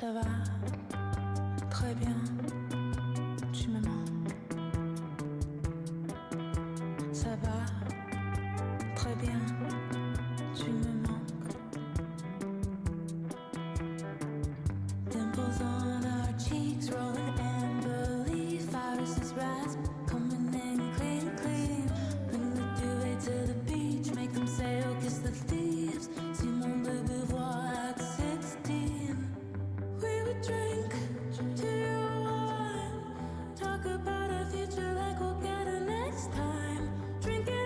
Ça va très bien, tu me manques. Ça va très bien, tu me manques. Dimples on our cheeks, rolling amber leaf, viruses rise, coming in clean, clean. Bring the duvet to the beach, make them sail, kiss the thieves. Simone de Beauvoir at 16. We would drink to your wine, talk about our future like we'll get it next time. Drinking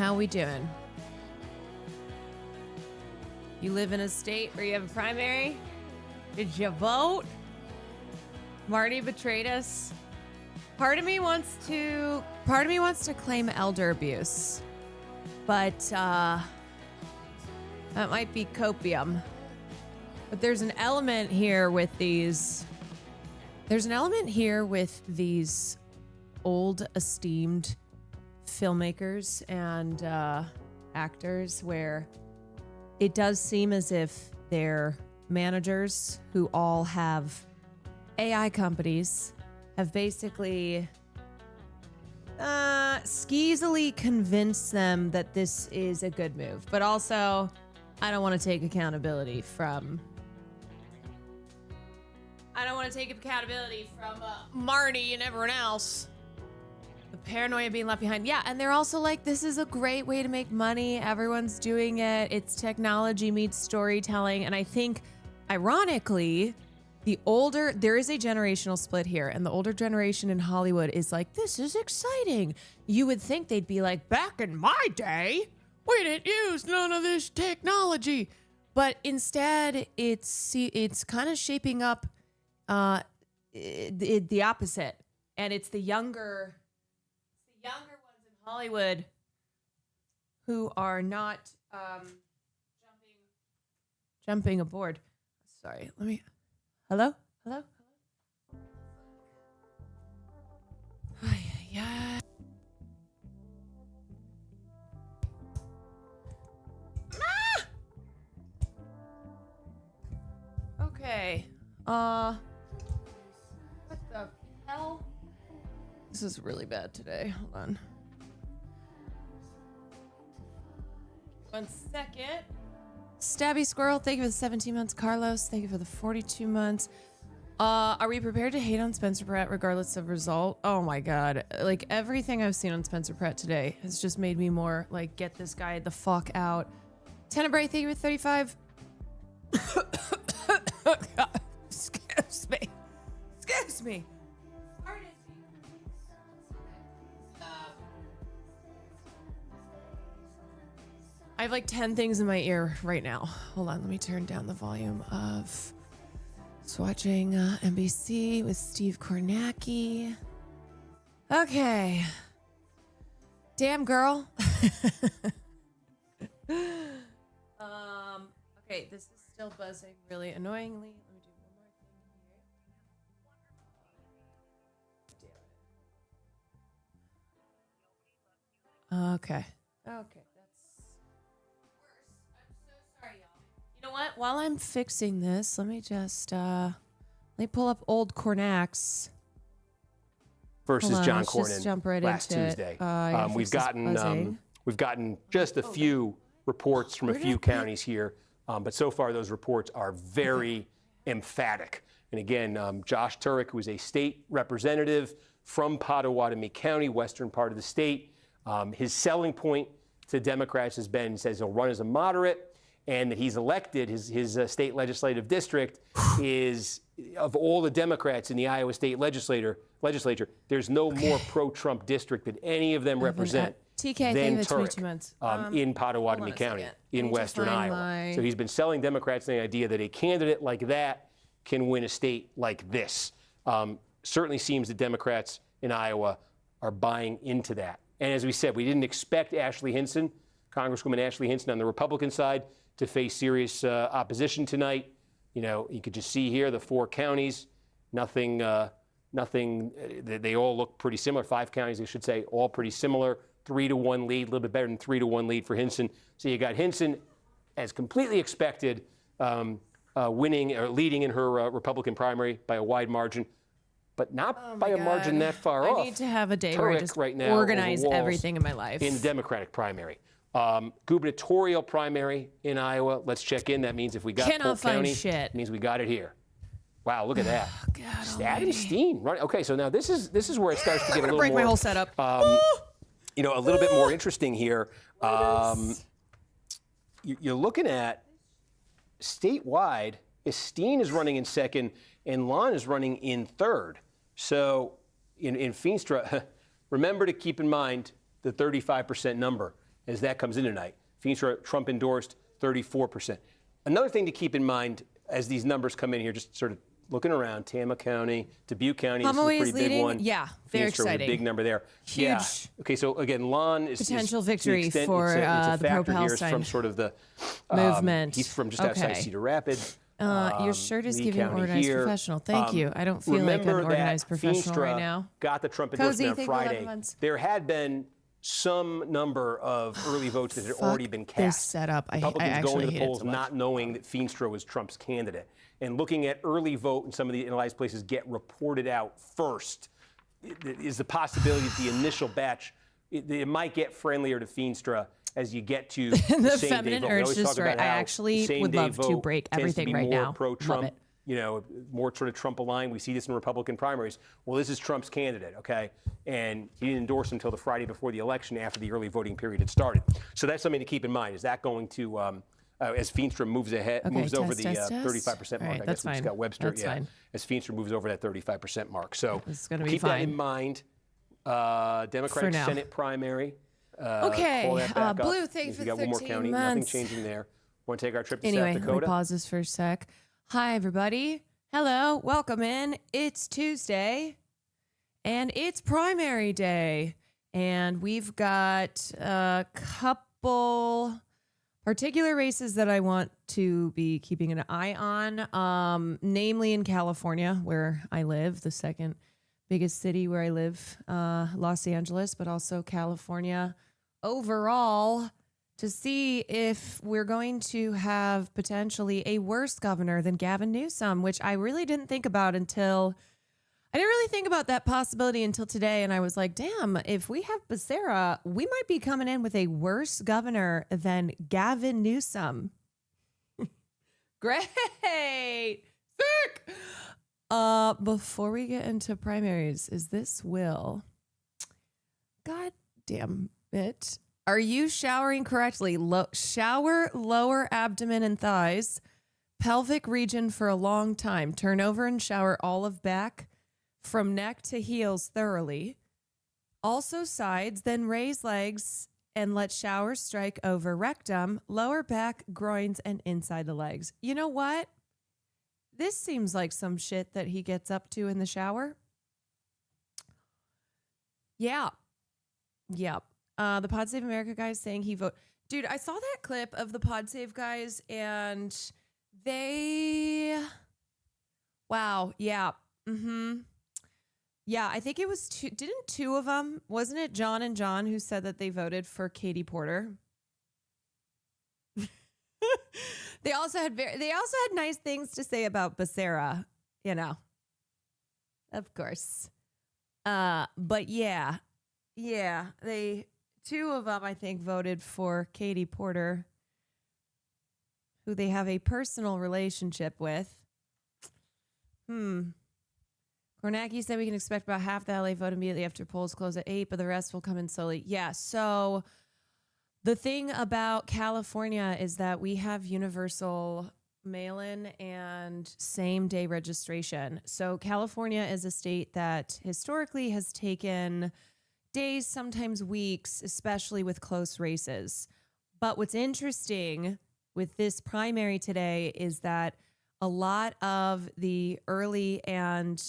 How we doing? You live in a state where you have a primary? Did you vote? Marty betrayed us. Part of me wants to claim elder abuse, but that might be copium. But there's an element here with these. There's an element here with these old esteemed filmmakers and actors where it does seem as if their managers, who all have AI companies, have basically skeezily convinced them that this is a good move. But also, I don't want to take accountability from Marty and everyone else. The paranoia being left behind. Yeah, and they're also like, this is a great way to make money. Everyone's doing it. It's technology meets storytelling. And I think, ironically, there is a generational split here. And the older generation in Hollywood is like, this is exciting. You would think they'd be like, back in my day, we didn't use none of this technology. But instead, it's kind of shaping up the opposite. And it's the younger ones in Hollywood who are not jumping aboard. Sorry, Hello? Yeah. Okay. What the hell? This is really bad today. Hold on. 1 second. Stabby Squirrel, thank you for the 17 months. Carlos, thank you for the 42 months. Are we prepared to hate on Spencer Pratt regardless of result? Oh my God. Like, everything I've seen on Spencer Pratt today has just made me more like, get this guy the fuck out. Tenebrae, thank you for 35. God, excuse me. I have like 10 things in my ear right now. Hold on, let me turn down the volume of watching NBC with Steve Kornacki. Okay. Damn, girl. Okay, this is still buzzing really annoyingly. Let me do one more thing here. Okay. You know what? While I'm fixing this, let me just let me pull up old Cornax versus John Cornyn jump right last into Tuesday. Yeah, We've gotten just a few reports from a few counties here, but so far those reports are very emphatic. And again, Josh Turek, who is a state representative from Pottawatomie County, western part of the state, his selling point to Democrats has been, says he'll run as a moderate, and that he's elected, his state legislative district is, of all the Democrats in the Iowa state legislature, there's no more pro-Trump district that any of them represent than Turek in Pottawatomie County in western Iowa. So he's been selling Democrats the idea that a candidate like that can win a state like this. Certainly seems that Democrats in Iowa are buying into that. And as we said, we didn't expect Ashley Hinson, Congresswoman Ashley Hinson on the Republican side, to face serious opposition tonight. You know, you could just see here the 4 counties, nothing, they all look pretty similar. 5 counties, I should say, all pretty similar. 3-1 lead, a little bit better than 3-1 lead for Hinson. So you got Hinson, as completely expected, winning or leading in her Republican primary by a wide margin, but not by a margin that far off. I need to have a day where I just organize everything in my life. In the Democratic primary. Gubernatorial primary in Iowa. Let's check in. That means if we got Polk County, it means we got it here. Wow, look at that. Adam Steen. Right. Okay, so now this is where it starts to get a little break more. My whole setup. You know, a little bit more interesting here. You're looking at statewide. Steen is running in second, and Lon is running in third. So in Feenstra, remember to keep in mind the 35% number. as that comes in tonight. Feenstra, Trump endorsed 34%. Another thing to keep in mind as these numbers come in here, just sort of looking around, Tama County, Dubuque County, this is a pretty big one. Yeah, very Feenstra with exciting. a big number there. Huge. Yeah. Okay, so again, Lon is potential to the victory extent for it's a the factor here. It's pro-Palestine from sort of the movement. He's from just outside Okay. Cedar Rapids. Your shirt is Lee giving County organized here. professional. Thank you. I don't feel like an Remember organized that professional Feenstra right now. got the Trump Cozy, endorsement on thank you, 11 Friday. months. There had been some number of early votes that had already been cast. This setup. I Republicans actually going to the hate it polls so much. not knowing that Feenstra was Trump's candidate. And looking at early vote in some of the analyzed places get reported out first is the possibility that the initial batch, it might get friendlier to Feenstra as you get to the same feminine day vote. We urge always to talk strike. about I how actually same would day love to vote break tends everything to be right more now. pro-Trump. Love it. You know, more sort of Trump aligned. We see this in Republican primaries. Well, this is Trump's candidate, okay? And he didn't endorse him until the Friday before the election after the early voting period had started. So that's something to keep in mind. Is that going to, as Feenstra moves ahead, Okay, moves over test. the 35% mark? Right, I that's guess we just fine. got Webster. That's yeah, fine. as Feenstra moves over that 35% mark. So This is gonna be keep that fine. in mind. Democratic now. Senate primary. Okay, pull that back Blue, up. thanks We for got one more 13 county. months. Nothing changing there. Want to take our trip to Anyway, South let me Dakota? pause this for a sec. Hi, everybody. Hello, welcome in. It's Tuesday, and it's primary day. And we've got a couple particular races that I want to be keeping an eye on, namely in California, where I live, the second biggest city where I live, Los Angeles, but also California overall, to see if we're going to have potentially a worse governor than Gavin Newsom, which I really didn't think about that possibility until today. And I was like, damn, if we have Becerra, we might be coming in with a worse governor than Gavin Newsom. Great. Sick. Before we get into primaries, is this Will? God damn it. Are you showering correctly? Shower lower abdomen and thighs, pelvic region for a long time. Turn over and shower all of back from neck to heels thoroughly. Also sides, then raise legs and let shower strike over rectum, lower back, groins, and inside the legs. You know what? This seems like some shit that he gets up to in the shower. Yeah. Yep. The Pod Save America guys saying he vote. Dude, I saw that clip of the Pod Save guys and they. Wow. Yeah. Yeah, I think it was two. Didn't two of them? Wasn't it John and John who said that they voted for Katie Porter? They also had nice things to say about Becerra, you know. Of course. But yeah, two of them, I think, voted for Katie Porter, who they have a personal relationship with. Kornacki said we can expect about half the LA vote immediately after polls close at 8, but the rest will come in slowly. Yeah, so the thing about California is that we have universal mail-in and same-day registration. So California is a state that historically has taken days, sometimes weeks, especially with close races. But what's interesting with this primary today is that a lot of the early and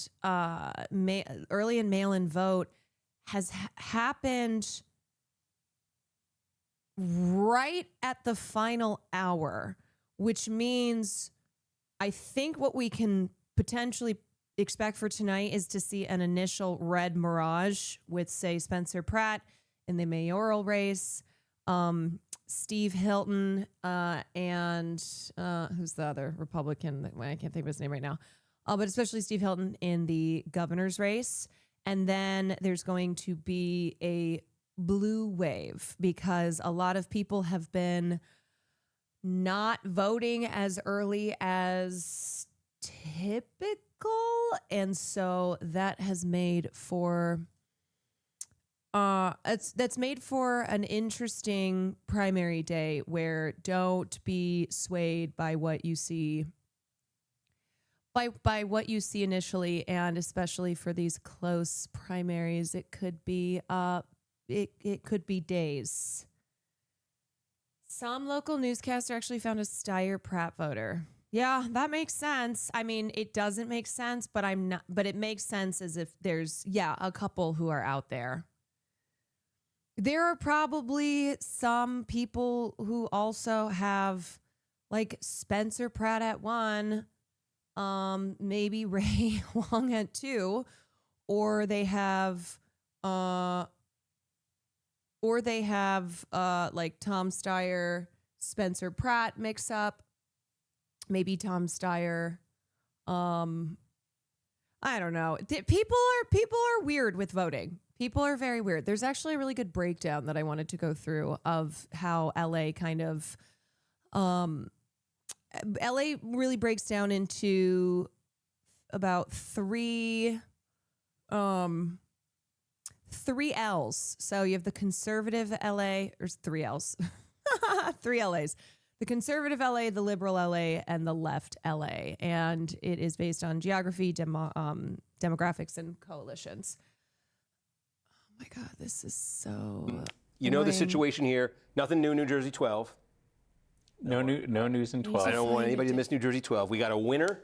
mail-in vote has happened right at the final hour, which means I think what we can potentially expect for tonight is to see an initial red mirage with, say, Spencer Pratt in the mayoral race, Steve Hilton, and who's the other Republican? I can't think of his name right now. But especially Steve Hilton in the governor's race. And then there's going to be a blue wave because a lot of people have been not voting as early as typical. And so that has made for that's made for an interesting primary day where don't be swayed by what you see by what you see initially, and especially for these close primaries, it could be it could be days. Some local newscaster actually found a Steyer Pratt voter. Yeah, that makes sense. I mean, it doesn't make sense, but it makes sense as if there's, a couple who are out there. There are probably some people who also have like Spencer Pratt at 1, maybe Ray Wong at 2, or they have like Tom Steyer, Spencer Pratt mix up. Maybe Tom Steyer. I don't know. People are weird with voting. People are very weird. There's actually a really good breakdown that I wanted to go through of how LA kind of LA really breaks down into about three L's. So you have the conservative LA, or 3 L's. 3 LAs. The conservative LA, the liberal LA, and the left LA. And it is based on geography, demographics, and coalitions. Oh my God, this is so You know the situation here. Nothing new, New Jersey 12. No news in 12. I don't want anybody to miss New Jersey 12. We got a winner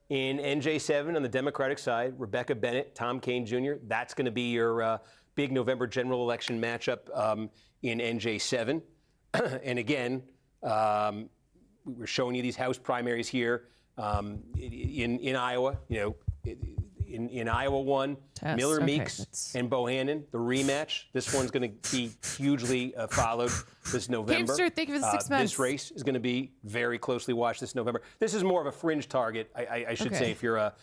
in NJ7 on the Democratic side, Rebecca Bennett, Tom Kean Jr. That's going to be your big November general election matchup in NJ7. And again, we're showing you these House primaries here in Iowa. You know, in Iowa 1, Miller Meeks and Bohannon, the rematch. This one's going to be hugely followed this November. Hamster, thank you for the 6 months. This race is going to be very closely watched this November. This is more of a fringe target, I should say, if you're a.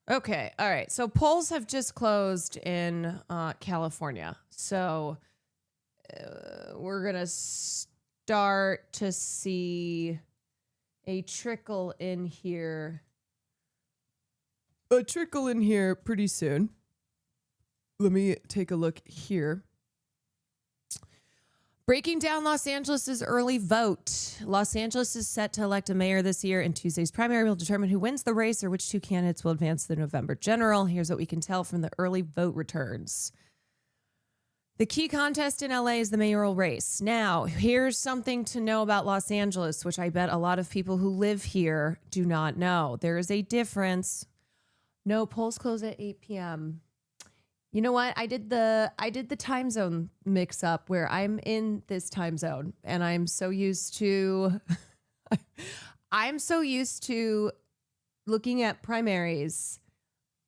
Okay, all right. So polls have just closed in California. So we're going to start to see a trickle in here. Pretty soon. Let me take a look here. Breaking down Los Angeles' early vote. Los Angeles is set to elect a mayor this year, and Tuesday's primary will determine who wins the race or which 2 candidates will advance to the November general. Here's what we can tell from the early vote returns. The key contest in LA is the mayoral race. Now, here's something to know about Los Angeles, which I bet a lot of people who live here do not know. There is a difference. No, polls close at 8 p.m. You know what? I did the time zone mix up where I'm in this time zone, and I'm so used to looking at primaries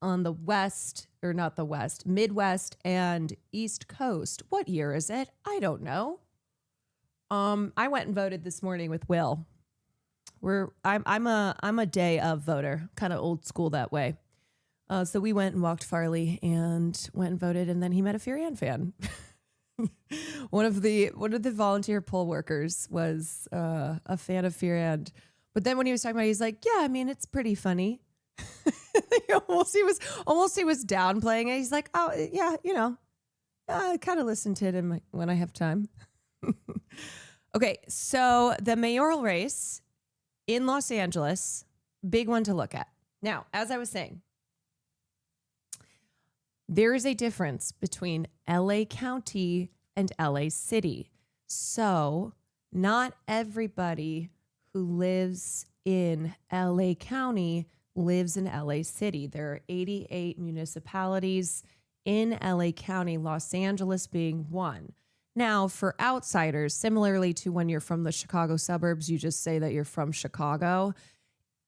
on the West, or not the West, Midwest and East Coast. What year is it? I don't know. I went and voted this morning with Will. I'm a day of voter, kind of old school that way. So we went and walked Farley and went and voted, and then he met a Furian fan. One of the volunteer poll workers was a fan of Furian. But then when he was talking about it, he's like, yeah, I mean, it's pretty funny. He was downplaying it. He's like, oh, yeah, you know, I kind of listen to it when I have time. Okay, so the mayoral race in Los Angeles, big one to look at. Now, as I was saying, there is a difference between LA County and LA City. So not everybody who lives in LA County lives in LA City. There are 88 municipalities in LA County, Los Angeles being one. Now, for outsiders, similarly to when you're from the Chicago suburbs, you just say that you're from Chicago.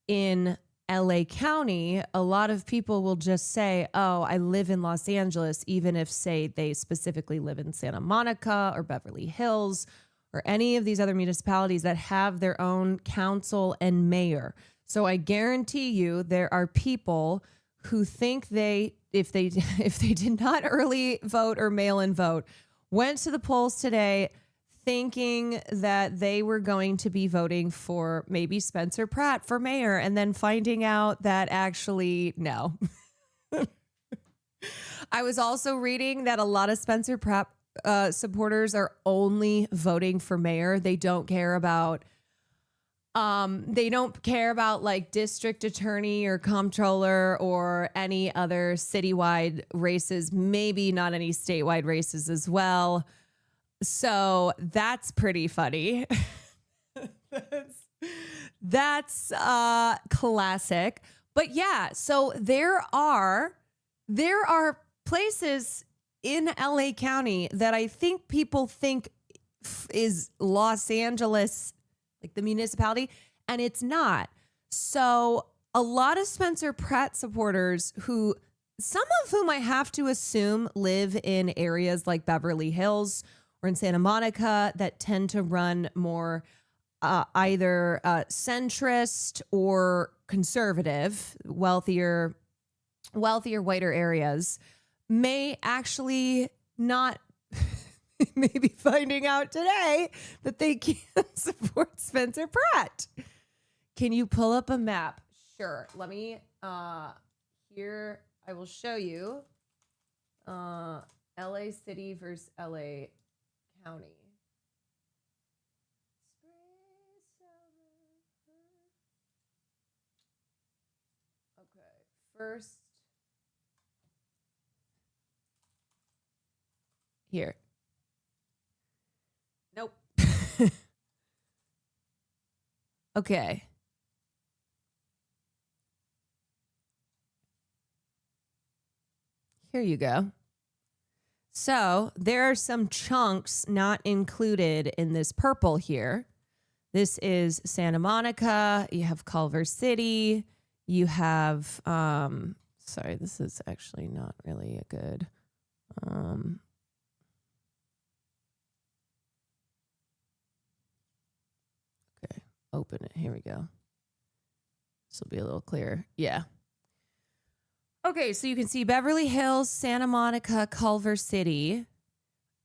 In LA County, a lot of people will just say, oh, I live in Los Angeles, even if, say, they specifically live in Santa Monica or Beverly Hills or any of these other municipalities that have their own council and mayor. So I guarantee you there are people who think if they did not early vote or mail-in vote, went to the polls today thinking that they were going to be voting for maybe Spencer Pratt for mayor, and then finding out that actually, no. I was also reading that a lot of Spencer Pratt supporters are only voting for mayor. They don't care about like district attorney or comptroller or any other citywide races, maybe not any statewide races as well. So that's pretty funny. that's classic. But yeah, so there are places in LA County that I think people think is Los Angeles, like the municipality, and it's not. So a lot of Spencer Pratt supporters who, some of whom I have to assume live in areas like Beverly Hills or in Santa Monica that tend to run more either centrist or conservative, wealthier, whiter areas, may actually not maybe finding out today that they can't support Spencer Pratt. Can you pull up a map? Sure. Let me here I will show you LA City versus LA County. Okay. First here. Nope. Okay. Here you go. So there are some chunks not included in this purple here. This is Santa Monica. You have Culver City. You have, sorry, this is actually not really a good, okay, open it. Here we go. This will be a little clearer. Yeah. Okay, so you can see Beverly Hills, Santa Monica, Culver City,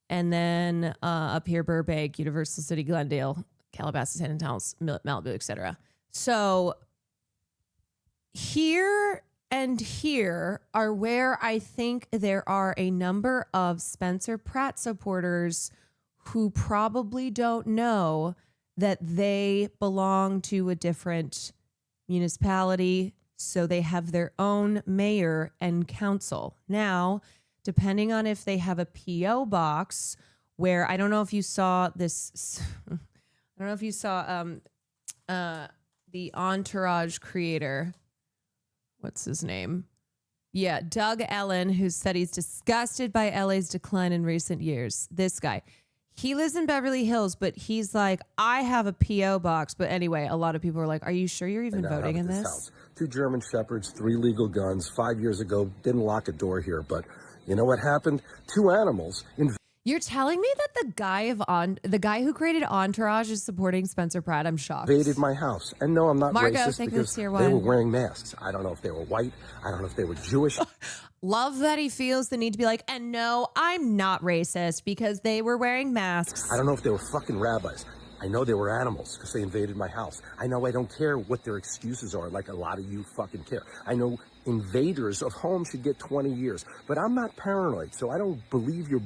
and then up here, Burbank, Universal City, Glendale, Calabasas, San Antonio, Malibu, etc. So here and here are where I think there are a number of Spencer Pratt supporters who probably don't know that they belong to a different municipality, so they have their own mayor and council. Now, depending on if they have a P.O. box, where I don't know if you saw this, I don't know if you saw the Entourage creator. What's his name? Yeah, Doug Ellen, who said he's disgusted by LA's decline in recent years. This guy. He lives in Beverly Hills, but he's like, I have a P.O. box. But anyway, a lot of people are like, are you sure you're even voting in this? House. 2 German Shepherds, 3 legal guns. 5 years ago, didn't lock a door here. But you know what happened? 2 animals. You're telling me that the guy who created Entourage is supporting Spencer Pratt? I'm shocked. Invaded my house. And no, I'm not Margo, racist because they were wearing masks. I don't know if they were white. I don't know if they were Jewish. Love that he feels the need to be like, and no, I'm not racist because they were wearing masks. I don't know if they were fucking rabbis. I know they were animals because they invaded my house. I know I don't care what their excuses are, like a lot of you fucking care. I know invaders of homes should get 20 years, but I'm not paranoid, so I don't believe your...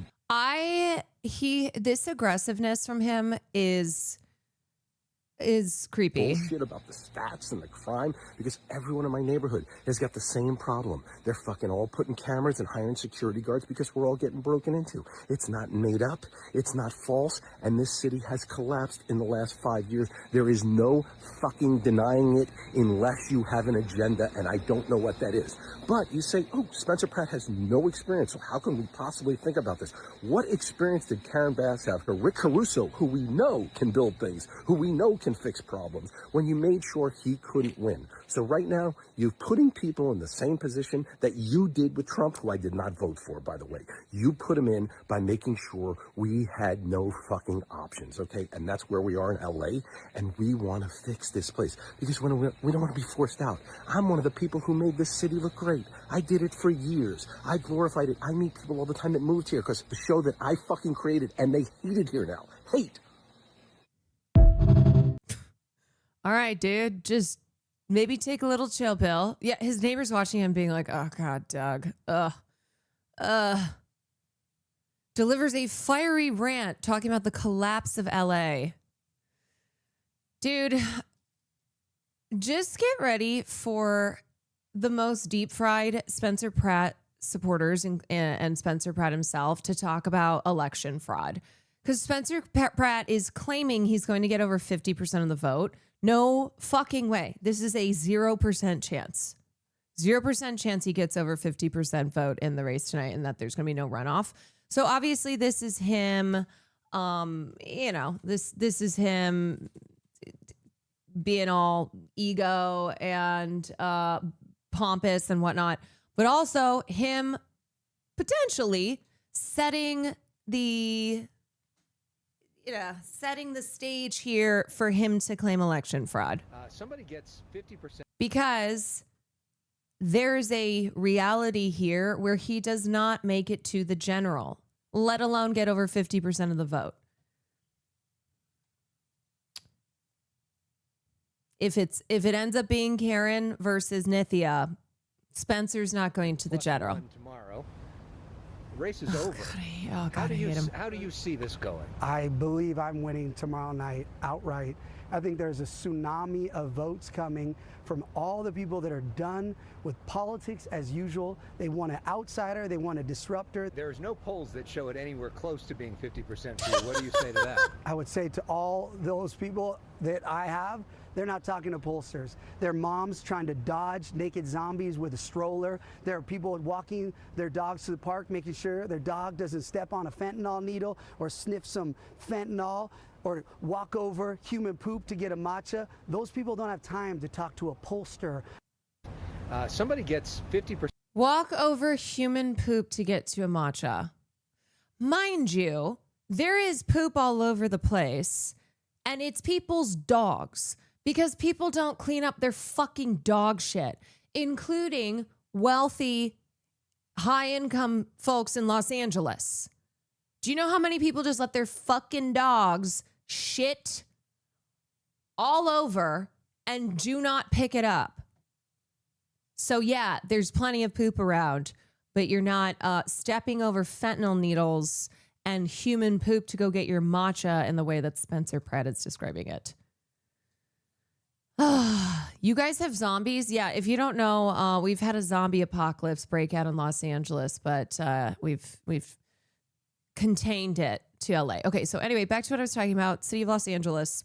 This aggressiveness from him is creepy. Bullshit about the stats and the crime, because everyone in my neighborhood has got the same problem. They're fucking all putting cameras and hiring security guards because we're all getting broken into. It's not made up. It's not false. And this city has collapsed in the last 5 years. There is no fucking denying it unless you have an agenda, and I don't know what that is. But you say, oh, Spencer Pratt has no experience, so how can we possibly think about this? What experience did Karen Bass have, or Rick Caruso, who we know can build things, who we know can fix problems, when you made sure he couldn't win? So right now, you're putting people in the same position that you did with Trump, who I did not vote for, by the way. You put him in by making sure we had no fucking options, okay? And that's where we are in LA, and we want to fix this place because we don't want to be forced out. I'm one of the people who made this city look great. I did it for years. I glorified it. I meet people all the time that moved here because the show that I fucking created, and they hate it here now. Hate. All right, dude, just maybe take a little chill pill. Yeah, his neighbor's watching him being like, oh, God, Doug. Delivers a fiery rant talking about the collapse of LA. Dude, just get ready for the most deep-fried Spencer Pratt supporters and Spencer Pratt himself to talk about election fraud. Because Spencer Pratt is claiming he's going to get over 50% of the vote. No fucking way. This is a 0% chance. 0% chance he gets over 50% vote in the race tonight and that there's going to be no runoff. So obviously this is him, this is him being all ego and pompous and whatnot, but also him potentially setting the stage here for him to claim election fraud. Somebody gets 50%. Because there's a reality here where he does not make it to the general, let alone get over 50% of the vote. If it ends up being Karen versus Nithya, Spencer's not going to the general. Tomorrow. The race is over. God, I hate him. How do you see this going? I believe I'm winning tomorrow night outright. I think there's a tsunami of votes coming from all the people that are done with politics as usual. They want an outsider. They want a disruptor. There's no polls that show it anywhere close to being 50% for you. What do you say to that? I would say to all those people that I have, they're not talking to pollsters. They're moms trying to dodge naked zombies with a stroller. There are people walking their dogs to the park, making sure their dog doesn't step on a fentanyl needle or sniff some fentanyl or walk over human poop to get a matcha. Those people don't have time to talk to a pollster. Somebody gets 50%. Walk over human poop to get to a matcha. Mind you, there is poop all over the place, and it's people's dogs because people don't clean up their fucking dog shit, including wealthy, high-income folks in Los Angeles. Do you know how many people just let their fucking dogs shit all over and do not pick it up? So yeah, there's plenty of poop around, but you're not stepping over fentanyl needles and human poop to go get your matcha in the way that Spencer Pratt is describing it. You guys have zombies? Yeah, if you don't know, we've had a zombie apocalypse break out in Los Angeles, but we've contained it to LA. Okay, so anyway, back to what I was talking about. City of Los Angeles.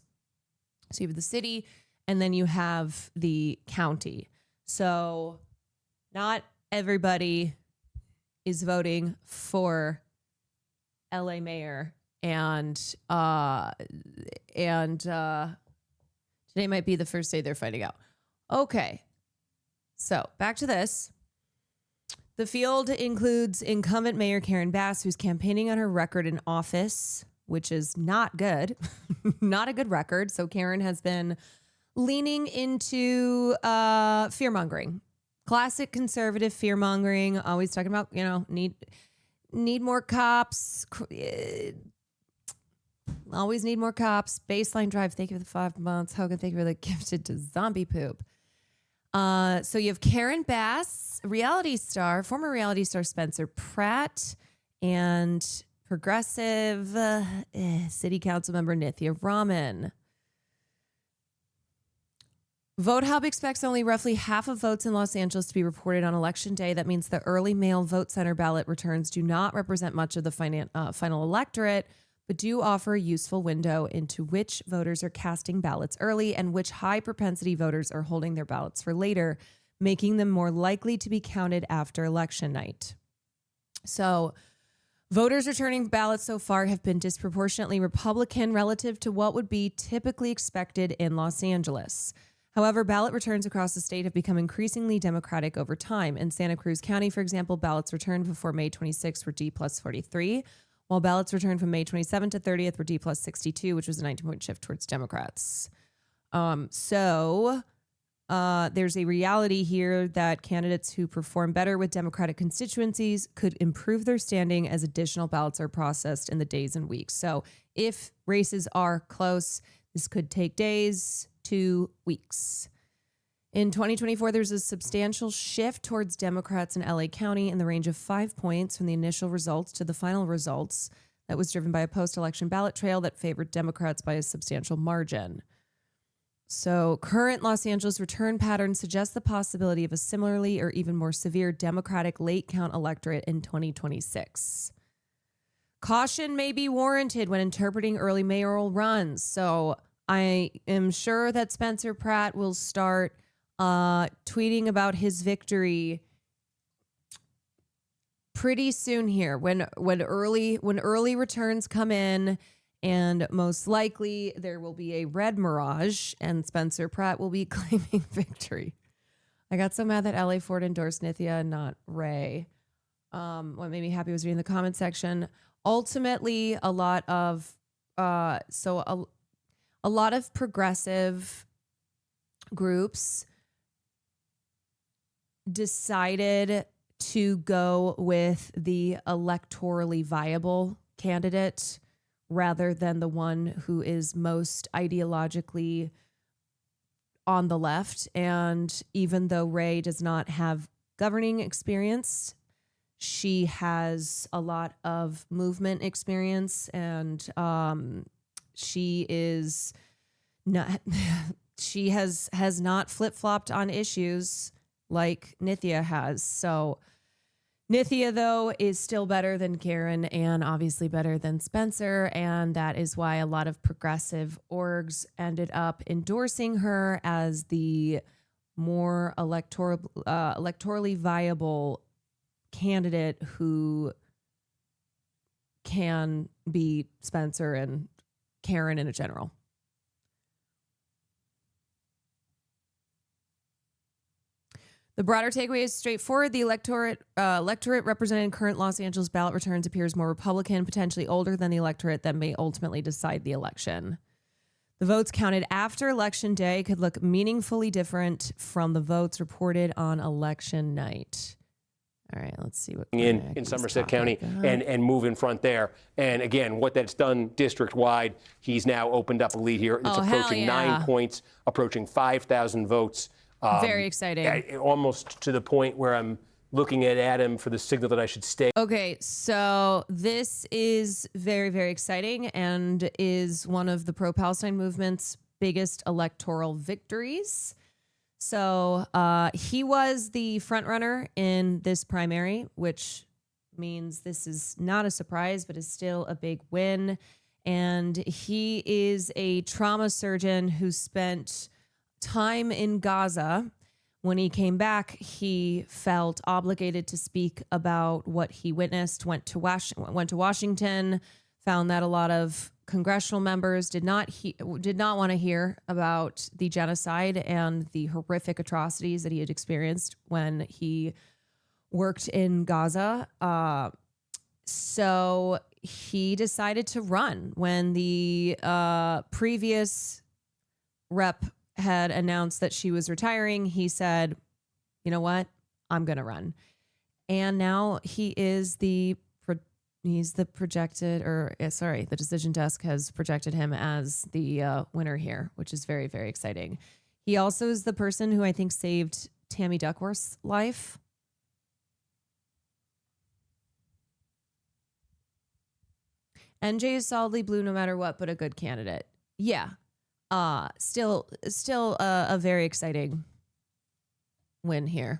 So you have the city and then you have the county. So not everybody is voting for LA mayor and today might be the first day they're finding out. Okay. So back to this. The field includes incumbent Mayor Karen Bass, who's campaigning on her record in office, which is not good. Not a good record. So Karen has been leaning into fear-mongering. Classic conservative fear-mongering. Always talking about, need more cops. Always need more cops. Baseline drive. Thank you for the 5 months. Hogan, thank you for the gifted to zombie poop. So you have Karen Bass, former reality star Spencer Pratt, and progressive city council member Nithya Raman. VoteHub expects only roughly half of votes in Los Angeles to be reported on Election Day. That means the early mail vote center ballot returns do not represent much of the final electorate, but do offer a useful window into which voters are casting ballots early and which high propensity voters are holding their ballots for later, making them more likely to be counted after election night. So voters returning ballots so far have been disproportionately Republican relative to what would be typically expected in Los Angeles. However, ballot returns across the state have become increasingly Democratic over time. In Santa Cruz County, for example, ballots returned before May 26 were D plus 43, while ballots returned from May 27 to 30th were D plus 62, which was a 19-point shift towards Democrats. So there's a reality here that candidates who perform better with Democratic constituencies could improve their standing as additional ballots are processed in the days and weeks. So if races are close, this could take days to weeks. In 2024, there's a substantial shift towards Democrats in LA County in the range of 5 points from the initial results to the final results. That was driven by a post-election ballot trail that favored Democrats by a substantial margin. So current Los Angeles return patterns suggest the possibility of a similarly or even more severe Democratic late count electorate in 2026. Caution may be warranted when interpreting early mayoral runs. So I am sure that Spencer Pratt will start tweeting about his victory pretty soon here when early returns come in, and most likely there will be a red mirage and Spencer Pratt will be claiming victory. I got so mad that LA Ford endorsed Nithya and not Ray. What made me happy was reading the comment section. Ultimately, a lot of progressive groups decided to go with the electorally viable candidate rather than the one who is most ideologically on the left. And even though Ray does not have governing experience, she has a lot of movement experience, and she is not. She has not flip-flopped on issues like Nithya has. So Nithya, though, is still better than Karen and obviously better than Spencer, and that is why a lot of progressive orgs ended up endorsing her as the more electorally viable candidate who can beat Spencer and Karen in a general. The broader takeaway is straightforward. The electorate represented in current Los Angeles ballot returns appears more Republican, potentially older than the electorate that may ultimately decide the election. The votes counted after Election Day could look meaningfully different from the votes reported on election night. All right, let's see what in Somerset County and move in front there. And again, what that's done district-wide, he's now opened up a lead here. It's approaching 9 points, approaching 5,000 votes. Very exciting. Almost to the point where I'm looking at Adam for the signal that I should stay. Okay, so this is very, very exciting and is one of the pro-Palestine movement's biggest electoral victories. So he was the front runner in this primary, which means this is not a surprise, but is still a big win. And he is a trauma surgeon who spent time in Gaza. When he came back, he felt obligated to speak about what he witnessed, went to Washington, found that a lot of congressional members did not want to hear about the genocide and the horrific atrocities that he had experienced when he worked in Gaza. So he decided to run when the previous rep had announced that she was retiring. He said, you know what? I'm going to run. And now he is the decision desk has projected him as the winner here, which is very, very exciting. He also is the person who I think saved Tammy Duckworth's life. NJ is solidly blue no matter what, but a good candidate. Yeah. Still a very exciting win here.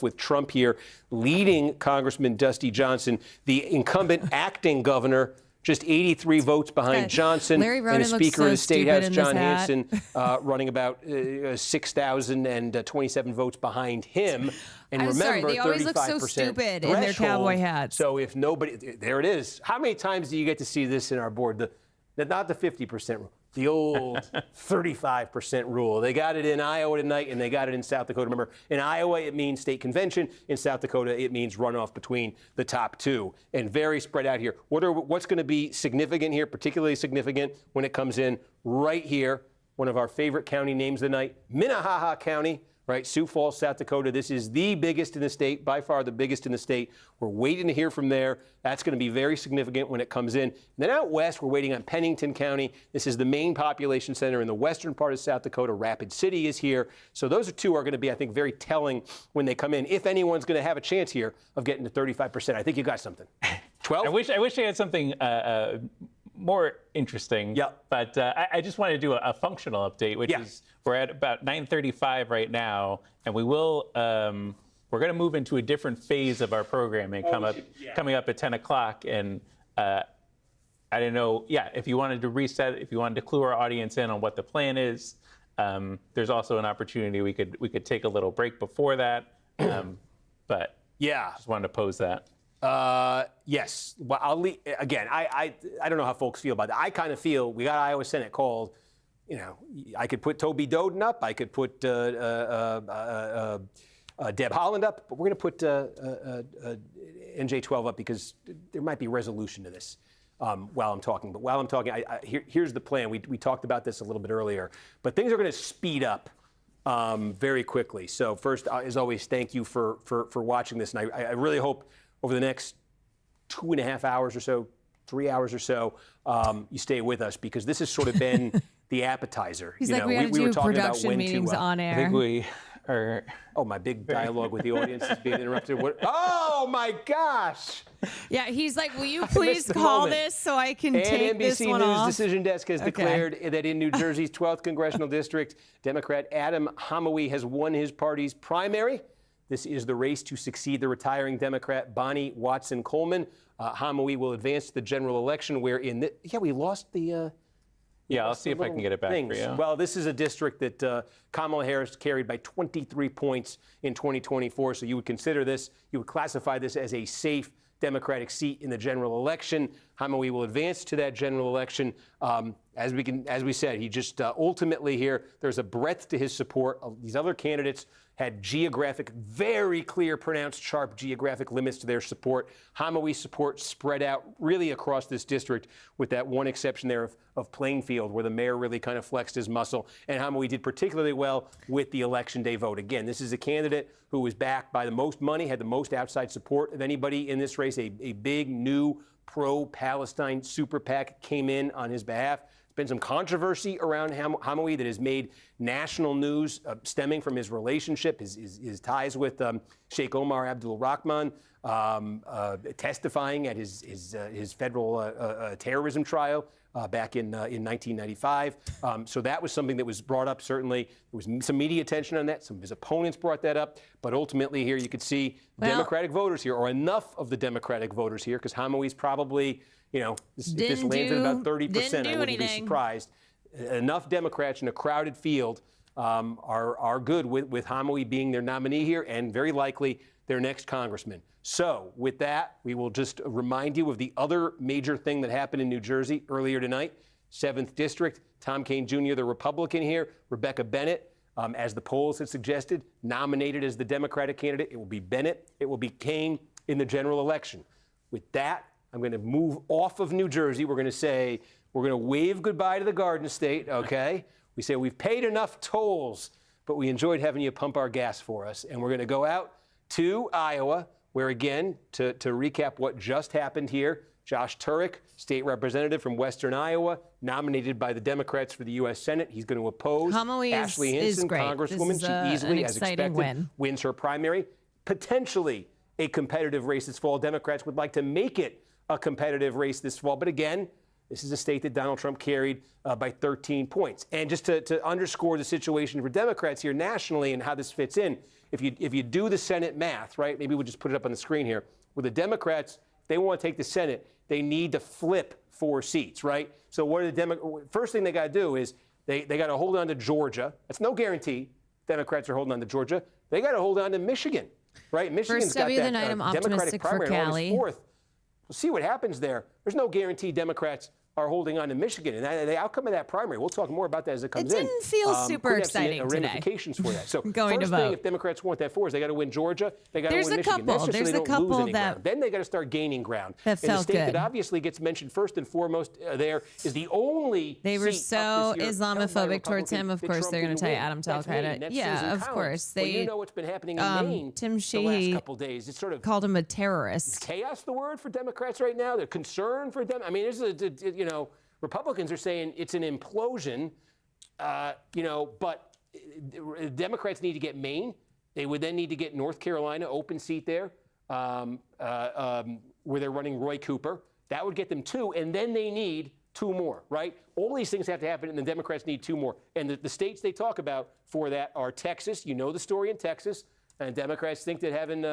With Trump here leading Congressman Dusty Johnson, the incumbent acting governor, just 83 votes behind Johnson, Larry and the Speaker of the State House, John Hanson, running about 6,027 votes behind him. And I'm remember, sorry, they always look so stupid in their cowboy hats. So if nobody, there it is. How many times do you get to see this in our board? Not the 50% rule. The old 35% rule. They got it in Iowa tonight, and they got it in South Dakota. Remember, in Iowa, it means state convention. In South Dakota, it means runoff between the top two. And very spread out here. What's going to be significant here, particularly significant when it comes in right here, one of our favorite county names of the night, Minnehaha County, right? Sioux Falls, South Dakota. This is the biggest in the state, by far the biggest in the state. We're waiting to hear from there. That's going to be very significant when it comes in. And then out west, we're waiting on Pennington County. This is the main population center in the western part of South Dakota. Rapid City is here. So those two are going to be, I think, very telling when they come in. If anyone's going to have a chance here of getting to 35%, I think you got something. 12? I wish I had something more interesting. Yeah. But I just wanted to do a functional update, which is we're at about 9:35 right now, and we will we're going to move into a different phase of our programming coming up at 10 o'clock. And I didn't know, if you wanted to reset, if you wanted to clue our audience in on what the plan is, there's also an opportunity we could take a little break before that. But just wanted to pose that. Yes. Well, again, I don't know how folks feel about that. I kind of feel we got Iowa Senate called. I could put Toby Doden up. I could put Deb Haaland up. But we're going to put NJ12 up because there might be resolution to this while I'm talking. But while I'm talking, here's the plan. We talked about this a little bit earlier. But things are going to speed up very quickly. So first, as always, thank you for watching this. And I really hope over the next 2.5 hours or so, 3 hours or so, you stay with us because this has sort of been the appetizer. He's like, we had to do production meetings on air. I think we are. Oh, my big dialogue with the audience is being interrupted. Oh, my gosh. Yeah, he's like, will you please call this so I can take this one NBC News off? Decision Desk has declared that in New Jersey's 12th Congressional District, Democrat Adam Hamawi has won his party's primary. This is the race to succeed the retiring Democrat Bonnie Watson Coleman. Hamawi will advance to the general election where we lost the... I'll see if I can get it back for you. Well, this is a district that Kamala Harris carried by 23 points in 2024. So you would consider this, you would classify this as a safe Democratic seat in the general election. Hamawi will advance to that general election. As we said, he just ultimately here, there's a breadth to his support. These other candidates had very clear, pronounced, sharp geographic limits to their support. Hamawi's support spread out really across this district with that one exception there of Plainfield, where the mayor really kind of flexed his muscle. And Hamawi did particularly well with the election day vote. Again, this is a candidate who was backed by the most money, had the most outside support of anybody in this race. A big, new, pro-Palestine super PAC came in on his behalf. Been some controversy around Hamawi that has made national news stemming from his relationship, his ties with Sheikh Omar Abdul Rahman, testifying at his federal terrorism trial back in 1995. So that was something that was brought up, certainly. There was some media attention on that. Some of his opponents brought that up. But ultimately here you could see Democratic voters here, or enough of the Democratic voters here, because Hamawi's probably... if this lands at about 30%, I wouldn't be surprised. Enough Democrats in a crowded field are good with Hamawi being their nominee here and very likely their next congressman. So with that, we will just remind you of the other major thing that happened in New Jersey earlier tonight. 7th District, Tom Kean Jr., the Republican here, Rebecca Bennett, as the polls had suggested, nominated as the Democratic candidate. It will be Bennett. It will be Kean in the general election. With that, I'm going to move off of New Jersey. We're going to say, we're going to wave goodbye to the Garden State, okay? We say we've paid enough tolls, but we enjoyed having you pump our gas for us. And we're going to go out to Iowa, where again, to recap what just happened here, Josh Turek, state representative from Western Iowa, nominated by the Democrats for the U.S. Senate. He's going to oppose Ashley Hinson, Congresswoman. She easily, as expected, wins her primary. Potentially a competitive race this fall. Democrats would like to make it a competitive race this fall. But again, this is a state that Donald Trump carried by 13 points. And just to underscore the situation for Democrats here nationally and how this fits in, if you do the Senate math, right, maybe we'll just put it up on the screen here, where the Democrats, if they want to take the Senate, they need to flip 4 seats, right? So what are the first thing they got to do is they got to hold on to Georgia. That's no guarantee Democrats are holding on to Georgia. They got to hold on to Michigan, right? Michigan's got that Democratic primary on its 4th. We'll see what happens there. There's no guarantee Democrats are holding on to Michigan. And the outcome of that primary, we'll talk more about that as it comes in. It didn't feel super exciting today. Ramifications for that. So going first to vote. thing, if Democrats want that 4 is they got to win Georgia, they got to win Michigan. There's a couple that ground. Then they got to start gaining ground. That and the felt state good. that obviously gets mentioned first and foremost there is the only They were seat so up this year Islamophobic towards him. Of course, they're going to tell you Adam That's Al-Qaeda. Maine. Yeah, Susan of Collins. course. Well, They you know what's been happening in Maine Tim the last Sheehy couple days. It's sort of called him a terrorist. chaos the word for Democrats right now? They're concerned for them. I mean, this is Republicans are saying it's an implosion, but Democrats need to get Maine. They would then need to get North Carolina, open seat there, where they're running Roy Cooper. That would get them 2, and then they need 2 more, right? All these things have to happen, and the Democrats need 2 more. And the states they talk about for that are Texas. You know the story in Texas. And Democrats think that having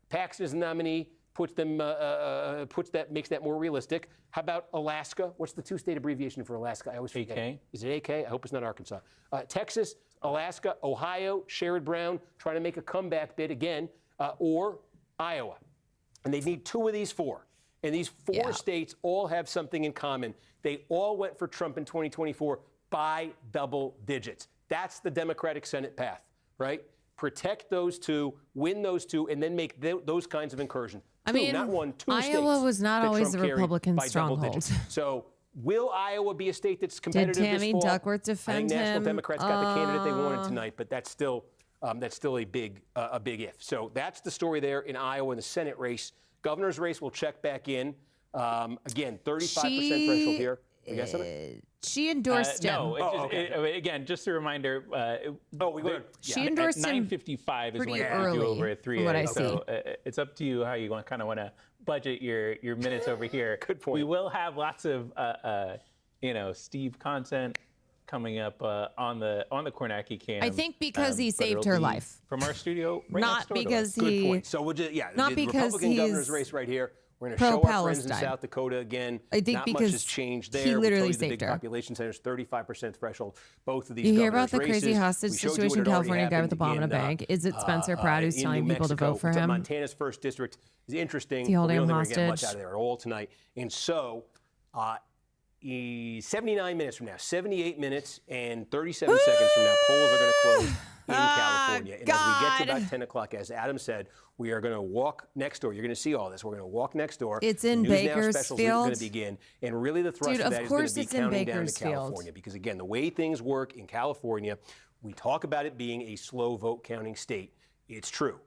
Paxton as a nominee makes that more realistic. How about Alaska? What's the two-state abbreviation for Alaska? I always forget. AK? Is it AK? I hope it's not Arkansas. Texas, Alaska, Ohio, Sherrod Brown trying to make a comeback bid again, or Iowa. And they need 2 of these 4. And these 4 states all have something in common. They all went for Trump in 2024 by double digits. That's the Democratic Senate path, right? Protect those 2, win those 2, and then make those kinds of incursions. I mean, not 1, 2 Iowa states was not that always Trump the carried Republican by double stronghold. digits. So will Iowa be a state that's competitive Did Tammy this fall? Duckworth defend I think National him? Democrats got the candidate they wanted tonight, but that's still a big if. So that's the story there in Iowa in the Senate race. Governor's race will check back in. Again, 35% threshold here. You got something? She endorsed him. No, again, just a reminder. She endorsed him 9:55 is when pretty you early, do over at 3 from what I a.m. see. So it's up to you how you kind of want to budget your minutes over here. Good point. We will have lots of Steve content coming up on the Kornacki cam. I think because he but saved it'll her be life. from our studio. Right Not next door to because us. Good point. So we'll just, not the because Republican governor's he's race right here. We're going to show our friends in pro-Palestine. South Dakota again. I think not because much has changed there. he literally we told you the saved big her. population centers, 35% threshold. Both of these You hear governor's about the crazy races. hostage We showed you situation in what had already California, guy with a happened bomb in a in, bank? Is it Spencer Pratt who's in telling New people to Mexico. vote for So him? Montana's first district is interesting. The whole but we don't damn think we're going to get much hostage. out of there at all tonight. And so 79 minutes from now, 78 minutes and 37 seconds from now, polls are going to close in California. And as we get to about 10 o'clock, as Adam said, we are going to walk next door. You're going to see all this. We're going to walk next door. It's in News Now specials are Bakersfield. going to begin. And really the thrust Dude, of of that is going course to be it's in counting down to Bakersfield. California. Because again, the way things work in California, we talk about it being a slow vote counting state. It's true.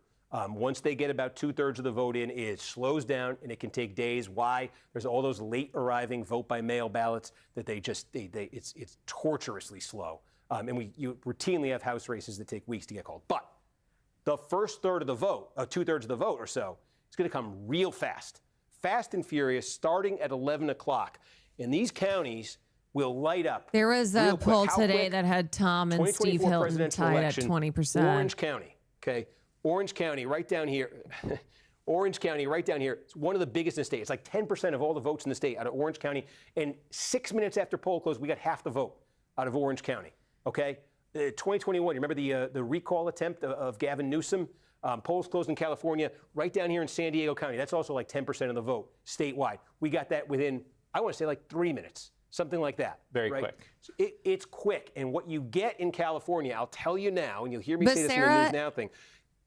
Once they get about 2/3 of the vote in, it slows down and it can take days. Why? There's all those late arriving vote by mail ballots that it's torturously slow. And you routinely have House races that take weeks to get called. But the first third of the vote, 2/3 of the vote or so, is going to come real fast and furious, starting at 11 o'clock. And these counties will light up. There was a real quick. poll How today quick? that had Tom and Steve 2024 Hilton presidential tied at election, 20%. Orange County, okay? Orange County, right down here. Orange County, right down here. It's one of the biggest in the state. It's like 10% of all the votes in the state out of Orange County. And 6 minutes after poll close, we got half the vote out of Orange County, okay? 2021, you remember the recall attempt of Gavin Newsom? Polls closed in California, right down here in San Diego County. That's also like 10% of the vote statewide. We got that within, I want to say like 3 minutes, something like that. Very right? quick. So it's quick. And what you get in California, I'll tell you now, and you'll hear me say this in the Sarah News Now thing,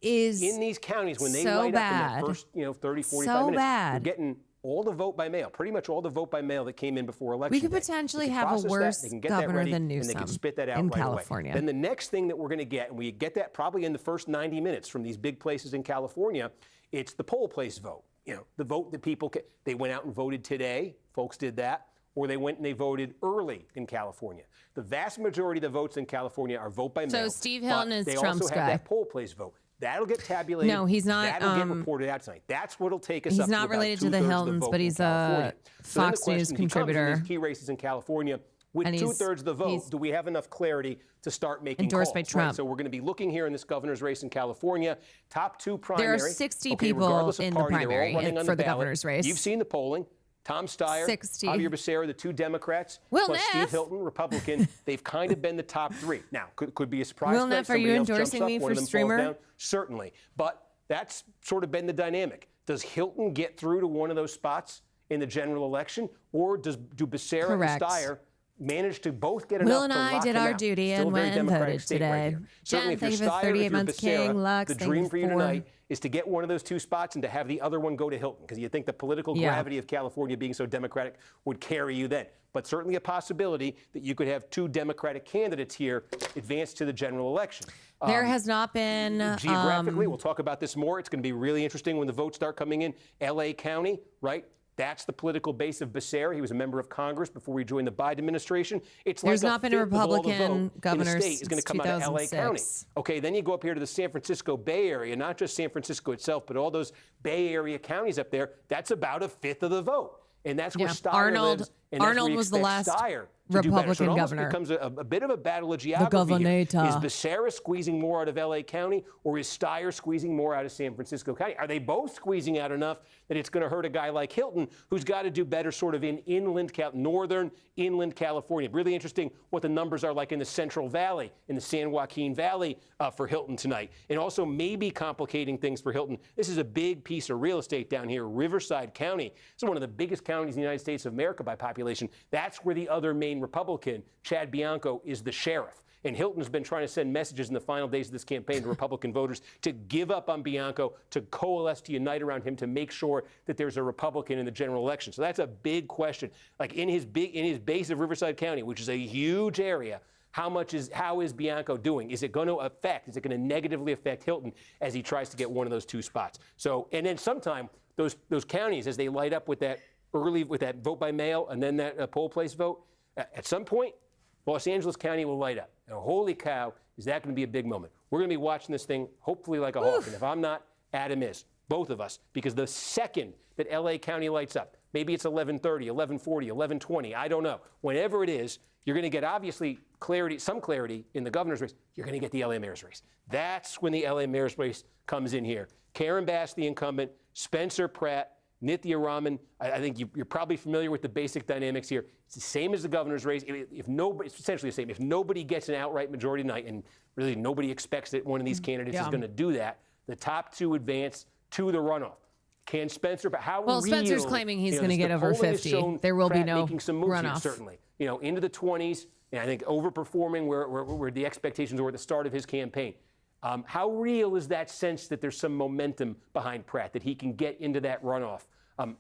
is in these counties, when they so light bad. up in the first 30, 45 So minutes, bad. you're getting all the vote by mail, pretty much all the vote by mail that came in before election We could day. potentially They can have a process that, worse they can get that governor ready, than and they Newsom can spit that out in right California. away. Then the next thing that we're going to get, and we get that probably in the first 90 minutes from these big places in California, it's the poll place vote. The vote that people, they went out and voted today, folks did that, or they went and they voted early in California. The vast majority of the votes in California are vote by mail. So Steve Hilton but is they Trump's also guy. have that poll place vote. That'll get tabulated. No, he's not, That'll get reported out tonight. That's what'll take us he's up not to about related to the 2/3 of Hiltons, vote but in he's a California. So then the Fox question News becomes in contributor. these key races in California, with And 2/3 of the vote, he's do we have enough clarity to start making endorsed by calls? Trump. Right? So we're going to be looking here in this governor's race in California. Top 2 primary. There are 60 okay, people regardless of in the party, they're all primary running on for the ballot. governor's race. You've seen the polling. Tom Steyer, 60. Javier Becerra, the 2 Democrats, Will plus Neff. Steve Hilton, Republican. They've kind of been the top 3. Now, could be a surprise. Will tonight. Neff, are you Somebody else endorsing jumps up, me one for of them falls streamer? down. Certainly. But that's sort of been the dynamic. Does Hilton get through to one of those spots in the general election, or do Becerra Correct. and Steyer manage to both get enough Will and to I lock did him our out? duty Still and a very went and Democratic voted state right today. here. Certainly, Jen, if thank you're you for Steyer, 38 if you're months, Becerra, King. Lux, the thank dream you for you for- tonight is to get one of those 2 spots and to have the other one go to Hilton, because you think the political Yeah. gravity of California being so Democratic would carry you then. But certainly a possibility that you could have 2 Democratic candidates here advance to the general election. There has not been Geographically, we'll talk about this more. It's going to be really interesting when the votes start coming in. L.A. County, right? That's the political base of Becerra. He was a member of Congress before he joined the Biden administration. It's There's like not been a fifth of all the Republican vote governor in the state is going to come out of L.A. County. 2006. Okay, then you go up here to the San Francisco Bay Area, not just San Francisco itself, but all those Bay Area counties up there. That's about a fifth of the vote. And that's where Yeah, Steyer Arnold lives, And Arnold that's where you was the expect last Steyer to do better. So it Republican almost governor. becomes a bit of a battle of geography here. Is Becerra squeezing more out of LA County, or is Steyer squeezing more out of San Francisco County? Are they both squeezing out enough that it's going to hurt a guy like Hilton, who's got to do better sort of in northern inland California? Really interesting what the numbers are like in the Central Valley, in the San Joaquin Valley for Hilton tonight. And also maybe complicating things for Hilton. This is a big piece of real estate down here, Riverside County. This is one of the biggest counties in the United States of America by population. That's where the other main Republican, Chad Bianco, is the sheriff. And Hilton's been trying to send messages in the final days of this campaign to Republican voters to give up on Bianco, to coalesce, to unite around him, to make sure that there's a Republican in the general election. So that's a big question. Like in his base of Riverside County, which is a huge area, how is Bianco doing? Is it going to negatively affect Hilton as he tries to get one of those two spots? So, and then sometime those counties, as they light up with that vote by mail and then that poll place vote, at some point, Los Angeles County will light up. And holy cow, is that going to be a big moment? We're going to be watching this thing hopefully like a hawk. And if I'm not, Adam is. Both of us. Because the second that LA County lights up, maybe it's 11:30, 11:40, 11:20, I don't know. Whenever it is, you're going to get obviously some clarity in the governor's race. You're going to get the LA mayor's race. That's when the LA mayor's race comes in here. Karen Bass, the incumbent, Spencer Pratt, Nithya Raman. I think you're probably familiar with the basic dynamics here. It's the same as the governor's race. It's essentially the same. If nobody gets an outright majority tonight, and really nobody expects that one of these candidates is going to do that, the top two advance to the runoff. Can Spencer? But how? Well, Spencer's claiming he's going to get over 50. There will be no making some moves here, runoff. certainly. Into the 20s, and I think overperforming where the expectations were at the start of his campaign. How real is that sense that there's some momentum behind Pratt, that he can get into that runoff?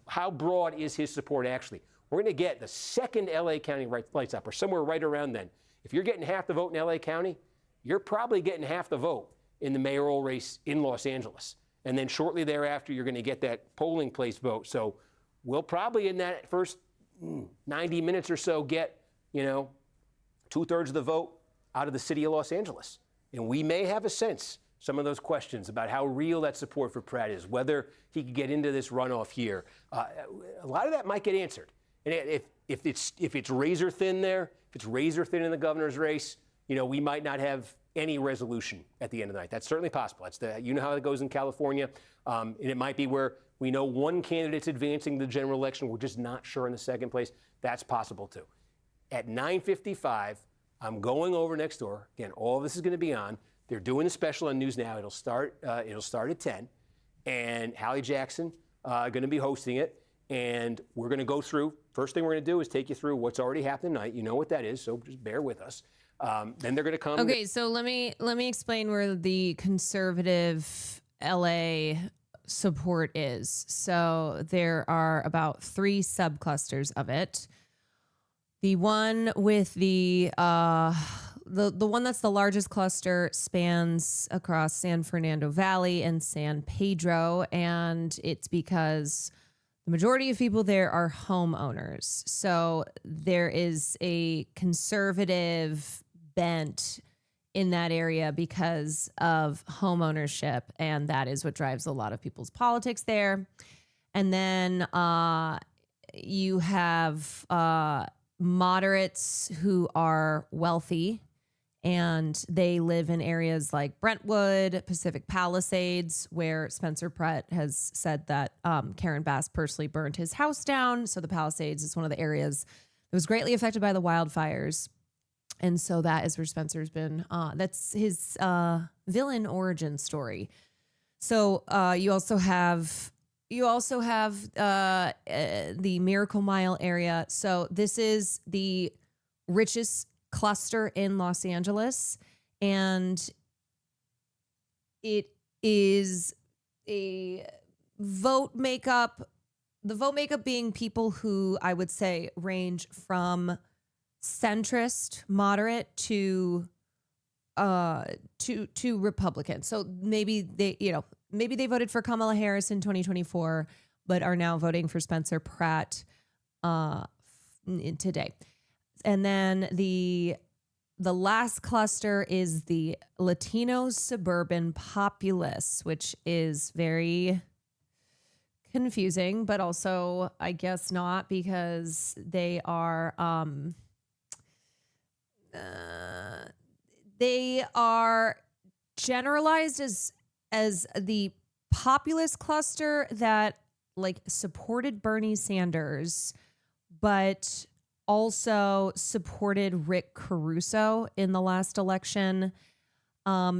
How broad is his support actually? We're going to get the second LA County lights up, or somewhere right around then. If you're getting half the vote in LA County, you're probably getting half the vote in the mayoral race in Los Angeles. And then shortly thereafter, you're going to get that polling place vote. So we'll probably in that first 90 minutes or so get, 2/3 of the vote out of the city of Los Angeles. And we may have a sense, some of those questions about how real that support for Pratt is, whether he could get into this runoff here. A lot of that might get answered. And if it's razor thin there, if it's razor thin in the governor's race, we might not have any resolution at the end of the night. That's certainly possible. You know how it goes in California. And it might be where we know one candidate's advancing the general election. We're just not sure in the second place. That's possible too. At 9:55, I'm going over next door. Again, all of this is going to be on. They're doing a special on News Now. It'll start at 10. And Hallie Jackson going to be hosting it. And we're going to go through. First thing we're going to do is take you through what's already happened tonight. You know what that is, so just bear with us. Then they're going to come. Okay, so let me explain where the conservative LA support is. So there are about 3 subclusters of it. The one with the one that's the largest cluster spans across San Fernando Valley and San Pedro, and it's because the majority of people there are homeowners. So there is a conservative bent in that area because of home ownership, and that is what drives a lot of people's politics there. And then you have moderates who are wealthy, and they live in areas like Brentwood, Pacific Palisades, where Spencer Pratt has said that Karen Bass personally burned his house down. So the Palisades is one of the areas that was greatly affected by the wildfires. And so that is where Spencer's been. That's his villain origin story. So you also have the Miracle Mile area. So this is the richest cluster in Los Angeles, and it is a vote makeup. The vote makeup being people who I would say range from centrist, moderate to Republican. So maybe they voted for Kamala Harris in 2024, but are now voting for Spencer Pratt today. And then the last cluster is the Latino suburban populace, which is very confusing, but also I guess not, because they are generalized as the populist cluster that like supported Bernie Sanders, but also supported Rick Caruso in the last election.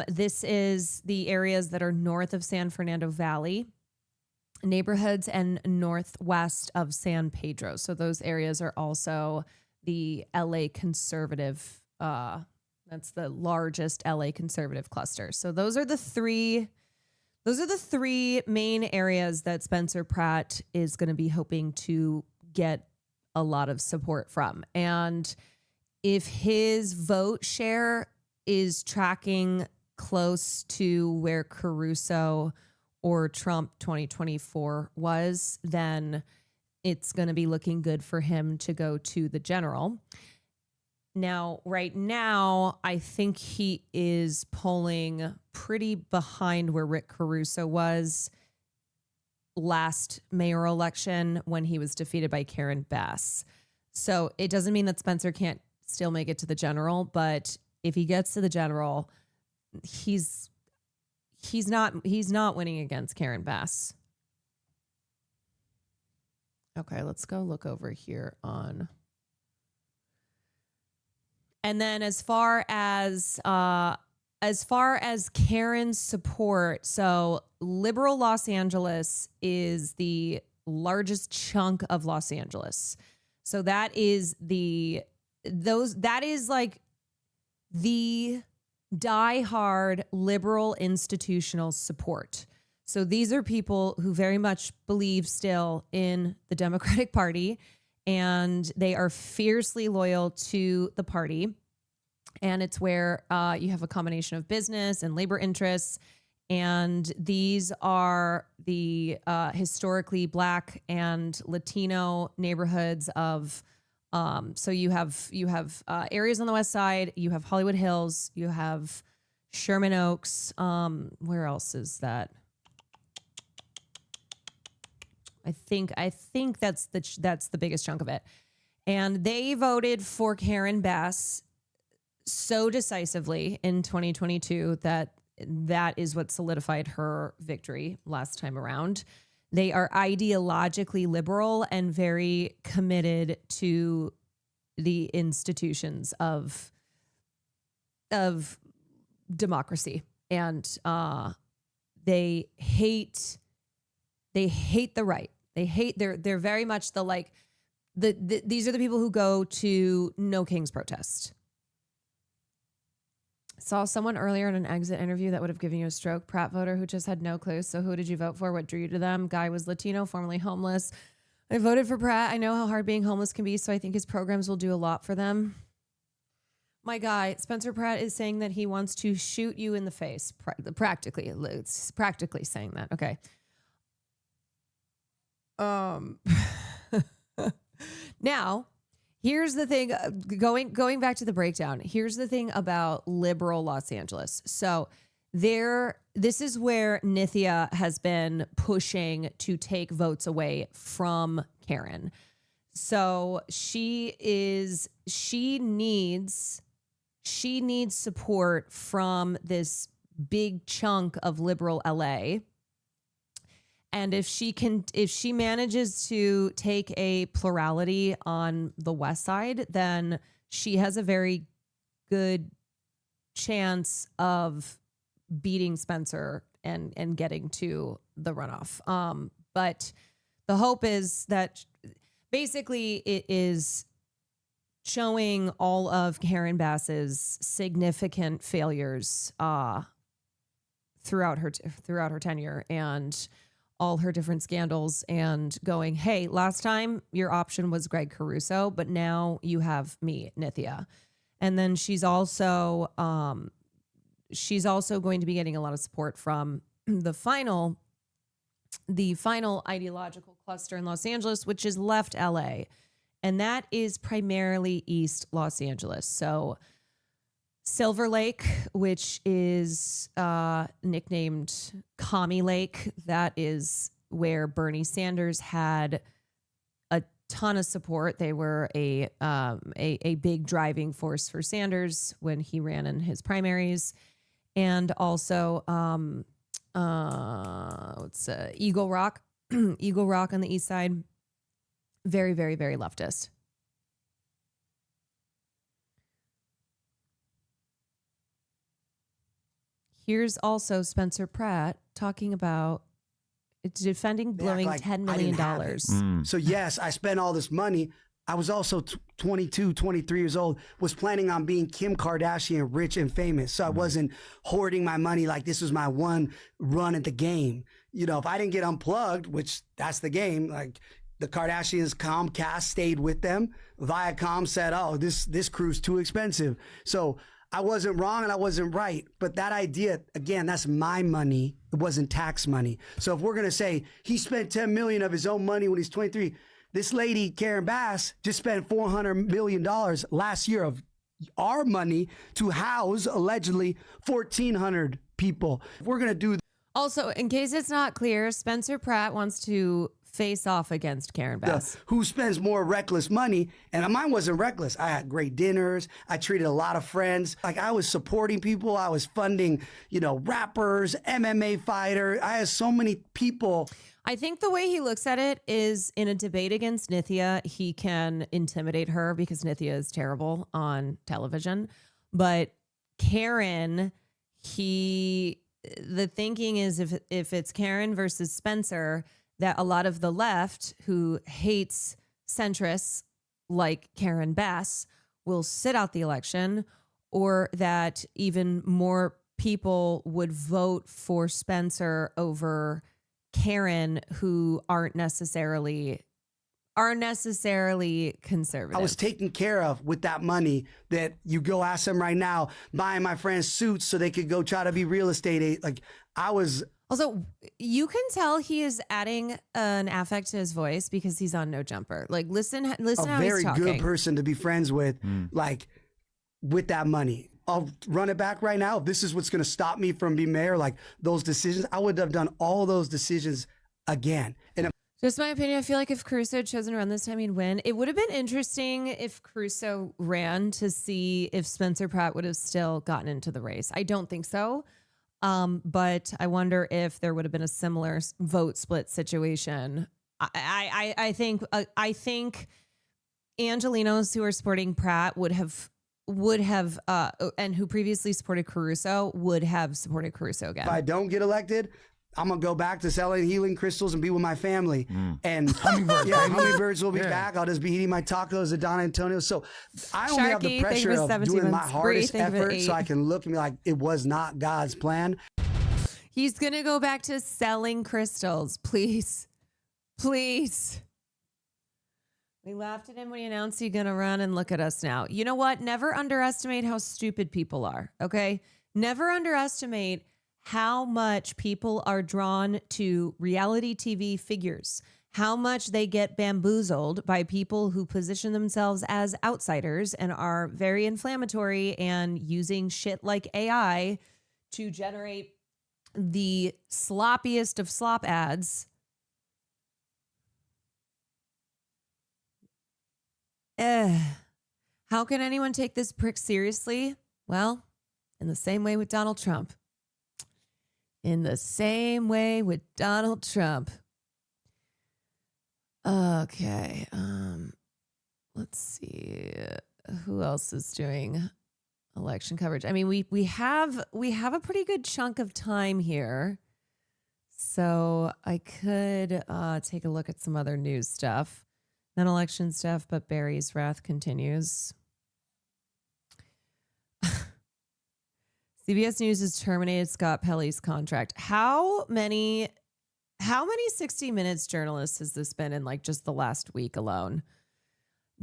This is the areas that are north of San Fernando Valley, neighborhoods, and northwest of San Pedro. So those areas are also the LA conservative, that's the largest LA conservative cluster. So those are the three main areas that Spencer Pratt is going to be hoping to get a lot of support from. And if his vote share is tracking close to where Caruso or Trump 2024 was, then it's going to be looking good for him to go to the general. Now, right now, I think he is polling pretty behind where Rick Caruso was last mayoral election when he was defeated by Karen Bass. So it doesn't mean that Spencer can't still make it to the general, but if he gets to the general, he's not winning against Karen Bass. Okay, let's go look over here on. And then as far as Karen's support, so liberal Los Angeles is the largest chunk of Los Angeles. So that is like the diehard liberal institutional support. So these are people who very much believe still in the Democratic Party, and they are fiercely loyal to the party. And it's where you have a combination of business and labor interests. And these are the historically Black and Latino neighborhoods of, so you have areas on the West Side, you have Hollywood Hills, you have Sherman Oaks. Where else is that? I think that's the biggest chunk of it. And they voted for Karen Bass so decisively in 2022 that is what solidified her victory last time around. They are ideologically liberal and very committed to the institutions of democracy, and they hate the right. They're very much these are the people who go to No King's protest. Saw someone earlier in an exit interview that would have given you a stroke. Pratt voter who just had no clue. So who did you vote for? What drew you to them? Guy was Latino, formerly homeless. I voted for Pratt. I know how hard being homeless can be, so I think his programs will do a lot for them. My guy, Spencer Pratt, is saying that he wants to shoot you in the face. Practically. It's practically saying that. Okay. Now, here's the thing, going back to the breakdown. Here's the thing about liberal Los Angeles. So this is where Nithya has been pushing to take votes away from Karen. So she needs support from this big chunk of liberal LA. And if she manages to take a plurality on the West Side, then she has a very good chance of beating Spencer and getting to the runoff. But the hope is that basically it is showing all of Karen Bass's significant failures throughout her tenure and all her different scandals, and going, hey, last time your option was Greg Caruso, but now you have me, Nithya. And then she's also going to be getting a lot of support from the final ideological cluster in Los Angeles, which is left LA. And that is primarily East Los Angeles. So Silver Lake, which is nicknamed Commie Lake, that is where Bernie Sanders had a ton of support. They were a big driving force for Sanders when he ran in his primaries, and also Eagle Rock, Eagle Rock on the east side. Very, very, very leftist. Here's also Spencer Pratt talking about defending blowing like $10 I million. didn't have it. So yes, I spent all this money. I was also 22, 23 years old, was planning on being Kim Kardashian, rich and famous. So I wasn't hoarding my money like this was my one run at the game. You know, if I didn't get unplugged, which that's the game, like the Kardashians, Comcast stayed with them. Viacom said, oh, this crew's too expensive. So I wasn't wrong and I wasn't right. But that idea, again, that's my money. It wasn't tax money. So if we're going to say he spent $10 million of his own money when he's 23, this lady, Karen Bass, just spent $400 million last year of our money to house, allegedly, 1,400 people. If we're going to do Also, in case it's not clear, Spencer Pratt wants to face off against Karen Bass. who spends more reckless money, and mine wasn't reckless. I had great dinners. I treated a lot of friends. Like I was supporting people. I was funding, rappers, MMA fighter. I had so many people. I think the way he looks at it is in a debate against Nithya, he can intimidate her because Nithya is terrible on television. But Karen, the thinking is if it's Karen versus Spencer, that a lot of the left who hates centrists like Karen Bass will sit out the election, or that even more people would vote for Spencer over Karen who aren't necessarily conservative. I was taken care of with that money that you go ask them right now, buying my friends suits so they could go try to be real estate. Like I was. Also, you can tell he is adding an affect to his voice because he's on No Jumper. Like, listen how he's talking. A very good person to be friends with, like, with that money. I'll run it back right now. If this is what's going to stop me from being mayor, like those decisions, I would have done all those decisions again. And just my opinion, I feel like if Caruso had chosen to run this time, he'd win. It would have been interesting if Caruso ran to see if Spencer Pratt would have still gotten into the race. I don't think so. But I wonder if there would have been a similar vote split situation. I think Angelenos who are supporting Pratt would have, and who previously supported Caruso would have supported Caruso again. If I don't get elected, I'm going to go back to selling healing crystals and be with my family. And hummingbirds will be back. I'll just be eating my tacos at Don Antonio. So I only have the pressure of doing my hardest effort so I can look and be like, it was not God's plan. He's going to go back to selling crystals. Please. Please. We laughed at him when he announced he's going to run, and look at us now. You know what? Never underestimate how stupid people are, okay? Never underestimate how much people are drawn to reality TV figures, how much they get bamboozled by people who position themselves as outsiders and are very inflammatory and using shit like AI to generate the sloppiest of slop ads. How can anyone take this prick seriously? Well, in the same way with Donald Trump. Okay. Let's see. Who else is doing election coverage? I mean, we have a pretty good chunk of time here. So I could take a look at some other news stuff. Non-election stuff, but Barry's wrath continues. CBS News has terminated Scott Pelley's contract. How many 60 Minutes journalists has this been in like just the last week alone?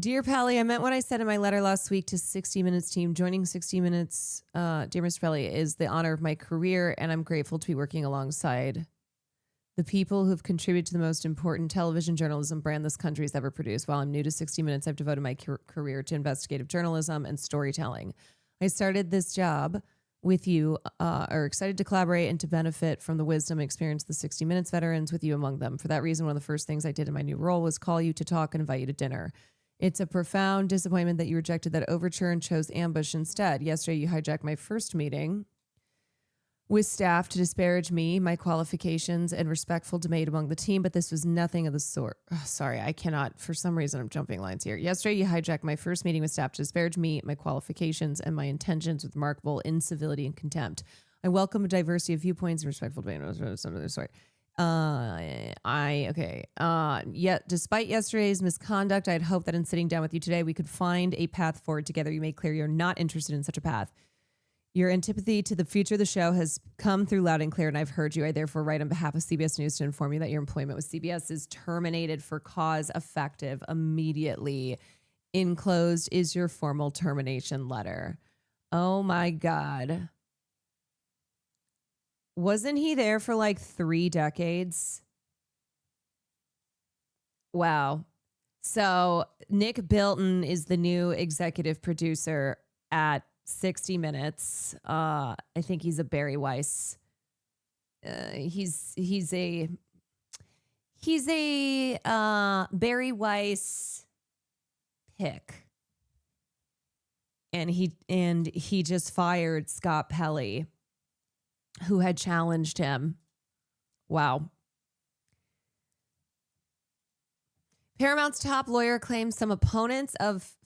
Dear Pelley, I meant what I said in my letter last week to 60 Minutes team. Joining 60 Minutes, dear Mr. Pelley, is the honor of my career, and I'm grateful to be working alongside the people who've contributed to the most important television journalism brand this country has ever produced. While I'm new to 60 Minutes, I've devoted my career to investigative journalism and storytelling. I started this job with you, are excited to collaborate and to benefit from the wisdom and experience of the 60 Minutes veterans, with you among them. For that reason, one of the first things I did in my new role was call you to talk and invite you to dinner. It's a profound disappointment that you rejected that overture and chose ambush instead. Yesterday, you hijacked my first meeting with staff to disparage me, my qualifications, and respectful debate among the team, but this was nothing of the sort. Oh, sorry, I cannot. For some reason, I'm jumping lines here. Yesterday, you hijacked my first meeting with staff to disparage me, my qualifications, and my intentions with remarkable incivility and contempt. I welcome a diversity of viewpoints and respectful debate. Sorry. Yet, despite yesterday's misconduct, I'd hoped that in sitting down with you today, we could find a path forward together. You made clear you're not interested in such a path. Your antipathy to the future of the show has come through loud and clear, and I've heard you. I therefore write on behalf of CBS News to inform you that your employment with CBS is terminated for cause effective immediately. Enclosed is your formal termination letter. Oh my God. Wasn't he there for like 3 decades? Wow. So Nick Bilton is the new executive producer at 60 Minutes. I think he's a Barry Weiss. He's a Barry Weiss pick. And he just fired Scott Pelley, who had challenged him. Wow. Paramount's top lawyer claims some opponents of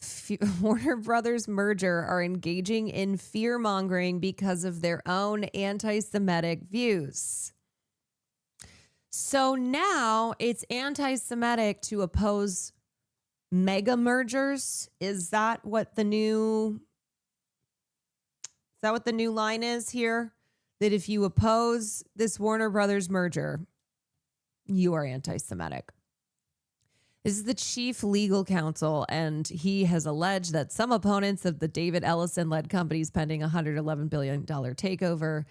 Warner Brothers merger are engaging in fear-mongering because of their own anti-Semitic views. So now it's anti-Semitic to oppose mega mergers. Is that what the new line is here? That if you oppose this Warner Brothers merger, you are anti-Semitic. This is the chief legal counsel, and he has alleged that some opponents of the David Ellison-led company's pending $111 billion takeover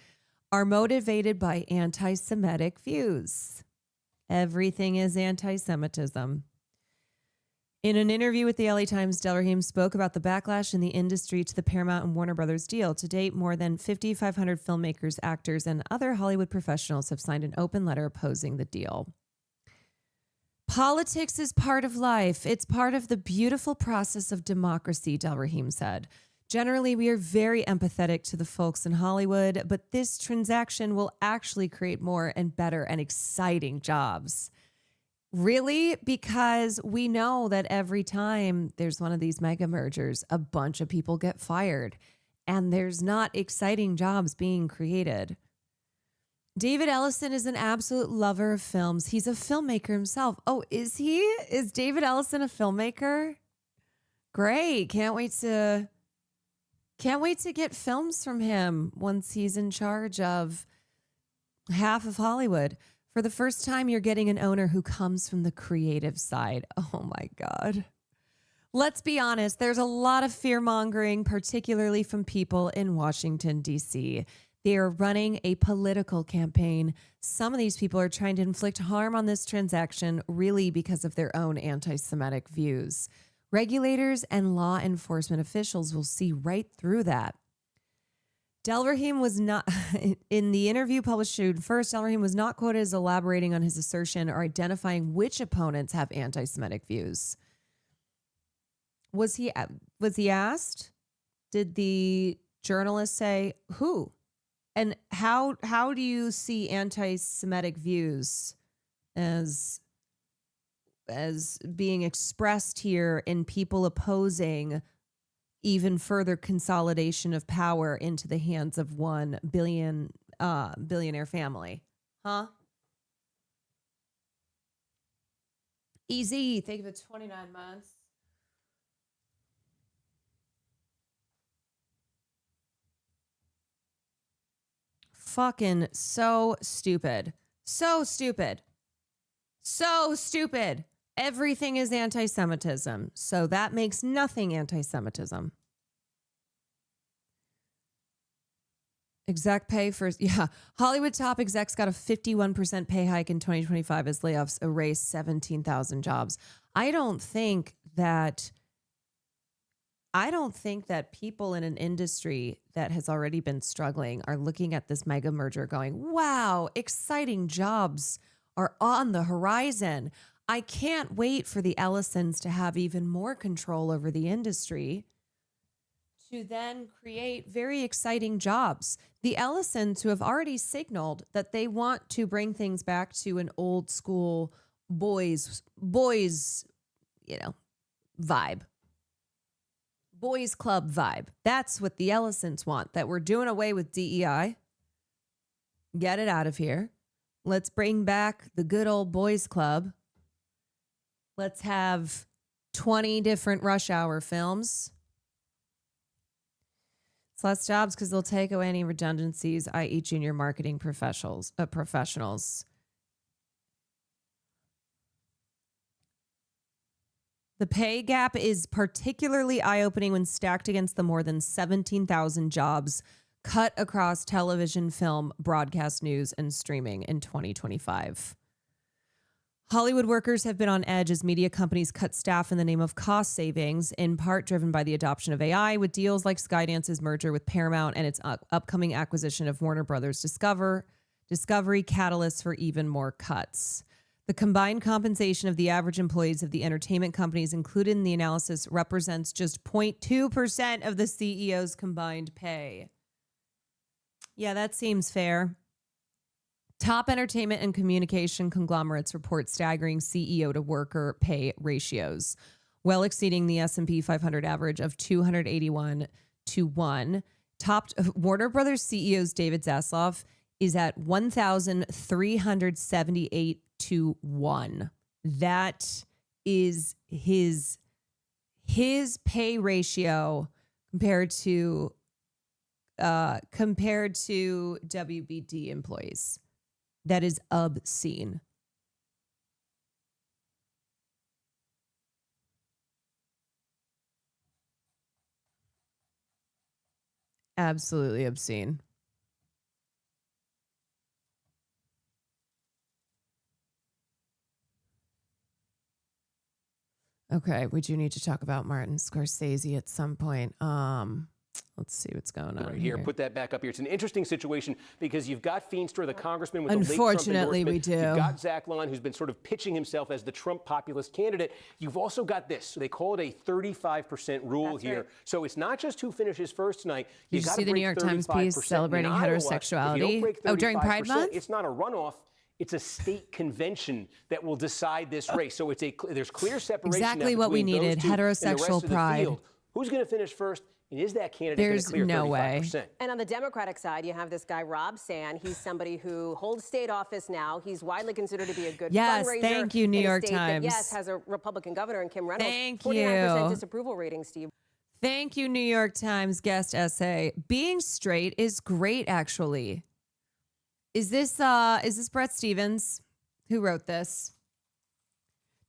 are motivated by anti-Semitic views. Everything is anti-Semitism. In an interview with the LA Times, Del Rahim spoke about the backlash in the industry to the Paramount and Warner Brothers deal. To date, more than 5,500 filmmakers, actors, and other Hollywood professionals have signed an open letter opposing the deal. Politics is part of life. It's part of the beautiful process of democracy, Del Rahim said. Generally, we are very empathetic to the folks in Hollywood, but this transaction will actually create more and better and exciting jobs. Really? Because we know that every time there's one of these mega mergers, a bunch of people get fired, and there's not exciting jobs being created. David Ellison is an absolute lover of films. He's a filmmaker himself. Oh, is he? Is David Ellison a filmmaker? Great. Can't wait to get films from him once he's in charge of half of Hollywood. For the first time, you're getting an owner who comes from the creative side. Oh my God. Let's be honest. There's a lot of fear-mongering, particularly from people in Washington, D.C. They are running a political campaign. Some of these people are trying to inflict harm on this transaction really because of their own anti-Semitic views. Regulators and law enforcement officials will see right through that. Del Rahim was not, in the interview published June 1st, Del Rahim was not quoted as elaborating on his assertion or identifying which opponents have anti-Semitic views. Was he asked? Did the journalist say who? And how do you see anti-Semitic views as being expressed here in people opposing even further consolidation of power into the hands of one billionaire family? Huh? Easy. Think of it, 29 months. Fucking so stupid. So stupid. So stupid. Everything is anti-Semitism. So that makes nothing anti-Semitism. Exec pay for, Hollywood top execs got a 51% pay hike in 2025 as layoffs erased 17,000 jobs. I don't think that I don't think that people in an industry that has already been struggling are looking at this mega merger going, wow, exciting jobs are on the horizon. I can't wait for the Ellisons to have even more control over the industry to then create very exciting jobs. The Ellisons, who have already signaled that they want to bring things back to an old school boys, vibe. Boys club vibe. That's what the Ellisons want, that we're doing away with DEI. Get it out of here. Let's bring back the good old boys club. Let's have 20 different Rush Hour films. It's less jobs because they'll take away any redundancies, i.e. junior marketing professionals. The pay gap is particularly eye-opening when stacked against the more than 17,000 jobs cut across television, film, broadcast news, and streaming in 2025. Hollywood workers have been on edge as media companies cut staff in the name of cost savings, in part driven by the adoption of AI, with deals like Skydance's merger with Paramount and its upcoming acquisition of Warner Brothers Discovery catalysts for even more cuts. The combined compensation of the average employees of the entertainment companies included in the analysis represents just 0.2% of the CEO's combined pay. Yeah, that seems fair. Top entertainment and communication conglomerates report staggering CEO to worker pay ratios, well exceeding the S&P 500 average of 281 to 1. Top Warner Brothers CEO's David Zaslav is at 1,378 to 1. That is his pay ratio compared to WBD employees. That is obscene. Absolutely obscene. Okay, we do need to talk about Martin Scorsese at some point. Let's see what's going on Right here. Put that back up here. It's an interesting situation because you've got Feenstra, the congressman with the late Trump Unfortunately, we endorsement. do. You've got Zach Lund, who's been sort of pitching himself as the Trump populist candidate. You've also got this. So they call it a 35% rule here. Right. So it's not just who finishes first tonight. Did you see the New York Times piece celebrating heterosexuality? During Pride Month? It's not a runoff. It's a state convention that will decide this race. So there's clear separation. Exactly what we needed, heterosexual pride. Who's going to finish first? And is that candidate going to clear 35%? No way. And on the Democratic side, you have this guy, Rob Sand. He's somebody who holds state office now. He's widely considered to be a good fundraiser. Thank you, New York Times. That, has a Republican governor in Kim Reynolds. Thank 49% disapproval rating, Steve. Thank you, New York Times guest essay. Being straight is great, actually. Is this Brett Stevens who wrote this?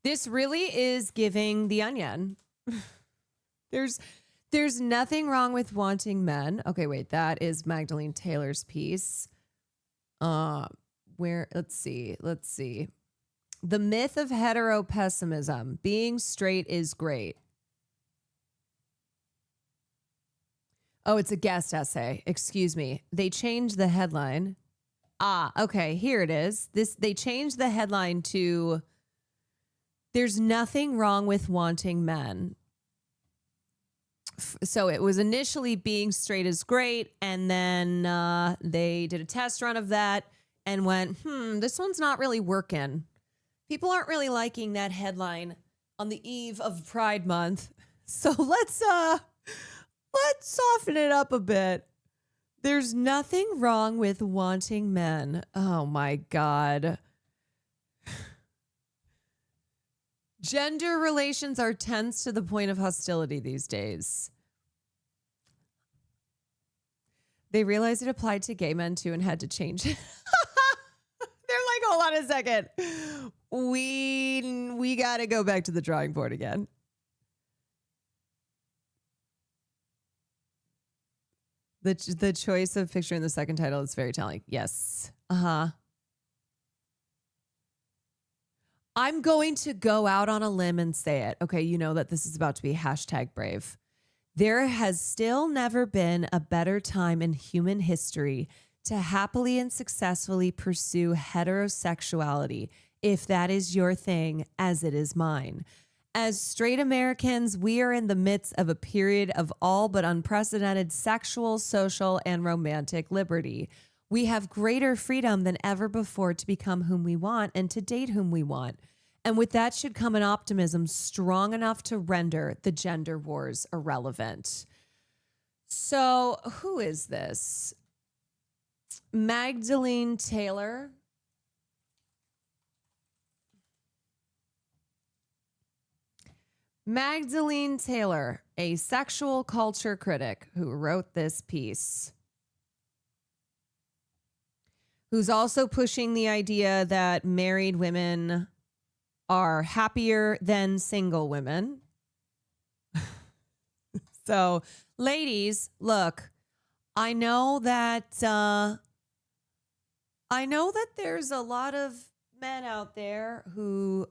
This really is giving The Onion. There's nothing wrong with wanting men. Okay, wait, that is Magdalene Taylor's piece. Let's see. The myth of heteropessimism. Being straight is great. Oh, it's a guest essay. Excuse me. They changed the headline. Okay, here it is. They changed the headline to "There's nothing wrong with wanting men." So it was initially being straight is great, and then they did a test run of that and went, this one's not really working. People aren't really liking that headline on the eve of Pride Month. So let's soften it up a bit. There's nothing wrong with wanting men. Oh my God. Gender relations are tense to the point of hostility these days. They realized it applied to gay men too and had to change it. They're like, hold on a second. We got to go back to the drawing board again. The choice of picture in the second title is very telling. Yes. I'm going to go out on a limb and say it. Okay, you know that this is about to be #brave. There has still never been a better time in human history to happily and successfully pursue heterosexuality, if that is your thing, as it is mine. As straight Americans, we are in the midst of a period of all but unprecedented sexual, social, and romantic liberty. We have greater freedom than ever before to become whom we want and to date whom we want. And with that should come an optimism strong enough to render the gender wars irrelevant. So, who is this? Magdalene Taylor. Magdalene Taylor, a sexual culture critic who wrote this piece, who's also pushing the idea that married women are happier than single women. So, ladies, look, I know that there's a lot of men out there who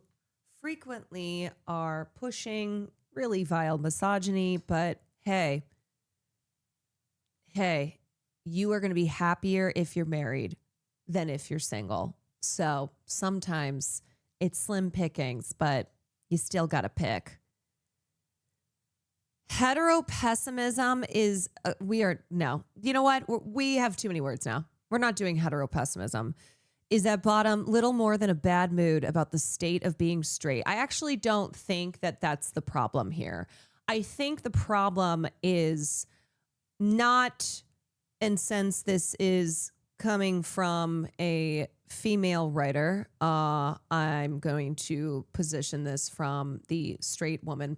frequently are pushing really vile misogyny, but hey, you are going to be happier if you're married than if you're single. So sometimes it's slim pickings, but you still got to pick. Heteropessimism is, you know what? We have too many words now. We're not doing heteropessimism. Is at bottom little more than a bad mood about the state of being straight. I actually don't think that that's the problem here. I think the problem is not, and since this is coming from a female writer, I'm going to position this from the cis straight woman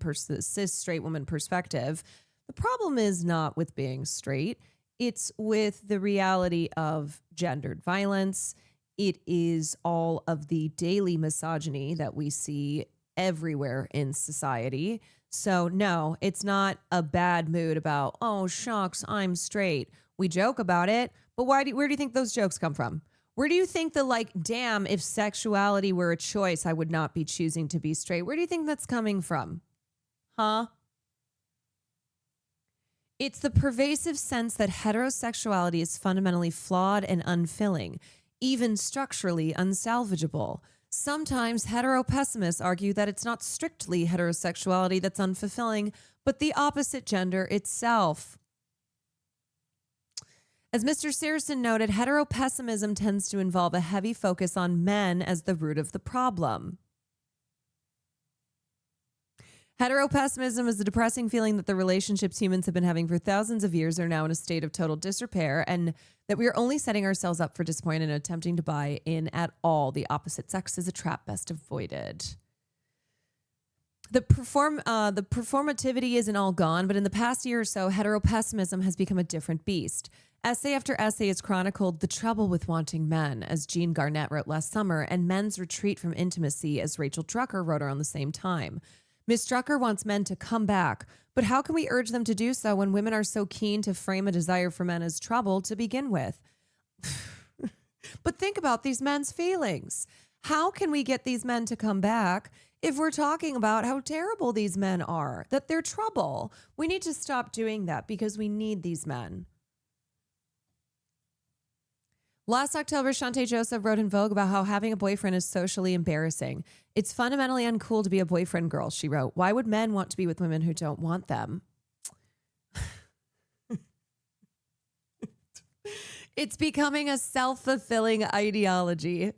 perspective. The problem is not with being straight. It's with the reality of gendered violence. It is all of the daily misogyny that we see everywhere in society. So no, it's not a bad mood about, oh, shucks, I'm straight. We joke about it, but where do you think those jokes come from? Where do you think the damn, if sexuality were a choice, I would not be choosing to be straight? Where do you think that's coming from? Huh? It's the pervasive sense that heterosexuality is fundamentally flawed and unfilling, even structurally unsalvageable. Sometimes heteropessimists argue that it's not strictly heterosexuality that's unfulfilling, but the opposite gender itself. As Mr. Searson noted, heteropessimism tends to involve a heavy focus on men as the root of the problem. Heteropessimism is the depressing feeling that the relationships humans have been having for thousands of years are now in a state of total disrepair, and that we are only setting ourselves up for disappointment and attempting to buy in at all. The opposite sex is a trap best avoided. The performativity isn't all gone, but in the past year or so, heteropessimism has become a different beast. Essay after essay has chronicled the trouble with wanting men, as Jean Garnett wrote last summer, and men's retreat from intimacy, as Rachel Drucker wrote around the same time. Ms. Drucker wants men to come back, but how can we urge them to do so when women are so keen to frame a desire for men as trouble to begin with? But think about these men's feelings. How can we get these men to come back if we're talking about how terrible these men are, that they're trouble? We need to stop doing that because we need these men. Last October, Shantae Joseph wrote in Vogue about how having a boyfriend is socially embarrassing. It's fundamentally uncool to be a boyfriend girl, she wrote. Why would men want to be with women who don't want them? It's becoming a self-fulfilling ideology.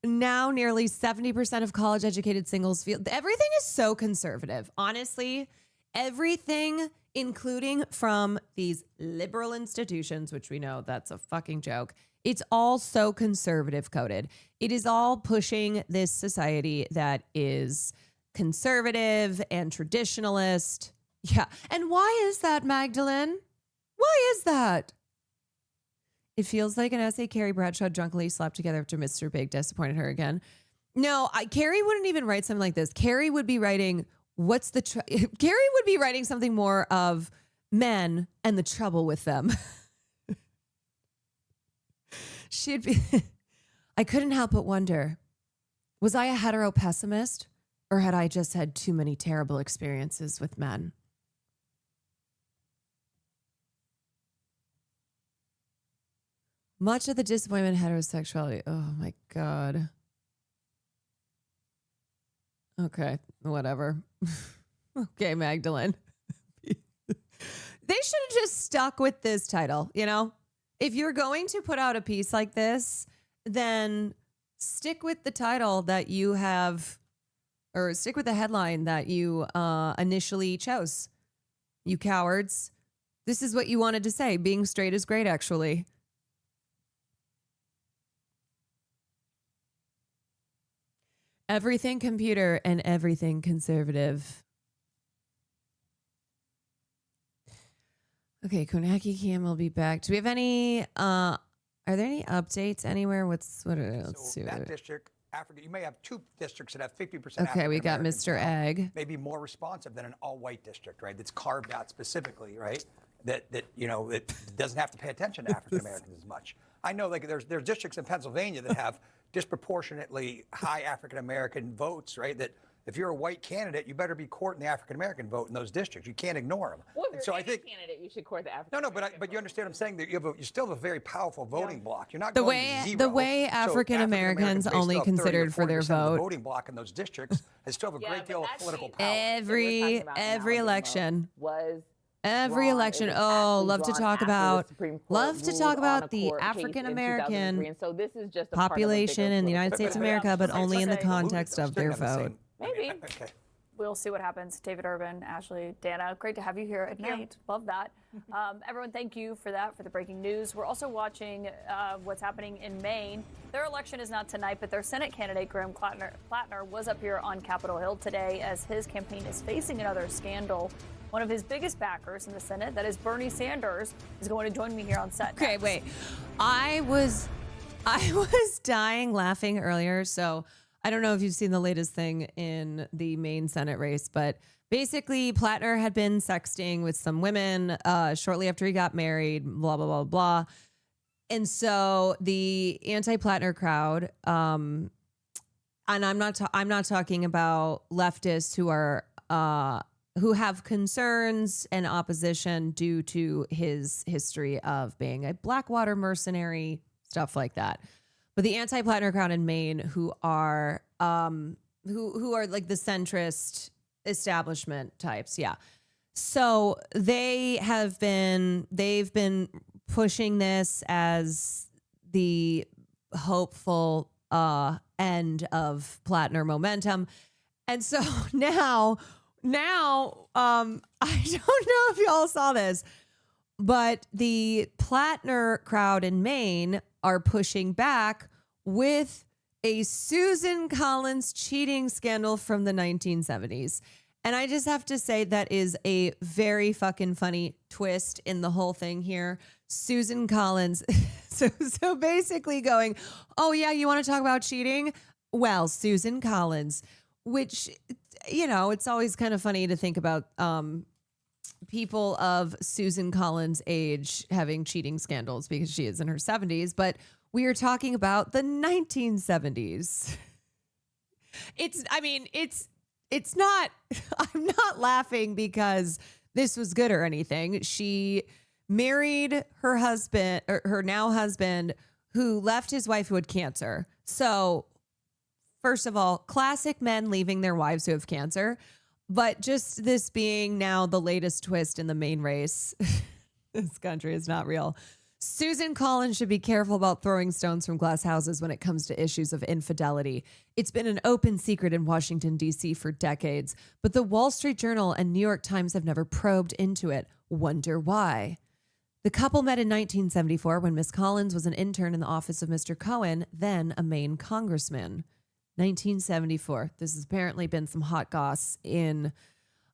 Now, nearly 70% of college-educated singles feel everything is so conservative. Honestly, everything, including from these liberal institutions, which we know that's a fucking joke. It's all so conservative coded. It is all pushing this society that is conservative and traditionalist. Yeah. And why is that, Magdalene? Why is that? It feels like an essay Carrie Bradshaw drunkenly slapped together after Mr. Big disappointed her again. No, Carrie wouldn't even write something like this. Carrie would be writing, Carrie would be writing something more of men and the trouble with them. She'd be, I couldn't help but wonder, was I a hetero pessimist or had I just had too many terrible experiences with men? Much of the disappointment heterosexuality. Oh my God. Okay, whatever. Okay, Magdalene. They should have just stuck with this title, you know? If you're going to put out a piece like this, then stick with the title that you have, or stick with the headline that you initially chose. You cowards. This is what you wanted to say. Being straight is great, actually. Everything computer and everything conservative. Okay, Konaki Cam will be back. Do we have any, are there any updates anywhere? Let's see. That district, Africa, you may have 2 districts that have 50% Okay, we got African-Americans Mr. now, Egg. Maybe more responsive than an all-white district, right? That's carved out specifically, right? That you know, it doesn't have to pay attention to African Americans as much. I know, like there's districts in Pennsylvania that have disproportionately high African American votes, right? That if you're a white candidate, you better be courting the African American vote in those districts. You can't ignore them. Well, if And you're any candidate, you should court the African. no, but you understand what I'm saying, that you still have a very powerful voting block. You're not The going way to zero. the way So African Americans may only still have 30 or considered for their 40% of the vote. voting block in those districts has still have a great deal of political power. Every election. Was Every drawn, election. it was Oh, actually love to drawn talk after the about Supreme Court love to ruled talk on a about the court case in African 2003. American And so this is just a part of a population bigger in the United political States of program. America, but only in the Say- context of their vote. Maybe. We'll see what happens. David Urban, Ashley, Dana, great to have you here at night. Love that. Everyone, thank you for that, for the breaking news. We're also watching what's happening in Maine. Their election is not tonight, but their Senate candidate, Graham Plattner, was up here on Capitol Hill today as his campaign is facing another scandal. One of his biggest backers in the Senate, that is Bernie Sanders, is going to join me here on set. Okay, wait. I was dying laughing earlier, so I don't know if you've seen the latest thing in the Maine Senate race, but basically Plattner had been sexting with some women shortly after he got married, blah, blah, blah, blah. And so the anti-Plattner crowd, and I'm not talking about leftists who are who have concerns and opposition due to his history of being a Blackwater mercenary, stuff like that. But the anti-Plattner crowd in Maine, who are who are like the centrist establishment types, yeah. So they've been pushing this as the hopeful end of Plattner momentum, and so now I don't know if y'all saw this, but the Plattner crowd in Maine are pushing back with a Susan Collins cheating scandal from the 1970s. And I just have to say that is a very fucking funny twist in the whole thing here. Susan Collins. So basically going, oh yeah, you want to talk about cheating? Well, Susan Collins, which, you know, it's always kind of funny to think about people of Susan Collins' age having cheating scandals because she is in her 70s, but we are talking about the 1970s. It's not, I'm not laughing because this was good or anything. She married her husband, or her now husband, who left his wife who had cancer. So, first of all, classic men leaving their wives who have cancer. But just this being now the latest twist in the Maine race, this country is not real. Susan Collins should be careful about throwing stones from glass houses when it comes to issues of infidelity. It's been an open secret in Washington, D.C. for decades, but the Wall Street Journal and New York Times have never probed into it. Wonder why? The couple met in 1974 when Miss Collins was an intern in the office of Mr. Cohen, then a Maine congressman. 1974. This has apparently been some hot goss in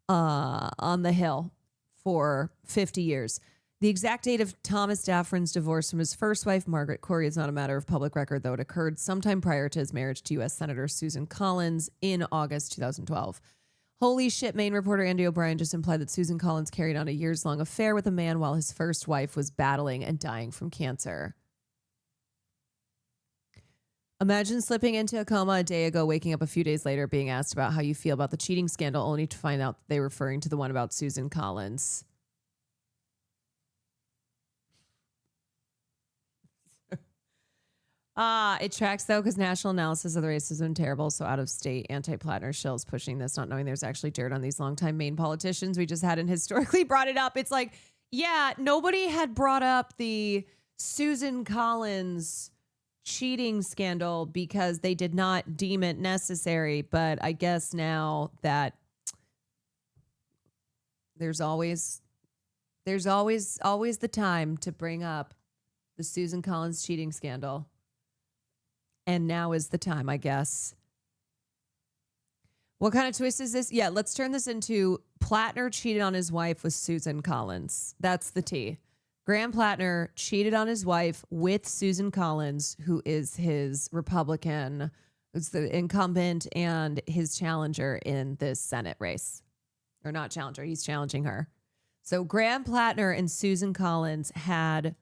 on the Hill for 50 years. The exact date of Thomas Daffrin's divorce from his first wife, Margaret Corey, is not a matter of public record, though it occurred sometime prior to his marriage to U.S. Senator Susan Collins in August 2012. Holy shit, Maine reporter Andy O'Brien just implied that Susan Collins carried on a years-long affair with a man while his first wife was battling and dying from cancer. Imagine slipping into a coma a day ago, waking up a few days later, being asked about how you feel about the cheating scandal, only to find out that they were referring to the one about Susan Collins. It tracks, though, because national analysis of the race has been terrible. So out-of-state anti-Plattner shills pushing this, not knowing there's actually dirt on these longtime Maine politicians. We just hadn't historically brought it up. It's like, yeah, nobody had brought up the Susan Collins cheating scandal because they did not deem it necessary. But I guess now that there's always the time to bring up the Susan Collins cheating scandal. And now is the time, I guess. What kind of twist is this? Yeah, let's turn this into Plattner cheated on his wife with Susan Collins. That's the T. Graham Plattner cheated on his wife with Susan Collins, who is his Republican, who's the incumbent and his challenger in this Senate race. Or not challenger, he's challenging her. So Graham Plattner and Susan Collins had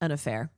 an affair.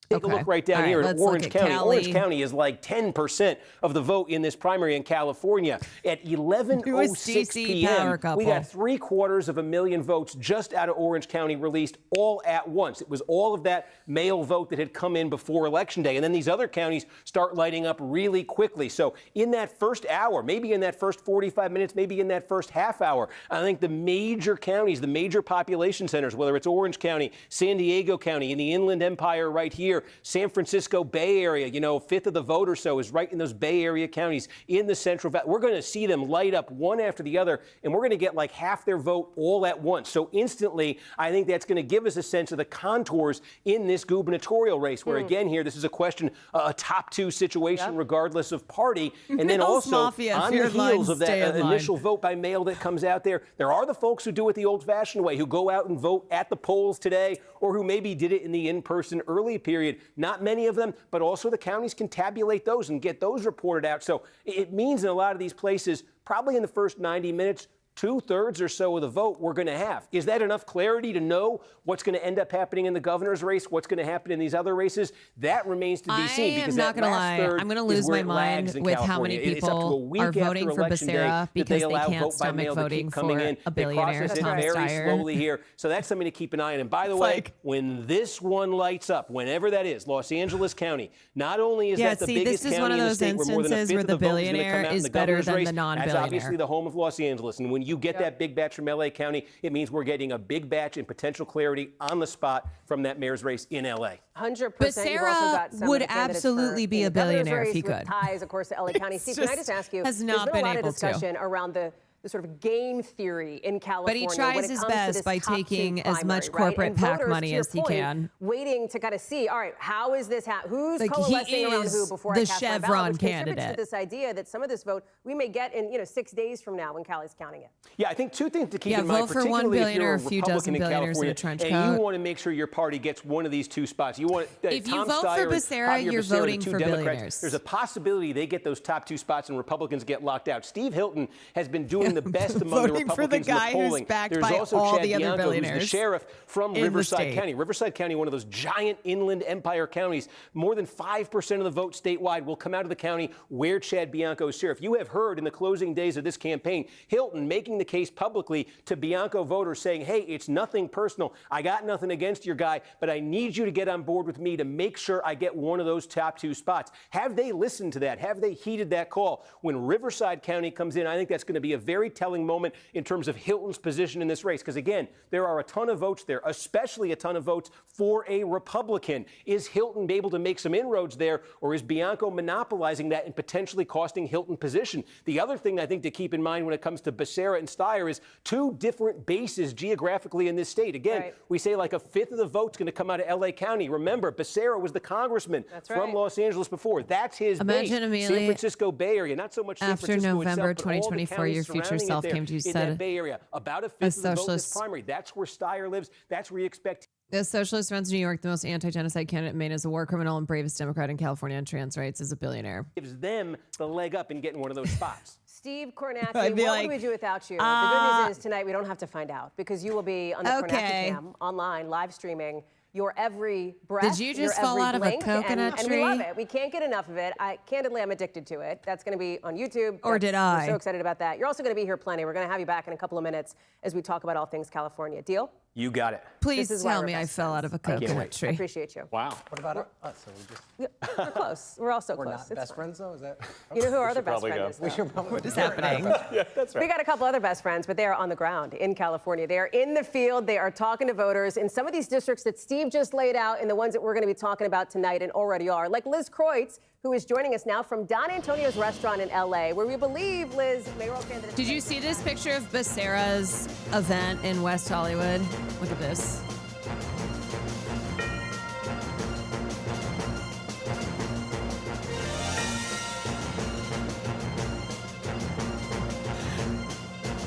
Take a look right down here at Orange County. Orange County is like 10% of the vote in this primary in California. At 11:06 p.m., we got 750,000 votes just out of Orange County released all at once. It was all of that mail vote that had come in before Election Day. And then these other counties start lighting up really quickly. So in that first hour, maybe in that first 45 minutes, maybe in that first half hour, I think the major counties, the major population centers, whether it's Orange County, San Diego County, in the Inland Empire right here, San Francisco Bay Area, a fifth of the vote or so is right in those Bay Area counties in the Central Valley. We're going to see them light up one after the other, and we're going to get like half their vote all at once. So instantly, I think that's going to give us a sense of the contours in this gubernatorial race, where again here, this is a question, a top two situation regardless of party. And then also on the heels of that initial vote by mail that comes out there are the folks who do it the old-fashioned way, who go out and vote at the polls today, or who maybe did it in the in-person early period. Not many of them, but also the counties can tabulate those and get those reported out. So it means in a lot of these places, probably in the first 90 minutes, 2/3 or so of the vote we're going to have. Is that enough clarity to know what's going to end up happening in the governor's race, what's going to happen in these other races? That remains to be seen. Because I'm not going to lie. I'm going to lose my mind with how many people are voting for Becerra because they can't stomach voting for a billionaire, Tom very Steyer. slowly here. So that's something to keep an eye on. And by the way, when this one lights up, whenever that is, Los Angeles County, not only is that the biggest county in the state where more than a fifth of the vote is going to come out in the governor's race, that's obviously the home of Los Angeles. And when you get that big batch from LA County, it means we're getting a big batch and potential clarity on the spot from that mayor's race in LA. 100%. Becerra would absolutely be a billionaire if he could. Ties, of course, to LA County. Steve, can I just ask you? Has not been able to. There's been a lot of discussion around the sort of game theory in California. But he tries his best by taking as much corporate PAC money as he can. Waiting to kind of see, all right, how is this who's coalescing around who before I cast my ballot, Chevron which contributes candidate. to this idea that some of this vote we may get in 6 days from now when Cali's counting it. Yeah, I think two things to keep in mind, vote for one particularly if billionaire, you're a few Republican dozen in billionaires in a California, trench and coat. you want to make sure your party gets one of these two spots. You want if you Tom vote for Steyer and Becerra, Javier you're Becerra, voting the two for Democrats. billionaires. There's a possibility they get those top two spots and Republicans get locked out. Steve Hilton has been doing the best among the Republicans for the guy in the polling. who's backed There's by also all Chad the other Bianco, who's the billionaires sheriff from in the Riverside state. County. Riverside County, one of those giant inland empire counties. More than 5% of the vote statewide will come out of the county where Chad Bianco is sheriff. You have heard in the closing days of this campaign, Hilton making the case publicly to Bianco voters saying, hey, it's nothing personal. I got nothing against your guy, but I need you to get on board with me to make sure I get one of those top two spots. Have they listened to that? Have they heeded that call? When Riverside County comes in, I think that's going to be a very telling moment in terms of Hilton's position in this race. Because again, there are a ton of votes there, especially a ton of votes for a Republican. Is Hilton able to make some inroads there, or is Bianco monopolizing that and potentially costing Hilton position? The other thing I think to keep in mind when it comes to Becerra and Steyer is two different bases geographically in this state. Again, we say like a fifth of the vote's going to come out of LA County. Remember, Becerra was the congressman from Los Angeles before. That's his base. Amelia, San Francisco Bay Area, not so much San after Francisco November itself, but all the 2024, your counties future surrounding self it there came to you, in said that Bay Area. About a fifth of the vote in this primary. That's where Steyer lives. That's where you expect. The socialist runs New York. The most anti-genocide candidate in Maine is a war criminal and bravest Democrat in California on trans rights is a billionaire. Gives them the leg up in getting one of those spots. Steve Kornacki, I'd be what like, would we do without you? The good news is tonight we don't have to find out because you will be on the Kornacki cam online live streaming your every breath. Did you just fall out of a coconut tree? And we love it. We can't get enough of it. Candidly, I'm addicted to it. That's going to be on YouTube. Or did I? We're so excited about that. You're also going to be here plenty. We're going to have you back in a couple of minutes as we talk about all things California. Deal? You got it. Please This is why tell we're me I best fell friends. out of a can't coconut wait. tree. I appreciate you. Wow. What about us? So we just, We're close. We're all so we're close. not It's best fine. friends, though? Is that? You know who our other best probably friend go. is? We though? should probably. What is happening? Yeah, that's right. We got a couple other best friends, but they are on the ground in California. They are in the field. They are talking to voters in some of these districts that Steve just laid out and the ones that we're going to be talking about tonight and already are, like Liz Kreutz, who is joining us now from Don Antonio's restaurant in L.A., where we believe Liz, mayoral candidate. Did you see this picture of Becerra's event in West Hollywood? Look at this.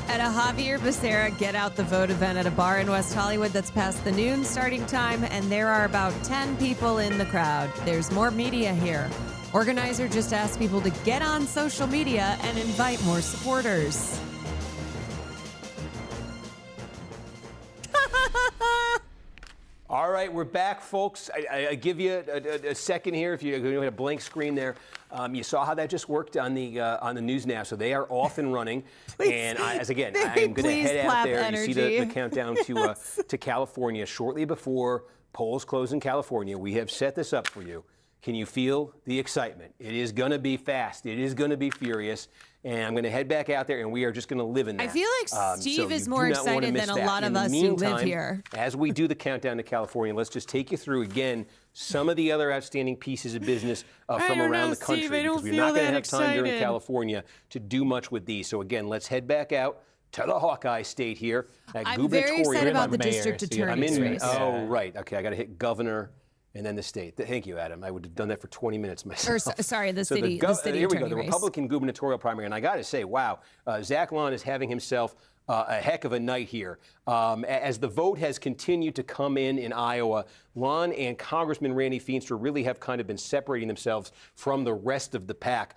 At a Javier Becerra Get Out the Vote event at a bar in West Hollywood that's past the noon starting time, and there are about 10 people in the crowd. There's more media here. Organizer just asked people to get on social media and invite more supporters. All right, we're back, folks. I give you a second here. If you had a blank screen there, you saw how that just worked on the news now. So they are off and running. And I am going to head out there. Energy. You see the countdown to California shortly before polls close in California. We have set this up for you. Can you feel the excitement? It is going to be fast. It is going to be furious. And I'm going to head back out there, and we are just going to live in that. I feel like Steve is you more do not wanna excited miss than a that. lot In of the us who live meantime, here. As we do the countdown to California, let's just take you through again some of the other outstanding pieces of business from around the country, Steve, I don't because we're feel not going to that have time during excited. California to do much with these. So again, let's head back out to the Hawkeye State here. I'm very excited about the mayor, district so you have attorney's I'm in. race. Oh, right. Okay, I got to hit governor. And then the state. Thank you, Adam. I would have done that for 20 minutes myself. Or, sorry, the city Here we go. attorney The race. Republican gubernatorial primary. And I got to say, wow, Zach Lon is having himself a heck of a night here. As the vote has continued to come in Iowa, Lon and Congressman Randy Feenstra really have kind of been separating themselves from the rest of the pack.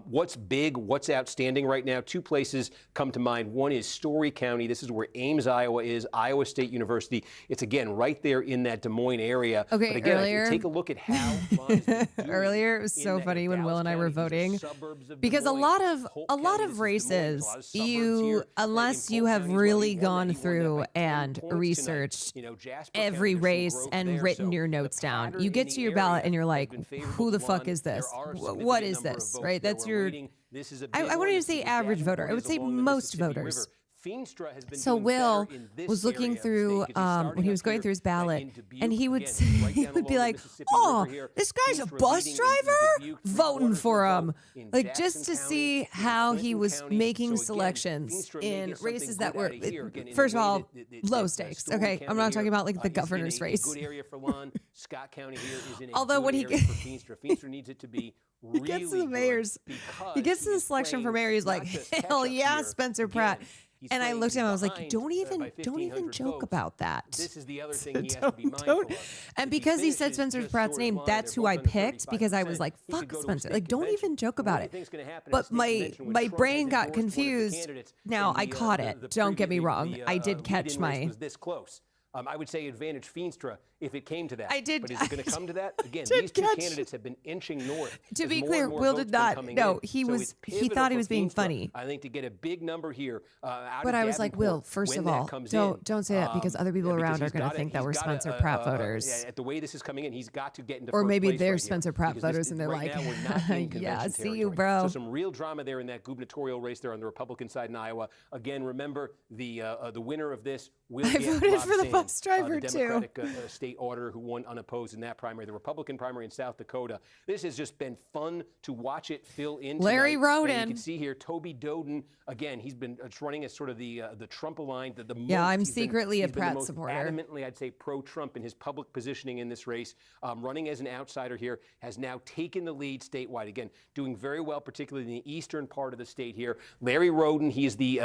What's big, what's outstanding right now? Two places come to mind. One is Story County. This is where Ames, Iowa is, Iowa State University. It's, again, right there in that Des Moines area. Okay, but again, earlier- take a look at how Lon has been doing Earlier, it was in so that funny when Dallas Will and I were County. These are voting, suburbs of Des because a Moines. lot Polk of County, this is Des Moines. races, A lot of suburbs here. unless In you Polk have County, really he won gone that through by 10 and points tonight. researched You know, Jasper every County, there's some race growth and there. written So your the notes down. pattern You get in to the your ballot area and you're has like, been favorable who the to fuck Lon. is There this? are a What is significant number of this? votes Right? that That's we're your. waiting. This is a I big wanted one. to This say is the average Davenport voter. I would is say along the most Mississippi voters. River. Feenstra has been So doing Will better in this was looking area of the through state 'cause he's when starting he was up going here through his ballot, in Dubuque. and he would Again, say, right he down would be along the like, Mississippi "Oh, River here. this guy's a Feenstra bus leading in driver, Dubuque, voting three-quarters for of the him." vote in Like just to Jackson see County, how he Clinton was County. making So again, selections Feenstra may in get something races good that were, out of here. Again, in first the of way all, that low Story stakes. County Okay, I'm not here talking about like the is in governor's a race. good area for Lon. Scott County here is in a Although good when he area get- for Feenstra. Feenstra needs it to be He gets to really the mayor's. good because He gets to the is selection for playing mayor. He's not like, just hell catch-up yeah, here. Spencer Again, Pratt. he's And I playing looked at him. I was like, behind, don't by even 1,500 joke votes. about that. This is the other thing he has to be mindful of. And If he because he said finishes Spencer just Pratt's short of name, line, that's they're who I both under picked because I was 35%. like, He could fuck go to a Spencer. state Like, don't convention. even joke And about what do you it. think's gonna happen at a But state my convention when my Trump brain has got endorsed one of the confused. candidates Now and I caught the it. Don't get me wrong. I did catch lead-in race my. was this close. I would say advantage Feenstra if it came to that. I did- But is it going to come to that? Again, did these two catch- candidates have been inching north. To as be more clear, and more Will votes did been not. coming No, in. he So was. it's He pivotal thought he for was being Feenstra, funny. I think to get a big number here out But of I was like, Will, Davenport first when of that all, comes in, don't say that because other people because around are he's going to gotta- think that he's we're gotta, Spencer Pratt voters. yeah, at the way this is coming in, he's got to get into Or first maybe place they're right Spencer here, Pratt because this voters is- and they're right like, now we're not in yeah, convention see you, territory. bro. So some real drama there in that gubernatorial race there on the Republican side in Iowa. Again, remember the winner of this will I get voted Rob for the Sand, bus driver, the too. Democratic state auditor who won unopposed in that primary. The Republican primary in South Dakota. This has just been fun to watch it fill in. Larry tonight. And Roden. you can see here Toby Doden. Again, he's been running as sort of the Trump aligned. The Yeah, most I'm he's been- secretly a he's been the Pratt most supporter. Adamantly, I'd say pro-Trump in his public positioning in this race. Running as an outsider here, has now taken the lead statewide. Again, doing very well, particularly in the eastern part of the state here. Larry Roden, he's the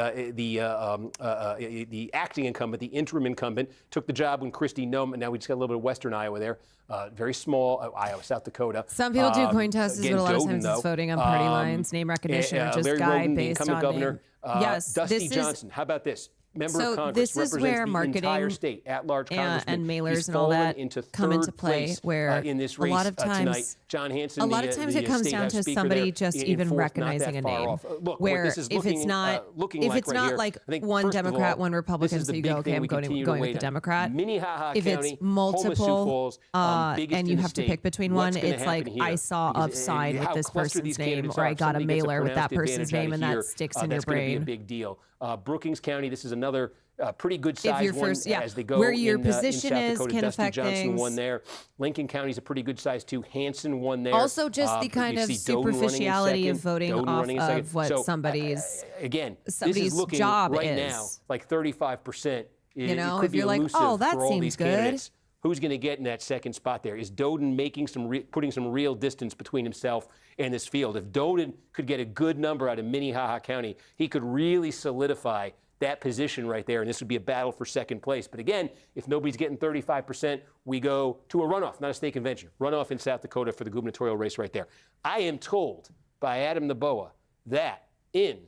acting incumbent, the interim incumbent, took the job when Christie Nome. Now we just got a little bit of western Iowa there. Very small Iowa, South Dakota. Some people do coin tosses, again, but a lot of Doden, times it's though. voting on party lines, name recognition, or just Larry guy Roden, the based incumbent on governor. name. Yes, Dusty this is- Johnson. How about this? member So of Congress, this is represents where the marketing entire state, at-large congressman. and mailers He's and all fallen that into come into third play, place, where in this a race lot of tonight. times, John Hanson, a lot of times it comes State down House to Speaker somebody there, just in even fourth, recognizing a not that far name. off. Look, Where what this is if it's not looking if like it's right not here, like I think, one first of Democrat, all, one Republican, this is so the you big go, okay, thing I'm we continue to going with wait the on. Democrat. Minnehaha If County, it's multiple, Sioux Falls, biggest and in you the have to state. pick between What's one, gonna it's like happen here? I saw a Because, sign with how this clustered these person's name, candidates or I are. got a Somebody gets mailer with that pronounced person's advantage name, out and of that here, sticks in your that's gonna be a brain. big deal. Brookings County, this is another pretty good If size you're one first, yeah, as they go where your in position South is Dakota. can Dusty affect Johnson won things. there. Lincoln County's a pretty good size too. Hanson won there. Also, just the You kind of see Doden running in superficiality of second, voting Doden off running in second. of what So, somebody's again, this somebody's is looking job right is. now like 35%. You know, it could if be you're like, elusive oh, that for all seems these good. candidates. Who's going to get in that second spot there? Is Doden making putting some real distance between himself and this field? If Doden could get a good number out of Minnehaha County, he could really solidify that position right there, and this would be a battle for second place. But again, if nobody's getting 35%, we go to a runoff, not a state convention. Runoff in South Dakota for the gubernatorial race right there. I am told by Adam Naboa that in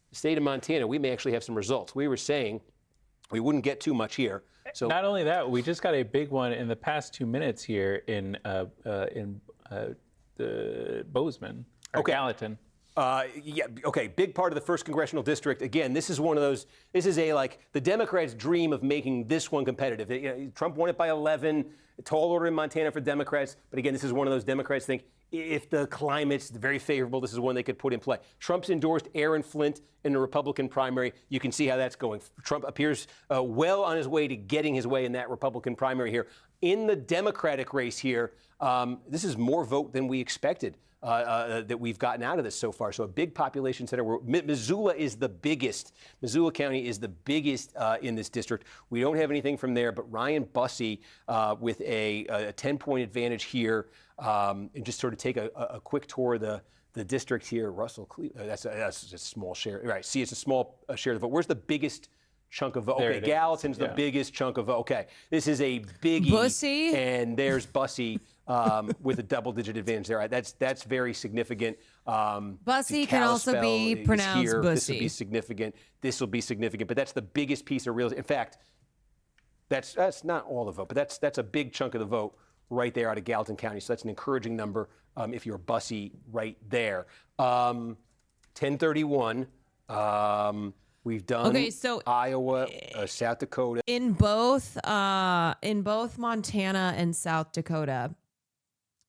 the state of Montana, we may actually have some results. We were saying we wouldn't get too much here. So not only that, we just got a big one in the past 2 minutes here in the Bozeman or Gallatin. Yeah, okay, big part of the first congressional district. Again, this is one of those, this is the Democrats' dream of making this one competitive. Trump won it by 11, tall order in Montana for Democrats. But again, this is one of those Democrats think if the climate's very favorable, this is one they could put in play. Trump's endorsed Aaron Flint in the Republican primary. You can see how that's going. Trump appears well on his way to getting his way in that Republican primary here. In the Democratic race here, this is more vote than we expected. That we've gotten out of this so far. So a big population center. Missoula is the biggest. Missoula County is the biggest in this district. We don't have anything from there, but Ryan Bussey with a 10-point advantage here. And just sort of take a quick tour of the district here. Russell, that's a small share. Right, see, it's a small share of the vote. Where's the biggest chunk of vote? Okay, Gallatin's the biggest chunk of vote. Okay, this is a biggie. Bussey. And there's Bussey. With a double-digit advantage there. That's very significant. Bussey can also be pronounced here. Bussy. This will be significant. This will be significant. But that's the biggest piece of real estate. In fact, that's not all the vote, but that's a big chunk of the vote right there out of Gallatin County. So that's an encouraging number if you're Bussey right there. 1031. We've done Iowa, South Dakota. In both Montana and South Dakota.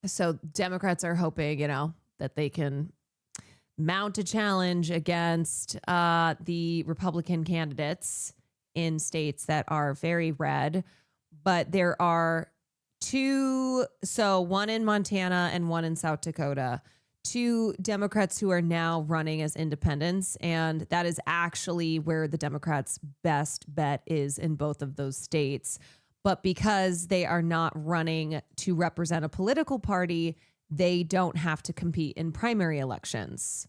So Democrats are hoping, that they can mount a challenge against the Republican candidates in states that are very red. But there are two, so one in Montana and one in South Dakota, two Democrats who are now running as independents. And that is actually where the Democrats' best bet is in both of those states. But because they are not running to represent a political party, they don't have to compete in primary elections.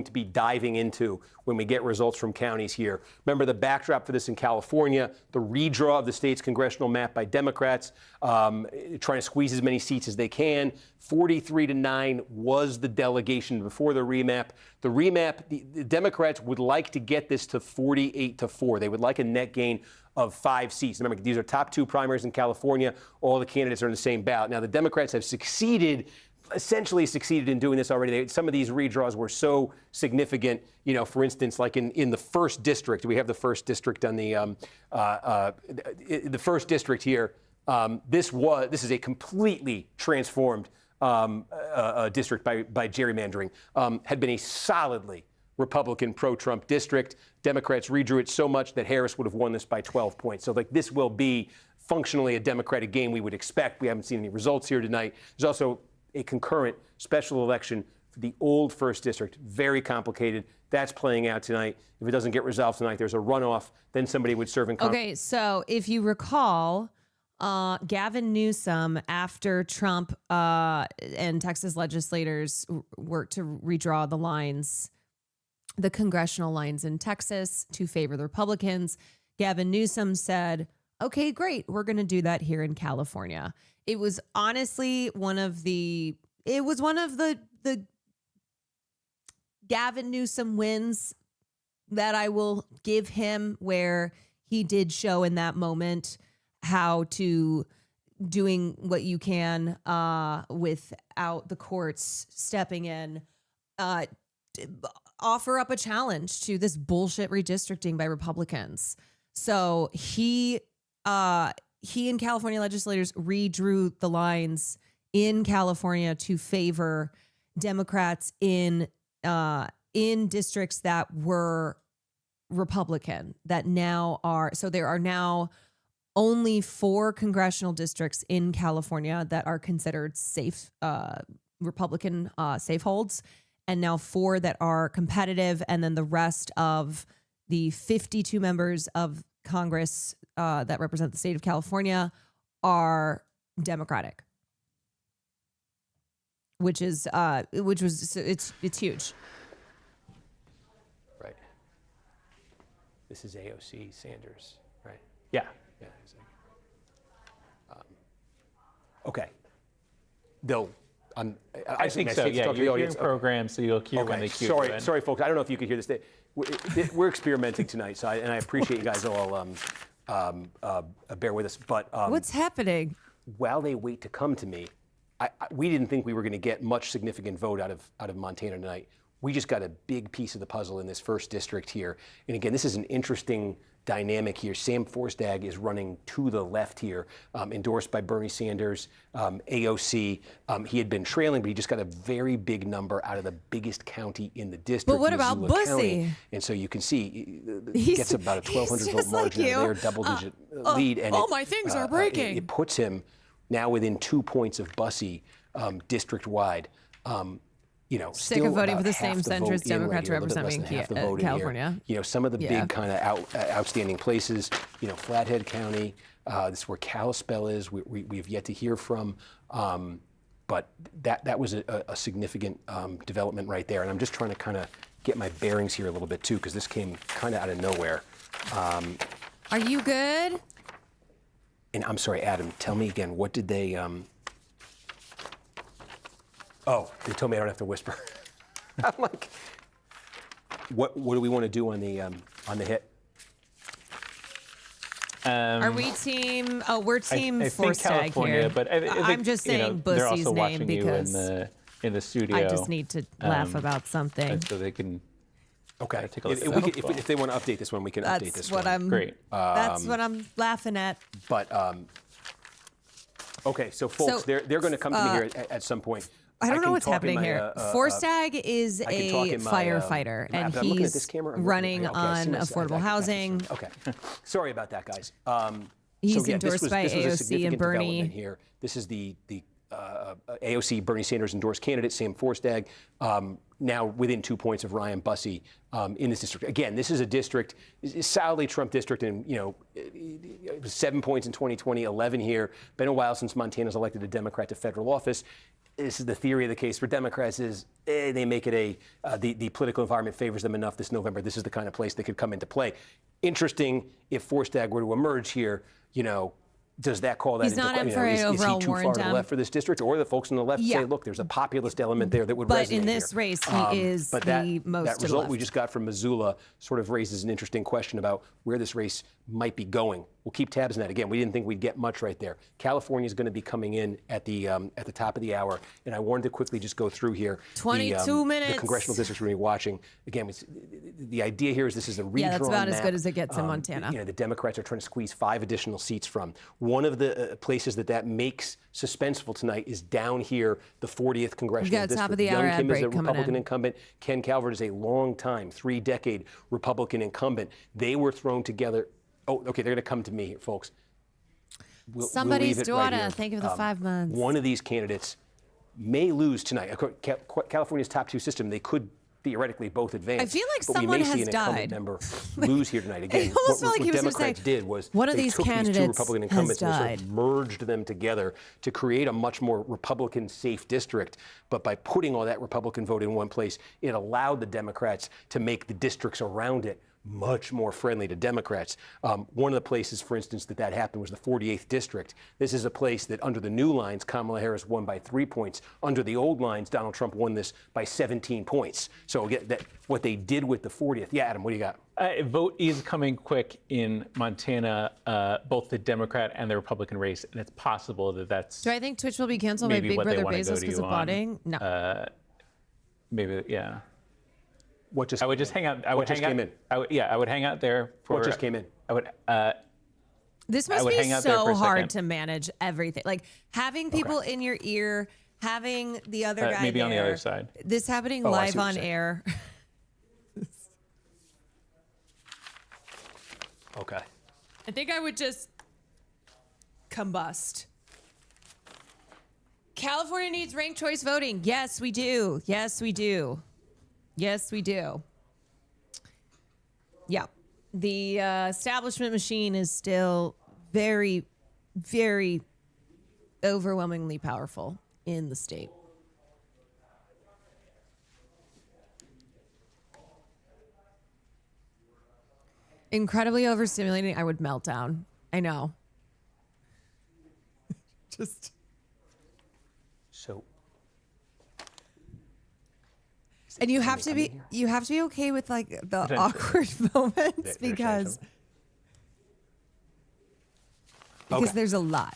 To be diving into when we get results from counties here. Remember the backdrop for this in California, the redraw of the state's congressional map by Democrats, trying to squeeze as many seats as they can. 43-9 was the delegation before the remap. The remap, the Democrats would like to get this to 48-4. They would like a net gain of 5 seats. Remember, these are top 2 primaries in California. All the candidates are in the same ballot. Now, the Democrats have essentially succeeded in doing this already. Some of these redraws were so significant, for instance, like in the first district, we have the first district on the first district here. This is a completely transformed district by gerrymandering. Had been a solidly Republican pro-Trump district. Democrats redrew it so much that Harris would have won this by 12 points. So this will be functionally a Democratic game we would expect. We haven't seen any results here tonight. There's also a concurrent special election for the old first district. Very complicated. That's playing out tonight. If it doesn't get resolved tonight, there's a runoff. Then somebody would serve in Congress. Okay, so if you recall, Gavin Newsom, after Trump and Texas legislators worked to redraw the lines, the congressional lines in Texas to favor the Republicans, Gavin Newsom said, okay, great, we're going to do that here in California. It was honestly one of the Gavin Newsom wins I will give him, where he did show in that moment how to doing what you can without the courts stepping in, offer up a challenge to this bullshit redistricting by Republicans. So he and California legislators redrew the lines in California to favor Democrats in districts that were Republican, that now are. So there are now only 4 congressional districts in California that are considered safe, Republican safe holds, and now 4 that are competitive, and then the rest of the 52 members of Congress that represent the state of California are Democratic, which was it's huge. Right. This is AOC Sanders, right? Yeah. Yeah. Okay. Though, I think so. Yeah, you're hearing programs, so you'll hear when they cue you in. Sorry, folks. I don't know if you could hear this. We're experimenting tonight, so I appreciate you guys all bear with us. But what's happening? While they wait to come to me, we didn't think we were going to get much significant vote out of Montana tonight. We just got a big piece of the puzzle in this first district here. And again, this is an interesting dynamic here. Sam Forstag is running to the left here, endorsed by Bernie Sanders, AOC. He had been trailing, but he just got a very big number out of the biggest county in the district. But what about Missoula County. Bussy? And so you can see he gets about a 1,200 vote margin out of there, double-digit lead. And all my things are breaking. It puts him now within 2 points of Bussy district-wide. Sick of voting for the same centrist Democrat to represent me in California. Some of the big kind of outstanding places, Flathead County, this is where Kalispell is, we've yet to hear from. But that was a significant development right there. And I'm just trying to kind of get my bearings here a little bit too, because this came kind of out of nowhere. Are you good? And I'm sorry, Adam, tell me again, what did they... Oh, they told me I don't have to whisper. I'm like, what do we want to do on the hit? Are we team? Oh, we're team I think Forstag California, here. but I'm just saying they're Bussy's also name watching because you in the studio. I just need to laugh about something. And so they can. Okay. Take a look If they want to update this one, we can update this one. Great. That's what I'm laughing at. But okay, so folks, they're going to come to me here at some point. I don't know what's happening here. Forstag is a firefighter, and he's running on affordable housing. Okay, sorry about that, guys. He's endorsed by AOC and Bernie. Here, this is the AOC Bernie Sanders endorsed candidate Sam Forstag, now within 2 points of Ryan Bussy in this district. Again, this is a district, solidly Trump district, and it was 7 points in 2020, 11 here. Been a while since Montana's elected a Democrat to federal office. This is the theory of the case for Democrats is they make it the political environment favors them enough this November. This is the kind of place they could come into play. Interesting if Forstag were to emerge here, does that call that He's into not up question? for Is he overall too far to the left for this district? Or the folks on the left say, look, there's a populist element there that would resonate But in this here. race, he is but the most that to the result left. we just got from Missoula sort of raises an interesting question about where this race might be going. We'll keep tabs on that. Again, we didn't think we'd get much right there. California is going to be coming in at the top of the hour, and I wanted to quickly just go through here 22 minutes. The congressional districts we're going to be watching. Again, the idea here is this is a redrawn Yeah, that's about map. as good as it gets in Montana. The Democrats are trying to squeeze 5 additional seats from. One of the places that makes suspenseful tonight is down here, the 40th congressional district. Top of the hour Young ad Kim is break a Republican in. incumbent. Ken Calvert is a long-time, 3-decade Republican incumbent. They were thrown together. Oh, okay, they're going to come to me here, folks. Somebody's we'll daughter. Right Thank you for the 5 months. One of these candidates may lose tonight. California's top 2 system, they could theoretically both advance. I feel like but someone we may has see an incumbent died. member lose here tonight. Again, It almost felt what like he was gonna Democrats say, did was one of they these took these 2 candidates Republican has incumbents and sort died. of merged them together to create a much more Republican-safe district. But by putting all that Republican vote in one place, it allowed the Democrats to make the districts around it much more friendly to Democrats. One of the places, for instance, that happened was the 48th district. This is a place that under the new lines, Kamala Harris won by 3 points. Under the old lines, Donald Trump won this by 17 points. So again, what they did with the 40th. Yeah, Adam, what do you got? Vote is coming quick in Montana, both the Democrat and the Republican race, and it's possible that that's. Do I think Twitch will be canceled by maybe Big what they Brother wanna go Bezos to because of on, botting? No. Maybe, yeah. What just? I would just hang out. I What would just hang came out. in? I would hang out there for. What just came in? I would. This I must would be hang out there for so a hard second. to manage everything. Like having people in your ear, having the other guy maybe on the there, other side. This happening Oh, I live see what on you're saying. air. Okay. I think I would just combust. California needs ranked choice voting. Yes, we do. Yes, we do. Yes, we do. Yeah. The establishment machine is still very, very overwhelmingly powerful in the state. Incredibly overstimulating. I would melt down. I know. Just. So. And you have to be okay with like the awkward moments because there's a lot.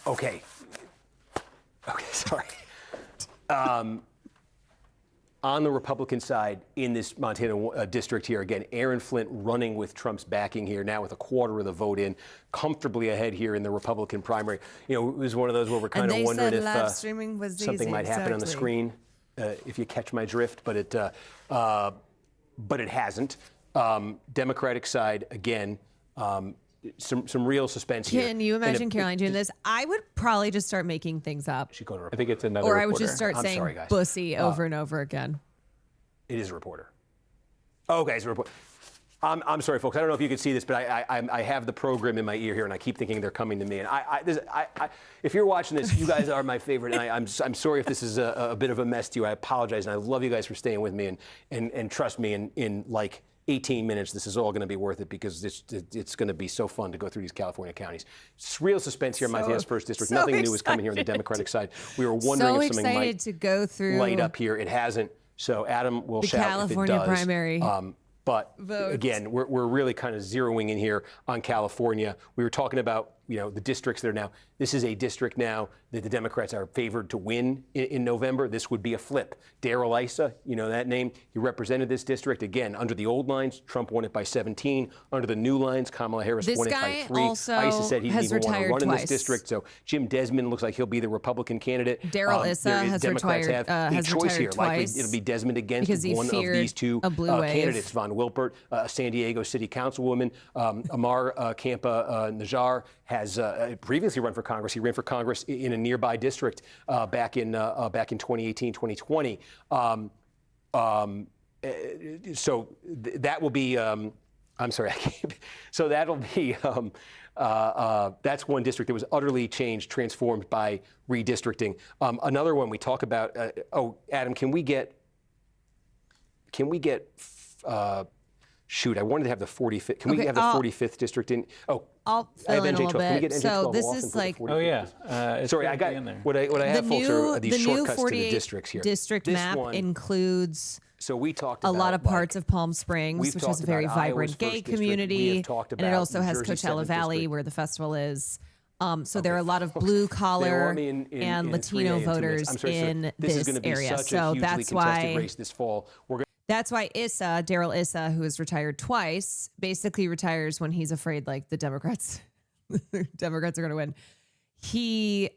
Okay. Okay, sorry. On the Republican side, in this Montana district here, again, Aaron Flint running with Trump's backing here, now with a quarter of the vote in, comfortably ahead here in the Republican primary. You know, it was one of those where we're kind of wondering if live streaming was something easy, might happen on the exactly. screen, if you catch my drift, but it hasn't. Democratic side, again, some real suspense here. Can you imagine Caroline doing this? I would probably just start making things up. I think it's another. Or I would reporter. just start I'm saying sorry, guys. bussy over and over again. It is a reporter. Okay, it's a reporter. I'm sorry, folks. I don't know if you can see this, but I have the program in my ear here, and I keep thinking they're coming to me. And if you're watching this, you guys are my favorite. And I'm sorry if this is a bit of a mess to you. I apologize, and I love you guys for staying with me. And trust me, in like 18 minutes, this is all going to be worth it because it's going to be so fun to go through these California counties. It's real suspense here in Montana's first district. so Nothing new is coming here on the Democratic side. We were wondering if something might to go through light up here. It hasn't. So Adam will the shout California if it does. primary. But votes. again, we're really kind of zeroing in here on California. We were talking about the districts that are now. This is a district now that the Democrats are favored to win in November. This would be a flip. Darrell Issa, you know that name. He represented this district again under the old lines. Trump won it by 17. Under the new lines, Kamala Harris won it by 3. Also Issa said he didn't even want to run in twice. this district. So Jim Desmond looks like he'll be the Republican candidate. Darrell Issa has Democrats retired. have a Has choice retired here. twice Likely it'll be Desmond against because he one of feared these two a blue wave. candidates. Von Wilpert, a San Diego City Councilwoman, Amar Kampa Najjar has previously run for Congress. He ran for Congress in a nearby district back in 2018, 2020. So that will be. I'm sorry. So that'll be. That's one district that was utterly changed, transformed by redistricting. Another one we talk about. Adam, can we get? Shoot, I wanted to have the 45th. Can we have the 45th district in? I'll I have fill in a NJ12. little Can we bit. get NJ12 So this off is and put the like 45th? Oh yeah. It's Sorry, I gonna got be in there. what I have, folks, are these the new shortcuts to 48 the districts here. district This map one, includes so we talked a about, lot of parts of Palm Springs, we've which has talked a very about Iowa's vibrant first gay district. We community, have talked and it about also New has Jersey's Coachella 7th Valley, district. where the festival is. So there are a lot of blue collar and Latino voters in this is this going to be area. such a So hugely that's contested why. race this fall. That's why Darrell Issa, who has retired twice, basically retires when he's afraid like the Democrats are going to win. He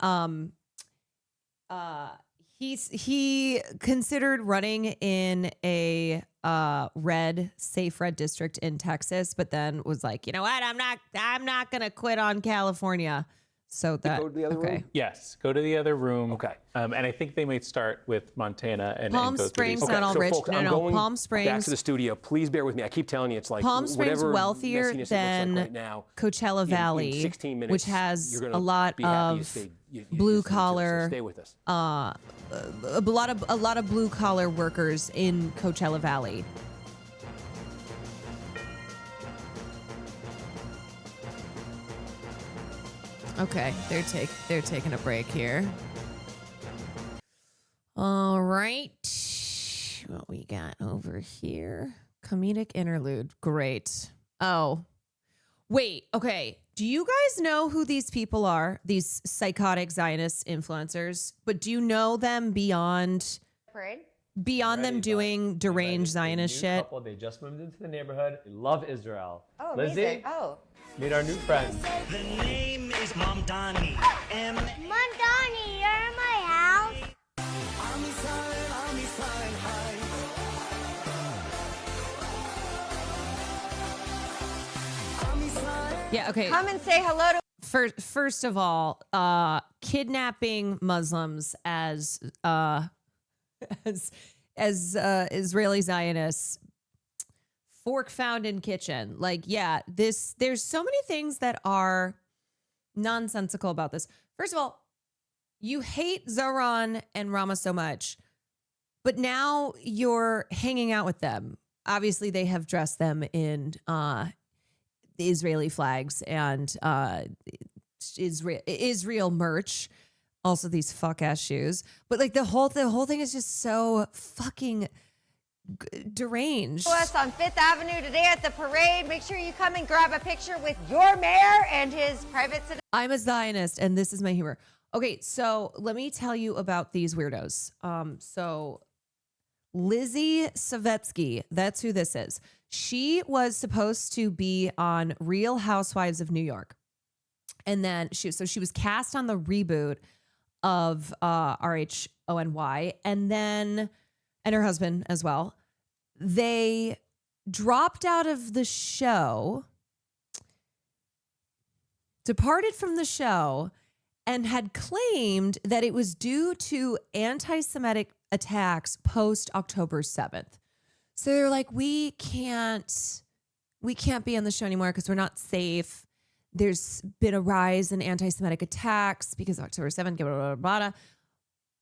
considered running in a safe red district in Texas, but then was like, you know what, I'm not going to quit on California. So that Go to the other room? Yes, go to the other room. Okay. And I think they might start with Montana and Palm go through Springs, these. not all rich. Folks, No, I'm no, going Palm back Springs. to the studio. Please bear with me. I keep telling you, it's like Palm Springs whatever wealthier messiness it looks than like right now, Coachella in Valley, 16 minutes, which has you're gonna a lot be happy you of stayed- you blue listened to it, so collar, stay with us. a lot of blue collar workers in Coachella Valley. Okay, they're taking a break here. All right. What we got over here? Comedic interlude. Great. Oh. Wait, okay. Do you guys know who these people are? These psychotic Zionist influencers? But do you know them beyond them doing deranged Zionist shit? Couple, they just moved into the neighborhood. They love Israel. Oh, Lizzie, amazing. Oh. meet our new friend. The name is Mamdani. Mondani, you're in my house. Yeah, okay. Come and say hello to. First of all, kidnapping Muslims as Israeli Zionists, fork found in kitchen. Like, yeah, there's so many things that are nonsensical about this. First of all, you hate Zoran and Rama so much, but now you're hanging out with them. Obviously, they have dressed them in the Israeli flags and Israel merch. Also, these fuck ass shoes. But like the whole thing is just so fucking deranged. Us on Fifth Avenue today at the parade. Make sure you come and grab a picture with your mayor and his private citizen. I'm a Zionist, and this is my humor. Okay, so let me tell you about these weirdos. So Lizzie Savetsky, that's who this is. She was supposed to be on Real Housewives of New York. And then she was cast on the reboot of RHONY, and her husband as well. They dropped out of the show, departed from the show, and had claimed that it was due to anti-Semitic attacks post October 7th. So they're like, we can't be on the show anymore because we're not safe. There's been a rise in anti-Semitic attacks because of October 7th, blah, blah, blah, blah.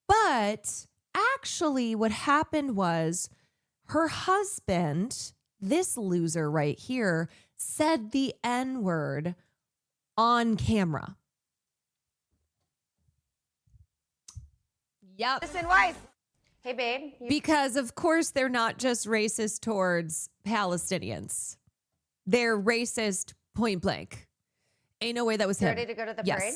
But actually what happened was her husband, this loser right here, said the N-word on camera. Yep. Listen, wife. Hey, babe. Because, of course, they're not just racist towards Palestinians. They're racist point blank. Ain't no way that was him. Ready to go to the yes. parade?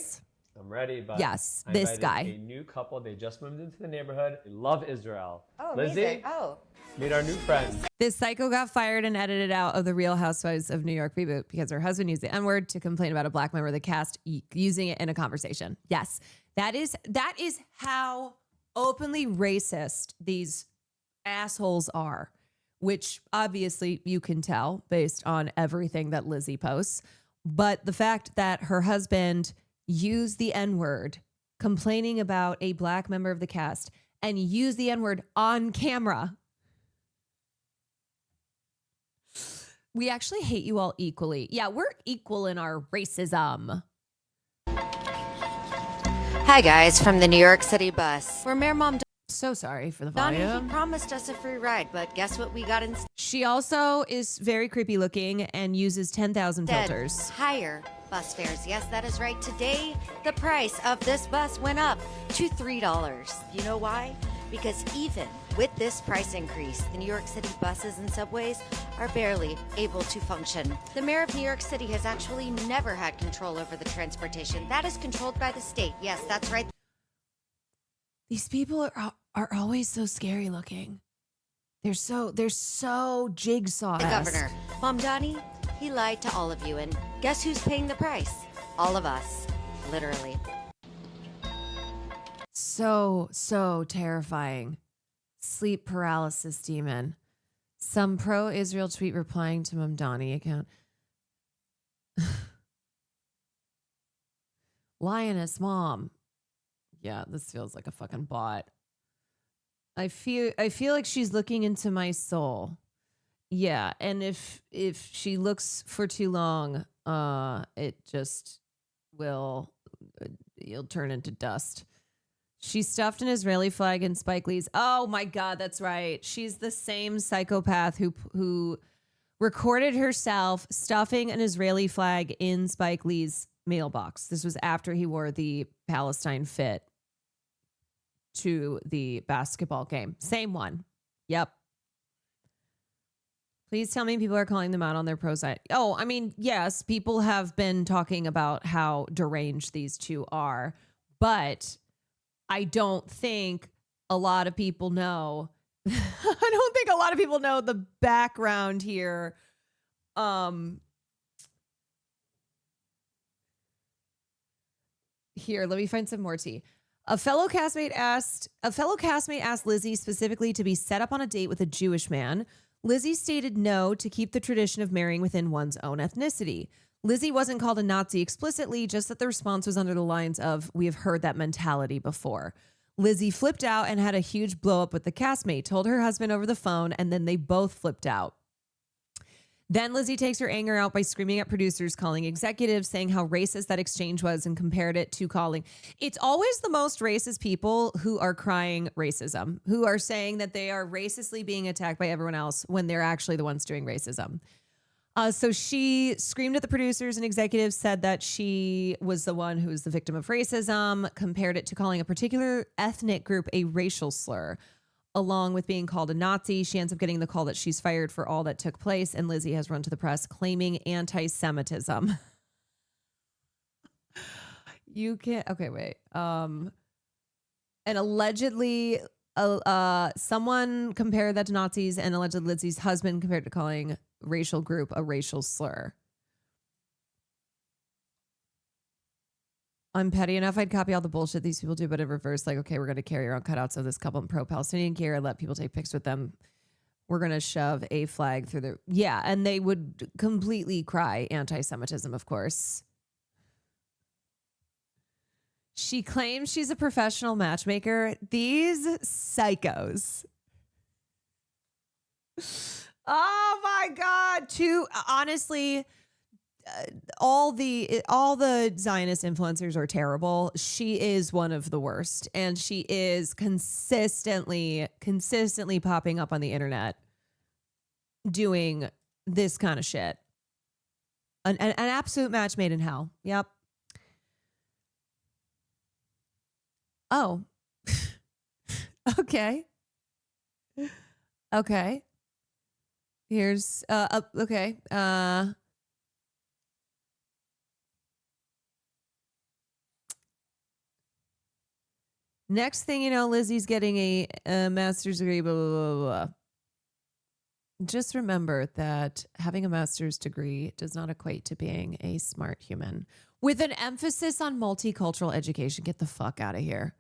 I'm ready, but yes, I this invited guy. A new couple. They just moved into the neighborhood. They love Israel. Oh, Lizzie, amazing. Oh. meet our new friend. This psycho got fired and edited out of the Real Housewives of New York reboot because her husband used the N-word to complain about a black member of the cast using it in a conversation. Yes, that is how openly racist these assholes are, which obviously you can tell based on everything that Lizzie posts. But the fact that her husband used the N-word complaining about a black member of the cast and used the N-word on camera. We actually hate you all equally. Yeah, we're equal in our racism. Hi guys, from the New York City bus. We're Mayor Mom. So sorry for the Donnie, volume. he promised us a free ride, but guess what we got instead? She also is very creepy looking and uses 10,000 filters. Higher bus fares. Yes, that is right. Today, the price of this bus went up to $3. You know why? Because even with this price increase, the New York City buses and subways are barely able to function. The mayor of New York City has actually never had control over the transportation. That is controlled by the state. Yes, that's right. These people are always so scary looking. They're so jigsaw. The governor, Mamdani, he lied to all of you, and guess who's paying the price? All of us, literally. So terrifying. Sleep paralysis demon. Some pro-Israel tweet replying to Mamdani account. Lioness mom. Yeah, this feels like a fucking bot. I feel like she's looking into my soul. Yeah, and if she looks for too long, it just you'll turn into dust. She stuffed an Israeli flag in Spike Lee's. Oh my God, that's right. She's the same psychopath who recorded herself stuffing an Israeli flag in Spike Lee's mailbox. This was after he wore the Palestine fit to the basketball game. Same one. Yep. Please tell me people are calling them out on their pro side. Oh, I mean, yes, people have been talking about how deranged these two are, but I don't think a lot of people know. I don't think a lot of people know the background here. Here, let me find some more tea. A fellow castmate asked Lizzie specifically to be set up on a date with a Jewish man. Lizzie stated no to keep the tradition of marrying within one's own ethnicity. Lizzie wasn't called a Nazi explicitly, just that the response was under the lines of, "We have heard that mentality before." Lizzie flipped out and had a huge blow up with the castmate, told her husband over the phone, and then they both flipped out. Then Lizzie takes her anger out by screaming at producers, calling executives, saying how racist that exchange was, and compared it to calling. It's always the most racist people who are crying racism, who are saying that they are racistly being attacked by everyone else when they're actually the ones doing racism. So she screamed at the producers and executives, said that she was the one who was the victim of racism, compared it to calling a particular ethnic group a racial slur. Along with being called a Nazi, she ends up getting the call that she's fired for all that took place, and Lizzie has run to the press claiming anti-Semitism. You can't. Okay, wait. And allegedly, someone compared that to Nazis, and allegedly Lizzie's husband compared to calling racial group a racial slur. I'm petty enough, I'd copy all the bullshit these people do, but in reverse, like, okay, we're going to carry around cutouts of this couple in pro-Palestinian gear and let people take pics with them. We're going to shove a flag through their... Yeah, and they would completely cry anti-Semitism, of course. She claims she's a professional matchmaker. These psychos. Oh my God. Honestly... all the Zionist influencers are terrible. She is one of the worst, and she is consistently popping up on the internet doing this kind of shit. An absolute match made in hell. Yep. Oh. Okay. Okay. Here's okay. Next thing you know, Lizzie's getting a master's degree, blah, blah, blah, blah. Just remember that having a master's degree does not equate to being a smart human. With an emphasis on multicultural education, get the fuck out of here.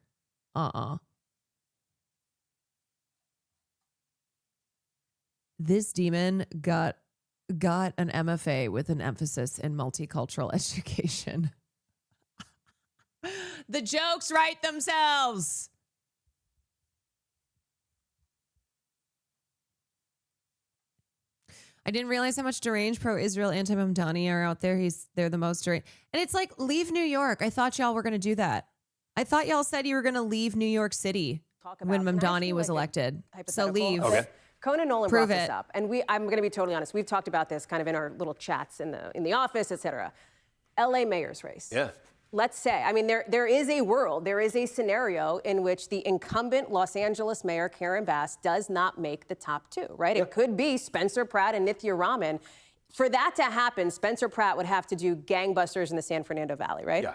This demon got an MFA with an emphasis in multicultural education. The jokes write themselves. I didn't realize how much deranged pro-Israel anti-Mamdani are out there. They're the most deranged. And it's like, leave New York. I thought y'all were going to do that. I thought y'all said you were going to leave New York City when Mamdani was elected. So leave. Okay. Conan Nolan Prove brought this it. up, and I'm going to be totally honest. We've talked about this kind of in our little chats in the office, et cetera. LA mayor's race. Yeah. Let's say, I mean, there is a world, there is a scenario in which the incumbent Los Angeles mayor, Karen Bass, does not make the top two, right? It could be Spencer Pratt and Nithya Raman. For that to happen, Spencer Pratt would have to do gangbusters in the San Fernando Valley, right? Yeah.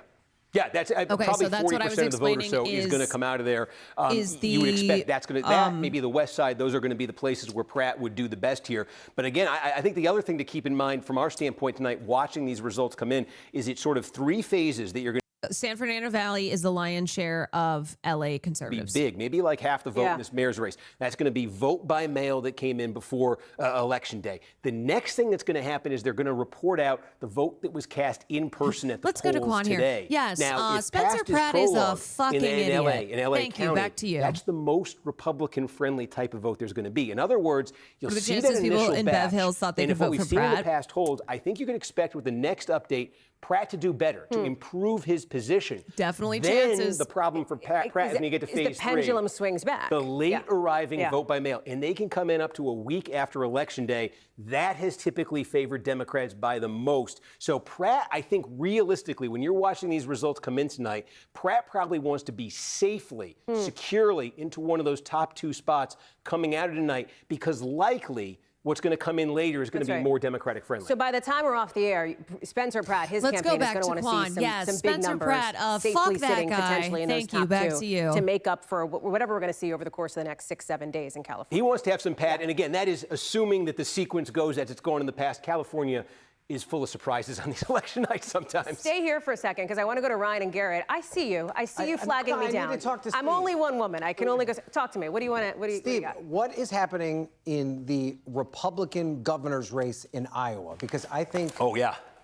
Yeah, that's probably so that's 40% of the voters. So is going to come out of there. You would expect that's going to that maybe the West Side. Those are going to be the places where Pratt would do the best here. But again, I think the other thing to keep in mind from our standpoint tonight, watching these results come in, is it's sort of three phases that you're going to. San Fernando Valley is the lion's share of LA conservatives. Be big, maybe like half the vote in this mayor's race. That's going to be vote by mail that came in before Election Day. The next thing that's going to happen is they're going to report out the vote that was cast in person at the Let's polls go to Quan today. Here. Yes, now, Spencer Pratt is a fucking idiot. In LA Thank County, you. Back to you. That's the most Republican-friendly type of vote there's going to be. In other words, you'll the see that chances initial people in batch, Bev Hills thought they and could if what vote we've for seen in the Pratt? past holds, I think you can expect with the next update, Pratt to do better, to improve his position. Definitely then chances. the problem for Pratt is when you get to phase the pendulum swings back. The late arriving Yeah. vote by mail, and they can come in up to a week after Election Day. That has typically favored Democrats by the most. So Pratt, I think realistically, when you're watching these results come in tonight, Pratt probably wants to be safely, securely into one of those top 2 spots coming out of tonight, because likely what's going to come in later is going to be more Democratic friendly. So by the time we're off the air, Spencer Pratt, his Let's campaign go is back going to to want to see Quan. some big Spencer numbers, Pratt, safely fuck that sitting guy. potentially in Thank those you. top Back 2 to you. to make up for whatever we're going to see over the course of the next 6-7 days in California. He wants to have some pad, and again, that is assuming that the sequence goes as it's gone in the past. California is full of surprises on these election nights sometimes. Stay here for a second, because I want to go to Ryan and Garrett. I see you. I see you flagging me down. I need to talk to Steve. I'm only one woman. I can only go. Talk to me. What do you want to? What do you Steve, got? what is happening in the Republican governor's race in Iowa? Because I think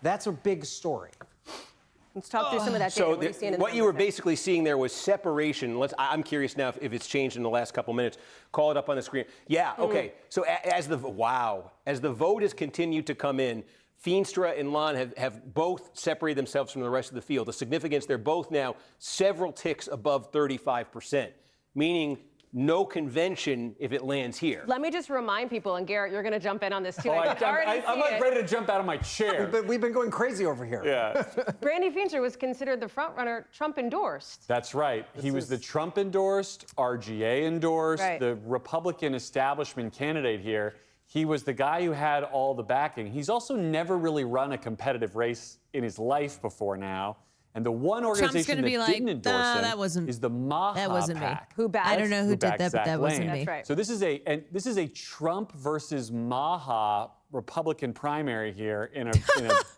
that's a big story. Let's talk through some of that data. So What are you seeing in what the you were numbers? basically seeing there was separation. I'm curious now if it's changed in the last couple minutes. Call it up on the screen. Yeah, okay. So as the vote has continued to come in, Feenstra and Lon have both separated themselves from the rest of the field. The significance, they're both now several ticks above 35%, meaning no convention if it lands here. Let me just remind people, and Garrett, you're going to jump in on this too. I'm like ready to jump out of my chair. But we've been going crazy over here. Yeah. Randy Feenstra was considered the front runner, Trump endorsed. That's right. He was the Trump endorsed, RGA endorsed, Right. the Republican establishment candidate here. He was the guy who had all the backing. He's also never really run a competitive race in his life before now. And the one organization that didn't endorse him is the Maha That wasn't me. PAC. Who backed? I don't know who did that, but that wasn't me. That's right. So this is a Trump versus Maha Republican primary here in a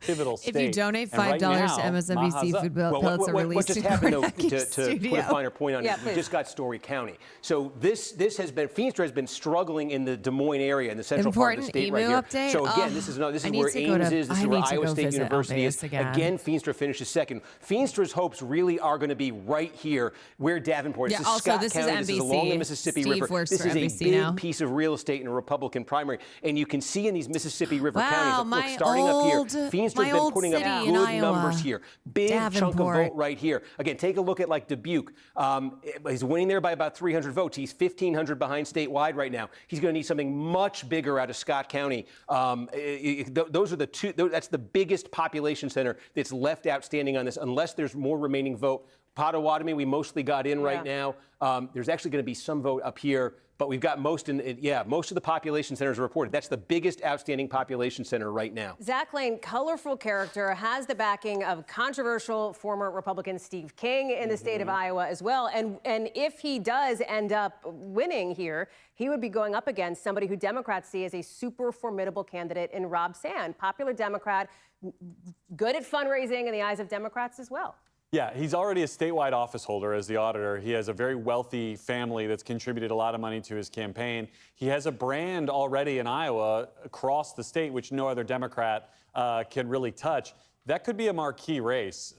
pivotal state. If you donate And right $5 to now, MSNBC, Maha's up. food pellets are what released just in happened, though, Kornacki's to put studio. a finer point on Yeah, it, we please. just got Story County. So this has been, Feenstra has been struggling in the Des Moines area, in the central part of the state right here. Update? So again, Oh, this is I where need to go Ames to- is, this I is where need to Iowa go State visit University is. Albius again. Again, Feenstra finishes second. Feenstra's hopes really are going to be right here, where Davenport is. Yeah, This is also, Scott this is County, this is along the NBC. Mississippi Steve River. works This for is a NBC big now. piece of real estate in a Republican primary. And you can see in these Mississippi River Wow, counties, look, my starting up here, old- Feenstra's my been old putting up city in good Iowa. numbers here. Big chunk of Davenport. vote right here. Again, take a look at like Dubuque. He's winning there by about 300 votes. He's 1,500 behind statewide right now. He's going to need something much bigger out of Scott County. Those are the two. That's the biggest population center that's left outstanding on this, unless there's more remaining vote. Potawatomi, we mostly got in right now. There's actually going to be some vote up here, but we've got most of the population centers are reported. That's the biggest outstanding population center right now. Zach Lane, colorful character, has the backing of controversial former Republican Steve King in the state of Iowa as well. And if he does end up winning here, he would be going up against somebody who Democrats see as a super formidable candidate in Rob Sand, popular Democrat, good at fundraising in the eyes of Democrats as well. Yeah, he's already a statewide office holder as the auditor. He has a very wealthy family that's contributed a lot of money to his campaign. He has a brand already in Iowa across the state, which no other Democrat can really touch. That could be a marquee race,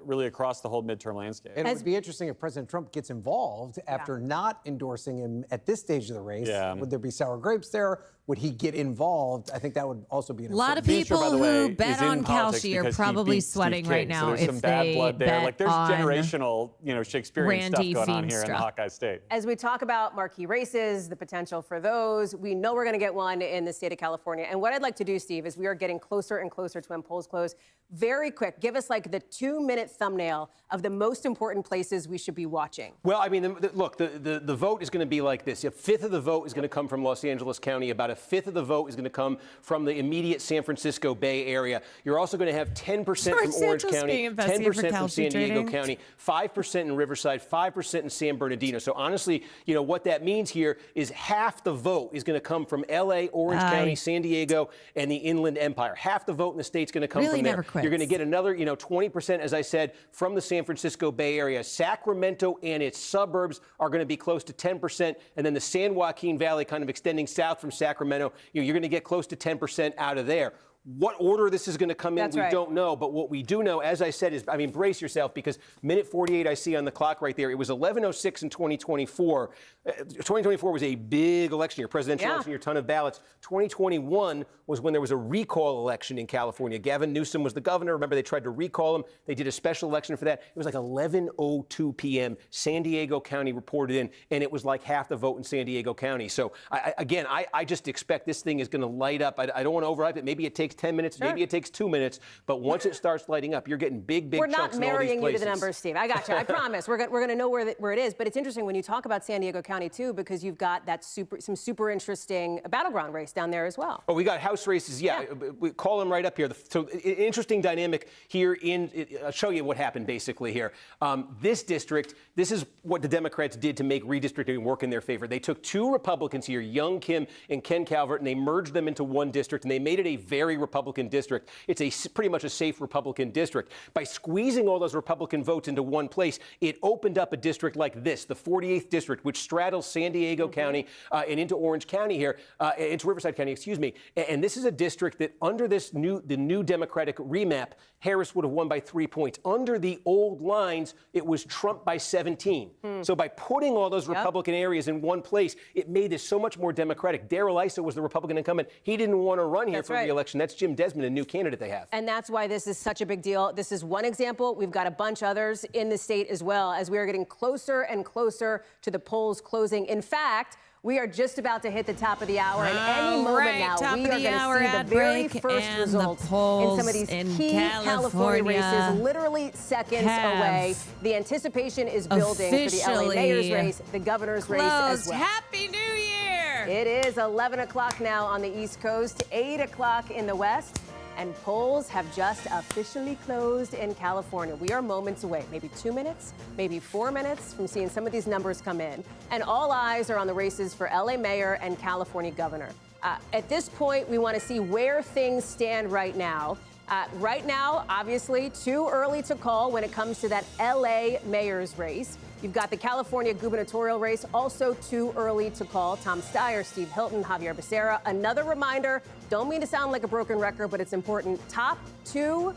really across the whole midterm landscape. And it would be interesting if President Trump gets involved after not endorsing him at this stage of the race. Yeah. Would there be sour grapes there? Would he get involved? I think that would also be an A lot of important- people by the way, who bet is in on politics Kalshi are because he probably beat Steve sweating right King. now So there's if some bad they blood there. bet Like there's on generational, Shakespearean Randy stuff going on here in the Feenstra. Hawkeye State. As we talk about marquee races, the potential for those, we know we're going to get one in the state of California. And what I'd like to do, Steve, is we are getting closer and closer to when polls close. Very quick, give us like the 2-minute thumbnail of the most important places we should be watching. Well, I mean, look, the vote is going to be like this. A fifth of the vote is going to come from Los Angeles County. About a fifth of the vote is going to come from the immediate San Francisco Bay Area. You're also going to have 10% from Orange County, 10% from San Diego County, 5% in Riverside, 5% in San Bernardino. So honestly, what that means here is half the vote is going to come from L.A., Orange County, San Diego, and the Inland Empire. Half the vote in the state's going to come from there. You're going to get another, 20%, as I said, from the San Francisco Bay Area. Sacramento and its suburbs are going to be close to 10%, and then the San Joaquin Valley kind of extending south from Sacramento, you're going to get close to 10% out of there. What order this is going to come in, That's we right. don't know. But what we do know, as I said, is, I mean, brace yourself, because minute 48 I see on the clock right there, it was 11:06 in 2024. 2024 was a big election year, presidential election year, ton of ballots. 2021 was when there was a recall election in California. Gavin Newsom was the governor. Remember, they tried to recall him. They did a special election for that. It was like 11:02 p.m. San Diego County reported in, and it was like half the vote in San Diego County. So, I just expect this thing is going to light up. I don't want to overhype it. Maybe it takes 10 minutes, maybe it takes 2 minutes, but once it starts lighting up, you're getting big We're chunks not in all these marrying you places. to the numbers, Steve. I got you. I promise. We're going to know where it is. But it's interesting when you talk about San Diego County, too, because you've got that some super interesting battleground race down there as well. Oh, we got House races. Yeah. We call them right up here. So interesting dynamic here. I'll show you what happened basically here. This district, this is what the Democrats did to make redistricting work in their favor. They took two Republicans here, Young Kim and Ken Calvert, and they merged them into one district, and they made it a very Republican district. It's pretty much a safe Republican district. By squeezing all those Republican votes into one place, it opened up a district like this, the 48th district, which straddles San Diego County and into Orange County here, into Riverside County, excuse me. And this is a district that under the new Democratic remap, Harris would have won by 3 points. Under the old lines, it was Trump by 17. So by putting all those Republican areas in one place, it made this so much more Democratic. Darrell Issa was the Republican incumbent. He didn't want to run here for re-election. That's Jim Desmond, a new candidate they have. And that's why this is such a big deal. This is one example. We've got a bunch others in the state as well, as we are getting closer and closer to the polls closing. In fact, we are just about to hit the top of the hour, and any moment now, we are going to see the very first results in some of these key California races, literally seconds away. The anticipation is building for the LA mayor's race, the governor's race as well. Happy New Year! It is 11 o'clock now on the East Coast, 8 o'clock in the West. And polls have just officially closed in California. We are moments away, maybe 2 minutes, maybe 4 minutes from seeing some of these numbers come in. And all eyes are on the races for LA mayor and California governor. At this point, we want to see where things stand right now. Right now, obviously, too early to call when it comes to that LA mayor's race. You've got the California gubernatorial race, also too early to call. Tom Steyer, Steve Hilton, Javier Becerra. Another reminder, don't mean to sound like a broken record, but it's important. Top two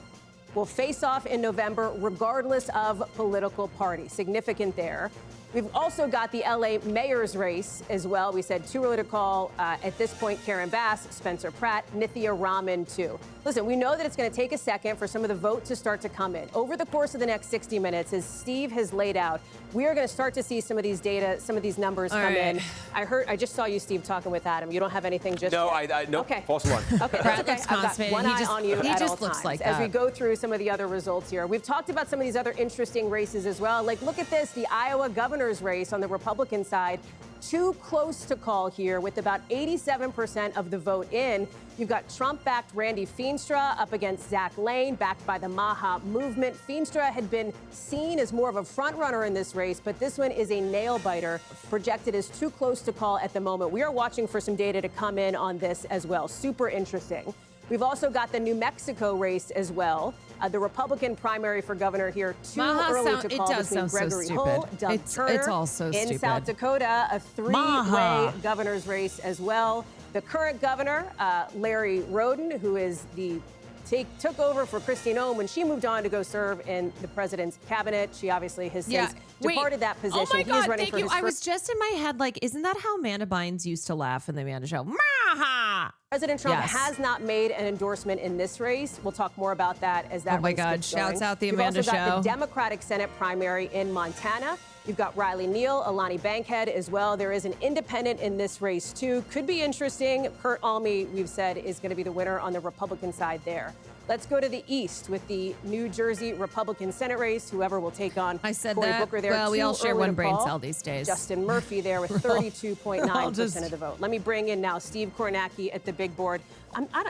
will face off in November, regardless of political party. Significant there. We've also got the LA mayor's race as well. We said too early to call. At this point, Karen Bass, Spencer Pratt, Nithya Raman, too. Listen, we know that it's going to take a second for some of the vote to start to come in. Over the course of the next 60 minutes, as Steve has laid out, we are going to start to see some of these data, some of these numbers come in. I just saw you, Steve, talking with Adam. You don't have anything just yet? No, okay. False alarm. Okay, Brad that's looks okay. I've got constipated. one eye on you He at just all looks times like as we that. go through some of the other results here. We've talked about some of these other interesting races as well. Like, look at this, the Iowa governor's race on the Republican side. Too close to call here with about 87% of the vote in. You've got Trump-backed Randy Feenstra up against Zach Lane, backed by the Maha movement. Feenstra had been seen as more of a front-runner in this race, but this one is a nail-biter, projected as too close to call at the moment. We are watching for some data to come in on this as well. Super interesting. We've also got the New Mexico race as well. The Republican primary for governor here, too early to call between Gregory Hull, Doug Turner. It's all so stupid. In South Dakota, a three-way governor's race as well. The current governor, Larry Roden, who is took over for Kristi Noem when she moved on to go serve in the president's cabinet. She obviously has since departed that position. Oh my God, He is running thank for you. his I was just in my head like, isn't that how Amanda Bynes used to laugh in the Amanda Show? Maha! President Trump has not made an endorsement in this race. We'll talk more about that as that Oh my race God, gets shouts going. out the You've Amanda also got Show. the Democratic Senate primary in Montana. You've got Riley Neal, Alani Bankhead as well. There is an independent in this race, too. Could be interesting. Kurt Alme, we've said, is going to be the winner on the Republican side there. Let's go to the East with the New Jersey Republican Senate race. Whoever will take on Cory Booker there. Well, we all share one brain call. cell these days. Justin Murphy there with 32.9% of the vote. Let me bring in now Steve Kornacki at the big board.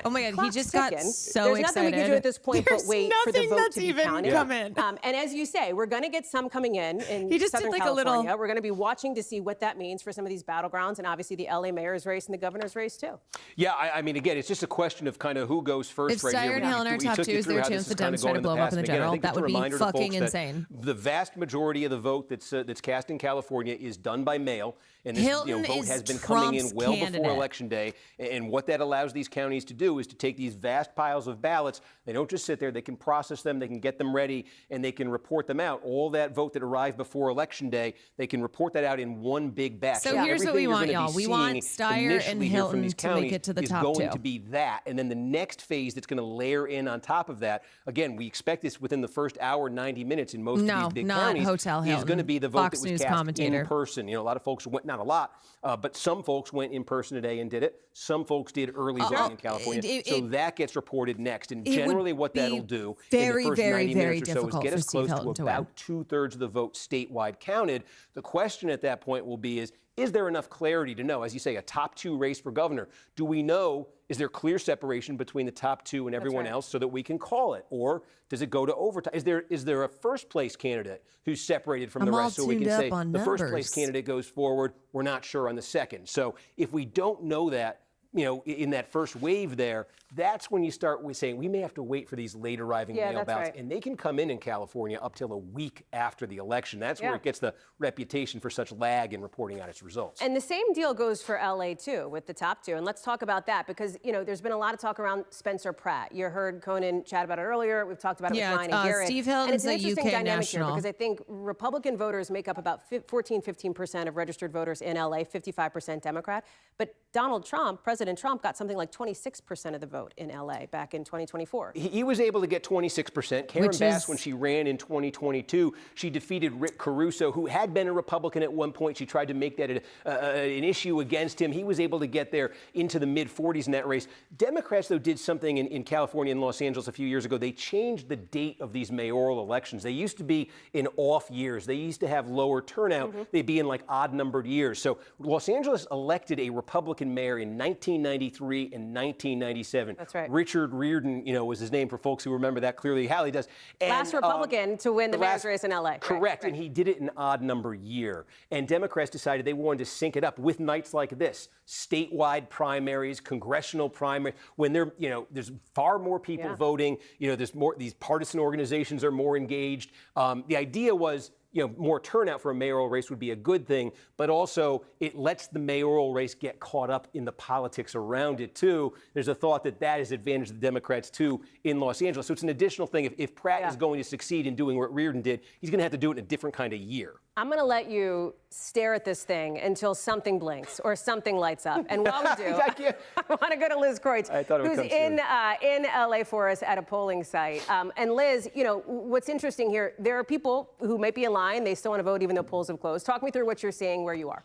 Oh my God, he just got so There's excited. nothing we can do at this point but wait for the vote to be counted. Come in. And as you say, we're going to get some coming in He just Southern did like California. a little. We're going to be watching to see what that means for some of these battlegrounds and obviously the LA mayor's race and the governor's race too. Yeah, I mean, again, it's just a question of kind of who goes first If right Steyer here. and in our we top took two, you is through there a how chance this the is kinda Dems try going to blow in them up in past. the And again, I general? think That it's a would be reminder to fucking folks that insane. The vast majority of the vote that's cast in California is done by mail. And this Hilton vote is has been coming in Trump's well candidate. before Election Day. And what that allows these counties to do is to take these vast piles of ballots. They don't just sit there. They can process them. They can get them ready. And they can report them out. All that vote that arrived before Election Day, they can report that out in one big batch. So here's what everything we you're want, gonna be y'all. We want seeing Steyer and initially here from Hilton these to make counties it to the is top going two. to be that. And then the next phase that's going to layer in on top of that, again, we expect this within the first hour, 90 minutes in most of these big not counties, Hotel is Hilton. going to be the vote Fox that was News cast commentator. in person. You know, a lot of folks went, not a lot, but some folks went in person today and did it. Some folks did early voting in California. So that gets reported next. And generally what that'll do in the first 90 minutes or so is get us close to about 2/3 of the vote statewide counted. The question at that point will be is there enough clarity to know, as you say, a top two race for governor? Do we know, is there clear separation between the top two and everyone else so that we can call it? Or does it go to overtime? Is there a first place candidate who's separated from the rest so we can say the first place candidate goes forward, we're not sure on the second? So if we don't know that, you know, in that first wave there, that's when you start with saying we may have to wait for these late arriving mail ballots. And they can come in California up till a week after the election. That's where it gets the reputation for such lag in reporting out its results. And the same deal goes for LA too, with the top two. And let's talk about that because, you know, there's been a lot of talk around Spencer Pratt. You heard Conan chat about it earlier. We've talked about it with Ryan and Garrett. Steve and Hilton's it's an a interesting UK dynamic national. here because I think Republican voters make up about 15% of registered voters in LA, 55% Democrat. But Donald Trump, President Trump, got something like 26% of the vote in LA back in 2024. He was able to get 26%. Karen Bass, when she ran in 2022, she defeated Rick Caruso, who had been a Republican at one point. She tried to make that an issue against him. He was able to get there into the mid-40s in that race. Democrats, though, did something in California and Los Angeles a few years ago. They changed the date of these mayoral elections. They used to be in off years. They used to have lower turnout. They'd be in like odd-numbered years. So Los Angeles elected a Republican mayor in 1993 and 1997. That's right. Richard Riordan, you know, was his name for folks who remember that clearly. Hallie does. And, Last Republican to win the mayor's race in LA. Correct. And he did it in an odd number year. And Democrats decided they wanted to sync it up with nights like this, statewide primaries, congressional primaries, when there's far more people voting, you know, there's more, these partisan organizations are more engaged. The idea was, you know, more turnout for a mayoral race would be a good thing, but also it lets the mayoral race get caught up in the politics around it too. There's a thought that that is advantage to the Democrats too in Los Angeles. So it's an additional thing. If Pratt is going to succeed in doing what Riordan did, he's going to have to do it in a different kind of year. I'm going to let you stare at this thing until something blinks or something lights up. And while we do, I want to go to Liz Kreutz, who's in LA for us at a polling site. And Liz, you know, what's interesting here, there are people who might be in line. They still want to vote even though polls have closed. Talk me through what you're seeing, where you are.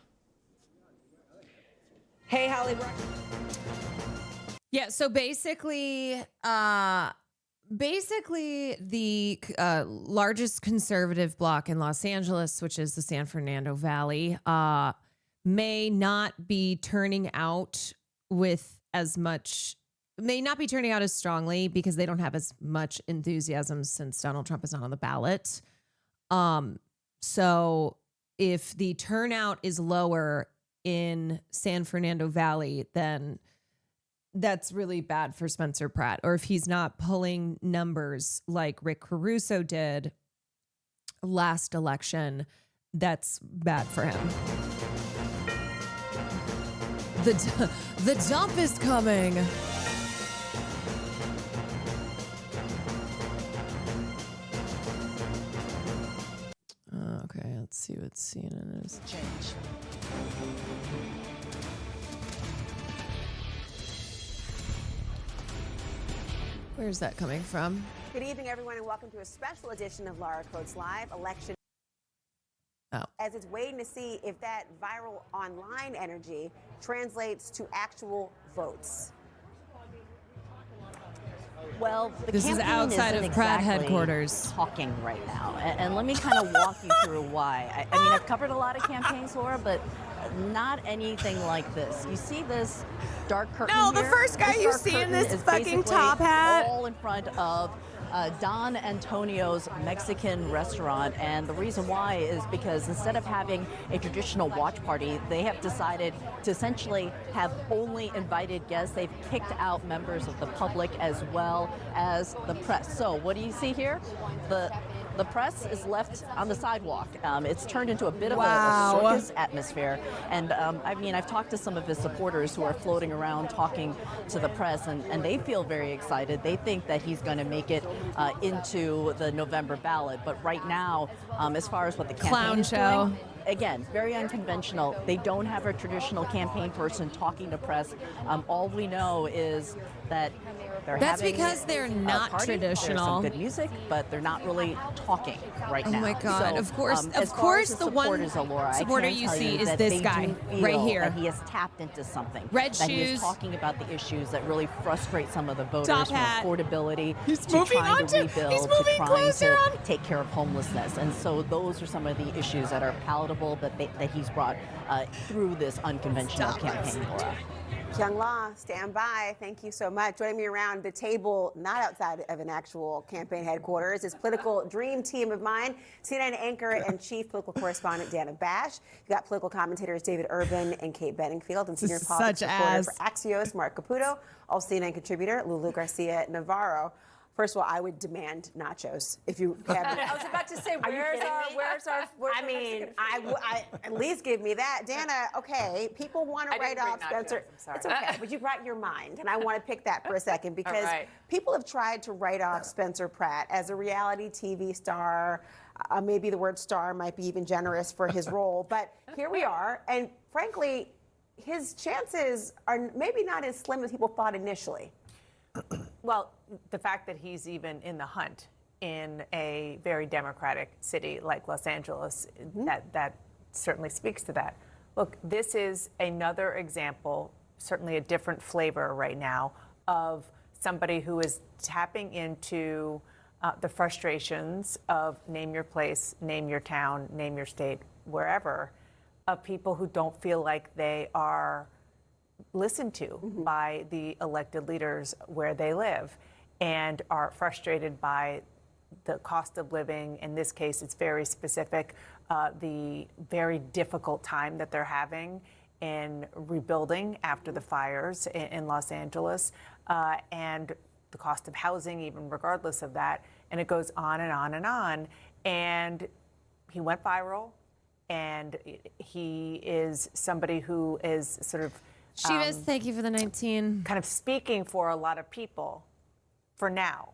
Hey, Hallie. Yeah, so basically the largest conservative bloc in Los Angeles, which is the San Fernando Valley, may not be turning out as strongly because they don't have as much enthusiasm since Donald Trump is not on the ballot. So if the turnout is lower in San Fernando Valley, then that's really bad for Spencer Pratt. Or if he's not pulling numbers like Rick Caruso did last election, that's bad for him. The dump is coming. Okay, let's see what CNN is. Change. Where's that coming from? Good evening, everyone, and welcome to a special edition of Laura Quotes Live, Election. As it's waiting to see if that viral online energy translates to actual votes. Well, the This is campaign outside isn't of Pratt exactly headquarters. Talking right now, and let me kind of walk you through why. I mean, I've covered a lot of campaigns, Laura, but not anything like this. You see this dark curtain No, the here? first guy This you dark see in curtain this is fucking basically top hat. all in front of Don Antonio's Mexican restaurant. And the reason why is because instead of having a traditional watch party, they have decided to essentially have only invited guests. They've kicked out members of the public as well as the press. So what do you see here? The press is left on the sidewalk. It's turned into a bit of a circus atmosphere. And I mean, I've talked to some of his supporters who are floating around talking to the press, and they feel very excited. They think that he's going to make it into the November ballot. But right now, as far as what the campaign is doing, again, very unconventional. They don't have a traditional campaign person talking to press. All we know is that they're That's having because they're not party. traditional. There's some good music, but they're not really talking right now. Oh my God! So, of course, as far as the one supporter you see is this guy right here. That he has tapped into something. Red that shoes. He is talking about the issues that really frustrate some of the voters, Top from hat. affordability He's to moving trying on to rebuild, he's moving to trying closer to take care of homelessness. And so those are some of the issues that are palatable that he's brought through this unconventional campaign, Laura. Kyung Law, stand by. Thank you so much. Joining me around the table, not outside of an actual campaign headquarters, is political dream team of mine, CNN anchor and chief political correspondent Dana Bash. You've got political commentators David Urban and Kate Bedingfield, and senior politics reporter for Axios, Mark Caputo, also CNN contributor Lulu Garcia Navarro. First of all, I would demand nachos if you have. I was about to say, where's our I mean, I at least give me that. Dana, okay, people want to write off Spencer. It's okay, but you brought your mind, and I want to pick that for a second because people have tried to write off Spencer Pratt as a reality TV star. Maybe the word star might be even generous for his role, but here we are, and frankly, his chances are maybe not as slim as people thought initially. Well, the fact that he's even in the hunt in a very democratic city like Los Angeles, that certainly speaks to that. Look, this is another example, certainly a different flavor right now, of somebody who is tapping into the frustrations of name your place, name your town, name your state, wherever, of people who don't feel like they are listened to by the elected leaders where they live and are frustrated by the cost of living. In this case, it's very specific, the very difficult time that they're having in rebuilding after the fires in Los Angeles, and the cost of housing, even regardless of that. And it goes on and on and on. And he went viral, and he is somebody who is sort of Shivas, thank you for the 19. Kind of speaking for a lot of people for now.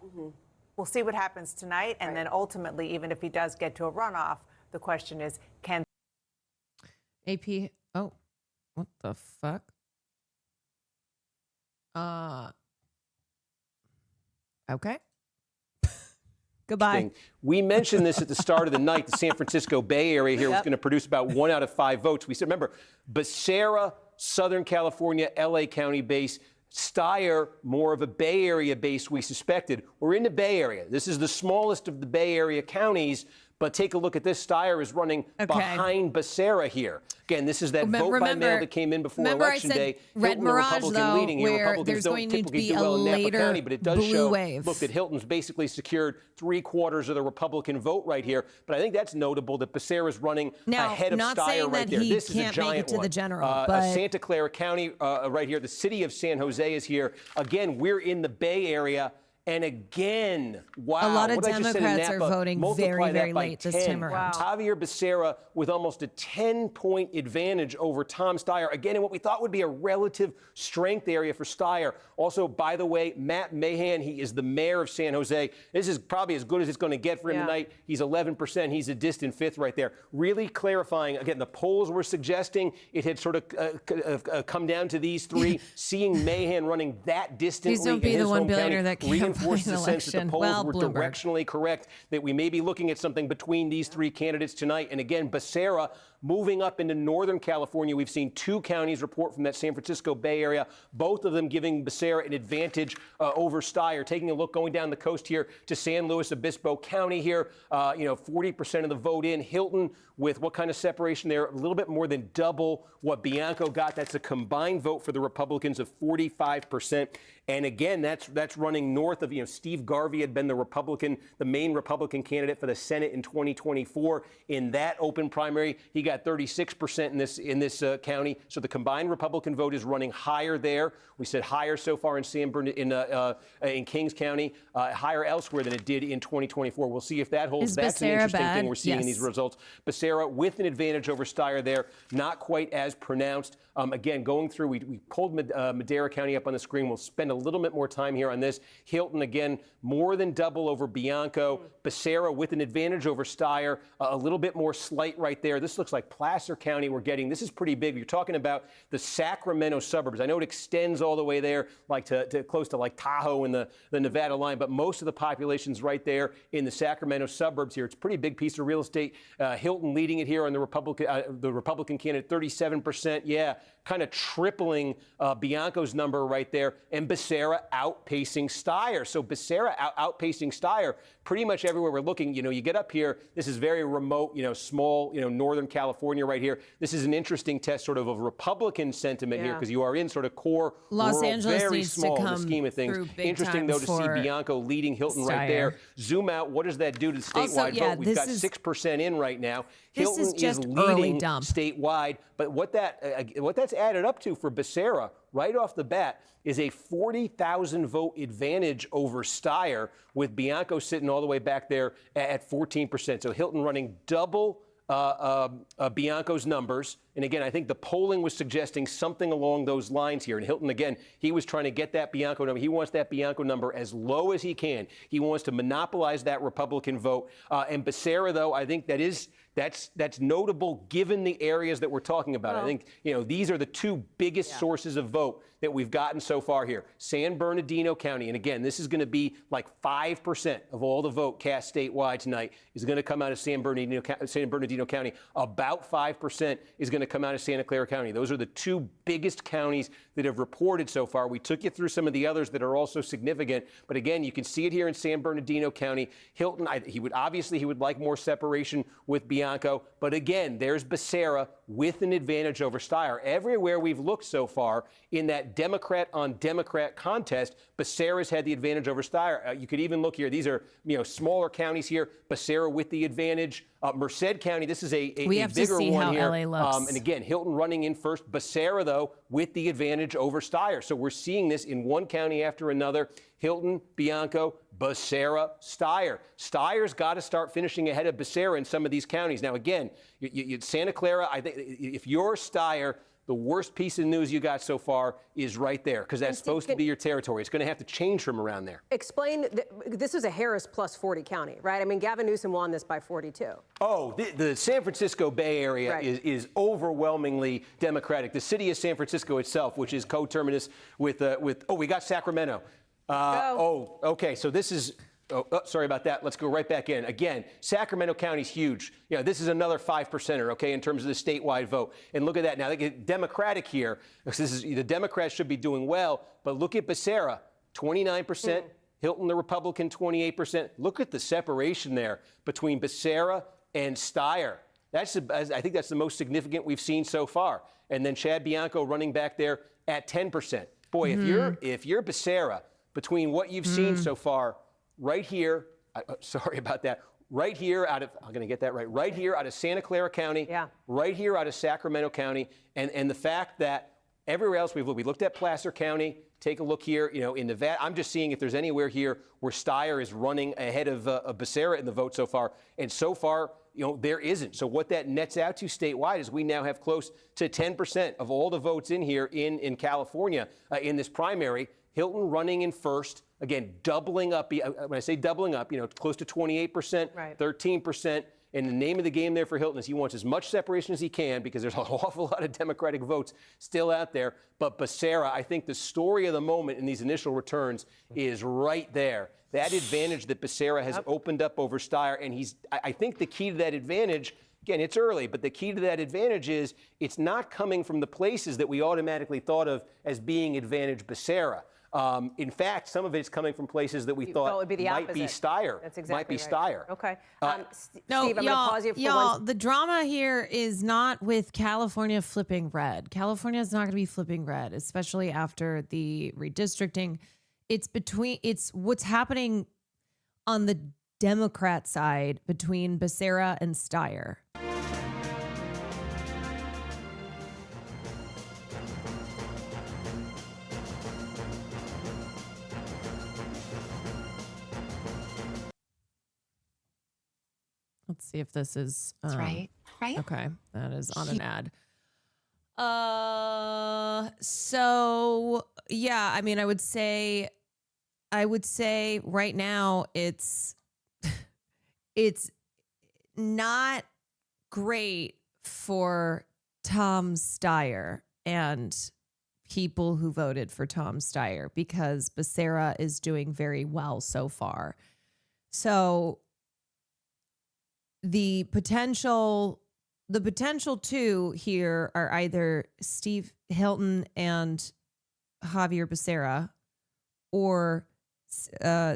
We'll see what happens tonight. And then ultimately, even if he does get to a runoff, the question is, can AP, oh, what the fuck? Okay. Goodbye. We mentioned this at the start of the night. The San Francisco Bay Area here was going to produce about 1 out of 5 votes. We said, remember, Becerra, Southern California, LA County base. Steyer, more of a Bay Area base, we suspected. We're in the Bay Area. This is the smallest of the Bay Area counties, but take a look at this. Steyer is running behind Becerra here. Again, this is that vote by mail that came in before Election Day. Red Mirage, Republican though, leading here. where Republicans there's don't going to typically be do a well in Napa later County, but it does blue show, wave. look, that Hilton's basically secured 3/4 of the Republican vote right here. But I think that's notable that Becerra is running ahead of Steyer right there. This is a giant one. The general, but Santa Clara County right here. The city of San Jose is here. Again, we're in the Bay Area. And again, wow. A lot of what I just said in Democrats are Napa, voting multiply very, that very by late this 10. time around. Javier Becerra with almost a 10-point advantage over Tom Steyer. Again, in what we thought would be a relative strength area for Steyer. Also, by the way, Matt Mahan, he is the mayor of San Jose. This is probably as good as it's going to get for him tonight. He's 11%. He's a distant 5th right there. Really clarifying. Again, the polls were suggesting it had sort of come down to these three. Seeing Mahan running that distantly Please don't be in his the 1 home billionaire county that can't reinforces the sense that the polls were Bloomberg. directionally correct, that we may be looking at something between these three candidates tonight. And again, Becerra Moving up into Northern California, we've seen 2 counties report from that San Francisco Bay Area, both of them giving Becerra an advantage over Steyer. Taking a look going down the coast here to San Luis Obispo County here, 40% of the vote in. Hilton with what kind of separation there? A little bit more than double what Bianco got. That's a combined vote for the Republicans of 45%. And again, that's running north of, Steve Garvey had been the main Republican candidate for the Senate in 2024. In that open primary, he got 36% in this county. So the combined Republican vote is running higher there. We said higher so far in in Kings County, higher elsewhere than it did in 2024. We'll see if that holds. That's an interesting thing we're seeing in these results. Becerra with an advantage over Steyer there, not quite as pronounced. Again, going through, we pulled Madera County up on the screen. We'll spend a little bit more time here on this. Hilton, again, more than double over Bianco. Becerra with an advantage over Steyer, a little bit more slight right there. This looks like Placer County we're getting. This is pretty big. You're talking about the Sacramento suburbs. I know it extends all the way there, like to close to like Tahoe and the Nevada line, but most of the population's right there in the Sacramento suburbs here. It's a pretty big piece of real estate. Hilton leading it here on the Republican candidate, 37%. Yeah, kind of tripling Bianco's number right there, and Becerra outpacing Steyer. So Becerra outpacing Steyer pretty much everywhere we're looking. You get up here, this is very remote, small, Northern California right here. This is an interesting test sort of Republican sentiment here, because you are in sort of core Los rural, Angeles very needs small to in come the scheme of things. through big Interesting, though, to see Bianco leading Hilton right there. Zoom out. What does that do to the statewide vote? We've got 6% in right now. Hilton is leading statewide, but what that's added up to for Becerra right off the bat is a 40,000 vote advantage over Steyer, with Bianco sitting all the way back there at 14%. So Hilton running double Bianco's numbers. And again, I think the polling was suggesting something along those lines here. And Hilton, again, he was trying to get that Bianco number. He wants that Bianco number as low as he can. He wants to monopolize that Republican vote. And Becerra, though, I think that's notable given the areas that we're talking about. I think, these are the 2 biggest sources of vote that we've gotten so far here. San Bernardino County, and again, this is going to be like 5% of all the vote cast statewide tonight is going to come out of San Bernardino County. About 5% is going to come out of Santa Clara County. Those are the 2 biggest counties that have reported so far. We took you through some of the others that are also significant, but again, you can see it here in San Bernardino County. Hilton, he would like more separation with Bianco, but again, there's Becerra with an advantage over Steyer. Everywhere we've looked so far in that Democrat on Democrat contest, Becerra's had the advantage over Steyer. You could even look here. These are smaller counties here. Becerra with the advantage. Merced County, this is a we have bigger to see one how here. LA looks. And again, Hilton running in first. Becerra, though, with the advantage over Steyer. So we're seeing this in one county after another. Hilton, Bianco, Becerra, Steyer. Steyer's got to start finishing ahead of Becerra in some of these counties. Now, again, Santa Clara, I think if you're Steyer, the worst piece of news you got so far is right there, because that's supposed to be your territory. It's going to have to change from around there. Explain, this was a Harris plus 40 county, right? I mean, Gavin Newsom won this by 42. Oh, the San Francisco Bay Area is overwhelmingly Democratic. The city of San Francisco itself, which is coterminous with we got Sacramento. Okay, so this is... sorry about that. Let's go right back in. Again, Sacramento County's huge. This is another 5%er, okay, in terms of the statewide vote. And look at that. Now, they get Democratic here. The Democrats should be doing well, but look at Becerra, 29%. Hilton, the Republican, 28%. Look at the separation there between Becerra and Steyer. I think that's the most significant we've seen so far. And then Chad Bianco running back there at 10%. Boy, if you're Becerra, between what you've seen so far, right here, sorry about that, right here out of, I'm going to get that right, right here out of Santa Clara County, right here out of Sacramento County, and the fact that everywhere else we looked at Placer County, take a look here, in Nevada. I'm just seeing if there's anywhere here where Steyer is running ahead of Becerra in the vote so far, and so far, there isn't. So what that nets out to statewide is we now have close to 10% of all the votes in here in California in this primary. Hilton running in first, again, doubling up. When I say doubling up, close to 28%, 13%. And the name of the game there for Hilton is he wants as much separation as he can, because there's an awful lot of Democratic votes still out there. But Becerra, I think the story of the moment in these initial returns is right there. That advantage that Becerra has opened up over Steyer, and I think the key to that advantage again, it's early, but the key to that advantage is it's not coming from the places that we automatically thought of as being advantage Becerra. In fact, some of it's coming from places that we thought would be the might be opposite. Steyer. That's exactly might be right. Steyer. Okay. No, Steve, I'm going to pause you for one. the drama here is not with California flipping red. California is not going to be flipping red, especially after the redistricting. It's what's happening on the Democrat side between Becerra and Steyer. Let's see if this is That's right. Okay, that is on an ad. So yeah, I mean, I would say right now it's not great for Tom Steyer and people who voted for Tom Steyer because Becerra is doing very well so far. So the potential two here are either Steve Hilton and Javier Becerra, or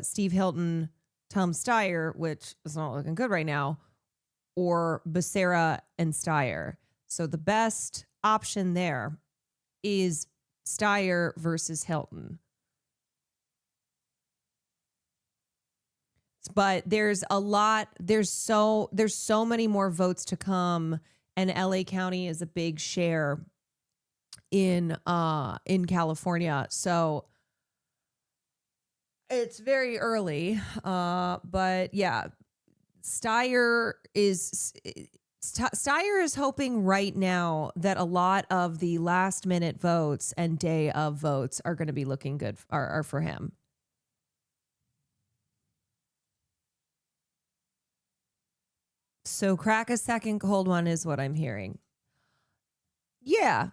Steve Hilton, Tom Steyer, which is not looking good right now, or Becerra and Steyer. So the best option there is Steyer versus Hilton. But there's so many more votes to come, and LA County is a big share in California. So it's very early. But yeah, Steyer is hoping right now that a lot of the last minute votes and day of votes are going to be looking good are for him. So crack a second cold one is what I'm hearing. Yeah.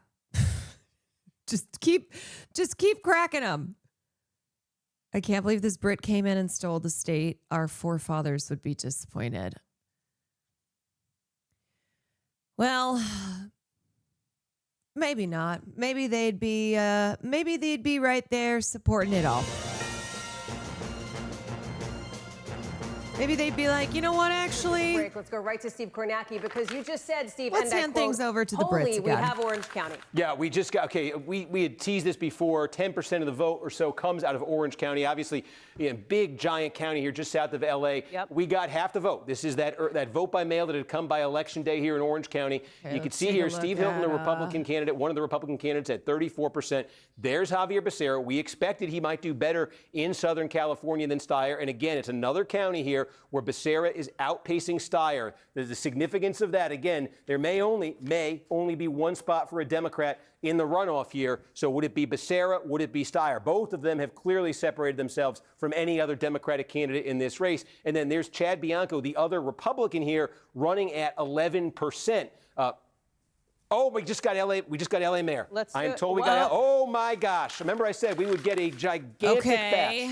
just keep cracking them. I can't believe this Brit came in and stole the state. Our forefathers would be disappointed. Well, maybe not. Maybe they'd be right there supporting it all. Maybe they'd be like, you know what, actually. Break. Let's go right to Steve Kornacki, because you just said, Steve, Let's and I hand quote, things over to the "Holy, Brits we again." have Orange County. Yeah, we just got, we had teased this before. 10% of the vote or so comes out of Orange County. Obviously, big, giant county here just south of L.A. Yep. We got half the vote. This is that vote by mail that had come by Election Day here in Orange County. Okay, you can see here, Steve Hilton, the Republican candidate, one of the Republican candidates at 34%. There's Javier Becerra. We expected he might do better in Southern California than Steyer. And again, it's another county here where Becerra is outpacing Steyer. There's the significance of that. Again, there may only be one spot for a Democrat in the runoff here. So would it be Becerra? Would it be Steyer? Both of them have clearly separated themselves from any other Democratic candidate in this race. And then there's Chad Bianco, the other Republican here, running at 11%. We just got LA mayor. I am told we got. Oh my gosh! Remember, I said we would get a gigantic batch.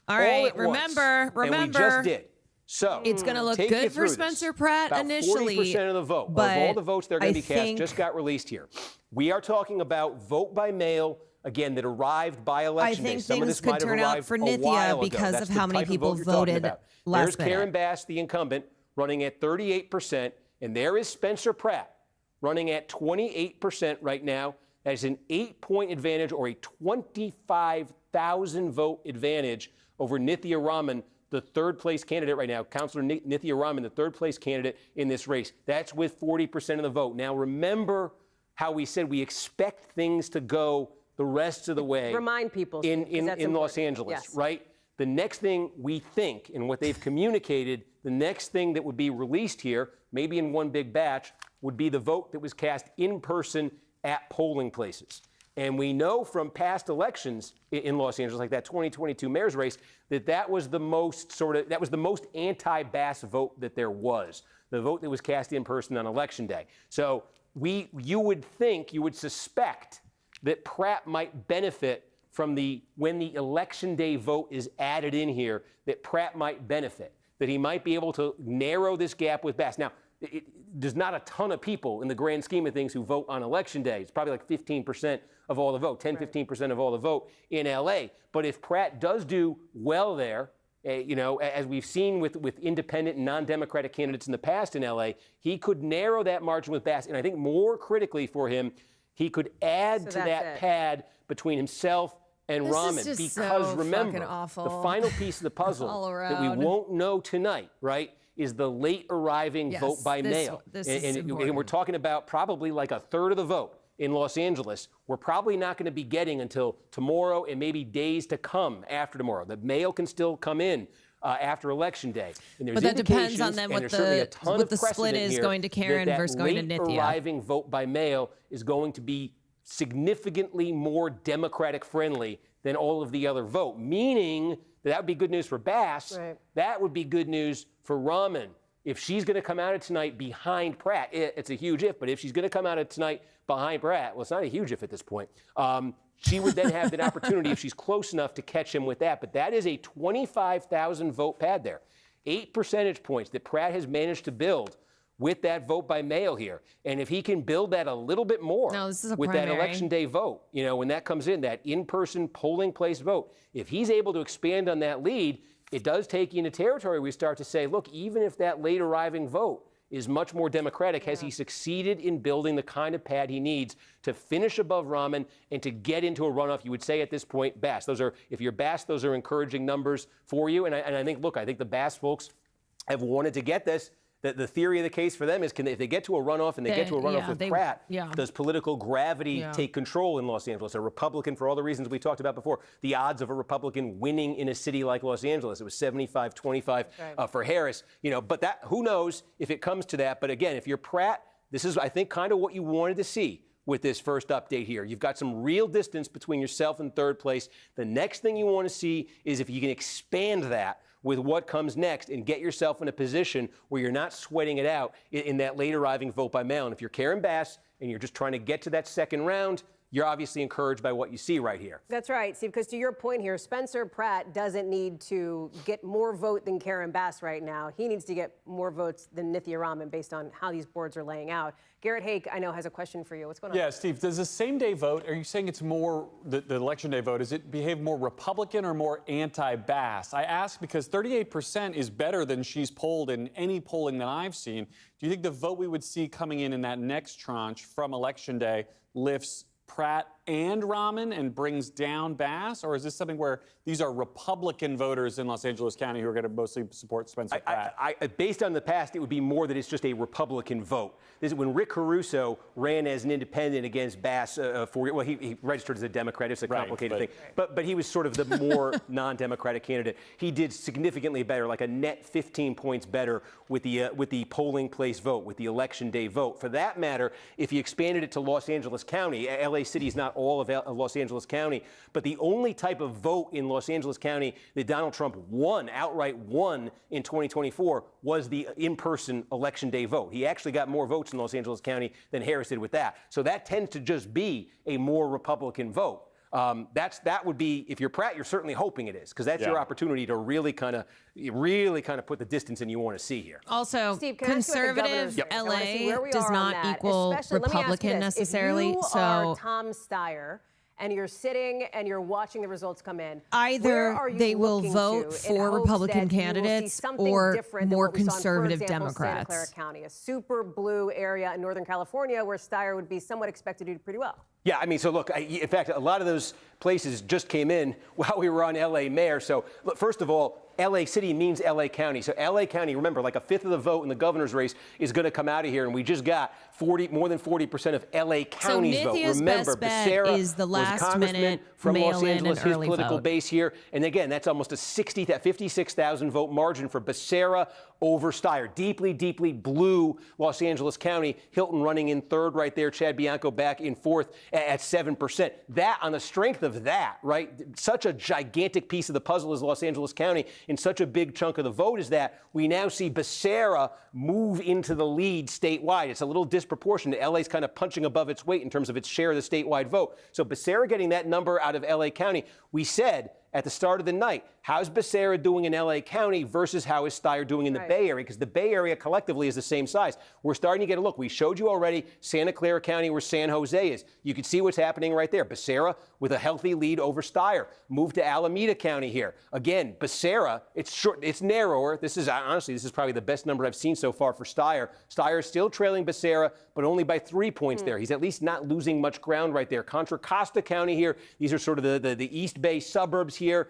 All right. All remember. And we just did. So it's going to look good for Spencer Pratt about initially. 40% of the vote, but of all the votes that are going to be cast, think just got released here. We are talking about vote by mail, again, that arrived by election day. I think Some of things this could might have turn out arrived for a while Nithya ago. because That's of the how many type of people vote you're talking voted about. last There's minute. Karen Bass, the incumbent, running at 38%, and there is Spencer Pratt running at 28% right now. That is an 8-point advantage, or a 25,000 vote advantage over Nithya Raman, the third place candidate right now, Councilor Nithya Raman, the third place candidate in this race. That's with 40% of the vote. Now, remember how we said we expect things to go the rest of the way. Remind people in Los Angeles, yes. right? The next thing we think, and what they've communicated, the next thing that would be released here, maybe in one big batch, would be the vote that was cast in person at polling places. And we know from past elections in Los Angeles, like that 2022 mayor's race, that was the most anti-Bass vote that there was, the vote that was cast in person on Election Day. So you would suspect that Pratt might benefit from when the Election Day vote is added in here, that Pratt might benefit, that he might be able to narrow this gap with Bass. Now, there's not a ton of people in the grand scheme of things who vote on Election Day. It's probably like 15% of all the vote, 15% of all the vote in LA. But if Pratt does do well there, as we've seen with independent and non-Democratic candidates in the past in LA, he could narrow that margin with Bass. And I think more critically for him, he could add to that pad between himself and Rahman. Is just because so remember, fucking awful. the final piece of the puzzle that we won't know tonight, right, is the late arriving vote by mail. And we're talking about probably like a third of the vote in Los Angeles. We're probably not going to be getting until tomorrow and maybe days to come after tomorrow. The mail can still come in after Election Day. And there's But that depends on then what the split is going to Karen versus going to Nithya. Late arriving vote by mail is going to be significantly more Democratic friendly than all of the other vote, meaning that would be good news for Bass. Right. That would be good news for Rahman. If she's going to come out of tonight behind Pratt, it's a huge if, but if she's going to come out of tonight behind Pratt, well, it's not a huge if at this point, she would then have that opportunity if she's close enough to catch him with that. But that is a 25,000 vote pad there. 8 percentage points that Pratt has managed to build with that vote by mail here. And if he can build that a little bit more with that Election Day vote, when that comes in, that in-person polling place vote, if he's able to expand on that lead, it does take you into territory we start to say, look, even if that late arriving vote is much more Democratic, has he succeeded in building the kind of pad he needs to finish above Rahman and to get into a runoff? You would say at this point, Bass. If you're Bass, those are encouraging numbers for you. And I think the Bass folks have wanted to get this. The theory of the case for them is if they get to a runoff and they get to a runoff with Pratt, does political gravity take control in Los Angeles? A Republican, for all the reasons we talked about before, the odds of a Republican winning in a city like Los Angeles, it was 75-25 for Harris. But that, who knows if it comes to that. But again, if you're Pratt, this is, I think, kind of what you wanted to see with this first update here. You've got some real distance between yourself and third place. The next thing you want to see is if you can expand that with what comes next and get yourself in a position where you're not sweating it out in that late arriving vote by mail. And if you're Karen Bass and you're just trying to get to that second round, you're obviously encouraged by what you see right here. That's right, Steve, because to your point here, Spencer Pratt doesn't need to get more vote than Karen Bass right now. He needs to get more votes than Nithya Rahman based on how these boards are laying out. Garrett Hake, I know, has a question for you. What's going on? Yeah, Steve, does the same day vote, are you saying it's more, the Election Day vote, does it behave more Republican or more anti-Bass? I ask because 38% is better than she's polled in any polling that I've seen. Do you think the vote we would see coming in that next tranche from Election Day lifts Pratt and Rahman and brings down Bass? Or is this something where these are Republican voters in Los Angeles County who are going to mostly support Spencer Pratt? Based on the past, it would be more that it's just a Republican vote. This is when Rick Caruso ran as an independent against Bass he registered as a Democrat. It's a complicated thing. But he was sort of the more non-Democratic candidate. He did significantly better, like a net 15 points better with the polling place vote, with the Election Day vote. For that matter, if you expanded it to Los Angeles County, LA City is not all of Los Angeles County, but the only type of vote in Los Angeles County that Donald Trump outright won in 2024 was the in-person Election Day vote. He actually got more votes in Los Angeles County than Harris did with that. So that tends to just be a more Republican vote. That would be, if you're Pratt, you're certainly hoping it is, because that's your opportunity to really kind of put the distance in you want to see here. Also, Steve, conservative LA does not equal Republican necessarily. If you are Tom Steyer and you're sitting and you're watching the results come in, either they will vote for Republican candidates or more conservative Democrats. Santa Clara County, a super blue area in Northern California where Steyer would be somewhat expected to do pretty well. Yeah, I mean, so look, in fact, a lot of those places just came in while we were on LA mayor. So look, first of all, LA City means LA County. So LA County, remember, like a fifth of the vote in the governor's race is going to come out of here. And we just got more than 40% of LA County's vote. Remember, Becerra is the last was congressman minute from Los mail-in Angeles, and his early political vote. base here. And again, that's almost a 56,000 vote margin for Becerra over Steyer. Deeply, deeply blue Los Angeles County. Hilton running in third right there. Chad Bianco back in fourth at 7%. That, on the strength of that, right? Such a gigantic piece of the puzzle is Los Angeles County, and such a big chunk of the vote is that we now see Becerra move into the lead statewide. It's a little disproportionate. LA's kind of punching above its weight in terms of its share of the statewide vote. So Becerra getting that number out of LA County, we said at the start of the night. How's Becerra doing in LA County versus how is Steyer doing in the Bay Area? Because the Bay Area collectively is the same size. We're starting to get a look. We showed you already Santa Clara County where San Jose is. You can see what's happening right there. Becerra with a healthy lead over Steyer. Move to Alameda County here. Again, Becerra, it's narrower. This is probably the best number I've seen so far for Steyer. Steyer is still trailing Becerra, but only by 3 points there. He's at least not losing much ground right there. Contra Costa County here. These are sort of the East Bay suburbs here.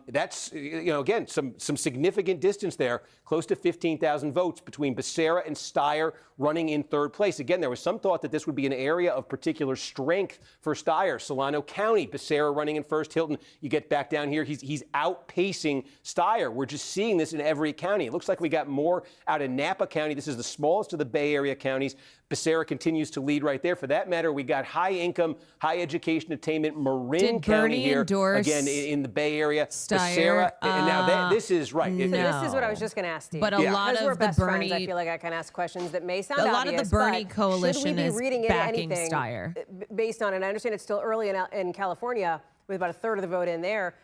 That's, again, some significant distance there, close to 15,000 votes between Becerra and Steyer running in third place. Again, there was some thought that this would be an area of particular strength for Steyer. Solano County, Becerra running in first. Hilton, you get back down here, he's outpacing Steyer. We're just seeing this in every county. It looks like we got more out of Napa County. This is the smallest of the Bay Area counties. Becerra continues to lead right there. For that matter, we got high income, high education attainment Marin County here. Again, in the Bay Area. Steyer, and now this is right. This is what I was just going to ask Steve. But a lot of we're the best Bernie, friends, I feel like I can ask questions that may sound a obvious. lot of the Bernie coalition is backing anything Steyer. Based on, and I understand it's still early in California with about a third of the vote in there,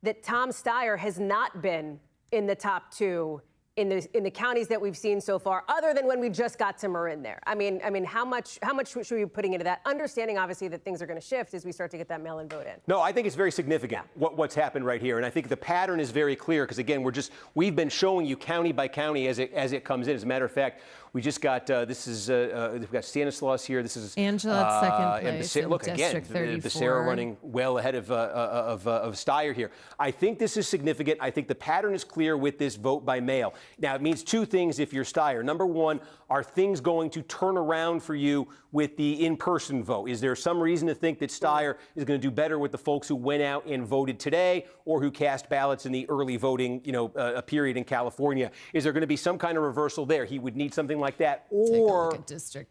that Tom Steyer has not been in the top two in the counties that we've seen so far, other than when we just got to Marin there. I mean, how much should we be putting into that? Understanding, obviously, that things are going to shift as we start to get that mail-in vote in. No, I think it's very significant what's happened right here, and I think the pattern is very clear because again, we've been showing you county by county as it comes in. As a matter of fact, we just got we've got Stanislaus here. This is Angela at second place. And look again, Becerra running well ahead of Steyer here. I think this is significant. I think the pattern is clear with this vote by mail. Now, it means two things if you're Steyer. Number one, are things going to turn around for you with the in-person vote? Is there some reason to think that Steyer is going to do better with the folks who went out and voted today or who cast ballots in the early voting, period in California? Is there going to be some kind of reversal there? He would need something like that. Or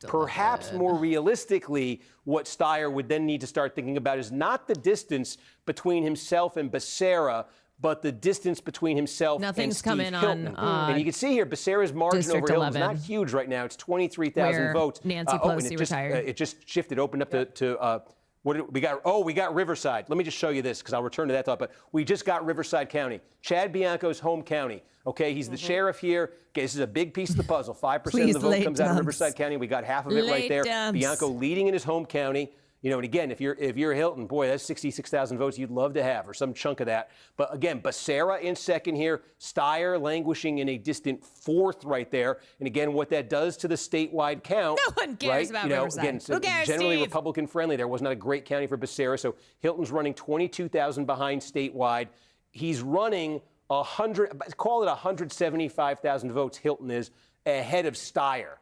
perhaps more realistically, what Steyer would then need to start thinking about is not the distance between himself and Becerra, but the distance between himself and Steve Hilton. And you can see here, Becerra's margin District over Hilton is 11, not huge right now. It's 23,000 votes. Nancy Pelosi and retired. It just shifted, opened up to what did we got? Oh, we got Riverside. Let me just show you this because I'll return to that thought. But we just got Riverside County, Chad Bianco's home county. Okay, he's the sheriff here. Okay, this is a big piece of the puzzle. 5% of the vote comes out of Riverside County. We got half of it right there. Bianco leading in his home county. And again, if you're Hilton, boy, that's 66,000 votes you'd love to have, or some chunk of that. But again, Becerra in second here, Steyer languishing in a distant fourth right there. And again, what that does to the statewide count. No one cares about Riverside. Again, Who cares, generally Steve? Republican friendly. There was not a great county for Becerra. So Hilton's running 22,000 behind statewide. He's running 175,000 votes. Hilton is ahead of Steyer.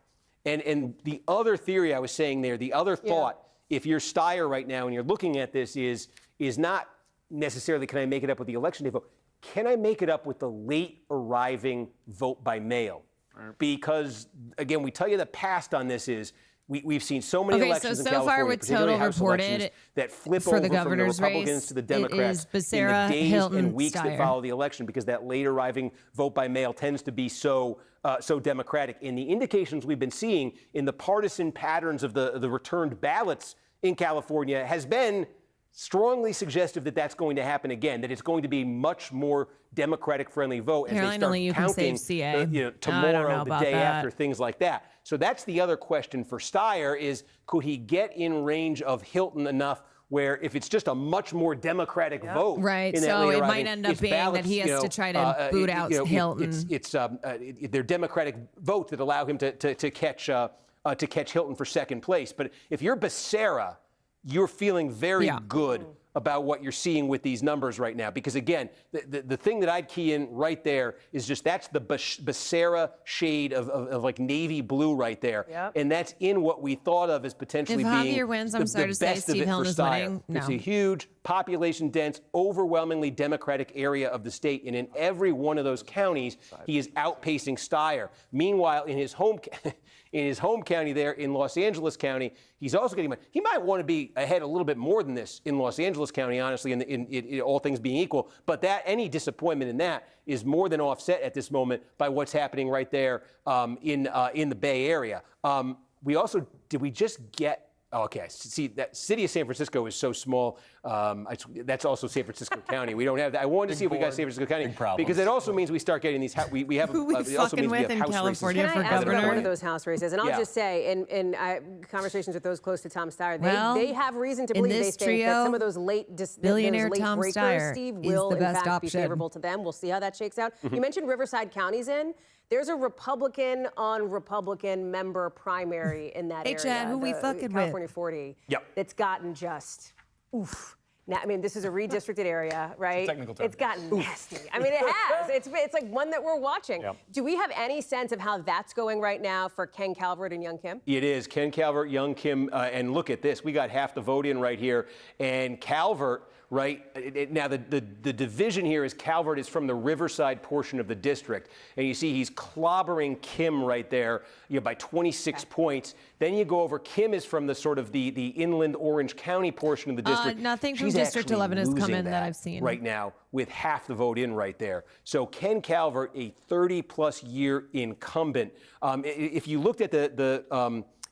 And the other theory I was saying there, the other thought. If you're Steyer right now and you're looking at this is not necessarily can I make it up with the election day vote? Can I make it up with the late arriving vote by mail? Because, again, we tell you the past on this is we've seen so many elections in California, far with particularly total House reported elections, that flip for over the governor's from the Republicans race, to the Democrats it is Becerra, in the days Hilton, and weeks Steyer. that follow the election because that late arriving vote by mail tends to be so Democratic. And the indications we've been seeing in the partisan patterns of the returned ballots in California has been strongly suggestive that that's going to happen again, that it's going to be much more Democratic-friendly vote as they start counting tomorrow, the day after, things like that. So that's the other question for Steyer is, could he get in range of Hilton enough where if it's just a much more Democratic vote, right? In that So late it arriving, might end up it's being ballots, that he has to try to boot out Hilton. They're Democratic votes that allow him to catch Hilton for second place. But if you're Becerra, you're feeling very good about what you're seeing with these numbers right now. Because, again, the thing that I'd key in right there is just that's the Becerra shade of like navy blue right there. And that's in what we thought of as potentially if being Javier wins, I'm sorry to say Steve Hilton is winning. No. It's a huge, population-dense, overwhelmingly Democratic area of the state. And in every one of those counties, he is outpacing Steyer. Meanwhile, in his home county there in Los Angeles County, he's also getting money. He might want to be ahead a little bit more than this in Los Angeles County, honestly, in all things being equal. But any disappointment in that is more than offset at this moment by what's happening right there in the Bay Area. Did we just get Okay, see, that city of San Francisco is so small. That's also San Francisco County. We don't have that. I wanted to see if we got San Francisco County because it also means we start getting these. We have. Who we it also means fucking we with have in house California races. for Can I ask governor? about one of those House races? And I'll Yeah. just say, in conversations with those close to Tom Steyer, Well, they have reason to in believe they this think that trio, some of those late billionaire Tom breakers, Steyer Steve, is will the in best fact be option. favorable to them. We'll see how that shakes out. Mm-hmm. You mentioned Riverside County's in. There's a Republican on Republican member primary in that Hey, area. Chad, who we the fucking with? California 40. Yep. That's gotten just oof. Now, I mean, this is a redistricted area, right? technical term. It's gotten nasty. I mean, it has. It's like one that we're watching. Yep. Do we have any sense of how that's going right now for Ken Calvert and Young Kim? It is Ken Calvert, Young Kim, and look at this. We got half the vote in right here, and Calvert. Right now, the division here is Calvert is from the Riverside portion of the district, and you see he's clobbering Kim right there, by 26 points. Then you go over. Kim is from the sort of the inland Orange County portion of the district. Nothing from She's District actually 11 has come losing in that I've seen right now with half the vote in right there. So Ken Calvert, a 30-plus year incumbent. If you looked at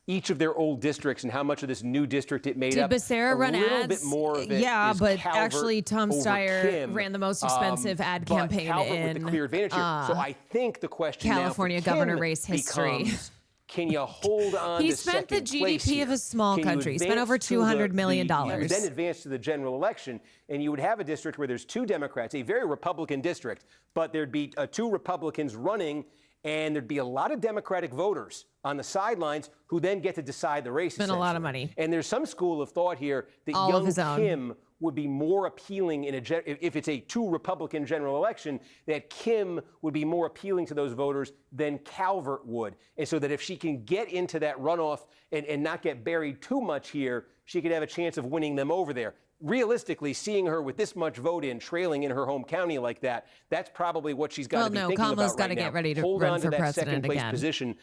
each of their old districts and how much of this new district it made Did up. Becerra run ads? A little bit more of it is but Calvert actually Tom over Steyer Kim, ran the most expensive ad but campaign Calvert in with the clear advantage here. So I think the question California now for Kim governor race history. becomes, can you hold on He to spent the second place GDP here? of a small Can you country. He spent advance over to $200 million. You would then advance to the general election, and you would have a district where there's two Democrats, a very Republican district, but there'd be two Republicans running, and there'd be a lot of Democratic voters on the sidelines who then get to decide the race. Spent a lot of money. And there's some school of thought here that All of his Young own. Kim would be more appealing if it's a two Republican general election, that Kim would be more appealing to those voters than Calvert would. And so that if she can get into that runoff and not get buried too much here, she could have a chance of winning them over there. Realistically, seeing her with this much vote in, trailing in her home county like that, that's probably what she's got to be thinking Kamala's about got right to now. get ready to Hold run on for to that president second place again. position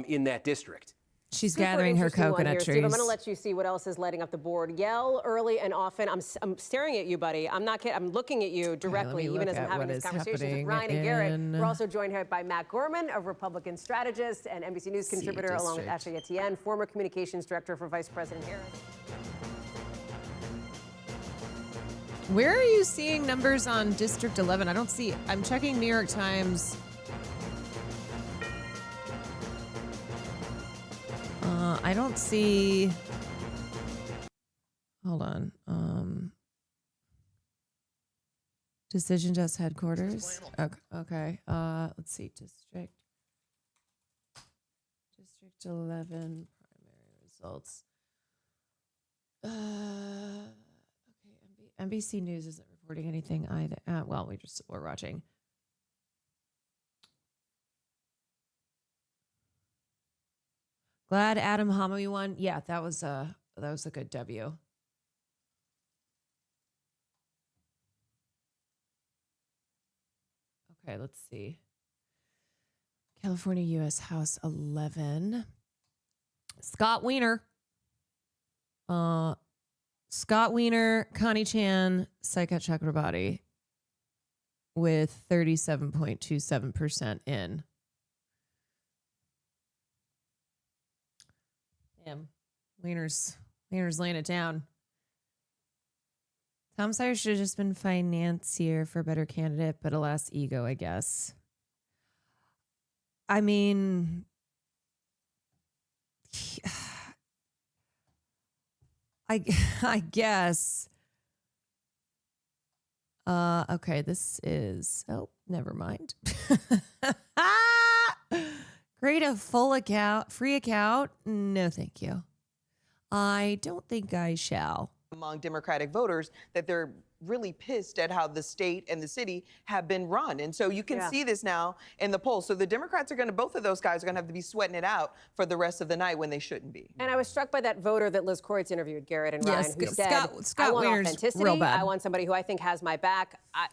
in that district. She's Super gathering her interesting one coconut here, trees. Steve, I'm going to let you see what else is lighting up the board. Yell early and often. I'm staring at you, buddy. I'm not kidding. I'm looking at you directly, me even look as I'm at having what this is conversation with happening Ryan and Garrett. in We're also joined here by Matt Gorman, a Republican strategist and NBC News contributor, along with Ashley Etienne, former communications director for Vice President Harris. Where are you seeing numbers on District 11? I don't see. I'm checking New York Times. I don't see. Hold on. Decision Desk headquarters. Okay. Let's see. District 11 primary results. Okay. NBC News isn't reporting anything either. Well, we're watching. Glad Adam Hamami won. Yeah, that was a good W. Okay, let's see. California U.S. House 11. Scott Wiener. Scott Wiener, Connie Chan, Saikat Chakrabarti with 37.27% in. Damn. Wiener's laying it down. Tom Steyer should have just been financier for a better candidate, but alas, ego, I guess. I mean, I guess. Okay, this is. Oh, never mind. Create a full account, free account. No, thank you. I don't think I shall. Among Democratic voters that they're really pissed at how the state and the city have been run. And so you can see this now in the polls. So the Democrats are both of those guys are going to have to be sweating it out for the rest of the night when they shouldn't be. And I was struck by that voter that Liz Kreutz interviewed, Garrett and Ryan, who said, Scott I want Wiener's authenticity. real bad. I want somebody who I think has my back. But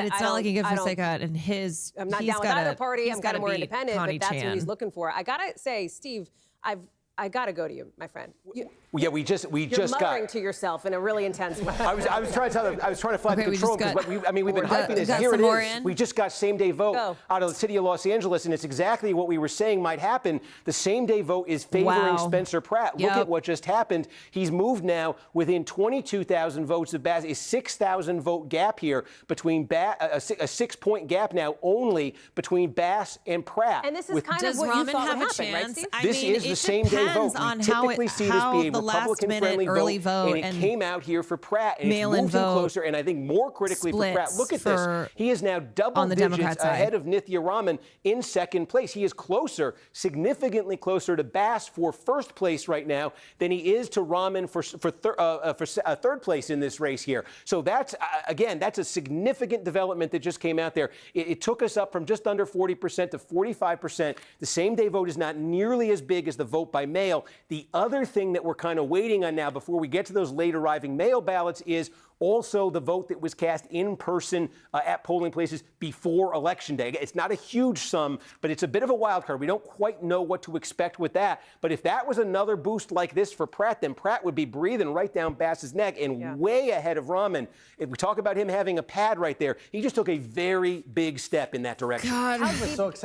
it's not like he gives for Saikat and his. I'm not he's down with gotta- either party. he's I'm kind gotta of more beat independent, Connie but that's who Chan. he's looking for. I got to say, Steve, I've I got to go to you, my friend. Yeah, we just You're muttering got. to yourself in a really intense way. I was trying to tell them. I was trying to flatten control because we've been hyping this. Here it is. We just got same-day vote out of the city of Los Angeles, and it's exactly what we were saying might happen. The same-day vote is favoring Spencer Pratt. Look at what just happened. He's moved now within 22,000 votes of Bass. A 6,000 vote gap here between a 6-point gap now only between Bass and Pratt. And this is kind of what you thought would happen, right, Steve? This is the same-day vote. We typically see this be a Republican-friendly vote, and it came out here for Pratt, and it's moved him closer, and I think more critically for Pratt. Look at this. He is now double digits ahead of Nithya Raman in second place. He is closer, significantly closer to Bass for first place right now than he is to Raman for third place in this race here. So that's, again, that's a significant development that just came out there. It took us up from just under 40% to 45%. The same-day vote is not nearly as big as the vote by mail. The other thing that we're kind of waiting on now before we get to those late arriving mail ballots is also the vote that was cast in person at polling places before Election Day. It's not a huge sum, but it's a bit of a wild card. We don't quite know what to expect with that. But if that was another boost like this for Pratt, then Pratt would be breathing right down Bass's neck and way ahead of Raman. If we talk about him having a pad right there, he just took a very big step in that direction. God,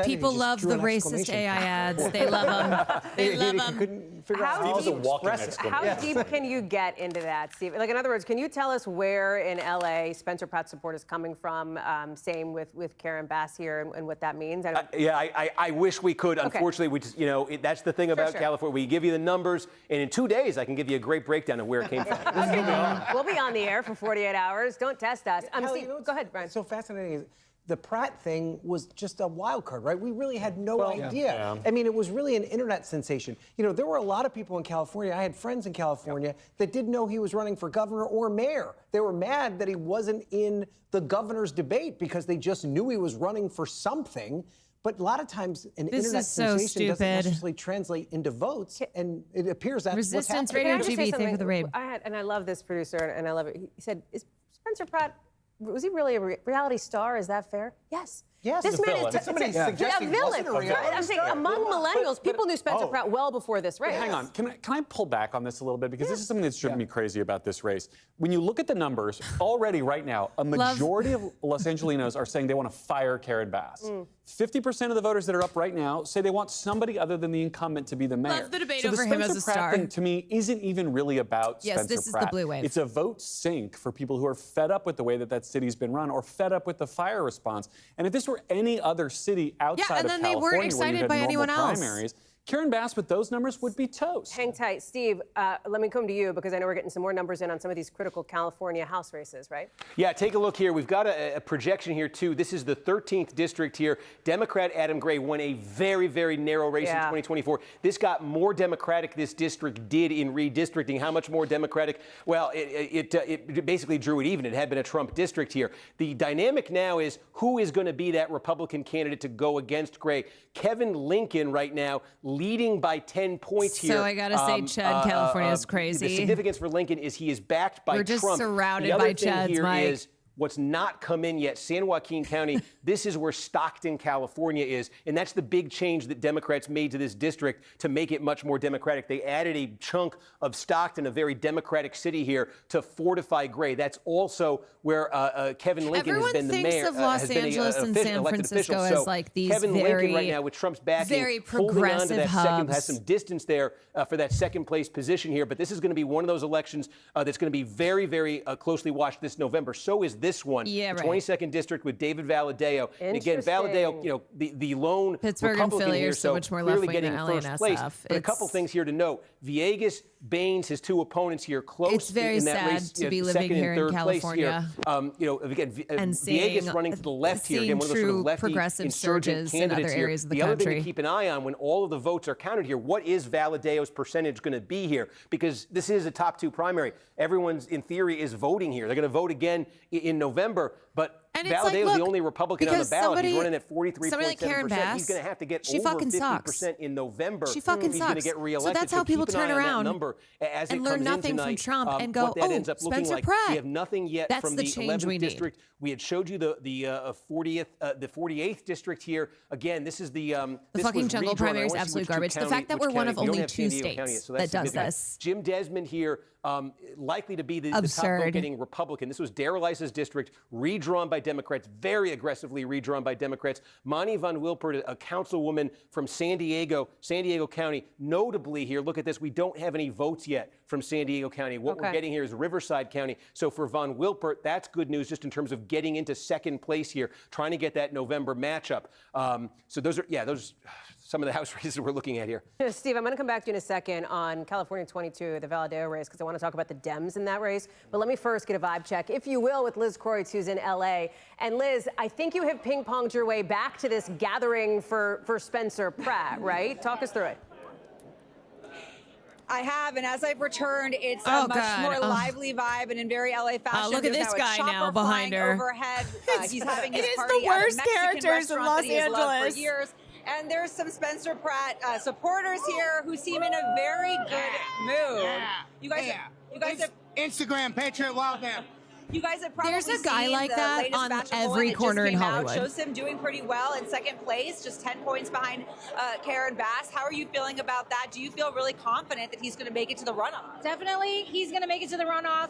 people love the racist AI ads. They love them. They love them. How deep can you get into that, Steve? Like, in other words, can you tell us where in LA Spencer Pratt's support is coming from? Same with Karen Bass here and what that means. I wish we could. Unfortunately, we just, that's the thing about California. We give you the numbers, and in 2 days, I can give you a great breakdown of where it came from. We'll be on the air for 48 hours. Don't test us. Steve, go ahead, Brian. So fascinating is the Pratt thing was just a wild card, right? We really had no idea. I mean, it was really an internet sensation. There were a lot of people in California. I had friends in California that didn't know he was running for governor or mayor. They were mad that he wasn't in the governor's debate because they just knew he was running for something. But a lot of times, an internet sensation doesn't necessarily translate into votes, and it appears that's Resistance what's happening. Radio GB, thank you for the raid. I love this producer, and I love it. He said, "Is Spencer Pratt? Was he really a reality star? Is that fair?" Yes. Yes, this man is a villain. I'm saying among millennials, people knew Spencer Pratt well before this race. Hang on, can I pull back on this a little bit because this is something that's driven me crazy about this race. When you look at the numbers, already right now, a majority of Los Angelinos are saying they want to fire Karen Bass. 50% of the voters that are up right now say they want somebody other than the incumbent to be the mayor. Love the debate so over him as a Spencer Pratt star. thing, to me, isn't even really about Spencer Pratt. Yes, this is the blue wave. It's a vote sink for people who are fed up with the way that city's been run or fed up with the fire response. And if this were any other city outside of California they weren't excited by anyone else. Primaries, Karen Bass with those numbers would be toast. Hang tight. Steve, let me come to you because I know we're getting some more numbers in on some of these critical California House races, right? Yeah, take a look here. We've got a projection here, too. This is the 13th district here. Democrat Adam Gray won a very, very narrow race in 2024. This got more Democratic, this district did in redistricting. How much more Democratic? Well, it basically drew it even. It had been a Trump district here. The dynamic now is who is going to be that Republican candidate to go against Gray. Kevin Lincoln right now leading by 10 points here. So I got to say, Chad, California is crazy. The significance for Lincoln is he is backed by Trump. We're just surrounded by Chads, The other thing here Mike. is what's not come in yet. San Joaquin County, this is where Stockton, California is. And that's the big change that Democrats made to this district to make it much more Democratic. They added a chunk of Stockton, a very Democratic city here, to fortify Gray. That's also where Kevin Lincoln has been the mayor. Everyone thinks of Los Angeles and San Francisco as like these Kevin very, Lincoln right now with Trump's backing, very holding on to that hubs. second, has some distance there for that second place position here. But this is going to be one of those elections that's going to be very, very closely watched this November. So is this one. Yeah, right. 22nd district with David Valadao. And again, Valadao, the lone Pittsburgh Republican and Philly here, are so much more clearly left-wing getting than LA and first place. SF. But a couple things here to note. Villegas, Baines, his two opponents here, close It's very in that sad race, to be second living here and third in California. Place here. Again, and Villegas running to the left here. Again, one of those sort of lefty progressive insurgent surges in candidates other areas here. of the The country. other thing to keep an eye on when all of the votes are counted here, what is Valadao's percentage going to be here? Because this is a top two primary. Everyone's, in theory, is voting here. They're going to vote again in November, but And it's Valadao like, is look, the only Republican on the because ballot. He's somebody- running at 43.7%. somebody like Karen Bass, He's going to have to get she over fucking 50% sucks. in November. She fucking He's going to sucks. get So reelected. that's how people keep an turn eye on that around number as and it learn comes in nothing from tonight, Trump and go, what that oh, ends up looking Spencer like. Pratt. We have nothing yet That's from the the change 11th we need. district. We had showed you the 48th district here. Again, this is the this fucking was jungle redrawn. I primary is wanna see absolute which garbage. The county- fact that which we're one county- of we don't only have 2 San Diego County yet, states so that's that does significant. this. Jim Desmond here, likely to be the top Absurd. vote-getting Republican. This was Darrell Issa's district, redrawn by Democrats, very aggressively redrawn by Democrats. Monty Von Wilpert, a councilwoman from San Diego County, notably here, look at this, we don't have any votes yet from San Diego County. What we're getting here is Riverside County. So for Von Wilpert, that's good news just in terms of getting into second place here, trying to get that November matchup. So those are some of the House races we're looking at here. Steve, I'm going to come back to you in a second on California 22, the Valadao race, because I want to talk about the Dems in that race. But let me first get a vibe check, if you will, with Liz Kreutz, who's in L.A. And Liz, I think you have ping-ponged your way back to this gathering for Spencer Pratt, right? Talk us through it. I have, and as I've returned, it's a much more lively vibe and in very LA fashion. Look at There's this now a guy chopper now behind flying her. overhead. He's having his It is party the at a worst Mexican characters in restaurant Los that he has loved Angeles. for years. And there's some Spencer Pratt supporters here who seem in a very good mood. You guys have Instagram Patriot Welcome. You guys have probably There's a guy seen like the that latest on Bachelor every poll that just corner in came out. Hollywood. Shows him doing pretty well in second place, just 10 points behind Karen Bass. How are you feeling about that? Do you feel really confident that he's going to make it to the runoff? Definitely, he's going to make it to the runoff.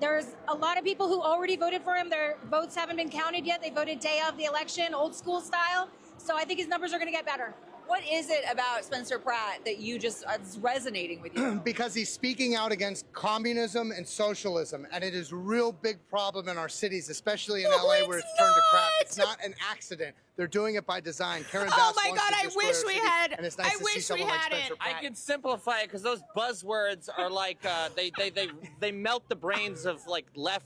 There's a lot of people who already voted for him. Their votes haven't been counted yet. They voted day of the election, old school style. So I think his numbers are going to get better. What is it about Spencer Pratt that you just is resonating with you? Because he's speaking out against communism and socialism, and it is a real big problem in our cities, especially in LA where it's turned to crap. It's not an accident. They're doing it by design. Karen Bass my wants God, to I destroy wish our we city, had- and it's nice I to see wish we someone like had Spencer it. Pratt. I can simplify it because those buzzwords are like they melt the brains of like left.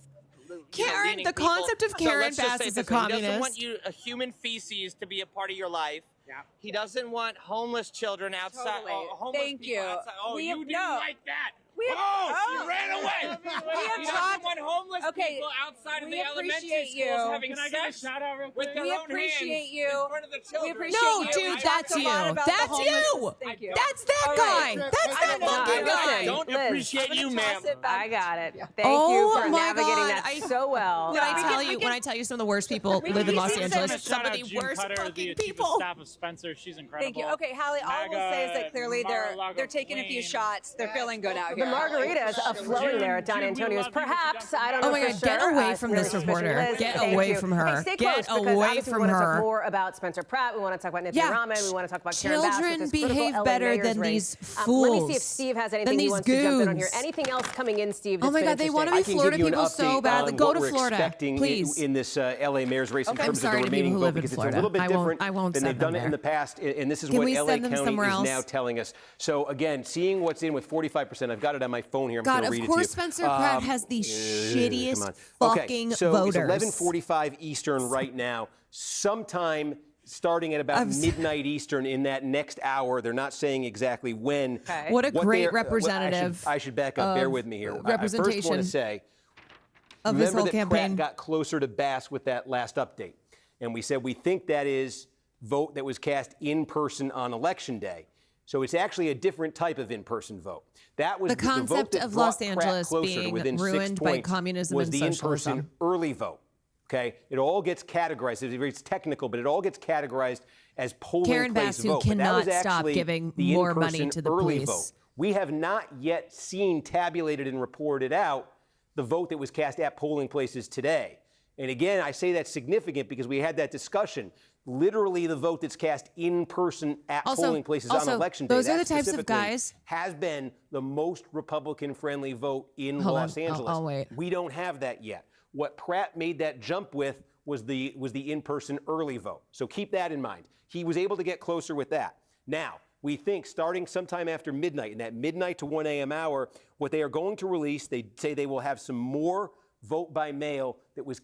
Karen, leaning the people. concept of So Karen let's just Bass say is this a way. He doesn't communist. want you human feces to be a part of your life. Yeah. He doesn't want homeless children outside. Totally. Homeless Thank people you. Outside. Oh, We you have- didn't no. like that. We have- you ran away. We have He doesn't talked- want homeless Okay, people outside of we the elementary appreciate schools you. having Can I get a sex shout out real with quick? their We own appreciate hands you. in front of the children. We appreciate No, you. dude, We that's talked a lot you. about the That's homeless- you. Thank you. That's that All guy. right. That's I that don't know. fucking Listen, guy. Don't Liz, appreciate I'm you, gonna ma'am. toss it back. I got it. Thank Oh you for my navigating God, that so well. When I tell you some of the worst people live in Los Angeles, some of the worst fucking people. Staff of Spencer, she's incredible. Thank you. Okay, Hallie, all I will say is that clearly they're taking a few shots. They're feeling good out The here. margaritas are flowing there at Don Antonio's. Perhaps, I don't know Oh my for God, sure. get away from really this suspicious. reporter. Liz, Get thank away you. from her. Hey, stay Get close, because away obviously from we want to her. talk more about Spencer Pratt. We want to talk about Nancy Rahman. We want to talk about Karen Bass. Children with this critical behave LA better mayor's than race. these Let me see if fools, Steve has than anything he these wants to jump in on here. goons. Anything else coming in, Steve? Oh That's my been God, they want to interesting? be Florida give you people an so update badly. on Go what to we're Florida, expecting please. in this LA mayor's race in Okay. terms I'm of sorry the to remaining people who vote live in because it's a Florida. little bit I won't- different I won't than send they've done them it in there. the past, and this is Can what we LA send them County somewhere is else? now telling us. So again, seeing what's in with 45%, I've got it on my phone here. I'm God, going to of read it to course you. Spencer Pratt has the shittiest come on. fucking okay, so voters. it's 11:45 Eastern right now. Sometime starting at about midnight Eastern in that next hour, they're not saying exactly when. Okay. What a great representative I should back up. Bear of with me here. I first representation want to say, of his remember whole that campaign. Pratt got closer to Bass with that last update. And we said we think that is vote that was cast in person on Election Day. So it's actually a different type of in-person vote. That was The vote concept that of brought Los Pratt Angeles closer to being within 6 ruined by points communism was and the socialism. in-person early vote. Okay, it all gets categorized. It's technical, but it all gets categorized as polling Karen place Bass, who vote. But that cannot was stop actually giving the more money in-person to the early police. vote. We have not yet seen tabulated and reported out the vote that was cast at polling places today. And again, I say that's significant because we had that discussion. Literally, the vote that's cast in person at polling places on Election Day. Those are that the types of specifically guys. has been the most Republican-friendly vote in Hold Los on, Angeles. I'll wait. We don't have that yet. What Pratt made that jump with was the in-person early vote. So keep that in mind. He was able to get closer with that. Now, we think starting sometime after midnight, in that midnight to 1 a.m. hour, what they are going to release, they say they will have some more vote by mail that was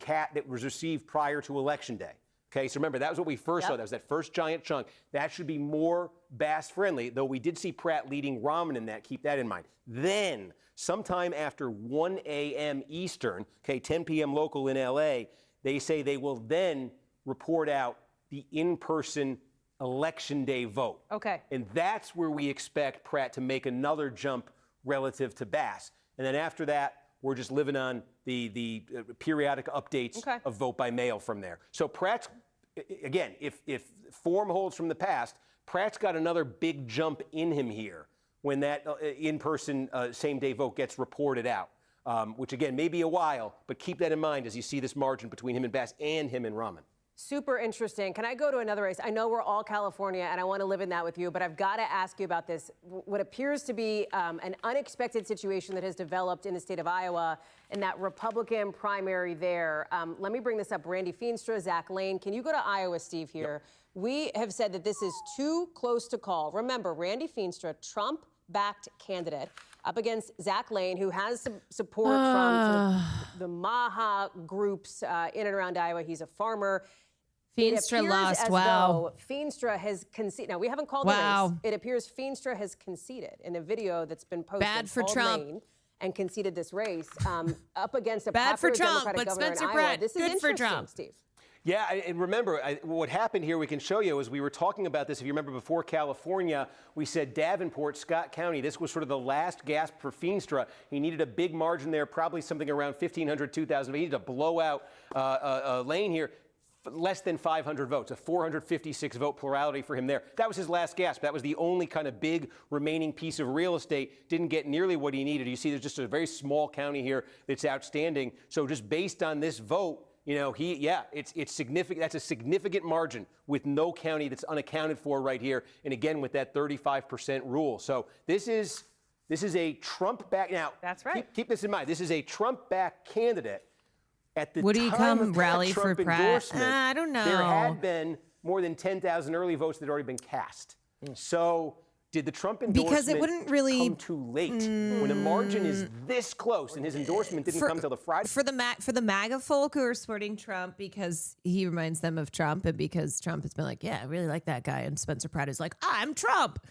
received prior to Election Day. Okay, so remember, that was what we first saw. That was that first giant chunk. That should be more Bass-friendly, though we did see Pratt leading Rahman in that. Keep that in mind. Then, sometime after 1 a.m. Eastern, okay, 10 p.m. local in L.A., They say they will then report out the in-person election day vote. Okay. And that's where we expect Pratt to make another jump relative to Bass. And then after that, we're just living on the periodic updates of vote by mail from there. So Pratt's, again, if form holds from the past, Pratt's got another big jump in him here when that in-person same-day vote gets reported out, which, again, may be a while, but keep that in mind as you see this margin between him and Bass and him and Rahman. Super interesting. Can I go to another race? I know we're all California, and I want to live in that with you, but I've got to ask you about this. What appears to be an unexpected situation that has developed in the state of Iowa in that Republican primary there. Let me bring this up. Randy Feenstra, Zach Lane. Can you go to Iowa, Steve, here? Yep. We have said that this is too close to call. Remember, Randy Feenstra, Trump-backed candidate, up against Zach Lane, who has some support from sort of the MAHA groups in and around Iowa. He's a farmer. Feenstra lost. Wow. Feenstra has conceded. Now, we haven't called the race. It appears Feenstra has conceded in a video that's been posted. Bad for Trump. Lane and conceded this race up against a bad popular for Trump, Democratic but governor Spencer in Iowa. Pratt, This is good for interesting, Trump. Steve. Yeah, and remember, what happened here, we can show you, as we were talking about this, if you remember before California, we said Davenport, Scott County, this was sort of the last gasp for Feenstra. He needed a big margin there, probably something around 1,500, 2,000. He needed to blow out Lane here. Less than 500 votes, a 456 vote plurality for him there. That was his last gasp. That was the only kind of big remaining piece of real estate. Didn't get nearly what he needed. You see, there's just a very small county here that's outstanding. So just based on this vote, you know, it's significant. That's a significant margin with no county that's unaccounted for right here. And again, with that 35% rule. So this is a Trump-backed. Now, that's right. Keep this in mind. This is a Trump-backed candidate. At the Would he time come of rally for Trump Pratt? endorsement, I don't know. There had been more than 10,000 early votes that had already been cast. So did the Trump endorsement because it wouldn't really come too late when a margin is this close and his endorsement didn't come till the Friday? For the MAGA folk who are supporting Trump because he reminds them of Trump and because Trump has been like, yeah, I really like that guy, and Spencer Pratt is like, I'm Trump.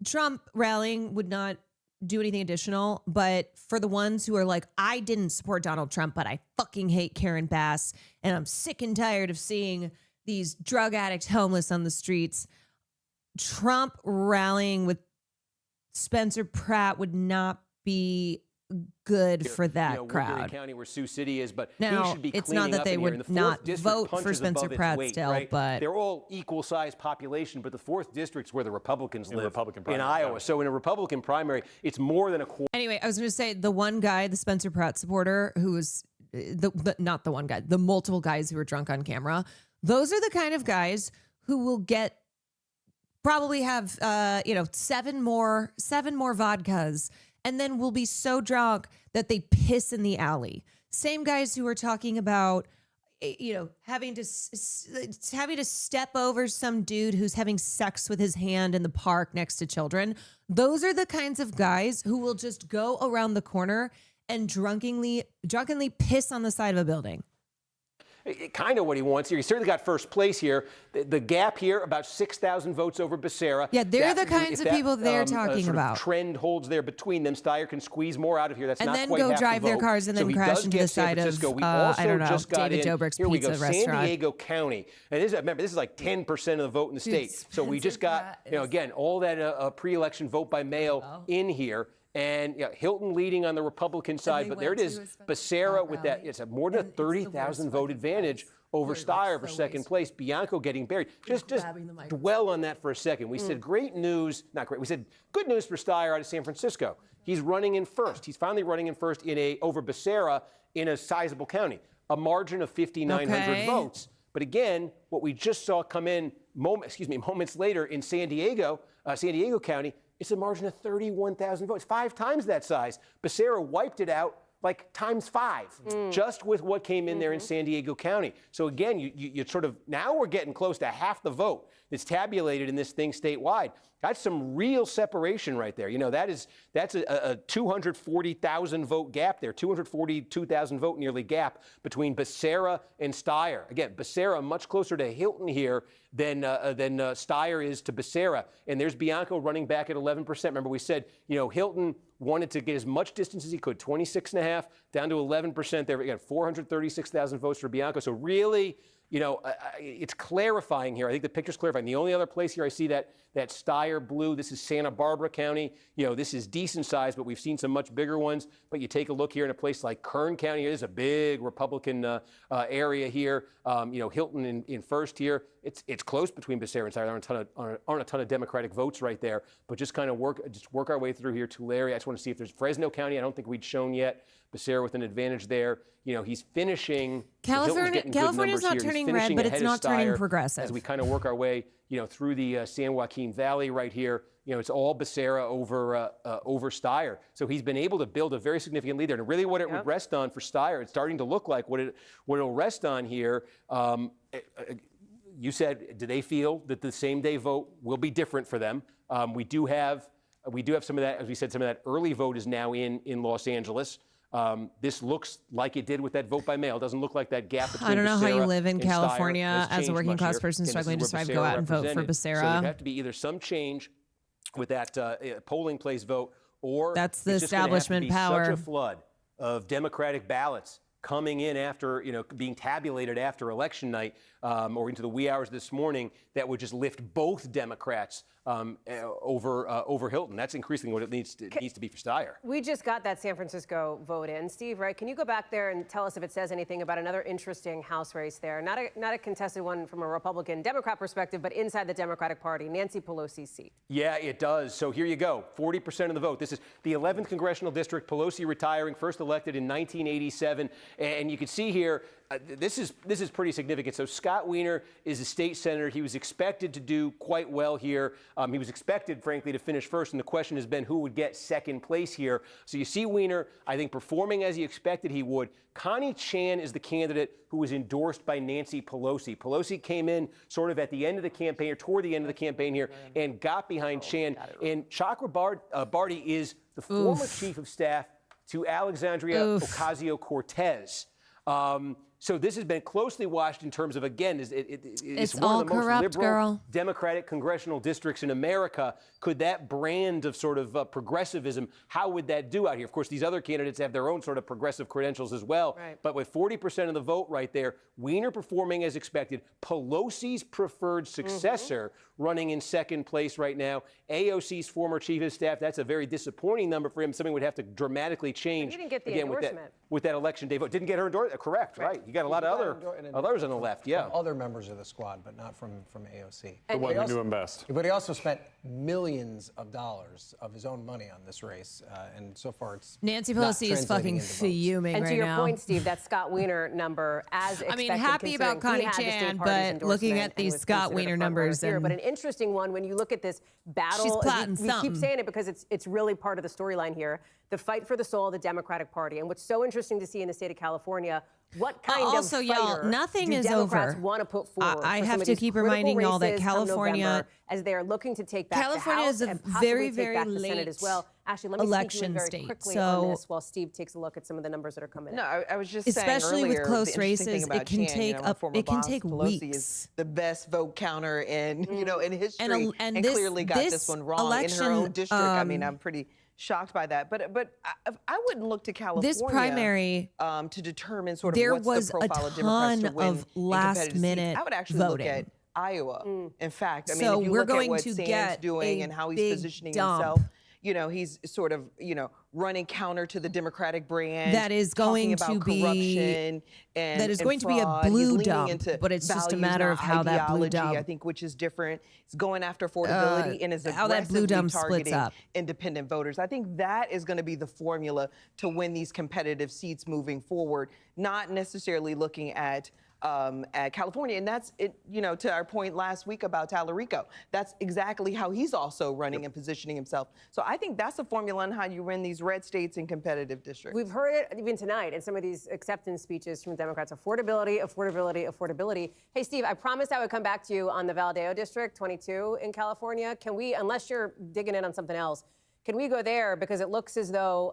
Trump rallying would not do anything additional, but for the ones who are like, I didn't support Donald Trump, but I fucking hate Karen Bass, and I'm sick and tired of seeing these drug addicts homeless on the streets, Trump rallying with Spencer Pratt would not be good for that crowd. Woodbury County, where Sioux City is, but now, he should be it's cleaning not that up they in here. would And the not 4th district vote for punches Spencer above its Pratt weight, still, right? but they're all equal-sized population, but the 4th district's where the Republicans live Republican in primary, Iowa. yeah. So in a Republican primary, it's more than a quarter. Anyway, I was going to say the one guy, the Spencer Pratt supporter, who was not the one guy, the multiple guys who were drunk on camera. Those are the kind of guys who will probably have 7 more vodkas, and then will be so drunk that they piss in the alley. Same guys who are talking about, having to step over some dude who's having sex with his hand in the park next to children. Those are the kinds of guys who will just go around the corner and drunkenly piss on the side of a building. Kind of what he wants here. He certainly got first place here. The gap here, about 6,000 votes over Becerra. Yeah, they're the kinds of people they're talking sort about. Of trend holds there between them. Steyer can squeeze more out of here. That's and not then quite go half drive the their vote. cars and then he crash does into get the side San Francisco. of We also I don't know, just got David in. Dobrik's Here we go. Pizza San Restaurant. Diego County. And remember, this is like 10% of the vote in the state. So we just got, again, all that pre-election vote by mail in here. And Hilton leading on the Republican side, but there it is. Becerra with that. It's more than a 30,000 vote advantage over Steyer for second place. Bianco getting buried. Just dwell on that for a second. We said great news, not great. We said good news for Steyer out of San Francisco. He's running in first. He's finally running in first over Becerra in a sizable county, a margin of 5,900 votes. But again, what we just saw come in moments later in San Diego County, it's a margin of 31,000 votes, 5 times that size. Becerra wiped it out like times 5, just with what came in there in San Diego County. So again, you sort of, now we're getting close to half the vote that's tabulated in this thing statewide. That's some real separation right there. That's a 240,000 vote gap there, 242,000 vote nearly gap between Becerra and Steyer. Again, Becerra much closer to Hilton here than Steyer is to Becerra. And there's Bianco running back at 11%. Remember we said, Hilton wanted to get as much distance as he could, 26.5 down to 11% there. Again, 436,000 votes for Bianco. So really, you know, it's clarifying here. I think the picture's clarifying. The only other place here I see that Steyer blue, this is Santa Barbara County. You know, this is decent size, but we've seen some much bigger ones. But you take a look here in a place like Kern County. It is a big Republican area here. You know, Hilton in first here. It's close between Becerra and Steyer. There aren't a ton of Democratic votes right there. But just kind of work our way through here. Tulare. I just want to see if there's Fresno County. I don't think we'd shown yet. Becerra with an advantage there. You know, he's finishing. California's not turning red, but it's not turning progressive. As we kind of work our way, you know, through the San Joaquin Valley right here, you know, it's all Becerra over Steyer. So he's been able to build a very significant lead there. And really what it would rest on for Steyer, it's starting to look like what it'll rest on here. You said, do they feel that the same day vote will be different for them? We do have some of that, as we said, some of that early vote is now in Los Angeles. This looks like it did with that vote by mail. It doesn't look like that gap between I don't know how you Becerra live in and California Steyer as a working class here. person Again, struggling to this is where survive. Go out and vote for represented. So Becerra. there'd have to be either some change with that polling place vote, or That's the it's just gonna have to establishment be power. Such a flood of Democratic ballots coming in after, you know, being tabulated after election night or into the wee hours this morning that would just lift both Democrats over Hilton. That's increasingly what it needs to be for Steyer. We just got that San Francisco vote in. Steve, right? Can you go back there and tell us if it says anything about another interesting House race there? Not a contested one from a Republican-Democrat perspective, but inside the Democratic Party, Nancy Pelosi's seat. Yeah, it does. So here you go. 40% of the vote. This is the 11th congressional district. Pelosi retiring, first elected in 1987. And you can see here, this is pretty significant. So Scott Wiener is a state senator. He was expected to do quite well here. He was expected, frankly, to finish first. And the question has been who would get second place here. So you see Wiener, I think, performing as he expected he would. Connie Chan is the candidate who was endorsed by Nancy Pelosi. Pelosi came in sort of at the end of the campaign, or toward the end of the campaign here, and got behind Chan. And Chakra Barty is the former chief of staff to Alexandria Ocasio-Cortez. So this has been closely watched in terms of, again, it's one all of the most corrupt, liberal girl. Democratic congressional districts in America. Could that brand of sort of progressivism, how would that do out here? Of course, these other candidates have their own sort of progressive credentials as well. Right. But with 40% of the vote right there, Wiener performing as expected, Pelosi's preferred successor running in second place right now, AOC's former chief of staff, that's a very disappointing number for him. Something would have to dramatically change. He didn't get the again, endorsement. With that election day vote. Didn't get her endorsement. Correct, right. You got a lot of others on the left, yeah. Other members of the squad, but not from AOC. The one who knew him best. But he also spent millions of dollars of his own money on this race, and so far it's Nancy not Pelosi is fucking fuming and right to your now. point, Steve, that Scott Wiener number, as expected, I mean, happy about considering Connie he had the Chan, state party's but looking endorsement at and these was Scott considered a Wiener front numbers runner here. and- But an interesting one when you look at this battle. She's plotting we keep something. saying it because it's really part of the storyline here. The fight for the soul of the Democratic Party, and what's so interesting to see in the state of California. What kind also, of y'all, fighter nothing do is Democrats over. want to put forward? I for have some of to these keep critical reminding y'all that races come California- November, as they are looking to take back California the House is a and possibly very, take very back the Senate late as well. Ashley, let me election speak to you very state. quickly So- on this while Steve takes a look at some of the numbers that are coming in. No, I was just Especially saying with earlier, close the interesting races, thing about it can Chan, take our up- former it can boss, take Pelosi weeks. is the best vote counter in in history, and and this- clearly got this this one wrong in election, her own district. I mean, I'm pretty shocked by that. But I wouldn't look to California This primary, to determine sort of there what's was the profile a of Democrats to ton win of in competitive last-minute seats. I would actually voting. look at Iowa. In fact, I mean, So if you we're look going at what to Sam's get doing a and how he's big positioning dump. himself, he's sort of, running counter to the Democratic brand. That is talking going about to be- corruption and that is and going to be a fraud. He's blue leaning dump, into but it's just a values, matter of not how that blue ideology, dump- I think, which is different. It's going after affordability and is how that blue aggressively dump splits targeting up. independent voters. I think that is going to be the formula to win these competitive seats moving forward, not necessarily looking at California. And that's it, to our point last week about Tallarico. That's exactly how he's also running and positioning himself. So I think that's the formula on how you win these red states in competitive districts. We've heard it even tonight in some of these acceptance speeches from Democrats. Affordability, affordability, affordability. Hey, Steve, I promised I would come back to you on the Valadeo District 22 in California. Can we, unless you're digging in on something else, can we go there? Because it looks as though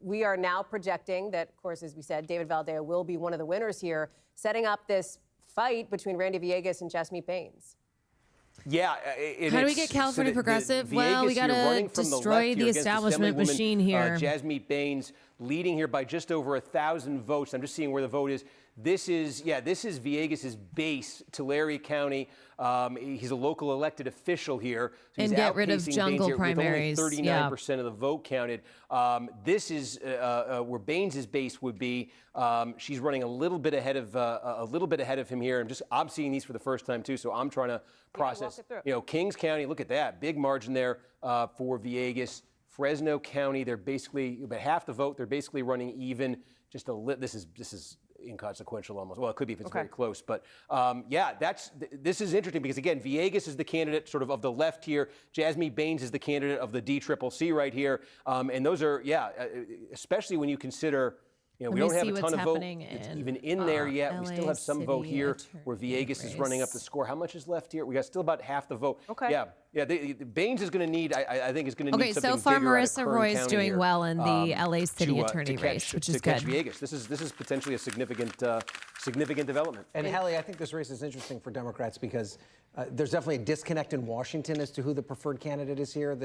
we are now projecting that, of course, as we said, David Valadeo will be one of the winners here, setting up this fight between Randy Villegas and Jessamy Baines. Yeah. How do we get California progressive? Well, we got to destroy the establishment machine here. Jasmeet Bains leading here by just over 1,000 votes. I'm just seeing where the vote is. This is Villegas' base, Tulare County. He's a local elected official here. So and he's get rid of outpacing jungle Bains here primaries. with only 39% of the vote counted. This is where Bains' base would be. She's running a little bit ahead of him here. I'm seeing these for the first time too, so I'm trying to process. Kings County, look at that big margin there for Villegas. Fresno County, they're basically about half the vote. They're basically running even. This is inconsequential almost. Well, it could be if it's very close. But this is interesting because, again, Villegas is the candidate sort of the left here. Jasmeet Bains is the candidate of the DCCC right here. And those are, especially when you consider, we don't have a ton of vote even in there yet. We still have some vote here where Villegas is running up the score. How much is left here? We got still about half the vote. Okay. Bains is going to need, I think, is going to need something so far bigger out of Marissa Kern Roy's County doing here, well in the LA City Attorney race, which is good. Villegas. This is potentially a significant development. And Hallie, I think this race is interesting for Democrats because there's definitely a disconnect in Washington as to who the preferred candidate is here.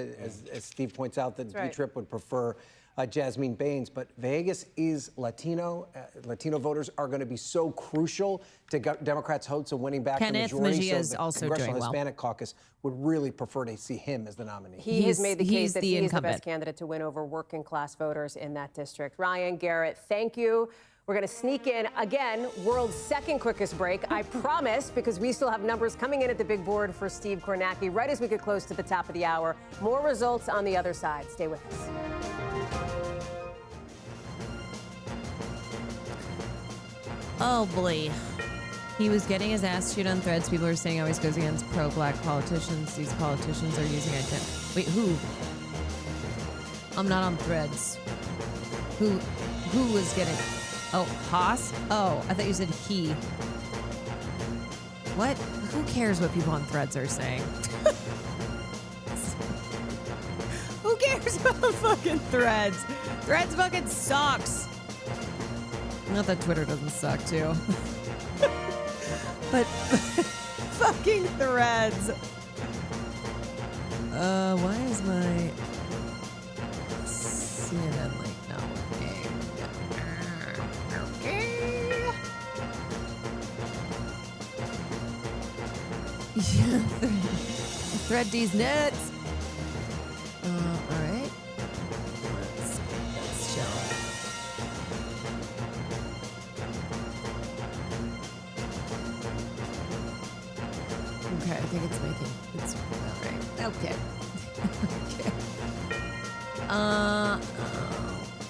As Steve points out, that D-Trip would prefer Jasmeet Bains, but Villegas is Latino. Latino voters are going to be so crucial to Democrats' hopes of winning back the majority. Mejia is the also Congressional doing well. Hispanic Caucus would really prefer to see him as the nominee. He has made the case that he is the incumbent. best candidate to win over working class voters in that district. Ryan, Garrett, thank you. We're going to sneak in, again, world's second quickest break. I promise, because we still have numbers coming in at the big board for Steve Kornacki right as we get close to the top of the hour. More results on the other side. Stay with us. Oh, boy. He was getting his ass chewed on Threads. People are saying he always goes against pro-black politicians. These politicians are using identity. Wait, who? I'm not on Threads. Who was getting... Oh, Haas? Oh, I thought you said he. What? Who cares what people on Threads are saying? Who cares about fucking Threads? Threads fucking sucks. Not that Twitter doesn't suck, too. But fucking Threads. Why is my CNN link not working? Okay. Yeah, Thread these nuts. All right. Let's chill. Okay, I think it's all right. Okay. Okay.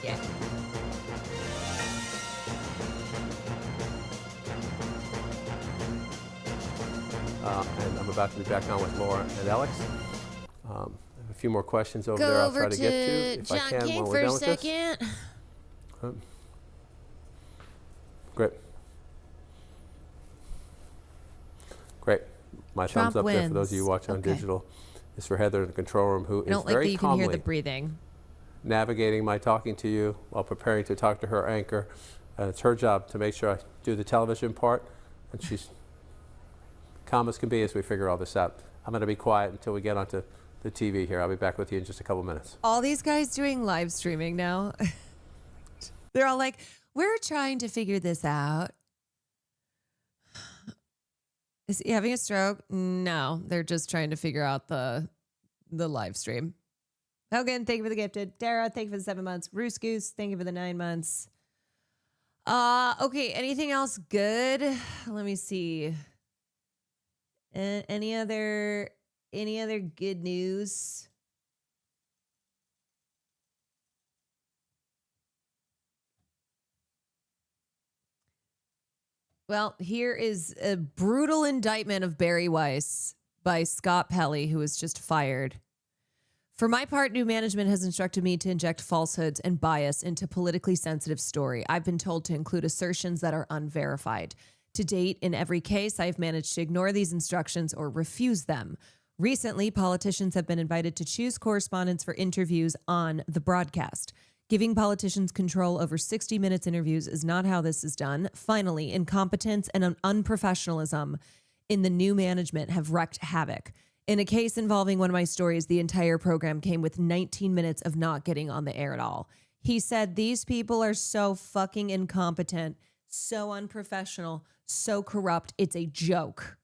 Yeah. And I'm about to be back on with Laura and Alex. I have a few more questions over there I'll try to get to if I can when we're done with this. Go over to John King for a second. Great. Great. My Trump thumbs up there for wins. those of you watching on digital is for Heather in the control room, who I don't is like very that you can hear the calmly breathing. navigating my talking to you while preparing to talk to her anchor. It's her job to make sure I do the television part, and she's calm as can be as we figure all this out. I'm going to be quiet until we get onto the TV here. I'll be back with you in just a couple minutes. All these guys doing live streaming now. They're all like, we're trying to figure this out. Is he having a stroke? No, they're just trying to figure out the live stream. Hogan, thank you for the gifted. Dara, thank you for the 7 months. Roos Goose, thank you for the 9 months. Okay, anything else good? Let me see. Any other good news? Well, here is a brutal indictment of Barry Weiss by Scott Pelley, who was just fired. For my part, new management has instructed me to inject falsehoods and bias into politically sensitive story. I've been told to include assertions that are unverified. To date, in every case, I've managed to ignore these instructions or refuse them. Recently, politicians have been invited to choose correspondents for interviews on the broadcast. Giving politicians control over 60 minutes interviews is not how this is done. Finally, incompetence and unprofessionalism in the new management have wreaked havoc. In a case involving one of my stories, the entire program came with 19 minutes of not getting on the air at all. He said, these people are so fucking incompetent, so unprofessional, so corrupt. It's a joke.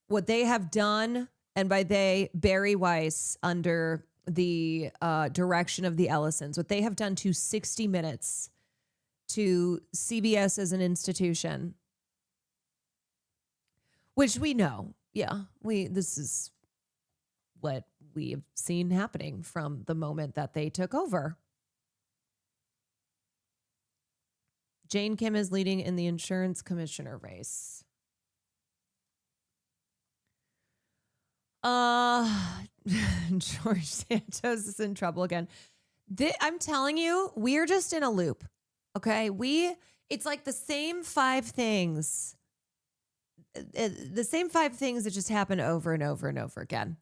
What they have done, and by they, Barry Weiss, under the direction of the Ellisons, what they have done to 60 Minutes, to CBS as an institution, which we know, this is what we have seen happening from the moment that they took over. Jane Kim is leading in the insurance commissioner race. George Santos is in trouble again. I'm telling you, we're just in a loop. Okay, it's like the same 5 things. The same 5 things that just happen over and over and over again.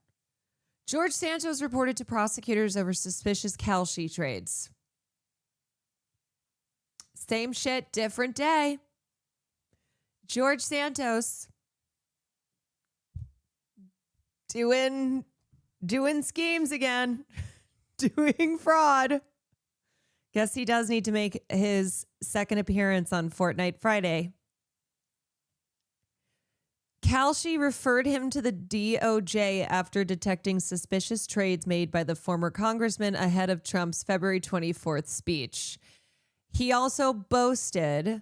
George Santos reported to prosecutors over suspicious Kalshi trades. Same shit, different day. George Santos doing schemes again, doing fraud. Guess he does need to make his second appearance on Fortnite Friday. Kalshi referred him to the DOJ after detecting suspicious trades made by the former congressman ahead of Trump's February 24th speech. He also boasted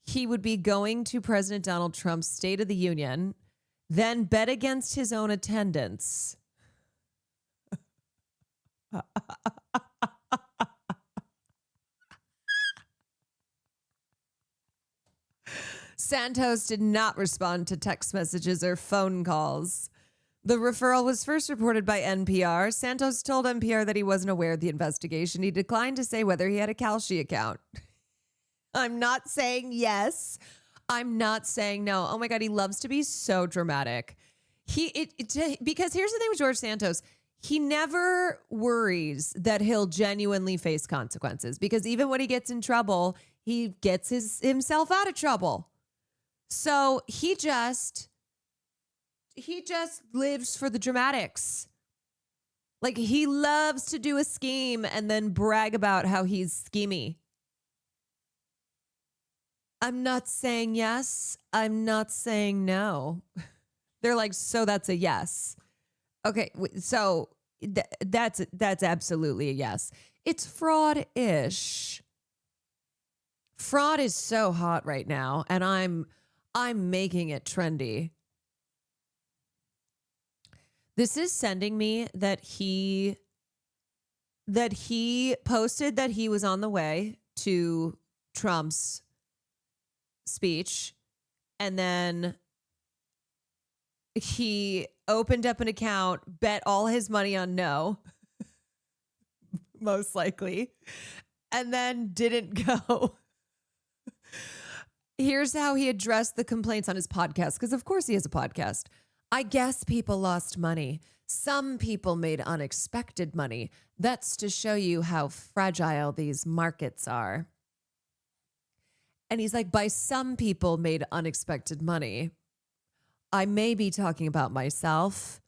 he would be going to President Donald Trump's State of the Union, then bet against his own attendance. Santos did not respond to text messages or phone calls. The referral was first reported by NPR. Santos told NPR that he wasn't aware of the investigation. He declined to say whether he had a Kalshi account. I'm not saying yes. I'm not saying no. Oh my God, he loves to be so dramatic. Because here's the thing with George Santos. He never worries that he'll genuinely face consequences, because even when he gets in trouble, he gets himself out of trouble. So he just lives for the dramatics. Like, he loves to do a scheme and then brag about how he's schemy. I'm not saying yes. I'm not saying no. They're like, so that's a yes. Okay, so that's absolutely a yes. It's fraud-ish. Fraud is so hot right now, and I'm making it trendy. This is sending me that he posted that he was on the way to Trump's speech, and then he opened up an account, bet all his money on no, most likely, and then didn't go. Here's how he addressed the complaints on his podcast, because of course he has a podcast. I guess people lost money. Some people made unexpected money. That's to show you how fragile these markets are. And he's like, by some people made unexpected money, I may be talking about myself,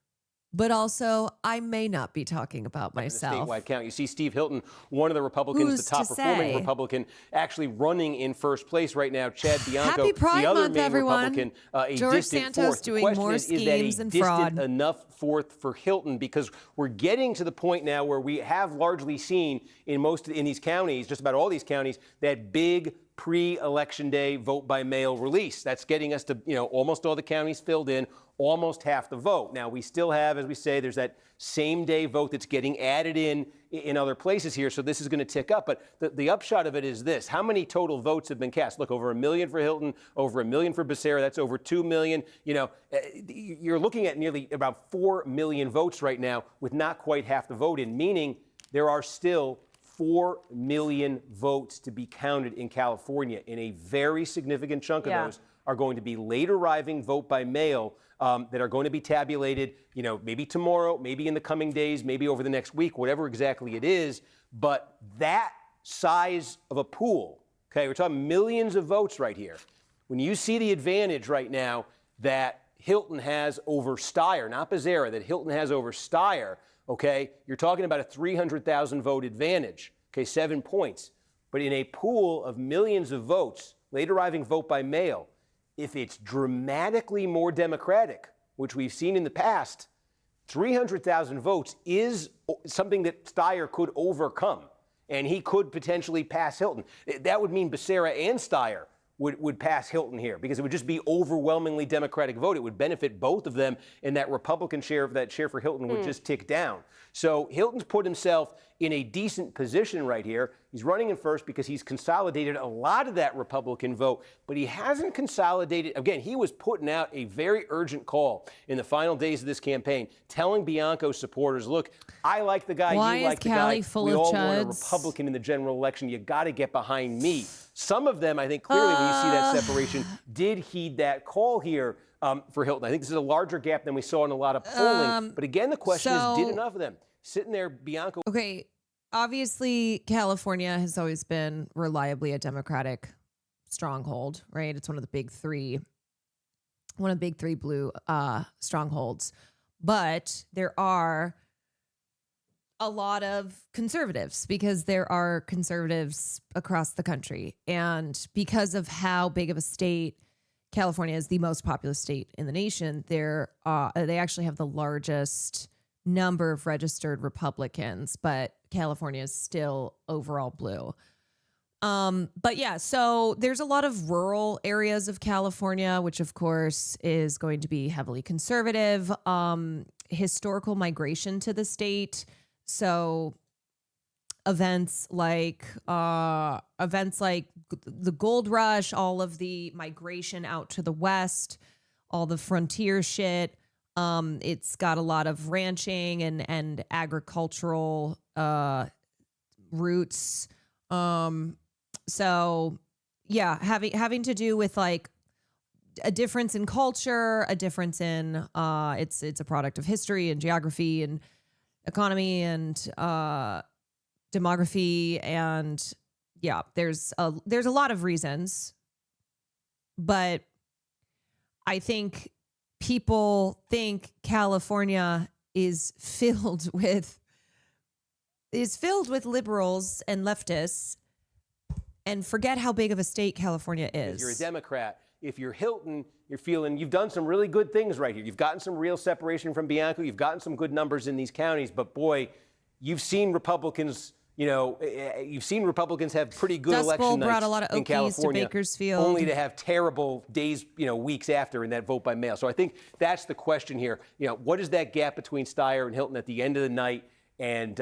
but also I may not be talking about myself. In the statewide count, you see Steve Hilton, one of the Republicans, the top performing Republican, actually running in first place right now. Chad Bianco, Happy Pride the other Month, main everyone. Republican, a George distant Santos fourth. doing The question more is schemes that a and distant fraud. enough fourth for Hilton? Because we're getting to the point now where we have largely seen in these counties, just about all these counties, that big pre-election day vote by mail release. That's getting us to, almost all the counties filled in, almost half the vote. Now, we still have, as we say, there's that same day vote that's getting added in other places here. So this is going to tick up. But the upshot of it is this. How many total votes have been cast? Look, over 1 million for Hilton, over 1 million for Becerra. That's over 2 million. You're looking at nearly about 4 million votes right now with not quite half the vote in, meaning there are still 4 million votes to be counted in California, and a very significant chunk of those are going to be late arriving vote by mail that are going to be tabulated, maybe tomorrow, maybe in the coming days, maybe over the next week, whatever exactly it is. But that size of a pool, okay, we're talking millions of votes right here. When you see the advantage right now, that Hilton has over Steyer, not Becerra, that Hilton has over Steyer, okay, you're talking about a 300,000 vote advantage, okay, 7 points. But in a pool of millions of votes, late arriving vote by mail, if it's dramatically more Democratic, which we've seen in the past, 300,000 votes is something that Steyer could overcome, and he could potentially pass Hilton. That would mean Becerra and Steyer would pass Hilton here, because it would just be overwhelmingly Democratic vote. It would benefit both of them, and that Republican share of that share for Hilton would just tick down. So Hilton's put himself in a decent position right here. He's running in first because he's consolidated a lot of that Republican vote, but he hasn't consolidated. Again, he was putting out a very urgent call in the final days of this campaign, telling Bianco's supporters, look, I like the guy, you like the guy. We all want a Republican in the general election. You got to get behind me. Some of them, I think, clearly, when you see that separation, did heed that call here for Hilton. I think this is a larger gap than we saw in a lot of polling. But again, the question is, did enough of them? Sitting there, Bianco. Okay, obviously, California has always been reliably a Democratic stronghold, right? It's one of the big three blue strongholds. But there are a lot of conservatives, because there are conservatives across the country. And because of how big of a state California is, the most populous state in the nation, they actually have the largest number of registered Republicans, but California is still overall blue. But yeah, so there's a lot of rural areas of California, which of course is going to be heavily conservative. Historical migration to the state. So events like the gold rush, all of the migration out to the west, all the frontier shit. It's got a lot of ranching and agricultural roots. So yeah, having to do with like a difference in culture, a difference in it's a product of history and geography and economy and demography, and yeah, there's a lot of reasons, but I think people think California is filled with liberals and leftists, and forget how big of a state California is. If you're a Democrat, if you're Hilton, you're feeling you've done some really good things right here. You've gotten some real separation from Bianco. You've gotten some good numbers in these counties. But boy, you've seen Republicans. You've seen Republicans have pretty good election nights brought a lot of in Okies California, to Bakersfield, only to have terrible days, weeks after in that vote by mail. So I think that's the question here. What is that gap between Steyer and Hilton at the end of the night, and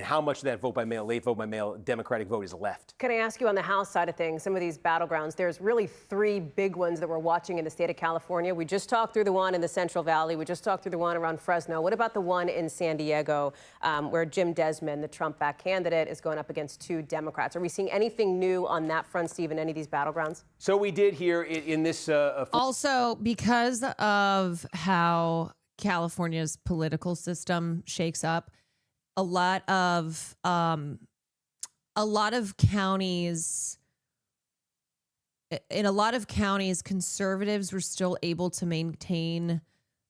how much of that late vote by mail, Democratic vote is left? Can I ask you on the House side of things, some of these battlegrounds, there's really three big ones that we're watching in the state of California. We just talked through the one in the Central Valley. We just talked through the one around Fresno. What about the one in San Diego, where Jim Desmond, the Trump-backed candidate, is going up against two Democrats? Are we seeing anything new on that front, Steve, in any of these battlegrounds? So we did here in this. Also, because of how California's political system shakes up, a lot of counties, conservatives were still able to maintain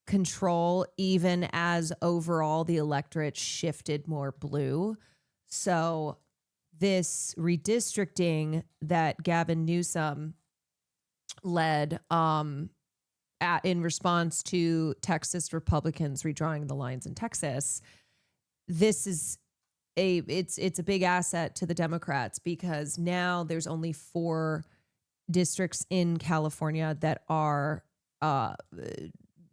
control even as overall the electorate shifted more blue. So this redistricting that Gavin Newsom led in response to Texas Republicans redrawing the lines in Texas, this is it's a big asset to the Democrats, because now there's only 4 districts in California that are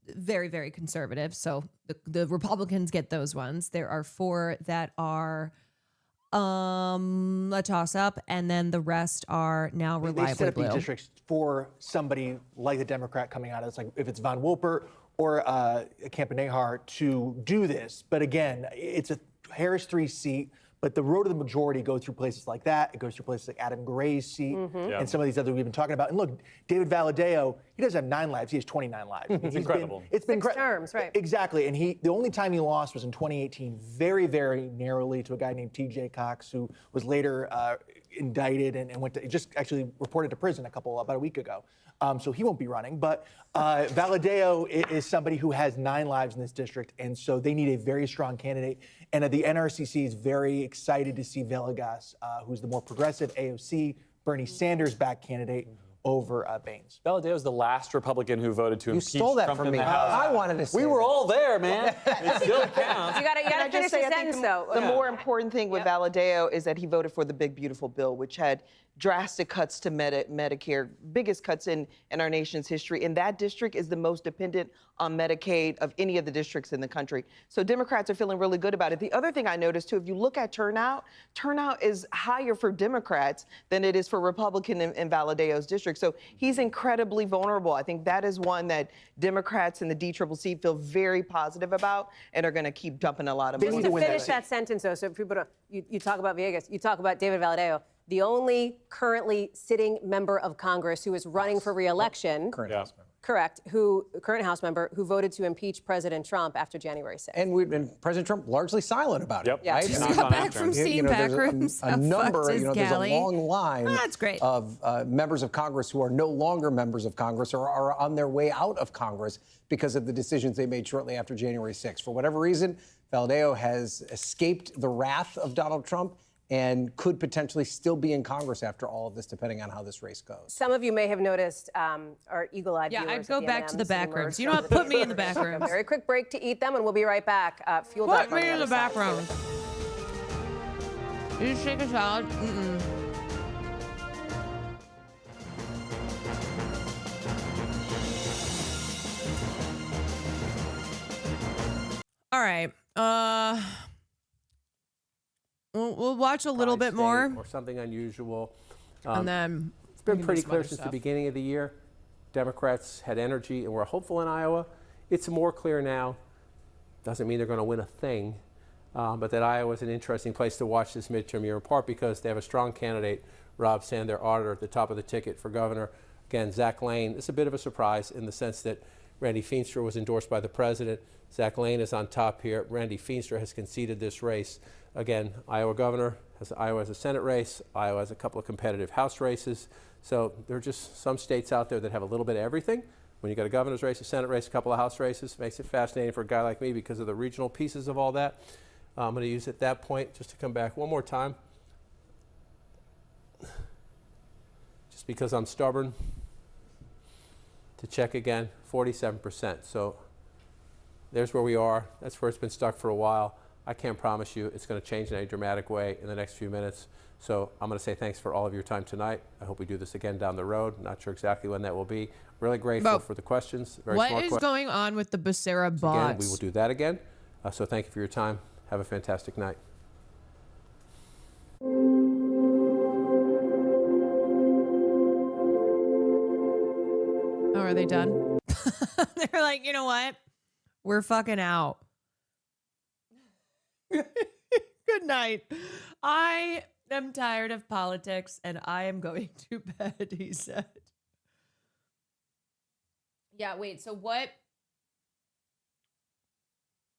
very, very conservative. So the Republicans get those ones. There are 4 that are a toss-up, and then the rest are now reliably They set up blue. these districts for somebody like the Democrat coming out. It's like if it's Von Wolpert or Campanehar to do this. But again, it's a Harris 3 seat, but the road to the majority goes through places like that. It goes through places like Adam Gray's seat and some of these others we've been talking about. And look, David Valadao, he doesn't have 9 lives. He has 29 lives. It's incredible. It's been 6 terms, right? Exactly. And the only time he lost was in 2018, very, very narrowly, to a guy named T.J. Cox, who was later indicted and went to just actually reported to prison about a week ago. So he won't be running. But Valadao is somebody who has 9 lives in this district, and so they need a very strong candidate. And the NRCC is very excited to see Villegas, who's the more progressive AOC, Bernie Sanders-backed candidate, over Baines. Valadao is the last Republican who voted to impeach stole that Trump from in me. the House. I wanted to say We were that. all there, man. It still counts. You gotta finish the sentence, though. The more important thing with Valadao is that he voted for the big, beautiful bill, which had drastic cuts to Medicare, biggest cuts in our nation's history. And that district is the most dependent on Medicaid of any of the districts in the country. So Democrats are feeling really good about it. The other thing I noticed, too, if you look at turnout is higher for Democrats than it is for Republican in Valadao's district. So he's incredibly vulnerable. I think that is one that Democrats in the DCCC feel very positive about and are going to keep dumping a lot of money. Just to finish that sentence, though, so if people you talk about Villegas, you talk about David Valadao, the only currently sitting member of Congress who is running for re-election. Current House member. Correct. Current House member who voted to impeach President Trump after January 6th. And President Trump largely silent about it. Yeah. Right? Just got back from seeing there's backrooms. a number, Fucked his there's a galley. long line That's great. of members of Congress who are no longer members of Congress or are on their way out of Congress because of the decisions they made shortly after January 6th. For whatever reason, Valadao has escaped the wrath of Donald Trump and could potentially still be in Congress after all of this, depending on how this race goes. Some of you may have noticed our eagle-eyed viewers. I'd go at back to the M&Ms back emerged rooms. You know from what? the Put me in the theater. back rooms. A very quick break to eat them, and we'll be right back. Fueled up Put on me the in the other back side. rooms. You just shake a salad? Mm-mm. All right. We'll watch a little bit more. Or something unusual. And then it's been we can pretty do some clear other since the stuff. beginning of the year. Democrats had energy and were hopeful in Iowa. It's more clear now. Doesn't mean they're going to win a thing, but that Iowa is an interesting place to watch this midterm year, in part because they have a strong candidate, Rob Sand, their auditor, at the top of the ticket for governor. Again, Zach Lane. It's a bit of a surprise in the sense that Randy Feenstra was endorsed by the president. Zach Lane is on top here. Randy Feenstra has conceded this race. Again, Iowa governor, Iowa has a Senate race. Iowa has a couple of competitive House races. So there are just some states out there that have a little bit of everything. When you got a governor's race, a Senate race, a couple of House races, makes it fascinating for a guy like me because of the regional pieces of all that. I'm going to use at that point just to come back one more time. Just because I'm stubborn, to check again, 47%. So there's where we are. That's where it's been stuck for a while. I can't promise you it's going to change in any dramatic way in the next few minutes. So I'm going to say thanks for all of your time tonight. I hope we do this again down the road. Not sure exactly when that will be. Really grateful for the questions. Very What smart is questions. going on with the Becerra Again, bots? we will do that again. So thank you for your time. Have a fantastic night. Oh, are they done? They're like, you know what? We're fucking out. Good night. I am tired of politics and I am going to bed, he said. Yeah, wait, so what?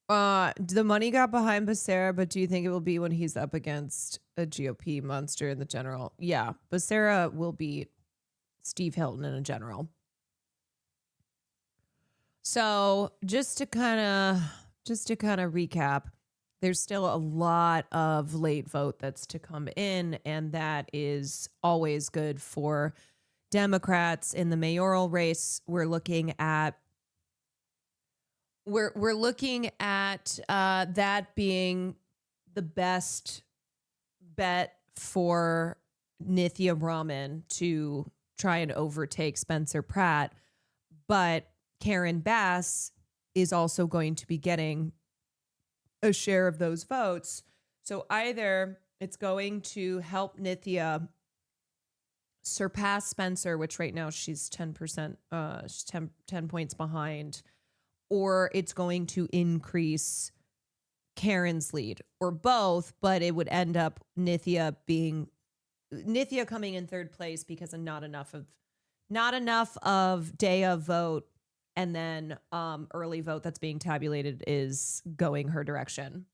The money got behind Becerra, but do you think it will be when he's up against a GOP monster in the general? Yeah, Becerra will beat Steve Hilton in a general. So just to kind of recap, there's still a lot of late vote that's to come in, and that is always good for Democrats in the mayoral race. We're looking at that being the best bet for Nithya Raman to try and overtake Spencer Pratt, but Karen Bass is also going to be getting a share of those votes. So either it's going to help Nithya surpass Spencer, which right now she's 10%, she's 10 points behind, or it's going to increase Karen's lead, or both, but it would end up Nithya coming in third place because of not enough of day of vote, and then early vote that's being tabulated is going her direction.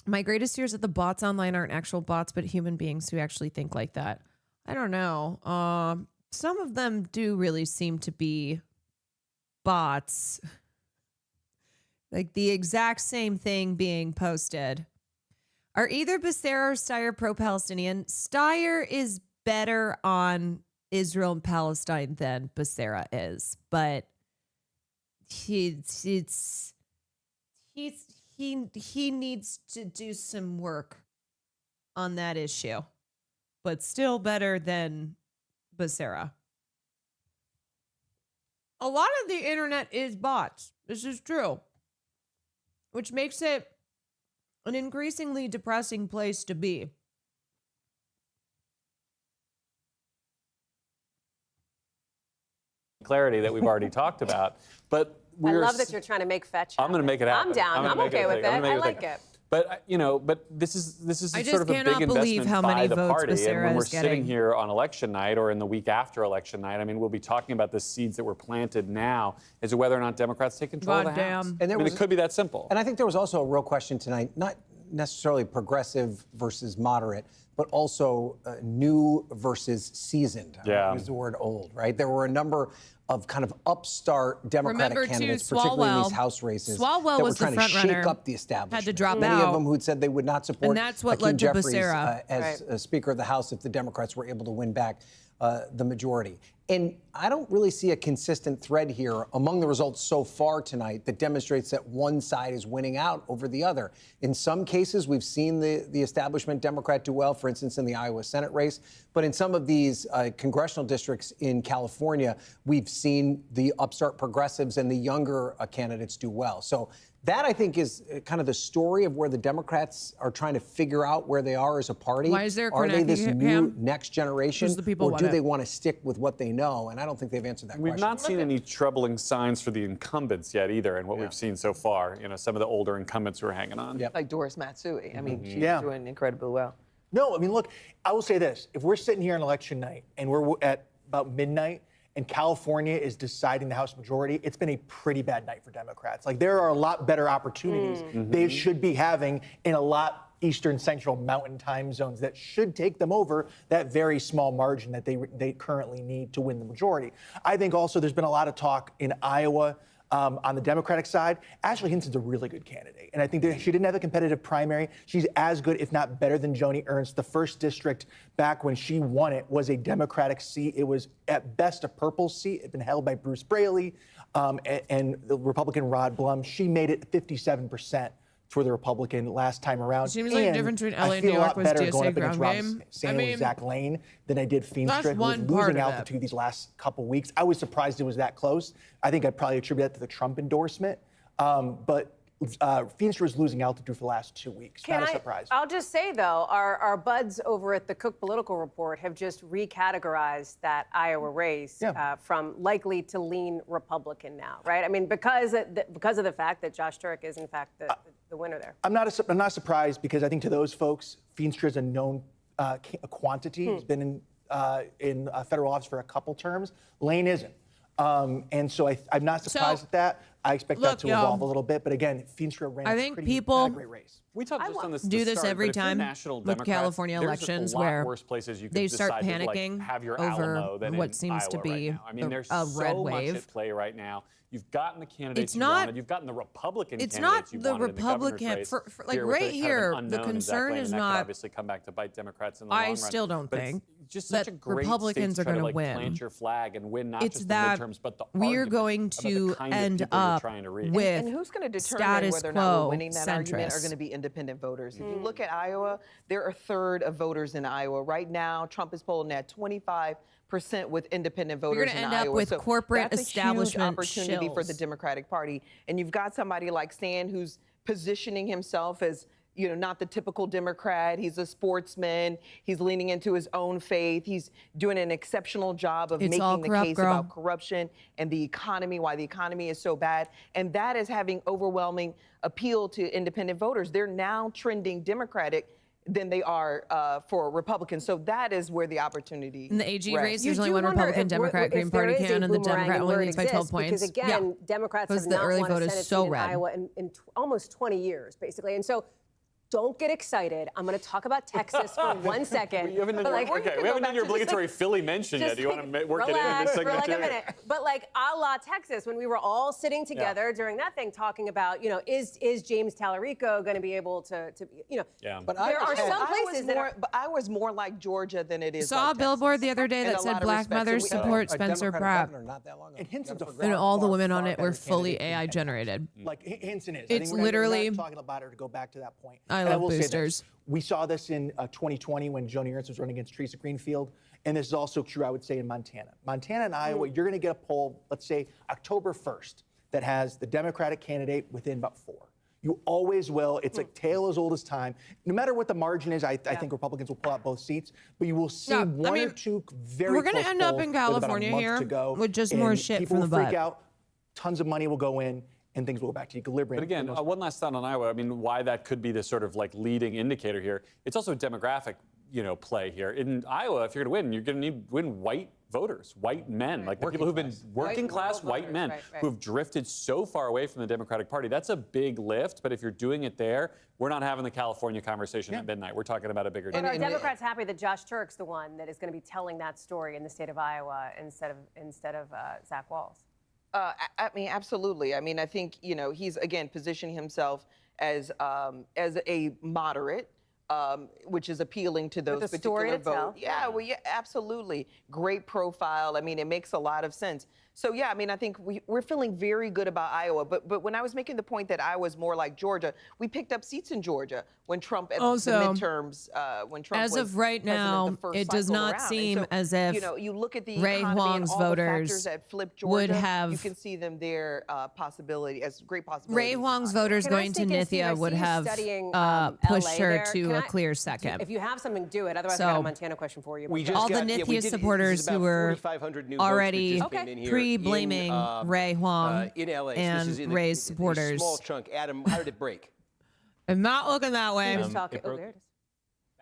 My greatest fear is that the bots online aren't actual bots, but human beings who actually think like that. I don't know. Some of them do really seem to be bots. Like the exact same thing being posted. Are either Becerra or Steyer pro-Palestinian? Steyer is better on Israel and Palestine than Becerra is, but he needs to do some work on that issue, but still better than Becerra. A lot of the internet is bots. This is true, which makes it an increasingly depressing place to be. Clarity that we've already talked about, but I love that you're trying to make fetch happen. I'm going to make it happen. I'm down. I'm okay with it. I like it. But but this is I sort of a just big cannot believe investment how by many the votes party. And Becerra when we're is sitting getting. here on election night or in the week after election night, I mean, we'll be talking about the seeds that were planted now as to whether or not Democrats take control of the House. And it could be that simple. And I think there was also a real question tonight, not necessarily progressive versus moderate, but also new versus seasoned. I Yeah. use the word old, right? There were a number of kind of upstart Democratic Remember, too, candidates, particularly in Swalwell. these House races, Swalwell that was were trying the to front shake runner. up the establishment. Had to drop Many out. of them who'd said they would not support And that's what Hakeem led to Jeffries Becerra. as Speaker of the House if the Democrats were able to win back the majority. And I don't really see a consistent thread here among the results so far tonight that demonstrates that one side is winning out over the other. In some cases, we've seen the establishment Democrat do well, for instance, in the Iowa Senate race. But in some of these congressional districts in California, we've seen the upstart progressives and the younger candidates do well. So that, I think, is kind of the story of where the Democrats are trying to figure out where they are as a party. Why is there a Are they this Kornacki new cam? next generation, Because the people or want do it. they want to stick with what they know? And I don't think they've answered that We've question. not seen any troubling signs for the incumbents yet either in what we've seen so far. Some of the older incumbents who are hanging on. Like Doris Matsui. I mean, she's Yeah. doing incredibly well. No, I mean, look, I will say this. If we're sitting here on election night and we're at about midnight and California is deciding the House majority, it's been a pretty bad night for Democrats. Like, there are a lot better opportunities they should be having in a lot Eastern Central Mountain time zones that should take them over that very small margin that they currently need to win the majority. I think also there's been a lot of talk in Iowa on the Democratic side. Ashley Hinson's a really good candidate. And I think that she didn't have a competitive primary. She's as good, if not better, than Joni Ernst. The first district back when she won it was a Democratic seat. It was at best a purple seat. It had been held by Bruce Braley and the Republican Rod Blum. She made it 57% for the Republican last time around. It seems like the And difference between I LA and feel New a York lot was better DSA going up against ground Rob game. Sanders with Zach Lane than I did Feenstra, That's who was one part losing of it. altitude these last couple weeks. I was surprised it was that close. I think I'd probably attribute that to the Trump endorsement. But Feenstra was losing altitude for the last 2 weeks. Not a surprise. I'll just say, though, our buds over at the Cook Political Report have just recategorized that Iowa race from likely to lean Republican now, right? I mean, because of the fact that Josh Turek is, in fact, the winner there. I'm not surprised because I think to those folks, Feenstra is a known quantity. He's been in federal office for a couple terms. Lane isn't. And so I'm not surprised at that. I expect that to evolve a little bit. But again, Feenstra ran I a think pretty people great race. We talked just on this at do the this start, every but if you're time national with Democrats, California there's elections a lot where worse places you could they start decide to, like, panicking have your over Alamo than what in seems Iowa to be right now. I mean, there's a red so wave. much at play right now. You've gotten the candidates It's you not- wanted. You've gotten the Republican it's candidates not you the wanted in the governor's Republican- race for- like, here with right a kind of here, an the unknown in Zach concern Lane, is and that could not- obviously come back to bite Democrats in the I long run. still don't But it's think just such that a great Republicans state are to try to, gonna like, win. plant your flag and win not It's just that the midterms, but the we're argument going about the to kind of end people you're up trying to reach. with And who's going to determine status whether or not we're quo winning that argument are centrists. going to be independent voters. If you look at Iowa, there are a third of voters in Iowa. Right now, Trump is polling at 25% with independent voters gonna in end up Iowa. with So corporate that's establishment a huge opportunity for the shills. Democratic Party. And you've got somebody like Sand who's positioning himself as, you know, not the typical Democrat. He's a sportsman. He's leaning into his own faith. He's doing an exceptional job of It's all making the corrupt, case girl. about corruption and the economy, why the economy is so bad. And that is having overwhelming appeal to independent voters. They're now trending Democratic than they are for Republicans. So that is where the opportunity In the AG rests. race, there's only one Republican, Democrat, Green Party can, and the Democrat only leads by 12 points. Because again, Democrats Because have the not early won a vote is Senate so seat in red. Iowa in almost 20 years, basically. And so Don't get excited. I'm going to talk about Texas for 1 second. We haven't done your obligatory Philly mention yet. Do you want to work it in this segment? For like a minute. But like a la Texas, when we were all sitting together during that thing talking about, is James Tallarico going to be able to But there are some places that are. But I was more like Georgia than it is. Saw a billboard the other day that said Black mothers support Spencer Pratt. And Hinson's a And all the women on far it were better fully candidate AI than generated. Like Hinson is. It's we're literally- not talking about her to go back to that point. I And love will say this. boosters. We saw this in 2020 when Joni Ernst was running against Teresa Greenfield. And this is also true, I would say, in Montana. Montana and Iowa, you're going to get a poll, let's say October 1st, that has the Democratic candidate within about 4. You always will. It's a tale as old as time. No matter what the margin is, I think Republicans will pull out both seats. But you will see one or two very we're gonna close end up polls in with about a California month here to go, with just and more shit people from the will freak butt. out. Tons of money will go in, and things will go back to equilibrium. But again, one last thought on Iowa. I mean, why that could be this sort of like leading indicator here. It's also a demographic, play here. In Iowa, if you're going to win, you're going to win white voters, white men, like the people who've been working class white men who've drifted so far away from the Democratic Party. That's a big lift. But if you're doing it there, we're not having the California conversation at midnight. We're talking about a bigger But deal. are Democrats happy that Josh Turk's the one that is going to be telling that story in the state of Iowa instead of Zach Walz? I mean, absolutely. I mean, I think he's again positioning himself as a moderate, which is appealing to those With the story particular to tell. votes. Yeah, well, yeah, absolutely. Great profile. I mean, it makes a lot of sense. So yeah, I mean, I think we're feeling very good about Iowa. But when I was making the point that Iowa's more like Georgia, we picked up seats in Georgia when Trump at Also, the midterms, when Trump as was of right president now, the first it does cycle not around. And seem so, as if you look at the Ray economy Huang's and all the voters factors that flip Georgia, would have- you can see them there possibility as great possibility. Ray Huang's voters Can I going to sneak in, Steve? I Nithya see would you have studying, pushed LA her there. to Can a I- clear second. If you have something, do it. Otherwise, I got a So, Montana question for you. all the Nithya supporters who were already pre-blaming Ray Huang in LA. and This is in Ray's a supporters. small chunk. Adam, how did it break? I'm not looking that way. He was talking. it Oh, broke- there it is.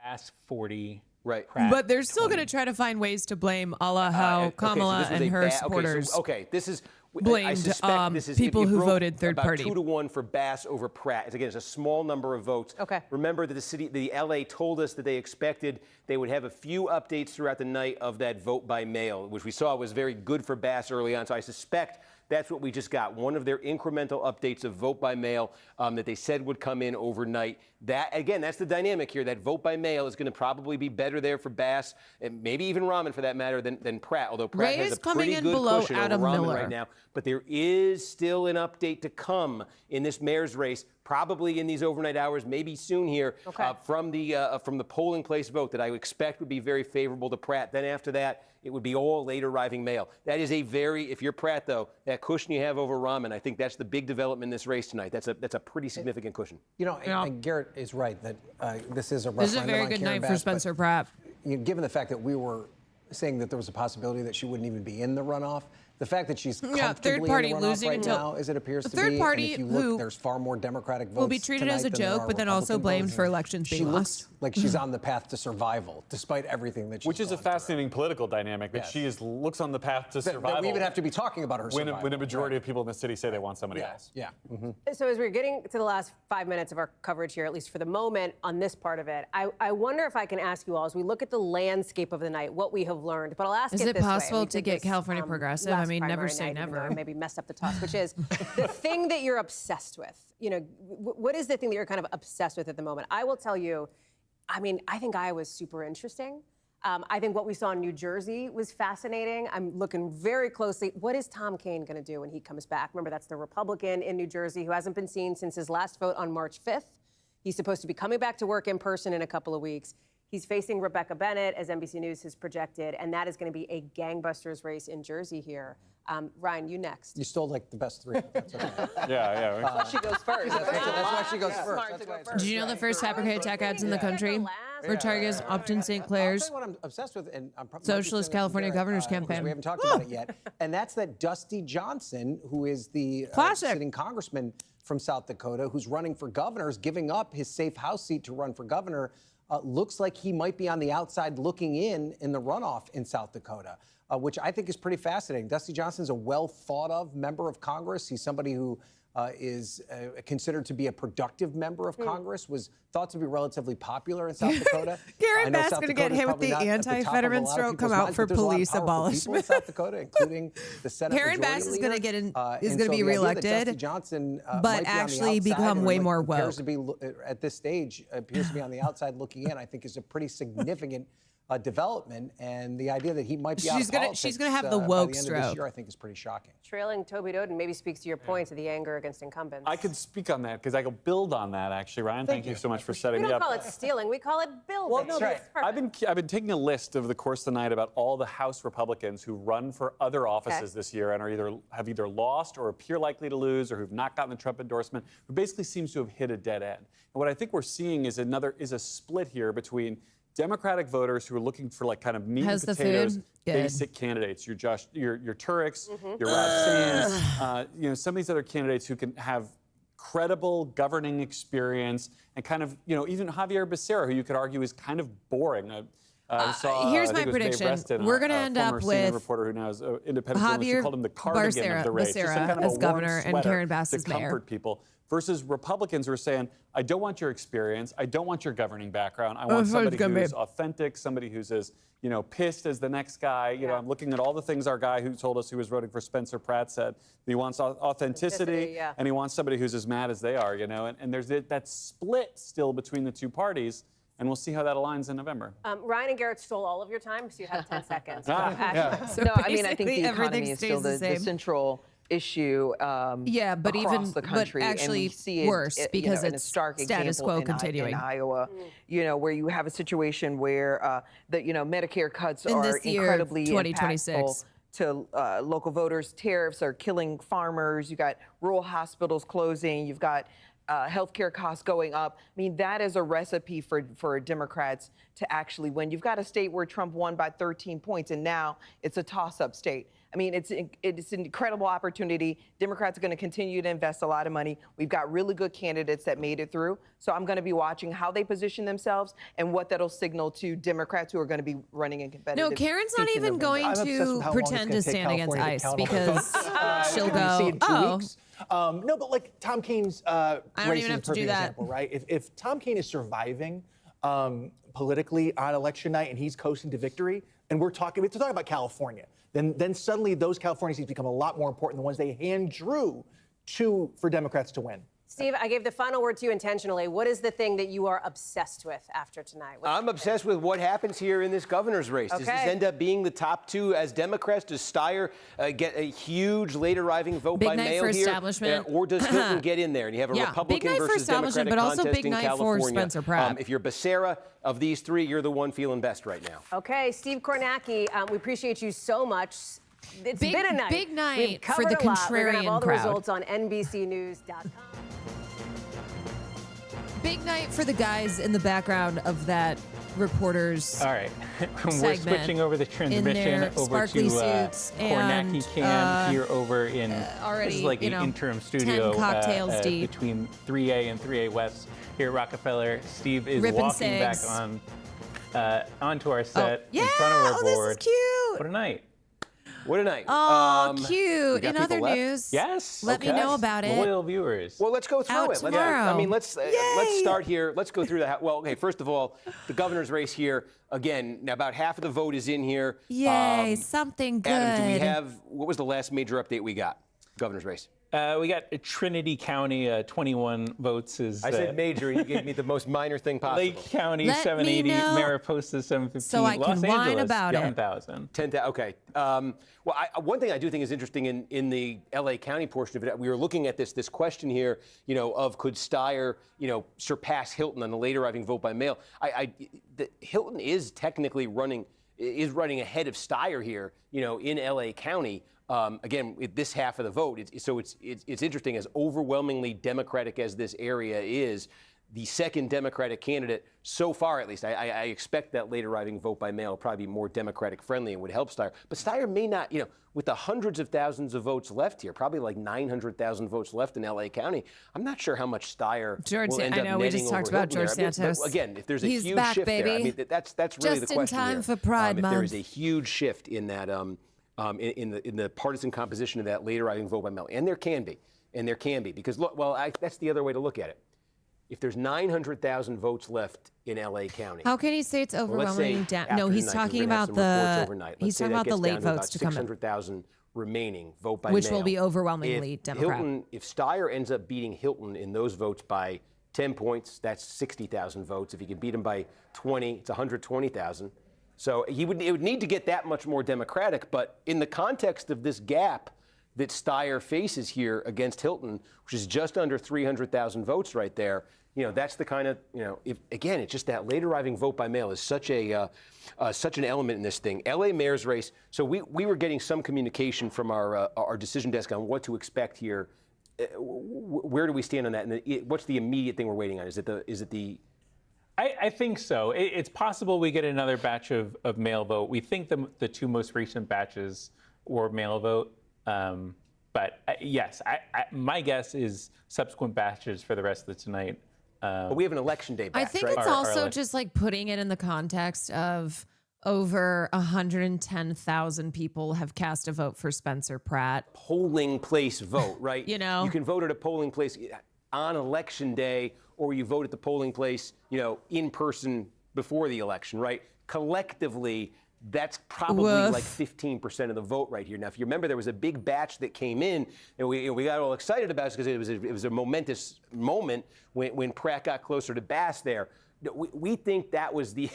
Fast 40. Right. But they're still going to try to find ways to blame a la how Kamala and her supporters this is. I blamed suspect this is people it who broke voted third about party. 2-1 for Bass over Pratt. Again, it's a small number of votes. Okay. Remember that the LA told us that they expected they would have a few updates throughout the night of that vote by mail, which we saw was very good for Bass early on. So I suspect that's what we just got. One of their incremental updates of vote by mail that they said would come in overnight. That, again, that's the dynamic here. That vote by mail is going to probably be better there for Bass, and maybe even Rahman for that matter, than Pratt. Although Pratt Ray has is a coming pretty in good below cushion Adam over Rahman Miller. right now. But there is still an update to come in this mayor's race, probably in these overnight hours, maybe soon here, from the polling place vote that I would expect would be very favorable to Pratt. Then after that, it would be all late arriving mail. That is a very, if you're Pratt though, that cushion you have over Rahman, I think that's the big development in this race tonight. That's a pretty significant cushion. And Garrett is right that this is a This is a referendum very on good Karen night Bass, for but, Spencer Pratt. given the fact that we were saying that there was a possibility that she wouldn't even be in the runoff, the fact that she's comfortably third party in the runoff losing right until- now, as it appears the to third be, party and if you look, who there's far more Democratic votes will be treated as a tonight than there joke, are but then also Republican blamed votes. for elections being She lost. looks like she's on the path to survival, despite everything that she's Which is a fascinating political dynamic that Yes. she looks on the path to survival. That we would have to be talking about her when survival. a majority of people in the city say they want somebody else. Yeah. So as we're getting to the last 5 minutes of our coverage here, at least for the moment on this part of it, I wonder if I can ask you all, as we look at the landscape of the night, what we have learned. But I'll ask Is it it this way. possible We to did get this, California progressive? I last mean, never primary say night, even though never. I maybe messed up the toss, which is the thing that you're obsessed with. What is the thing that you're kind of obsessed with at the moment? I will tell you, I mean, I think Iowa's super interesting. I think what we saw in New Jersey was fascinating. I'm looking very closely. What is Tom Kaine going to do when he comes back? Remember, that's the Republican in New Jersey who hasn't been seen since his last vote on March 5th. He's supposed to be coming back to work in person in a couple of weeks. He's facing Rebecca Bennett, as NBC News has projected, and that is going to be a gangbusters race in Jersey here. Ryan, you next. You stole like the best three. That's okay. Yeah. That's why she goes first. That's why she goes first. Smart That's to go why it's- first. Did you know the first fabricated attack ads in the country were targets Upton St. Clair's I'll tell you what I'm obsessed with, and I'm probably Socialist California Governor's campaign? We haven't talked about it yet, and that's that Dusty Johnson, who is the sitting congressman from South Dakota, who's running for governor, is giving up his safe House seat to run for governor. Looks like he might be on the outside looking in the runoff in South Dakota, which I think is pretty fascinating. Dusty Johnson's a well thought of member of Congress. He's somebody who is considered to be a productive member of Congress, was thought to be relatively popular in South Dakota. Karen I know Bass South going to Dakota get is hit with probably the not at the top of a anti-Fetterman lot of stroke people's come out minds, for but there's a lot of police powerful people in abolishment. South Dakota, including the Senate Karen Majority Bass is Leader. going to get in, is And going to so be the idea that reelected, Dusty Johnson but might be on the actually outside become or way like more appears woke. to be at this stage appears to be on the outside looking in, I think is a pretty significant development, and the idea that he might be out of politics she's gonna have the by woke the end of this stroke. year, I think is pretty shocking. Trailing Toby Doden maybe speaks to your point of the anger against incumbents. I could speak on that because I could build on that, actually, Ryan. Thank you so much for setting We me don't up. call it stealing, we call it building. Well, no, that's right. I've been taking a list over the course of the night about all the House Republicans who run for other offices this year and are have either lost or appear likely to lose or who've not gotten the Trump endorsement, who basically seems to have hit a dead end. And what I think we're seeing is a split here between Democratic voters who are looking for like kind of meat and potatoes, basic candidates. Your Tureks, your Ralph Sands, some of these other candidates who can have credible governing experience and kind of, even Javier Becerra, who you could argue is kind of boring. Here's my prediction. We're going to end up with reporter who now is independent journalist, who called him the cardigan of the race. Becerra as governor and Karen Bass as mayor. Comfort people. Versus Republicans who are saying, I don't want your experience, I don't want your governing background, I want somebody who's authentic, somebody who's as pissed as the next guy. I'm looking at all the things our guy who told us who was voting for Spencer Pratt said. He wants authenticity, and he wants somebody who's as mad as they are. And there's that split still between the two parties. And we'll see how that aligns in November. Ryan and Garrett stole all of your time, so you have 10 seconds. So I mean, I think the economy is still the central issue but across the country. But actually and we see worse because in a it's stark status quo example continuing. in Iowa, where you have a situation where Medicare cuts in are this year, incredibly 2026. impactful to local voters. Tariffs are killing farmers. You got rural hospitals closing. You've got healthcare costs going up. I mean, that is a recipe for Democrats to actually win. You've got a state where Trump won by 13 points, and now it's a toss-up state. I mean, it's an incredible opportunity. Democrats are going to continue to invest a lot of money. We've got really good candidates that made it through. So I'm going to be watching how they position themselves and what that'll signal to Democrats who are going to be running in competitive. No, Karen's not even going to pretend to stand against ICE because she'll go, no, but like Tom Keene's I don't race even is have a to do perfect that. example, right? If Tom Keene is surviving politically on election night and he's coasting to victory, and we're talking about California, then suddenly those California seats become a lot more important than the ones they hand drew for Democrats to win. Steve, I gave the final word to you intentionally. What is the thing that you are obsessed with after tonight? I'm obsessed with what happens here in this governor's race. Does this end up being the top two as Democrats? Does Steyer get a huge late arriving vote by mail for here? establishment. Or does Hilton get in there and you have a Republican big night versus for establishment, Democratic but also contest big in night California? for Spencer Pratt. If you're Becerra, of these three, you're the one feeling best right now. Okay, Steve Kornacki, we appreciate you so much. It's been a night. Big night We've for covered the a lot. We're going to have all the contrarian results on NBCnews.com. Big night for the guys in the background of that reporter's All right. We're switching over the transmission over to Kornacki Cam here over in already, this is like an interim studio 10 cocktails deep. between 3A and 3A West here at Rockefeller. Steve is Ripping walking back cigs. onto our set in front of our board. This is cute. What a night. What a night. Oh, cute. we got In other people left? news, Yes. let me know about it. Loyal viewers. Well, let's go through Out it. tomorrow. Let's start here. Let's go through the. Well, okay. First of all, the governor's race here. Again, now about half of the vote is in here. Yay, something good. Adam, do we have? What was the last major update we got? Governor's race. We got Trinity County, 21 votes. I said major. You gave me the most minor thing possible. Lake County, Let 780. me know Mariposa, 715. so I Los can whine Angeles, about it. 10,000. 10,000. Okay. Well, one thing I do think is interesting in the LA County portion of it, we were looking at this question here, of could Steyer, surpass Hilton on the late arriving vote by mail. Hilton is technically running ahead of Steyer here, in LA County. Again, this half of the vote. It's interesting, as overwhelmingly Democratic as this area is. The second Democratic candidate, so far at least, I expect that late arriving vote by mail will probably be more Democratic friendly and would help Steyer. But Steyer may not, with the hundreds of thousands of votes left here, probably like 900,000 votes left in LA County, I'm not sure how much Steyer will end up netting we just over talked about Hilton George there. Santos. But again, if there's a He's huge back, shift baby. there, I mean, that's really Just the in question time here. for Pride If there Month. is a huge shift in that, in the partisan composition of that late arriving vote by mail, and there can be. and there can be. Because, look, that's the other way to look at it. If there's 900,000 votes left in LA County. How can he say it's overwhelming? No, he's talking about he's talking about the late votes to come in. 600,000 remaining vote by mail. Which will be overwhelmingly Democrat. If Steyer ends up beating Hilton in those votes by 10 points, that's 60,000 votes. If he can beat him by 20, it's 120,000. So it would need to get that much more Democratic. But in the context of this gap that Steyer faces here against Hilton, which is just under 300,000 votes right there, that's the kind of, again, it's just that late arriving vote by mail is such an element in this thing. LA mayor's race. So we were getting some communication from our decision desk on what to expect here. Where do we stand on that? And what's the immediate thing we're waiting on? Is it the? I think so. It's possible we get another batch of mail vote. We think the two most recent batches were mail vote. But yes, my guess is subsequent batches for the rest of tonight. But we have an election day batch, I think right? it's also just like putting it in the context of over 110,000 people have cast a vote for Spencer Pratt. Polling place vote, right? You can vote at a polling place on election day, or you vote at the polling place, in person before the election, right? Collectively, that's probably like 15% of the vote right here. Now, if you remember, there was a big batch that came in, and we got all excited about it because it was a momentous moment when Pratt got closer to Bass there. We think that was the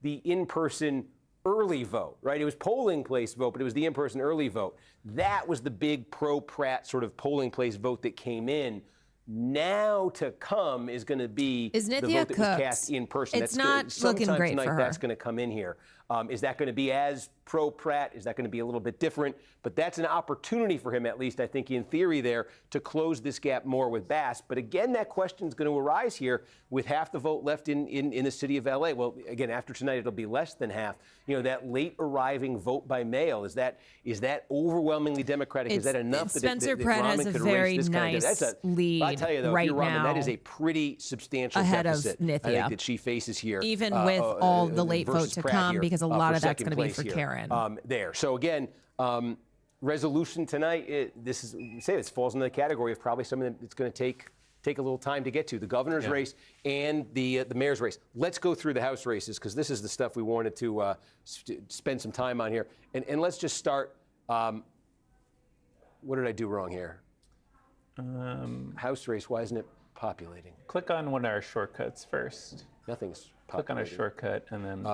in-person early vote, right? It was polling place vote, but it was the in-person early vote. That was the big pro-Pratt sort of polling place vote that came in. Now to come is going to be the vote that was cast in person. It's not looking great tonight, for her. That's going to come in here. Is that going to be as pro-Pratt? Is that going to be a little bit different? But that's an opportunity for him, at least, I think, in theory there, to close this gap more with Bass. But again, that question is going to arise here with half the vote left in the city of LA. Well, again, after tonight, it'll be less than half. That late arriving vote by mail, is that overwhelmingly Democratic? Is that enough? Spencer Pratt has a very nice lead I'll tell you, though, right if you're Rahman, now that is a pretty substantial ahead deficit, of Nithya. I think, that she faces here. Even with all the late vote to come, here, because a lot of that's going to be for Karen. There. So again, resolution tonight. This falls into the category of probably something that's going to take a little time to get to. The governor's race and the mayor's race. Let's go through the House races because this is the stuff we wanted to spend some time on here. And let's just start. What did I do wrong here? House race. Why isn't it populating? Click on one of our shortcuts first. Nothing's populating. Click on a shortcut and then.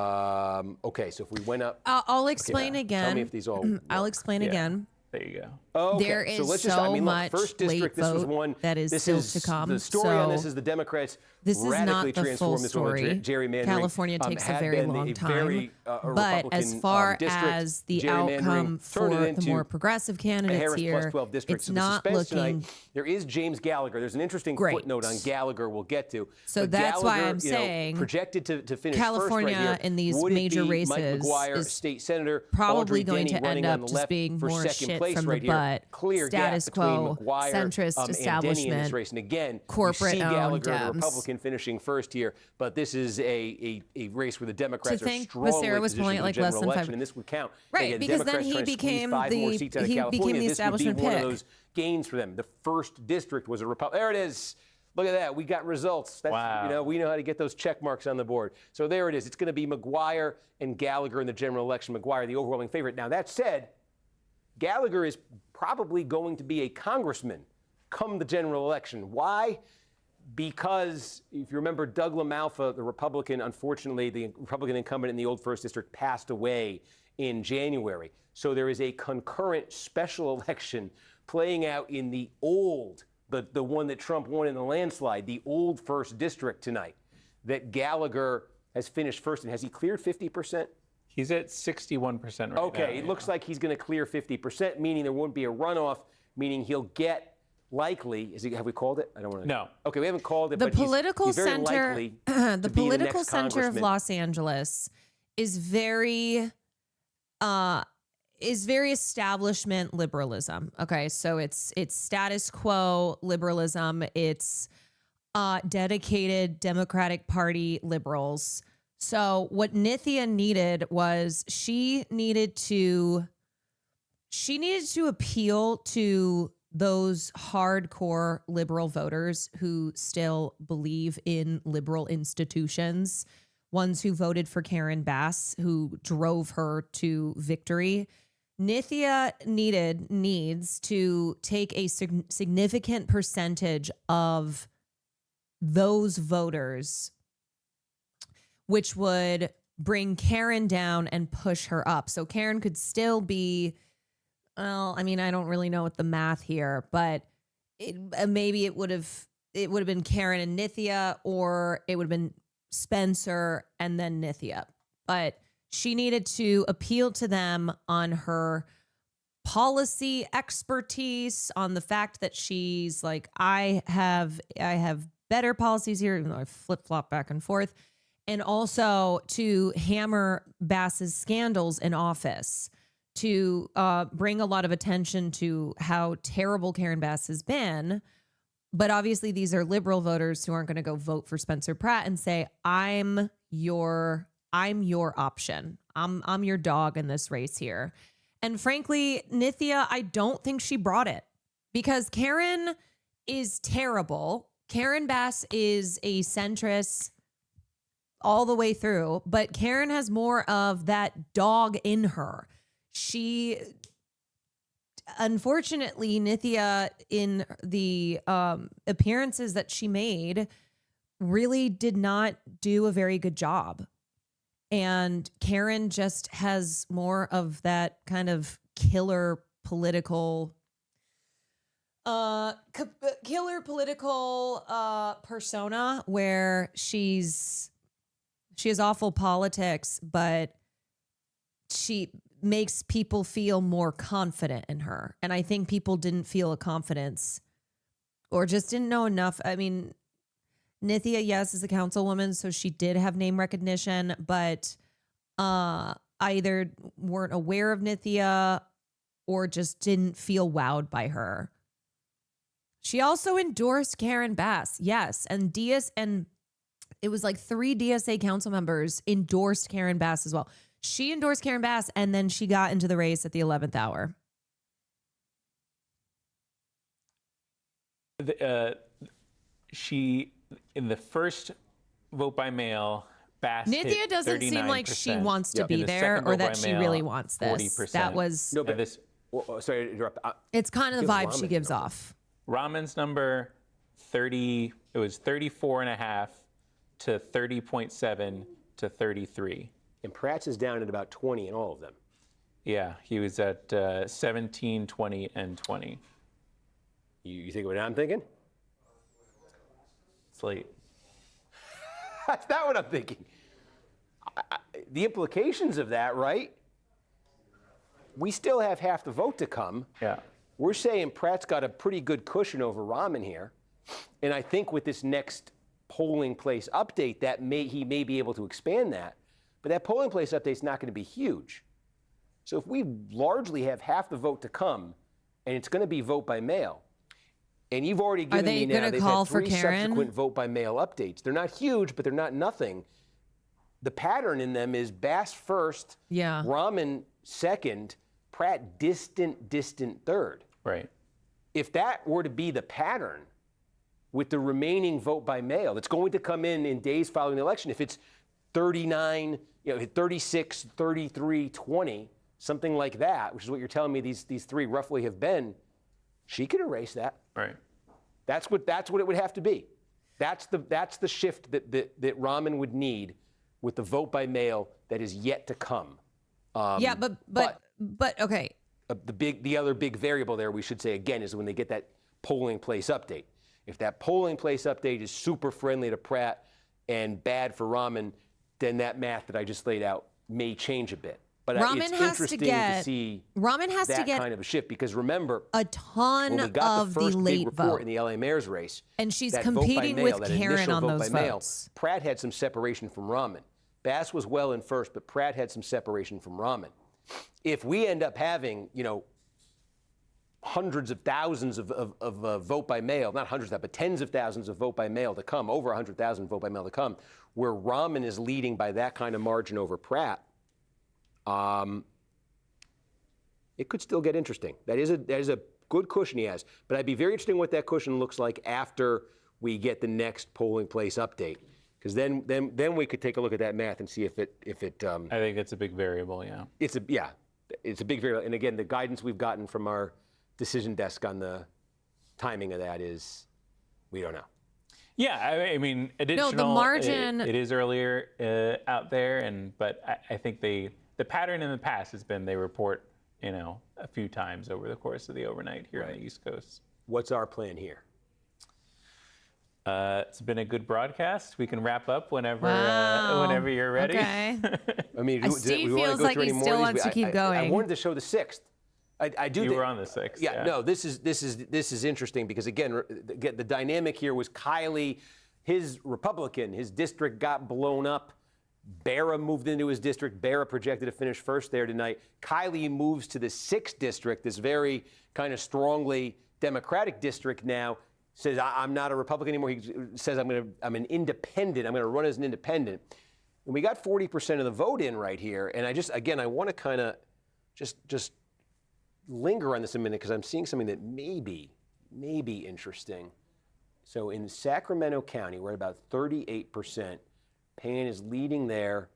Okay, so if we went up. I'll explain again. Tell me if these all. I'll explain again. There you go. Okay. There is so let's much first district, late this was vote one that is still to come. The story on this is the Democrats this is radically not the full transformed this story. one with gerrymandering. California takes a very long time. But as far as the outcome for the more progressive candidates Harris here, plus 12 districts. it's So not looking. Tonight, there is James Gallagher. There's an interesting footnote on Gallagher we'll get to. So but that's Gallagher, why I'm saying projected to finish California first right here. in these Would major it be races Mike McGuire, is state senator, probably Audrey going Denny to end running on up the just left being for more second shit place from right the here. butt. Clear Status gap between quo, McGuire centrist and Denny in establishment, this race. And again, corporate you see Gallagher, owned the Dems. Republican, finishing first here. But this is a race where the Democrats To are think strongly Becerra was positioned polling for at like the less general than election, five. and this would count. Right, Again, because then Democrats he trying to squeeze became 5 more seats out of California. the This would be establishment one of pick. those gains for them. The first district was a Republican. There it is. Look at that. We got results. That's, wow. We know how to get those check marks on the board. So there it is. It's going to be McGuire and Gallagher in the general election. McGuire, the overwhelming favorite. Now, that said, Gallagher is probably going to be a congressman come the general election. Why? Because if you remember, Doug LaMalfa, the Republican, unfortunately, the Republican incumbent in the old 1st District, passed away in January. So there is a concurrent special election playing out in the old, the one that Trump won in the landslide, the old 1st District tonight, that Gallagher has finished first. And has he cleared 50%? He's at 61% right now. Okay, it looks like he's going to clear 50%, meaning there won't be a runoff, meaning he'll get likely, have we called it? I don't want to. No. Okay, we haven't called it, The but political he's very center, likely the to be political next center of congressman. Los Angeles is very establishment liberalism. Okay, so it's status quo liberalism. It's dedicated Democratic Party liberals. So what Nithya needed was she needed to appeal to those hardcore liberal voters who still believe in liberal institutions, ones who voted for Karen Bass, who drove her to victory. Nithya needs to take a significant percentage of those voters, which would bring Karen down and push her up. So Karen could still be, well, I mean, I don't really know what the math here, but maybe it would have been Karen and Nithya, or it would have been Spencer and then Nithya. But she needed to appeal to them on her policy expertise, on the fact that she's like, I have better policies here, even though I flip-flop back and forth, and also to hammer Bass's scandals in office, to bring a lot of attention to how terrible Karen Bass has been. But obviously these are liberal voters who aren't going to go vote for Spencer Pratt and say, I'm your option. I'm your dog in this race here. And frankly, Nithya, I don't think she brought it, because Karen is terrible. Karen Bass is a centrist all the way through, but Karen has more of that dog in her. She, unfortunately, Nithya, in the appearances that she made, really did not do a very good job. And Karen just has more of that kind of killer political persona, where she has awful politics, but she makes people feel more confident in her. And I think people didn't feel a confidence, or just didn't know enough. I mean, Nithya, yes, is a councilwoman, so she did have name recognition, but either weren't aware of Nithya or just didn't feel wowed by her. She also endorsed Karen Bass, yes, and it was like 3 DSA council members endorsed Karen Bass as well. She endorsed Karen Bass, and then she got into the race at the 11th hour. She, in the first vote by mail, Bass Nithya hit doesn't seem like she wants to be there, or that she really wants this. 40%. That was No, but sorry to interrupt. it's kind of the vibe she gives off. Rahman's number 30, it was 34.5 to 30.7 to 33. And Pratt's is down at about 20 in all of them. Yeah, he was at 17, 20, and 20. You think what I'm thinking? It's late. That's not what I'm thinking. The implications of that, right? We still have half the vote to come. Yeah. We're saying Pratt's got a pretty good cushion over Rahman here. And I think with this next polling place update, he may be able to expand that. But that polling place update's not going to be huge. So if we largely have half the vote to come, and it's going to be vote by mail, and you've already given me now, they've had 3 subsequent vote by mail updates. They're not huge, but they're not nothing. The pattern in them is Bass first, Rahman second, Pratt distant third. Right. If that were to be the pattern with the remaining vote by mail that's going to come in days following the election, if it's 39, 36, 33, 20, something like that, which is what you're telling me these 3 roughly have been, she could erase that. Right. That's what it would have to be. That's the shift that Rahman would need with the vote by mail that is yet to come. But okay. The other big variable there, we should say again, is when they get that polling place update. If that polling place update is super friendly to Pratt and bad for Rahman, then that math that I just laid out may change a bit. But it's interesting to see that kind of a shift, because remember, a ton when we got of the first the big late report vote in the LA mayor's race, and she's that competing vote by mail, with that Karen initial on vote those by mail, votes. Pratt had some separation from Rahman. Bass was well in first, but Pratt had some separation from Rahman. If we end up having, hundreds of thousands of vote by mail, not hundreds of, but tens of thousands of vote by mail to come, over 100,000 vote by mail to come, where Rahman is leading by that kind of margin over Pratt, it could still get interesting. That is a good cushion he has. But I'd be very interested in what that cushion looks like after we get the next polling place update. Because then we could take a look at that math and see if it. I think it's a big variable. Yeah. It's a big variable. And again, the guidance we've gotten from our decision desk on the timing of that is, we don't know. Yeah, I mean, additional. No, the margin. It is earlier out there, but I think the pattern in the past has been they report, a few times over the course of the overnight here on the East Coast. What's our plan here? It's been a good broadcast. We can wrap up whenever you're ready. Okay. I mean, Steve feels like he still wants to keep going. I wanted to show the 6th. I do. You were on the 6th. Yeah. No. This is interesting because again, the dynamic here was Kiley, his Republican, his district got blown up. Barra moved into his district. Barra projected to finish first there tonight. Kiley moves to the 6th district, this very kind of strongly Democratic district now. Says, I'm not a Republican anymore. He says, I'm an independent. I'm going to run as an independent. And we got 40% of the vote in right here. And I want to kind of just linger on this a minute because I'm seeing something that may be interesting. So in Sacramento County, we're at about 38%. Payne is leading there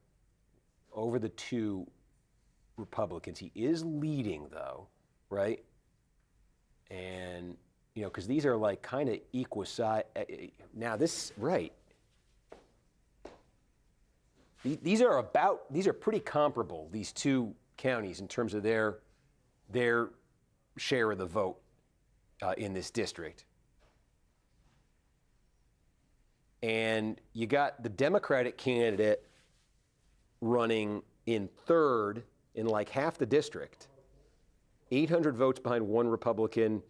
over the two Republicans. He is leading, though, right? And because these are like kind of equal-sized. Now this, right. These are pretty comparable, these two counties, in terms of their share of the vote in this district. And you got the Democratic candidate running in 3rd in like half the district, 800 votes behind one Republican.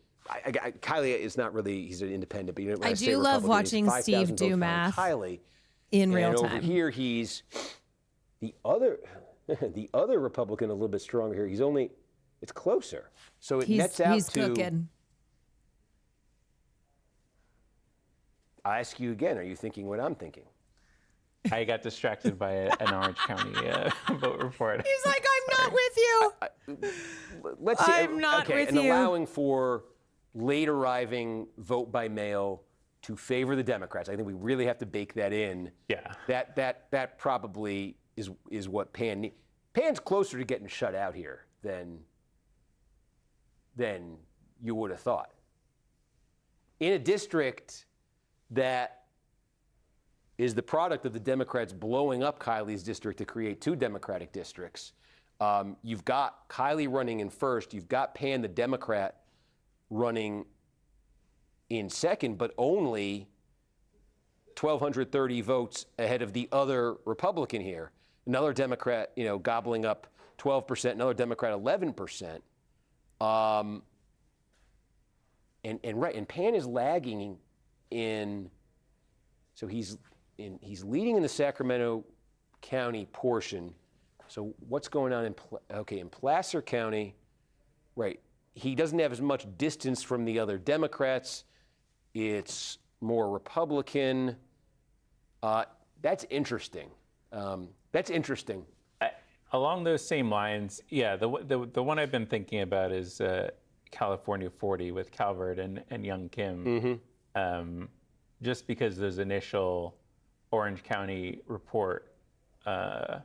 Kiley is not really, he's an independent, but when I do love watching Steve do math Kiley, in real time. Over here, he's the other Republican a little bit stronger here. It's closer. So it nets out he's to. Cooking. I ask you again, are you thinking what I'm thinking? I got distracted by an Orange County vote report. He's like, I'm not with you. Let's see. I'm not with you. And allowing for late arriving vote by mail to favor the Democrats. I think we really have to bake that in. Yeah. That probably is what Pan needs. Pan's closer to getting shut out here than you would have thought. In a district that is the product of the Democrats blowing up Kiley's district to create two Democratic districts. You've got Kiley running in 1st. You've got Pan, the Democrat, running in 2nd, but only 1,230 votes ahead of the other Republican here. Another Democrat, gobbling up 12%, another Democrat 11%. And Pan is lagging in, so he's leading in the Sacramento County portion. So what's going on in Placer County, right? He doesn't have as much distance from the other Democrats. It's more Republican. That's interesting. Along those same lines, yeah, the one I've been thinking about is California 40 with Calvert and Young Kim. Mm-hmm. Just because those initial Orange County report, I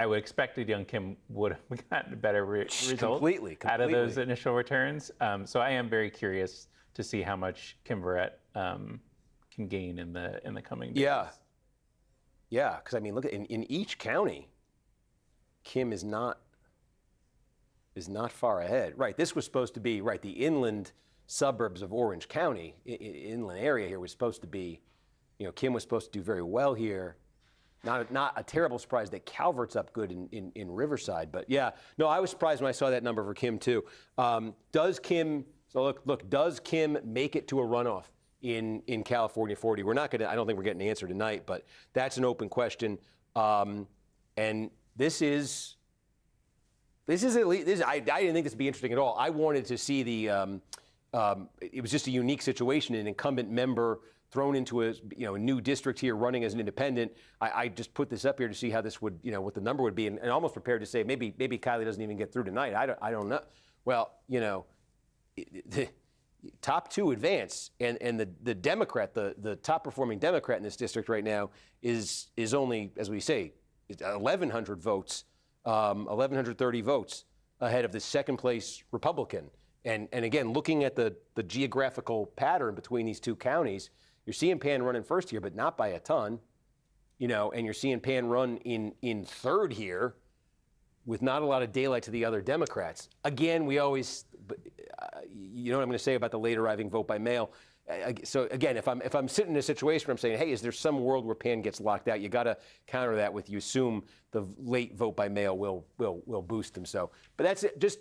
would expect that Young Kim would have gotten a better result completely. Out of those initial returns. So I am very curious to see how much Kim Verrett can gain in the coming days. Yeah, because I mean, look, in each county, Kim is not far ahead. Right, this was supposed to be, the inland suburbs of Orange County, inland area here was supposed to be, Kim was supposed to do very well here. Not a terrible surprise that Calvert's up good in Riverside, but yeah, no, I was surprised when I saw that number for Kim too. Does Kim make it to a runoff in California 40? We're not going to, I don't think we're getting an answer tonight, but that's an open question. And this is at least, I didn't think this would be interesting at all. I wanted to see it was just a unique situation, an incumbent member thrown into a new district here running as an independent. I just put this up here to see how this would, what the number would be, and almost prepared to say maybe Kiley doesn't even get through tonight. I don't know. Well, you know, the top two advance, and the Democrat, the top performing Democrat in this district right now is only, as we say, 1,100 votes, 1,130 votes ahead of the second place Republican. And again, looking at the geographical pattern between these two counties, you're seeing Pan run in first here, but not by a ton, you know, and you're seeing Pan run in third here with not a lot of daylight to the other Democrats. Again, we always, you know what I'm going to say about the late arriving vote by mail. So again, if I'm sitting in a situation where I'm saying, hey, is there some world where Pan gets locked out? You got to counter that with, you assume the late vote by mail will boost them. So, but that's it.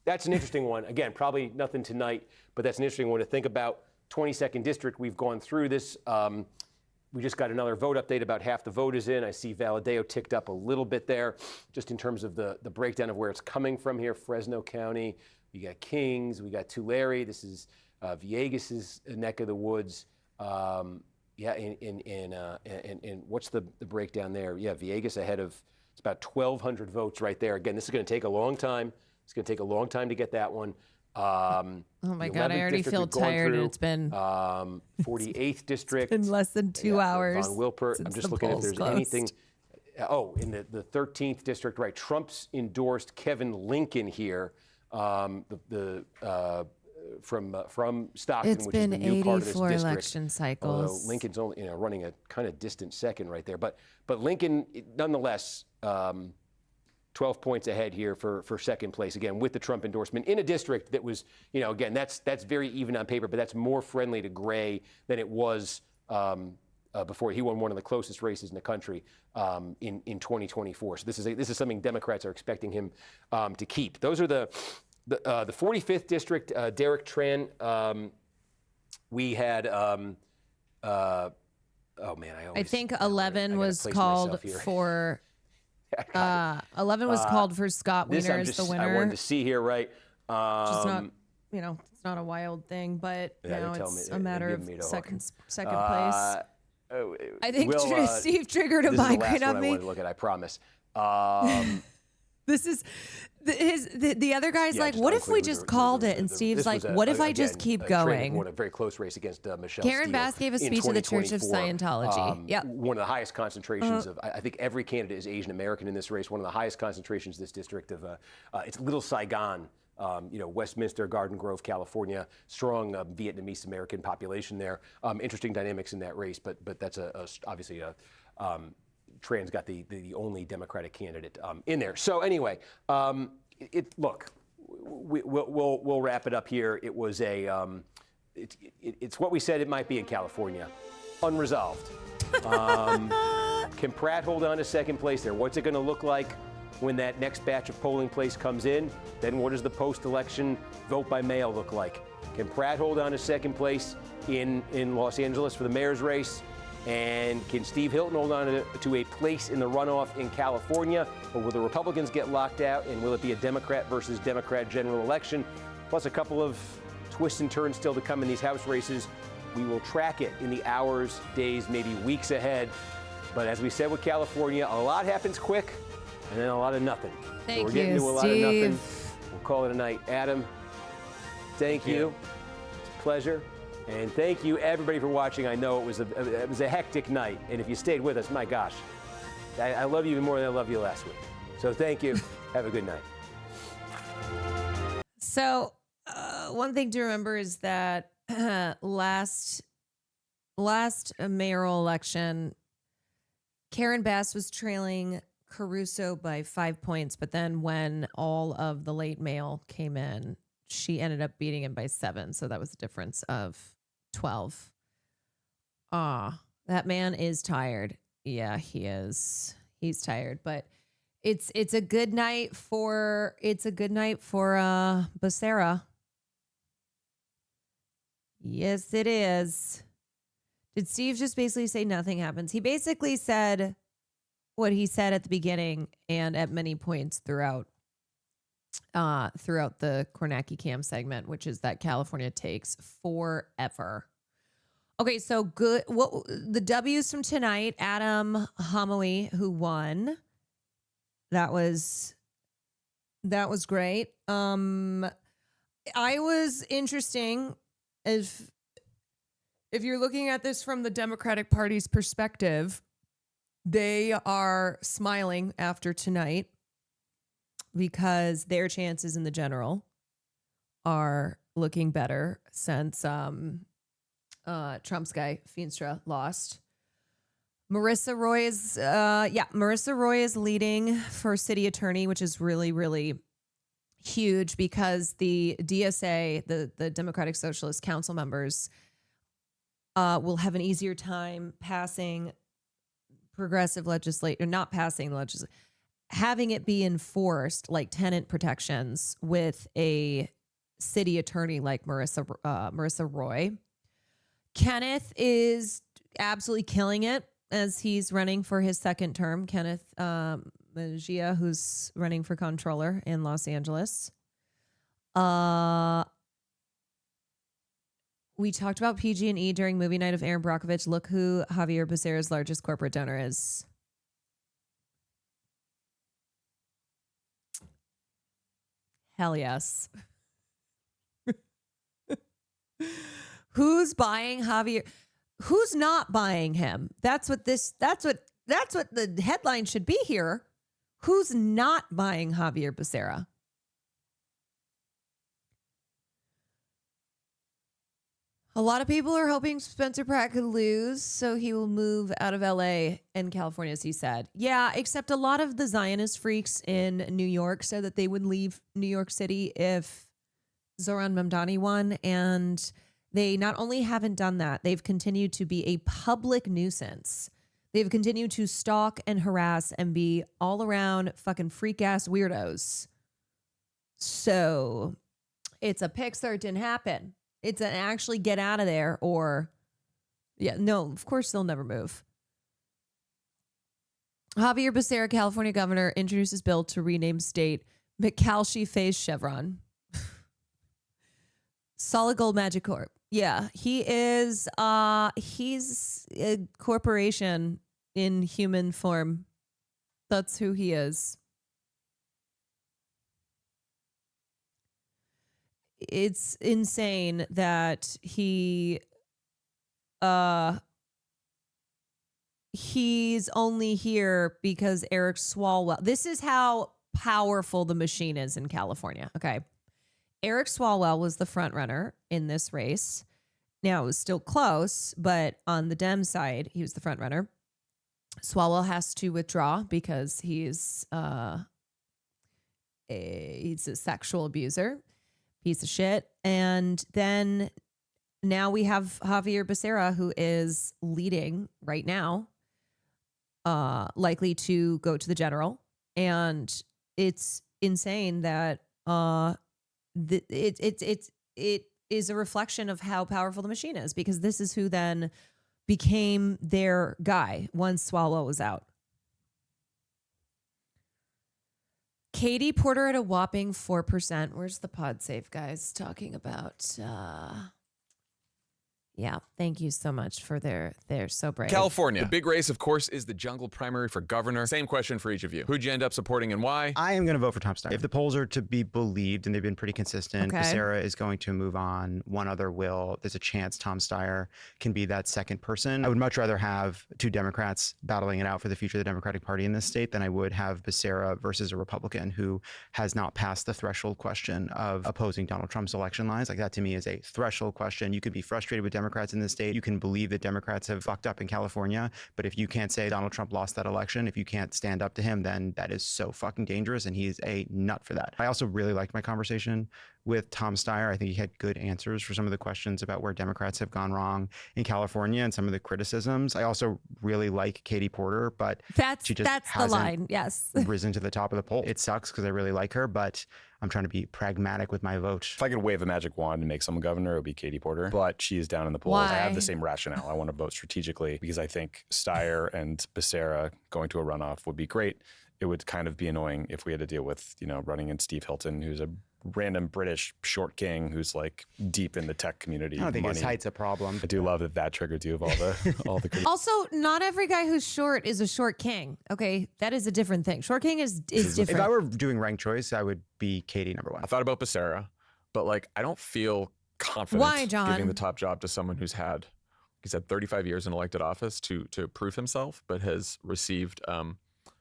That's an interesting one. Again, probably nothing tonight, but that's an interesting one to think about. 22nd district, we've gone through this. We just got another vote update. About half the vote is in. I see Valadeo ticked up a little bit there, just in terms of the breakdown of where it's coming from here. Fresno County, we got Kings, we got Tulare. This is Villegas' neck of the woods. Yeah, and what's the breakdown there? Yeah, Villegas ahead of, it's about 1,200 votes right there. Again, this is going to take a long time. It's going to take a long time to get that one. Oh my God, I already feel tired. It's been 48th district. It's been less than 2 hours. Von Wilpert. I'm just looking if there's anything. Oh, in the 13th district, right? Trump's endorsed Kevin Lincoln here, from Stockton, It's which is been the new part of this 84 district. election cycles. Although Lincoln's only, running a kind of distant second right there, but Lincoln, nonetheless, 12 points ahead here for second place, again, with the Trump endorsement in a district that was, again, that's very even on paper, but that's more friendly to Gray than it was before. He won one of the closest races in the country in 2024. So this is something Democrats are expecting him to keep. Those are the 45th district, Derek Tran. We had, oh man, I think 11 was called for. 11 was called for Scott Wiener as the winner. I wanted to see here, right? Just not, it's not a wild thing, but it's a matter of second place. I think Steve triggered a migraine on me. I wanted to look at, I promise. This is the other guy's like, what if we just called it? And Steve's like, what if I just keep going? Won a very close race against Michelle Karen Steele Bass gave a speech at the Church of Scientology. Yep. One of the highest concentrations of, I think every candidate is Asian American in this race. One of the highest concentrations in this district of, it's Little Saigon. Westminster, Garden Grove, California, strong Vietnamese American population there. Interesting dynamics in that race, but that's obviously a Tran's got the only Democratic candidate in there. So anyway, look, we'll wrap it up here. It was it's what we said it might be in California, unresolved. Can Pratt hold on to second place there? What's it going to look like when that next batch of polling place comes in? Then what does the post-election vote by mail look like? Can Pratt hold on to second place in Los Angeles for the mayor's race? And can Steve Hilton hold on to a place in the runoff in California? Or will the Republicans get locked out? And will it be a Democrat versus Democrat general election? Plus a couple of twists and turns still to come in these House races. We will track it in the hours, days, maybe weeks ahead. But as we said with California, a lot happens quick and then a lot of nothing. Thank so we're getting you, to a lot of nothing. We'll call it a night. Adam, thank you. It's a pleasure. And thank you, everybody, for watching. I know it was a hectic night. And if you stayed with us, my gosh, I love you even more than I loved you last week. So thank you. Have a good night. So one thing to remember is that last mayoral election, Karen Bass was trailing Caruso by 5 points. But then when all of the late mail came in, she ended up beating him by 7. So that was a difference of 12. That man is tired. Yeah, he is. He's tired, but it's a good night for Becerra. Yes, it is. Did Steve just basically say nothing happens? He basically said what he said at the beginning and at many points throughout the Kornacki Cam segment, which is that California takes forever. Okay, so good. What the W's from tonight? Adam Homowy, who won. That was That was great. I was interesting if you're looking at this from the Democratic Party's perspective, they are smiling after tonight because their chances in the general are looking better since Trump's guy Feenstra lost. Marissa Roy is leading for city attorney, which is really, really huge because the DSA, the Democratic Socialist Council members, will have an easier time passing progressive legislation, not passing the legislation, having it be enforced like tenant protections with a city attorney like Marissa Roy. Kenneth is absolutely killing it as he's running for his second term. Kenneth Mejia, who's running for comptroller in Los Angeles. We talked about PG&E during movie night of Aaron Brockovich. Look who Javier Becerra's largest corporate donor is. Hell yes. Who's buying Javier? Who's not buying him? That's what the headline should be here. Who's not buying Javier Becerra? A lot of people are hoping Spencer Pratt could lose, so he will move out of LA and California, as he said. Yeah, except a lot of the Zionist freaks in New York said that they would leave New York City if Zohran Mamdani won, and they not only haven't done that, they've continued to be a public nuisance. They've continued to stalk and harass and be all around fucking freak-ass weirdos. So it's a Pixar, it didn't happen. It's an actually get out of there or, yeah, no, of course they'll never move. Javier Becerra, California governor, introduces bill to rename state McCalshy Phase Chevron. Solid Gold Magic Corp. Yeah, he is, he's a corporation in human form. That's who he is. It's insane that he's only here because Eric Swalwell. This is how powerful the machine is in California. Okay. Eric Swalwell was the front runner in this race. Now it was still close, but on the Dem side, he was the front runner. Swalwell has to withdraw because he's a sexual abuser. Piece of shit. And then now we have Javier Becerra, who is leading right now, likely to go to the general. And it's insane that it is a reflection of how powerful the machine is, because this is who then became their guy once Swalwell was out. Katie Porter at a whopping 4%. Where's the pod safe guys talking about? Yeah, thank you so much for they're so brave. California. The big race, of course, is the jungle primary for governor. Same question for each of you. Who'd you end up supporting and why? I am going to vote for Tom Steyer. If the polls are to be believed, and they've been pretty consistent, Becerra is going to move on. One other will. There's a chance Tom Steyer can be that second person. I would much rather have two Democrats battling it out for the future of the Democratic Party in this state than I would have Becerra versus a Republican who has not passed the threshold question of opposing Donald Trump's election lines. Like, that to me is a threshold question. You could be frustrated with Democrats in this state. You can believe that Democrats have fucked up in California, but if you can't say Donald Trump lost that election, if you can't stand up to him, then that is so fucking dangerous, and he's a nut for that. I also really liked my conversation with Tom Steyer. I think he had good answers for some of the questions about where Democrats have gone wrong in California and some of the criticisms. I also really like Katie Porter, but she just that's hasn't the line. Yes. risen to the top of the poll. It sucks because I really like her, but I'm trying to be pragmatic with my vote. If I could wave a magic wand and make someone governor, it would be Katie Porter, but she is down in the polls. Why? I have the same rationale. I want to vote strategically because I think Steyer and Becerra going to a runoff would be great. It would kind of be annoying if we had to deal with, running in Steve Hilton, who's a random British short king who's like deep in the tech community. I don't think his money. height's a problem. I do love that that triggered you of all the Also, not every guy who's short is a short king. Okay, that is a different thing. Short king is different. If I were doing ranked choice, I would be Katie #1. I thought about Becerra, but like I don't feel confident Why, John? giving the top job to someone he's had 35 years in elected office to prove himself, but has received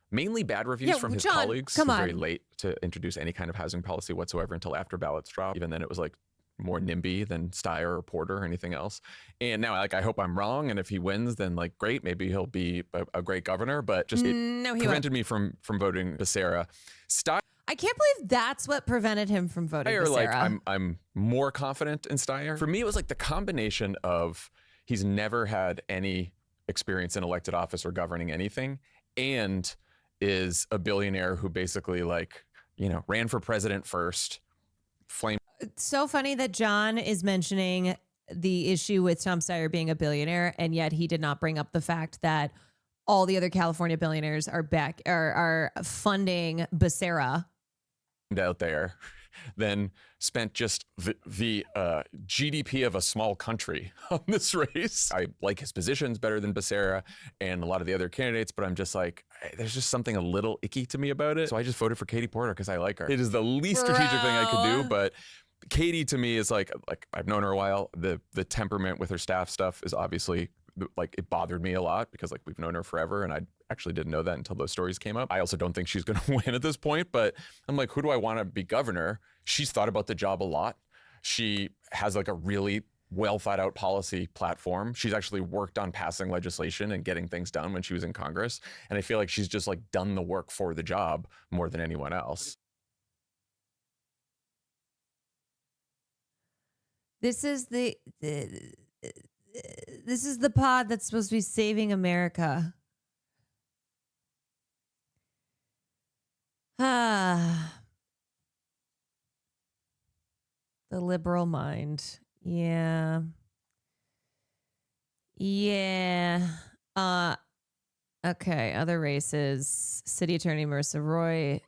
mainly bad reviews from his John, colleagues. come Very on. late to introduce any kind of housing policy whatsoever until after ballots dropped. Even then, it was like more NIMBY than Steyer or Porter or anything else. And now, like, I hope I'm wrong. And if he wins, then like, great, maybe he'll be a great governor. But just it No, he prevented me from voting Becerra. Steyer, I can't believe that's what prevented him from voting Becerra. like, I'm more confident in Steyer. For me, it was like the combination of he's never had any experience in elected office or governing anything, and is a billionaire who basically ran for president first, flame. It's so funny that John is mentioning the issue with Tom Steyer being a billionaire, and yet he did not bring up the fact that all the other California billionaires are funding Becerra. Out there, then spent just the GDP of a small country on this race. I like his positions better than Becerra and a lot of the other candidates, but I'm just like, there's just something a little icky to me about it. So I just voted for Katie Porter because I like her. It is the least strategic thing I could do, but Katie to me is like I've known her a while. The temperament with her staff stuff is obviously like it bothered me a lot because like we've known her forever, and I actually didn't know that until those stories came up. I also don't think she's going to win at this point, but I'm like, who do I want to be governor? She's thought about the job a lot. She has like a really well thought out policy platform. She's actually worked on passing legislation and getting things done when she was in Congress. And I feel like she's just like done the work for the job more than anyone else. This is the pod that's supposed to be saving America. The liberal mind. Yeah. Okay, other races. City Attorney Marissa Roy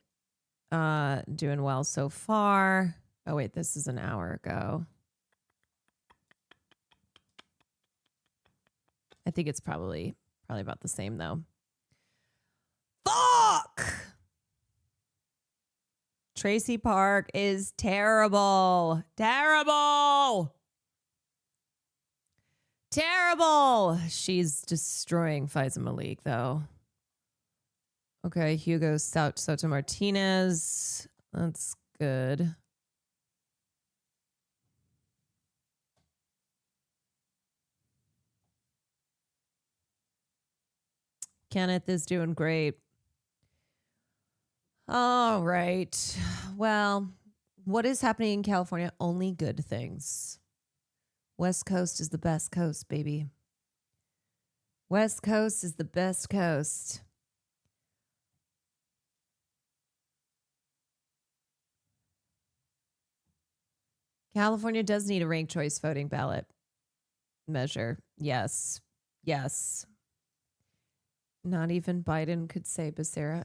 doing well so far. Oh wait, this is an hour ago. I think it's probably about the same though. Fuck! Tracy Park is terrible. Terrible. Terrible. She's destroying Faiza Malik, though. Okay, Hugo Soto Martinez. That's good. Kenneth is doing great. All right. Well, what is happening in California? Only good things. West Coast is the best coast, baby. West Coast is the best coast. California does need a ranked choice voting ballot measure. Yes. Yes. Not even Biden could say Becerra.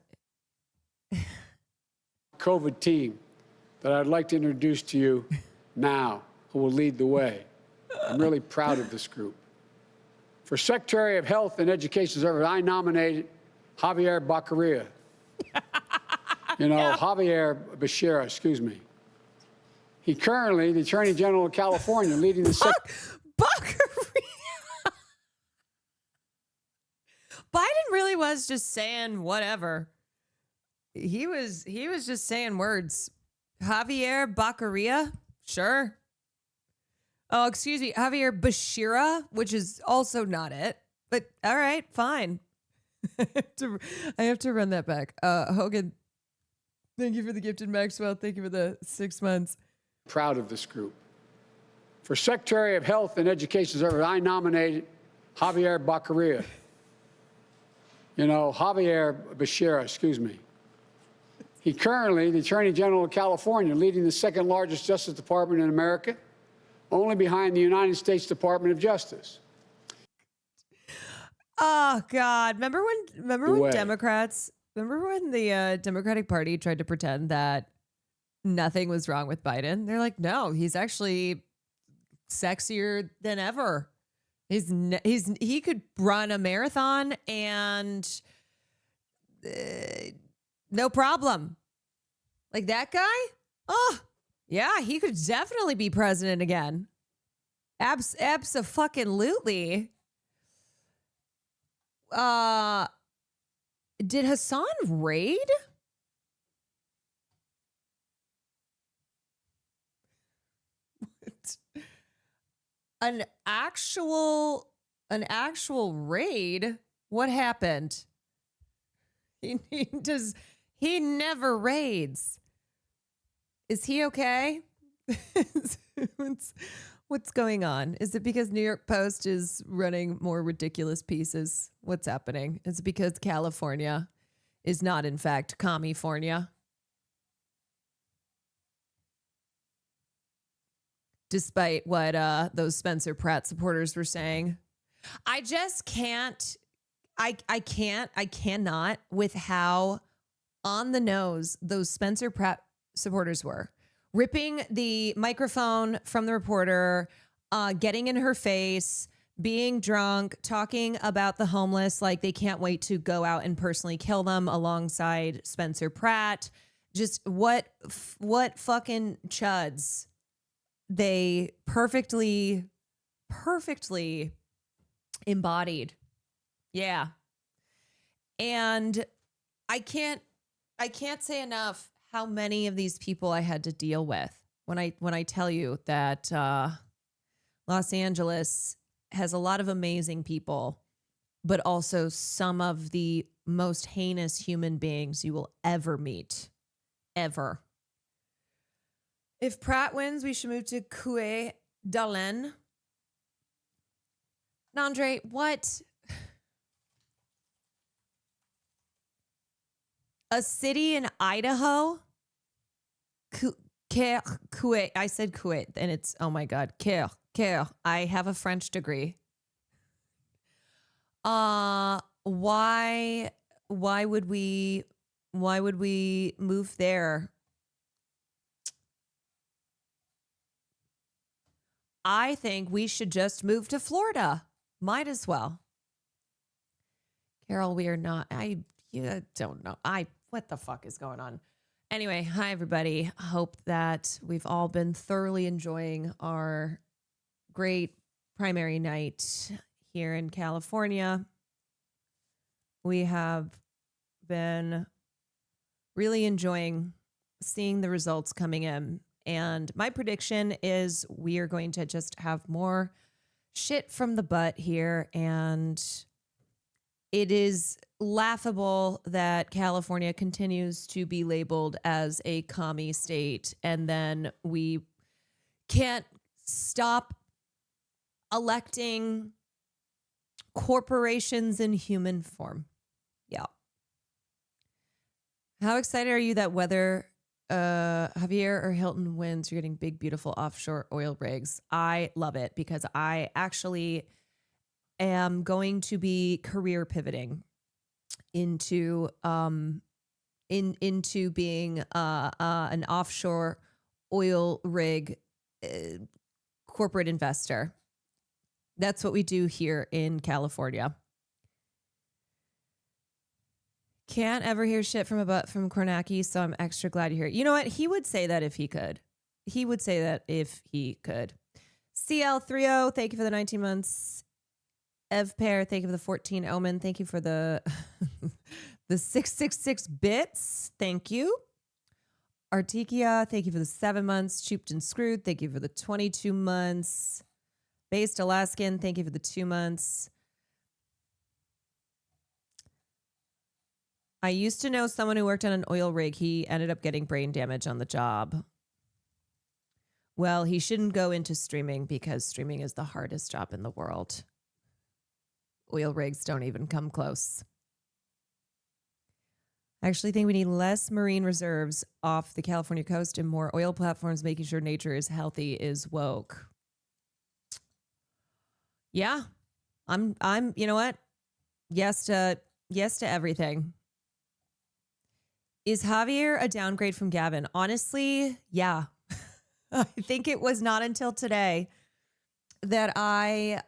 COVID team that I'd like to introduce to you now, who will lead the way. I'm really proud of this group. For Secretary of Health and Education Service, I nominated Javier Baccaria. Javier Becerra, excuse me. He currently the Attorney General of California, leading the Biden really was just saying whatever. He was just saying words. Javier Baccaria, sure. Oh, excuse me, Javier Becerra, which is also not it. But all right, fine. I have to run that back. Hogan, thank you for the gifted Maxwell. Thank you for the 6 months. Proud of this group. For Secretary of Health and Education Service, I nominated Javier Baccaria. Javier Becerra, excuse me. He currently the Attorney General of California, leading the second largest Justice Department in America, only behind the United States Department of Justice. Oh God! Remember when Democrats? Remember when the Democratic Party tried to pretend that nothing was wrong with Biden. They're like, no, he's actually sexier than ever. He could run a marathon and no problem. Like that guy? Oh, yeah, he could definitely be president again. Abso-fucking-lutely. Did HASAN raid? What? An actual raid? What happened? He never raids. Is he okay? What's going on? Is it because New York Post is running more ridiculous pieces? What's happening? Is it because California is not, in fact, California? Despite what those Spencer Pratt supporters were saying. I just can't. I cannot with how on the nose those Spencer Pratt supporters were. Ripping the microphone from the reporter, getting in her face, being drunk, talking about the homeless like they can't wait to go out and personally kill them alongside Spencer Pratt. Just what fucking chuds. They perfectly embodied. Yeah. And I can't say enough how many of these people I had to deal with when I tell you that Los Angeles has a lot of amazing people, but also some of the most heinous human beings you will ever meet. Ever. If Pratt wins, we should move to Coué d'Allen. Nandre, what? A city in Idaho? Coué. I said Coué, and it's, oh my God, Caire. I have a French degree. Why would we move there? I think we should just move to Florida. Might as well. Carol, we are not. I don't know. What the fuck is going on? Anyway, hi everybody. Hope that we've all been thoroughly enjoying our great primary night here in California. We have been really enjoying seeing the results coming in. And my prediction is we are going to just have more shit from the butt here. And it is laughable that California continues to be labeled as a commie state. And then we can't stop electing corporations in human form. Yeah. How excited are you that whether Javier or Hilton wins, you're getting big, beautiful offshore oil rigs? I love it because I actually am going to be career pivoting into into being an offshore oil rig corporate investor. That's what we do here in California. Can't ever hear shit from Kornacki, so I'm extra glad you're here. You know what? He would say that if he could. He would say that if he could. CL30, thank you for the 19 months. Ev Pair, thank you for the 14. Omen, thank you for the the 666 bits. Thank you. Artikia, thank you for the 7 months. Chooped and Screwed, thank you for the 22 months. Based Alaskan, thank you for the 2 months. I used to know someone who worked on an oil rig. He ended up getting brain damage on the job. Well, he shouldn't go into streaming because streaming is the hardest job in the world. Oil rigs don't even come close. I actually think we need less marine reserves off the California coast and more oil platforms. Making sure nature is healthy is woke. Yeah, I'm. You know what? Yes to everything. Is Javier a downgrade from Gavin? Honestly, yeah. I think it was not until today that I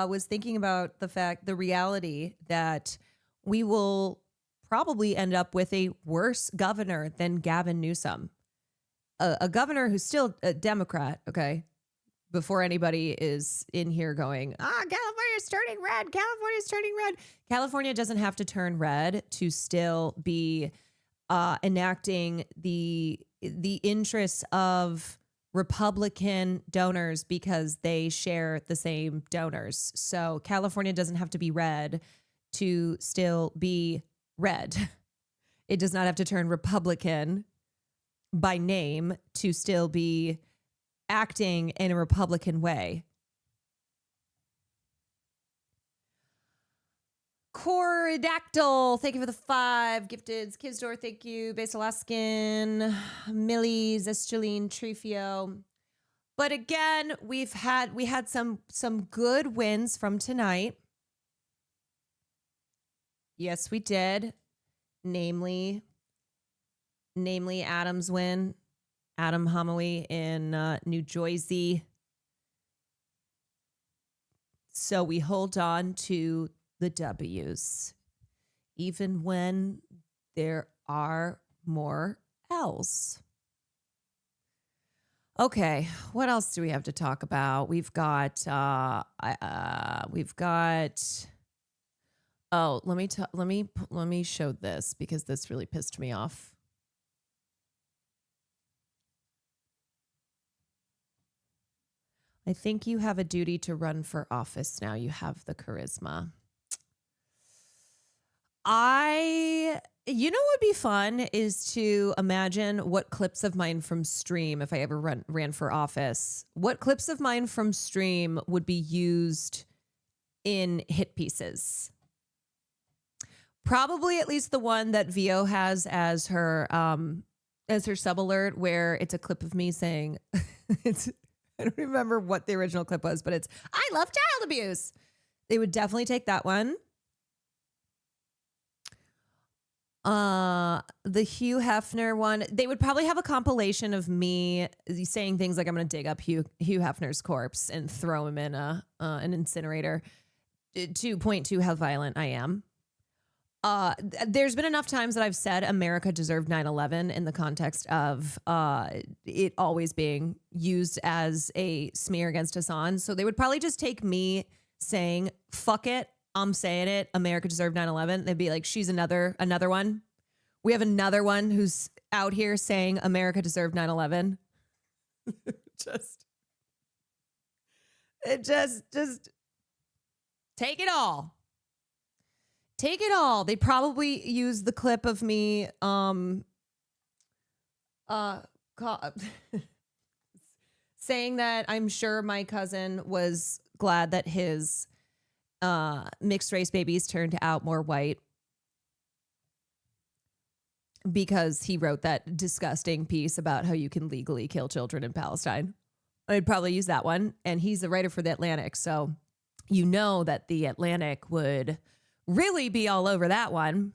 was thinking about the reality that we will probably end up with a worse governor than Gavin Newsom. A governor who's still a Democrat, okay? Before anybody is in here going, California's turning red, California's turning red. California doesn't have to turn red to still be enacting the interests of Republican donors because they share the same donors. So California doesn't have to be red to still be red. It does not have to turn Republican by name to still be acting in a Republican way. Coridactyl, thank you for the 5 gifted. Kidsdor, thank you. Base Alaskan, Millie, Zestuline, Trifio. But again, we had some good wins from tonight. Yes, we did. Namely Adam's win. Adam Homowy in New Jersey. So we hold on to the W's, even when there are more L's. Okay, what else do we have to talk about? We've got. Oh, let me show this because this really pissed me off. I think you have a duty to run for office now. You have the charisma. You know what would be fun is to imagine what clips of mine from Stream, if I ever ran for office, what clips of mine from Stream would be used in hit pieces. Probably at least the one that VO has as her sub alert, where it's a clip of me saying, I don't remember what the original clip was, but it's, I love child abuse. They would definitely take that one. The Hugh Hefner one, they would probably have a compilation of me saying things like, I'm going to dig up Hugh Hefner's corpse and throw him in an incinerator to point to how violent I am. There's been enough times that I've said America deserved 9/11 in the context of it always being used as a smear against HASAN. So they would probably just take me saying, fuck it, I'm saying it, America deserved 9/11. They'd be like, she's another one. We have another one who's out here saying America deserved 9/11. just take it all. Take it all. They probably use the clip of me saying that I'm sure my cousin was glad that his mixed race babies turned out more white because he wrote that disgusting piece about how you can legally kill children in Palestine. I'd probably use that one. And he's the writer for The Atlantic. So you know that The Atlantic would really be all over that one.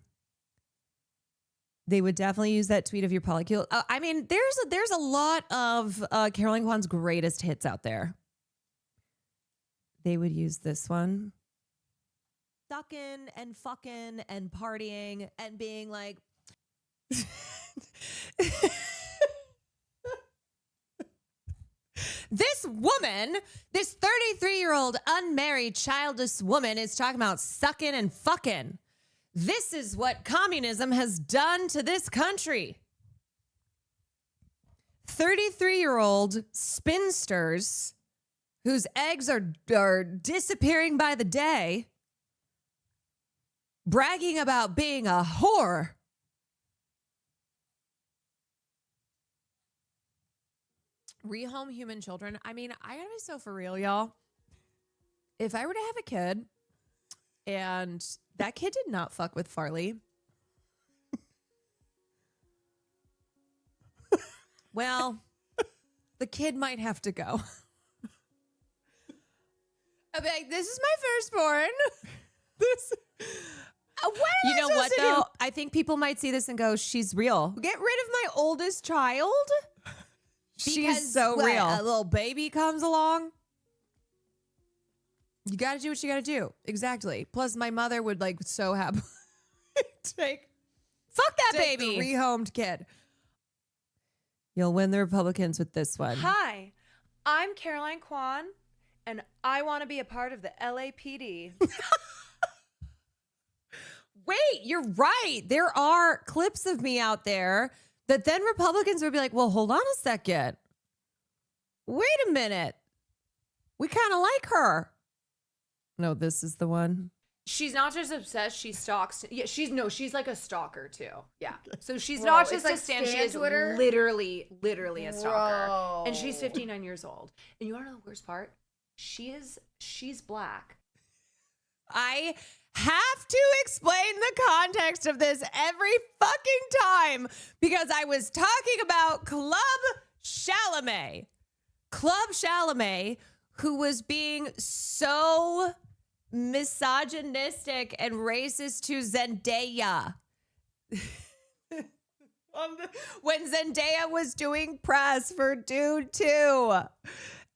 They would definitely use that tweet of your polycule. I mean, there's a lot of Caroline Kwan's greatest hits out there. They would use this one. Sucking and fucking and partying and being like... This woman, this 33-year-old unmarried childless woman is talking about sucking and fucking. This is what communism has done to this country. 33-year-old spinsters whose eggs are disappearing by the day, bragging about being a whore. Rehome human children. I mean, I gotta be so for real, y'all. If I were to have a kid and that kid did not fuck with Farley, well, the kid might have to go. I'd be like, this is my firstborn. You know what, though? I think people might see this and go, she's real. Get rid of my oldest child? She's so what, real. A little baby comes along? You got to do what you got to do. Exactly. Plus, my mother would like so happy take that take baby. the rehomed kid. You'll win the Republicans with this one. Hi, I'm Caroline Kwan, and I want to be a part of the LAPD. Wait, you're right. There are clips of me out there that then Republicans would be like, well, hold on a second. Wait a minute. We kind of like her. No, this is the one. She's not just obsessed, she stalks. Yeah, she's like a stalker too. Yeah. So she's Bro, not it's just like a stan, she stan is Twitter? literally a stalker. Bro. And she's 59 years old. And you want to know the worst part? She's black. I have to explain the context of this every fucking time because I was talking about Club Chalamet. Club Chalamet, who was being so misogynistic and racist to Zendaya. When Zendaya was doing press for Dude 2.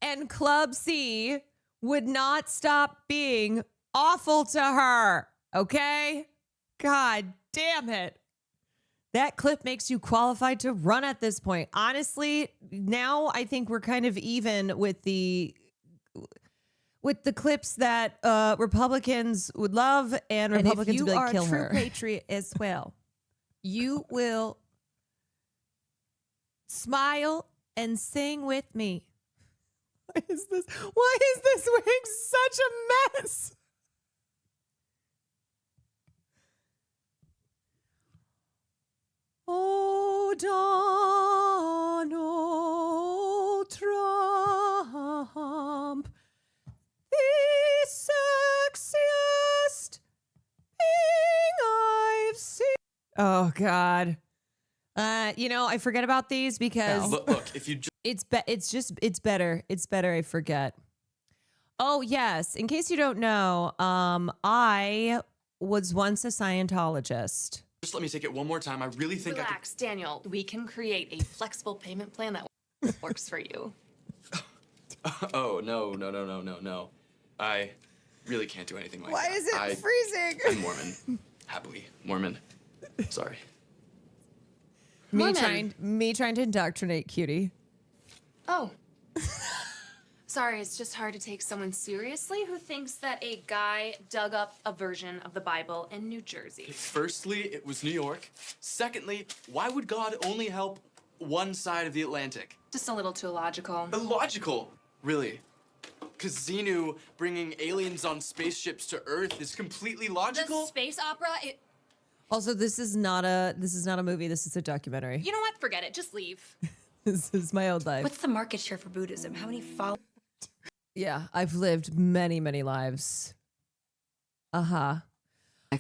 And Club C would not stop being awful to her. Okay? God damn it. That clip makes you qualified to run at this point. Honestly, now I think we're kind of even with the clips that Republicans would love and Republicans would be like, kill her. And if you are a true patriot as well, you will smile and sing with me. Why is this wig such a mess? Oh, Donald Trump, the sexiest thing I've seen. Oh God. I forget about these because look, if you it's better. It's better I forget. Oh yes, in case you don't know, I was once a Scientologist. just let me take it one more time, I really think Relax, Daniel. We can create a flexible payment plan that works for you. Oh, no. I really can't do anything like Why that. is it freezing? I'm Mormon. Happily Mormon. Sorry. Me trying to indoctrinate Cutie. Oh. Sorry, it's just hard to take someone seriously who thinks that a guy dug up a version of the Bible in New Jersey. Firstly, it was New York. Secondly, why would God only help one side of the Atlantic? Just a little too illogical. Illogical? Really? Because Xenu bringing aliens on spaceships to Earth is completely logical? The space opera, Also, this is not a movie. This is a documentary. you know what? Forget it. Just leave. This is my old life. What's the market share for Buddhism? How many followers? Yeah, I've lived many, many lives. My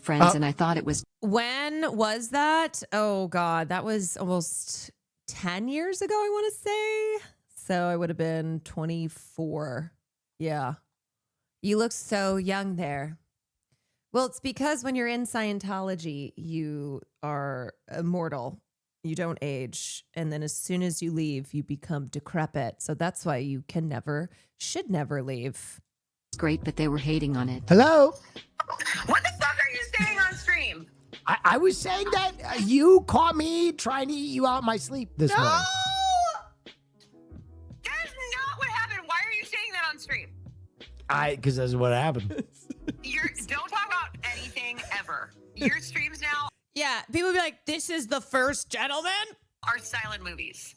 friends, and I thought it was. When was that? Oh God, that was almost 10 years ago, I want to say. So I would have been 24. Yeah. You look so young there. Well, it's because when you're in Scientology, you are immortal. You don't age. And then as soon as you leave, you become decrepit. So that's why you should never leave. It's great, but they were hating on it. Hello? What the fuck are you saying on stream? I was saying that you caught me trying to eat you out in my sleep this morning. That is not what happened. Why are you saying that on stream? Because that's what happened. Don't talk about anything ever. Your streams now Yeah, people be like, this is the first gentleman? are silent movies.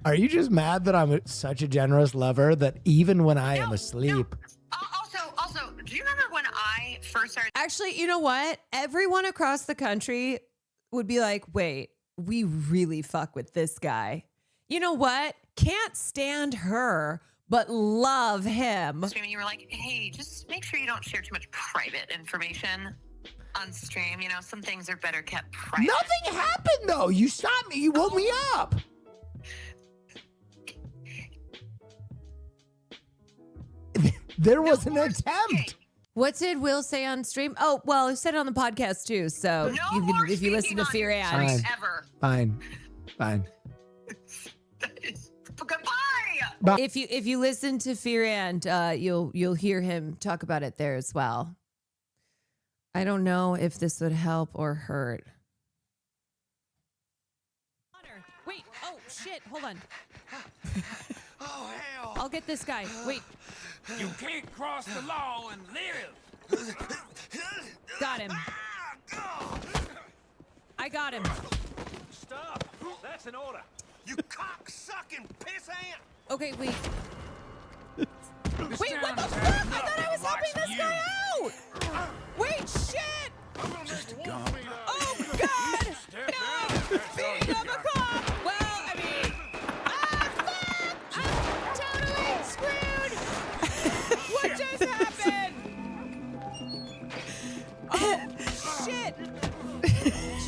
Are you just mad that I'm such a generous lover that even when I am asleep... Also, do you remember when I first started? Actually, you know what? Everyone across the country would be like, wait, we really fuck with this guy. You know what? Can't stand her, but love him. Stream, and you were like, hey, just make sure you don't share too much private information on stream. You know, some things are better kept private. Nothing happened, though. You stopped me. You woke me up. There was an attempt. What did Will say on stream? Oh, well, he said it on the podcast too. So you can, if you listen to Fear and Fine. Goodbye. If you listen to Fear and you'll hear him talk about it there as well. I don't know if this would help or hurt. Wait. Oh shit. Hold on. Oh hell! I'll get this guy. Wait. You can't cross the law and live. Got him. I got him. Stop! That's an order. You cock-sucking piss ant! Okay, wait. Wait, what the fuck? I thought I was helping this guy out! Wait, shit! Just a gun. Oh, God! No! Beating up a cop! Well, I mean... fuck! I'm totally screwed! What just happened? Oh, shit!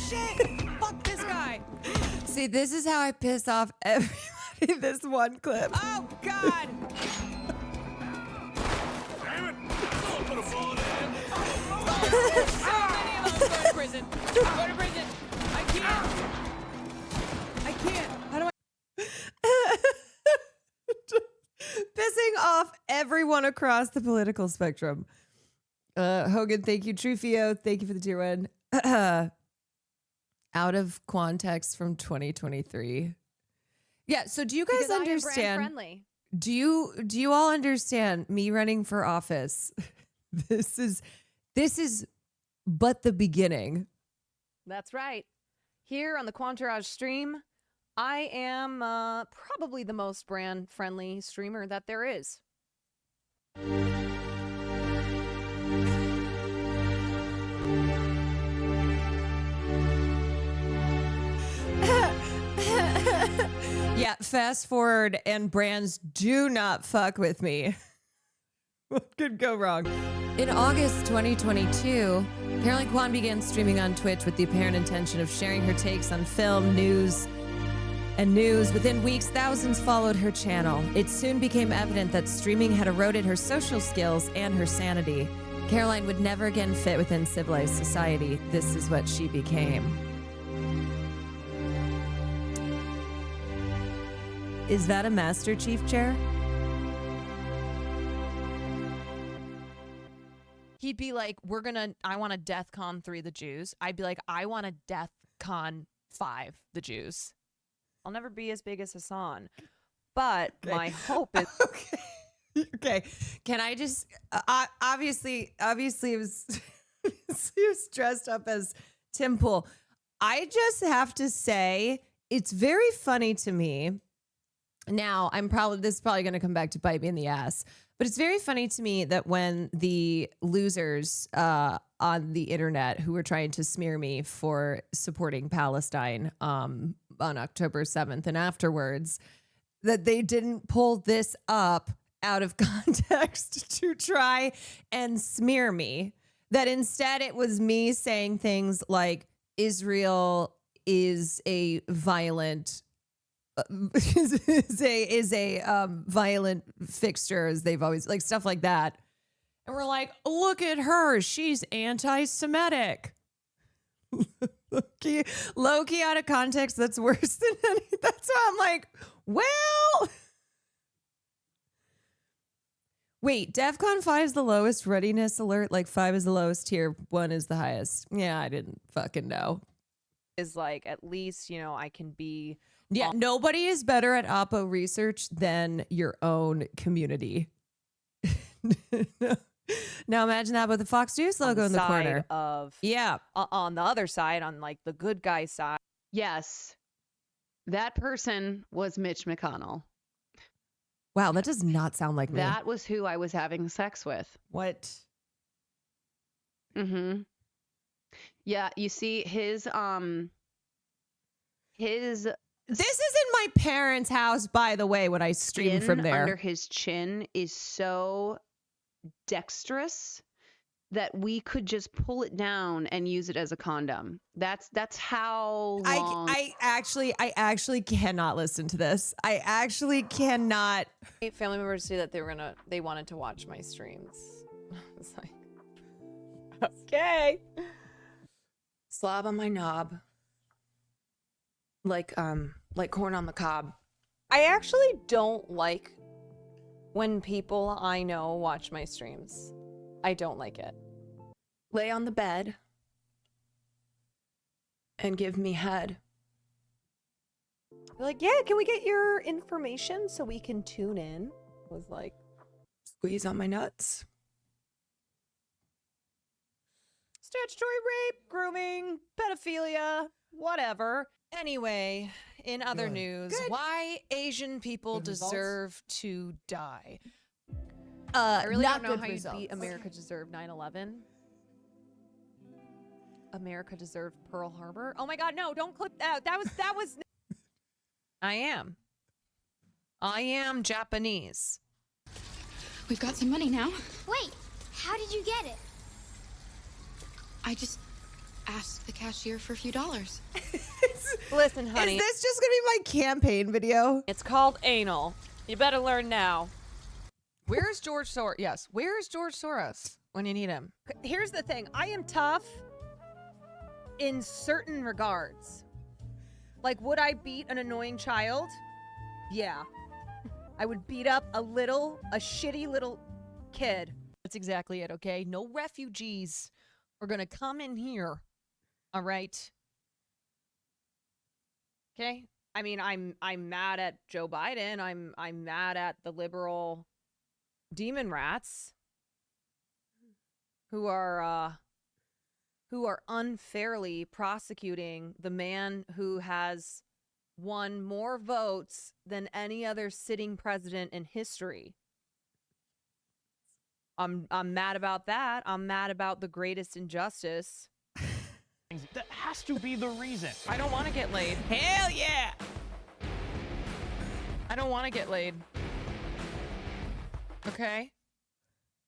Shit! Fuck this guy! See, this is how I piss off everybody this one clip. Oh, God! Damn it! Someone put a bullet in him. So many of us go to prison. Go to prison. I can't. How do I? Pissing off everyone across the political spectrum. Hogan, thank you. Trufio, thank you for the tier 1. Out of context from 2023. Yeah, so do you guys Because I am brand understand? friendly. Do you all understand me running for office? This is but the beginning. That's right. Here on the Quantarage stream, I am probably the most brand friendly streamer that there is. Yeah, fast forward and brands do not fuck with me. What could go wrong? In August 2022, Caroline Kwan began streaming on Twitch with the apparent intention of sharing her takes on film, news. Within weeks, thousands followed her channel. It soon became evident that streaming had eroded her social skills and her sanity. Caroline would never again fit within civilized society. This is what she became. Is that a Master Chief chair? He'd be like, I want a DEFCON 3 the Jews. I'd be like, I want a DEFCON 5 the Jews. I'll never be as big as HASAN. But my hope is... Okay. Can I just... obviously it was... he was dressed up as Tim Pool. I just have to say, it's very funny to me. Now, this is probably going to come back to bite me in the ass, but it's very funny to me that when the losers on the internet who were trying to smear me for supporting Palestine on October 7th and afterwards, that they didn't pull this up out of context to try and smear me. That instead it was me saying things like Israel is a violent violent fixture, as they've always, like, stuff like that. And we're like, look at her, she's anti-Semitic. Low-key out of context, that's worse than any. That's why I'm like, well, wait, DEFCON 5 is the lowest readiness alert, like 5 is the lowest tier, 1 is the highest. Yeah, I didn't fucking know. Is like, at least, I can be... Yeah, nobody is better at Oppo research than your own community. Now imagine that with the Fox News logo in the corner. On the other side, on like the good guy side. Yes, that person was Mitch McConnell. Wow, that does not sound like me. That was who I was having sex with. What? Mm-hmm. Yeah, you see his This is in my parents' house, by the way, when I stream from there. Under his chin is so dexterous that we could just pull it down and use it as a condom. That's how long. I actually cannot listen to this. I actually cannot. Family members say that they wanted to watch my streams. It's like, Okay. Slob on my knob. Like corn on the cob. I actually don't like when people I know watch my streams. I don't like it. Lay on the bed and give me head. They're like, yeah, can we get your information so we can tune in? I was like, squeeze on my nuts. Statutory rape, grooming, pedophilia, whatever. Anyway, in other news, why Asian people deserve to die. I really not don't know good how you results. beat America deserved 9/11. America deserved Pearl Harbor. Oh my God, no! Don't clip that. That was. I am Japanese. We've got some money now. Wait, how did you get it? I just asked the cashier for a few dollars. Listen, honey. Is this just gonna be my campaign video? It's called anal. You better learn now. Where's George Soros? Yes, where's George Soros when you need him? Here's the thing. I am tough in certain regards. Like, would I beat an annoying child? Yeah. I would beat up a shitty little kid. That's exactly it, okay? No refugees are gonna come in here. All right? Okay? I mean, I'm mad at Joe Biden. I'm mad at the liberal demon rats who are unfairly prosecuting the man who has won more votes than any other sitting president in history. I'm mad about that. I'm mad about the greatest injustice. That has to be the reason. I don't want to get laid. Hell yeah! I don't want to get laid. Okay?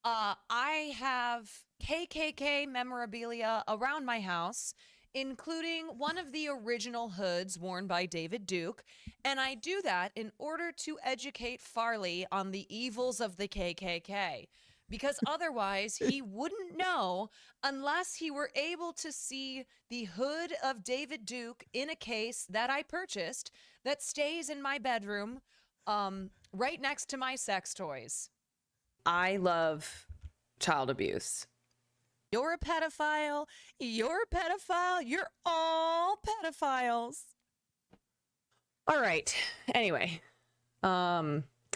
I have KKK memorabilia around my house, including one of the original hoods worn by David Duke, and I do that in order to educate Farley on the evils of the KKK. Because otherwise, he wouldn't know unless he were able to see the hood of David Duke in a case that I purchased that stays in my bedroom right next to my sex toys. I love child abuse. You're a pedophile. You're a pedophile. You're all pedophiles. All right. Anyway.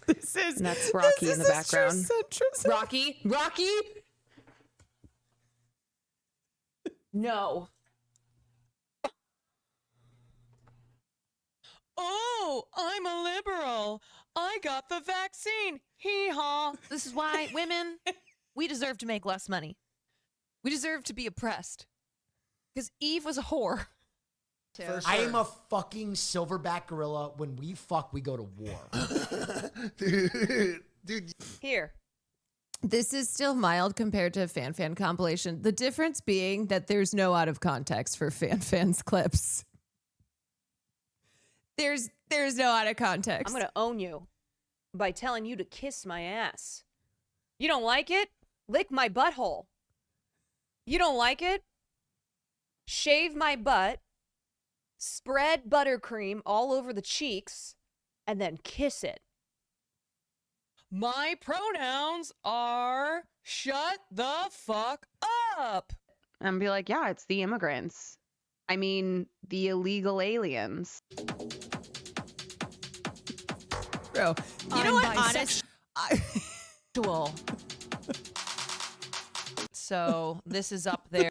That's Rocky in the background. Rocky? No. Oh, I'm a liberal. I got the vaccine. Hee-haw. This is why women, we deserve to make less money. We deserve to be oppressed. Because Eve was a whore. I am a fucking silverback gorilla. When we fuck, we go to war. Dude. Here. This is still mild compared to a fan compilation. The difference being that there's no out of context for fans clips. There's no out of context. I'm going to own you by telling you to kiss my ass. You don't like it? Lick my butthole. You don't like it? Shave my butt. Spread buttercream all over the cheeks, and then kiss it. My pronouns are shut the fuck up. And be like, yeah, it's the immigrants. I mean, the illegal aliens. Bro, you know what? Honest. So this is up there.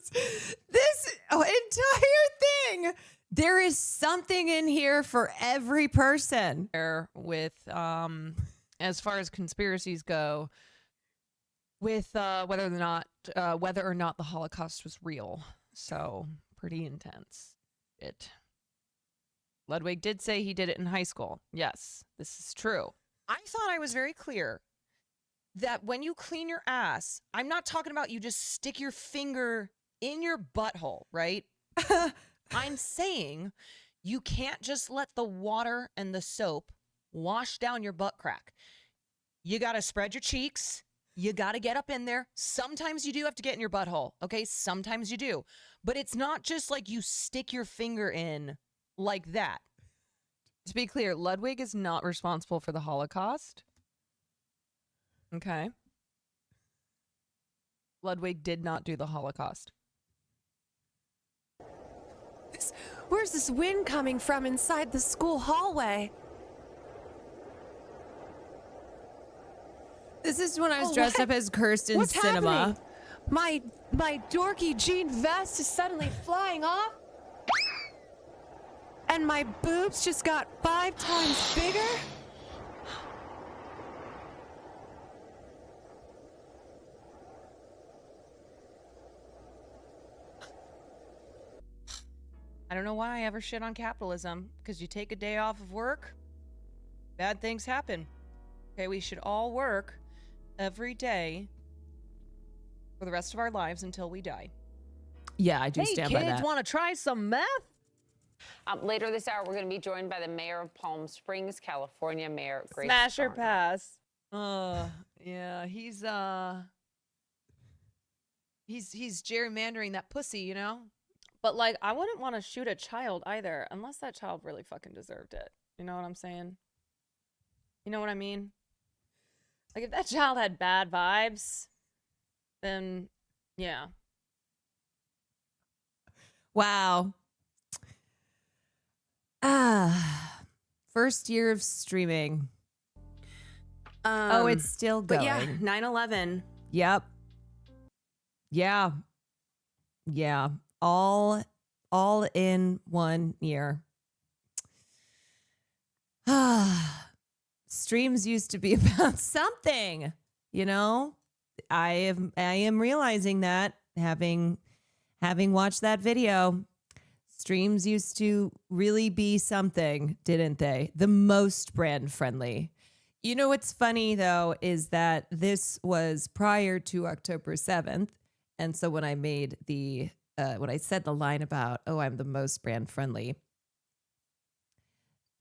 This entire thing. There is something in here for every person. With, as far as conspiracies go, with whether or not the Holocaust was real. So pretty intense. Ludwig did say he did it in high school. Yes, this is true. I thought I was very clear that when you clean your ass, I'm not talking about you just stick your finger in your butthole, right? I'm saying you can't just let the water and the soap wash down your butt crack. You got to spread your cheeks. You got to get up in there. Sometimes you do have to get in your butthole. Okay. Sometimes you do. But it's not just like you stick your finger in like that. To be clear, Ludwig is not responsible for the Holocaust. Okay. Ludwig did not do the Holocaust. Where's this wind coming from inside the school hallway? This is when I was dressed up as Kirsten What's Cinema. happening? My dorky jean vest is suddenly flying off. And my boobs just got 5 times bigger. I don't know why I ever shit on capitalism, because you take a day off of work, bad things happen. Okay, we should all work every day for the rest of our lives until we die. Yeah, I do stand by that. Hey, kids, want to try some meth? Later this hour, we're going to be joined by the mayor of Palm Springs, California, Mayor Grace Smash or Garner. pass. Yeah, he's gerrymandering that pussy, you know? But like, I wouldn't want to shoot a child either, unless that child really fucking deserved it. You know what I'm saying? You know what I mean? Like, if that child had bad vibes, then yeah. Wow. First year of streaming. Oh, it's still going. But yeah, 9/11. Yep. Yeah. Yeah. All in 1 year. Streams used to be about something, you know? I am realizing that having watched that video, streams used to really be something, didn't they? The most brand friendly. You know what's funny though is that this was prior to October 7th. And so when I made when I said the line about, oh, I'm the most brand friendly,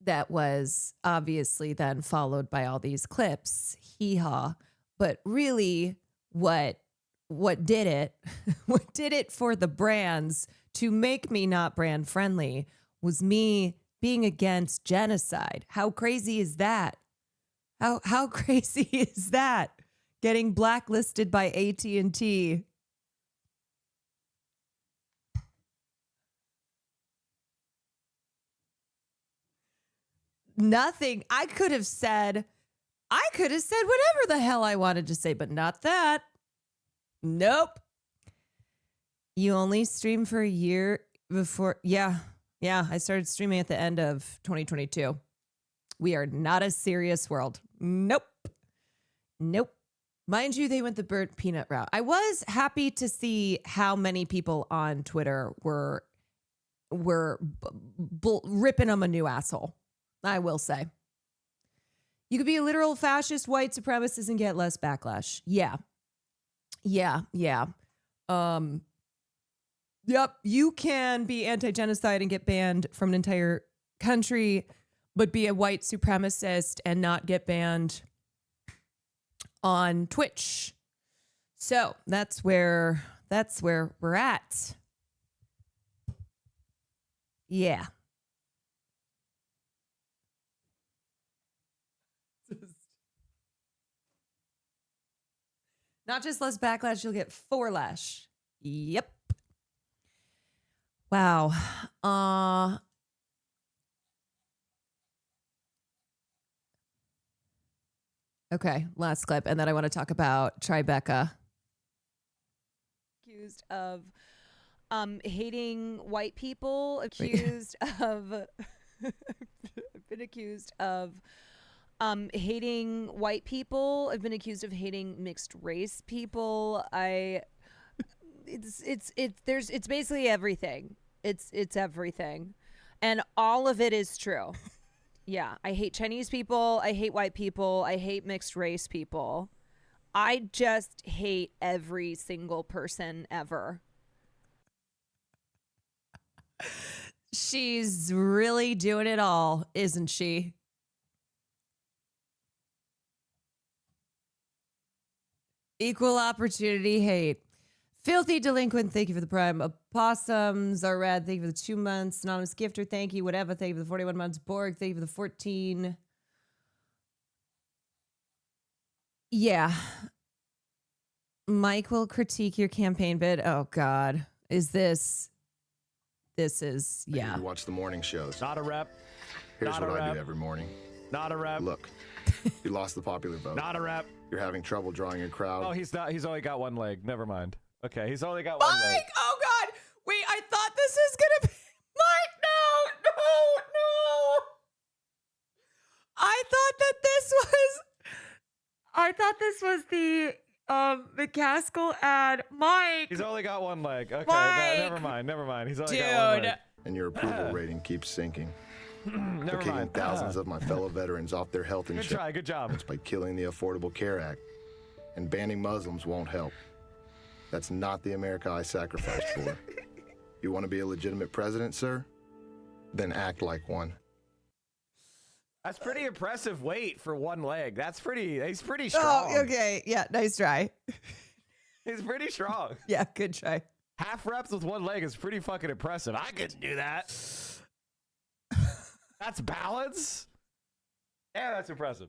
that was obviously then followed by all these clips, hee-haw. But really what did it, what did it for the brands to make me not brand friendly was me being against genocide. How crazy is that? How crazy is that? Getting blacklisted by AT&T. Nothing. I could have said whatever the hell I wanted to say, but not that. Nope. You only stream for a year before. Yeah. I started streaming at the end of 2022. We are not a serious world. Nope. Mind you, they went the burnt peanut route. I was happy to see how many people on Twitter were ripping them a new asshole. I will say. You could be a literal fascist white supremacist and get less backlash. Yeah. Yep. You can be anti-genocide and get banned from an entire country, but be a white supremacist and not get banned on Twitch. So that's where we're at. Yeah. Not just less backlash, you'll get 4 lash. Yep. Wow. Okay, last clip, and then I want to talk about Tribeca. Accused of hating white people, accused of been accused of hating white people. I've been accused of hating mixed race people. It's basically everything. It's everything. And all of it is true. Yeah, I hate Chinese people, I hate white people, I hate mixed race people. I just hate every single person ever. She's really doing it all, isn't she? Equal opportunity hate. Filthy delinquent, thank you for the prime. Opossums are red, thank you for the 2 months. Anonymous gifter, thank you. Whatever, thank you for the 41 months. Borg, thank you for the 14. Yeah. Mike will critique your campaign bid. Oh, God. This is, yeah. You watch the morning shows. Not a rep. Here's Not what a I rep. do every morning. Not a rep. Look, you lost the popular vote. Not a rep. You're having trouble drawing a crowd. Oh, he's not. He's only got one leg. Never mind. Okay, he's only got one leg. Mike! Oh, God. Wait, I thought this was going to be... Mike, no. I thought this was the McCaskill ad. Mike! He's only got one leg. Okay, Mike! never mind. He's only got one leg. And your approval rating keeps sinking. Never They're kicking mind. thousands of my fellow veterans off their health insurance. Good job. By killing the Affordable Care Act. And banning Muslims won't help. That's not the America I sacrificed for. You want to be a legitimate president, sir? Then act like one. That's pretty impressive weight for one leg. He's pretty strong. Oh, okay. Yeah, nice try. He's pretty strong. Yeah, good try. Half reps with one leg is pretty fucking impressive. I couldn't do that. That's balance? Yeah, that's impressive.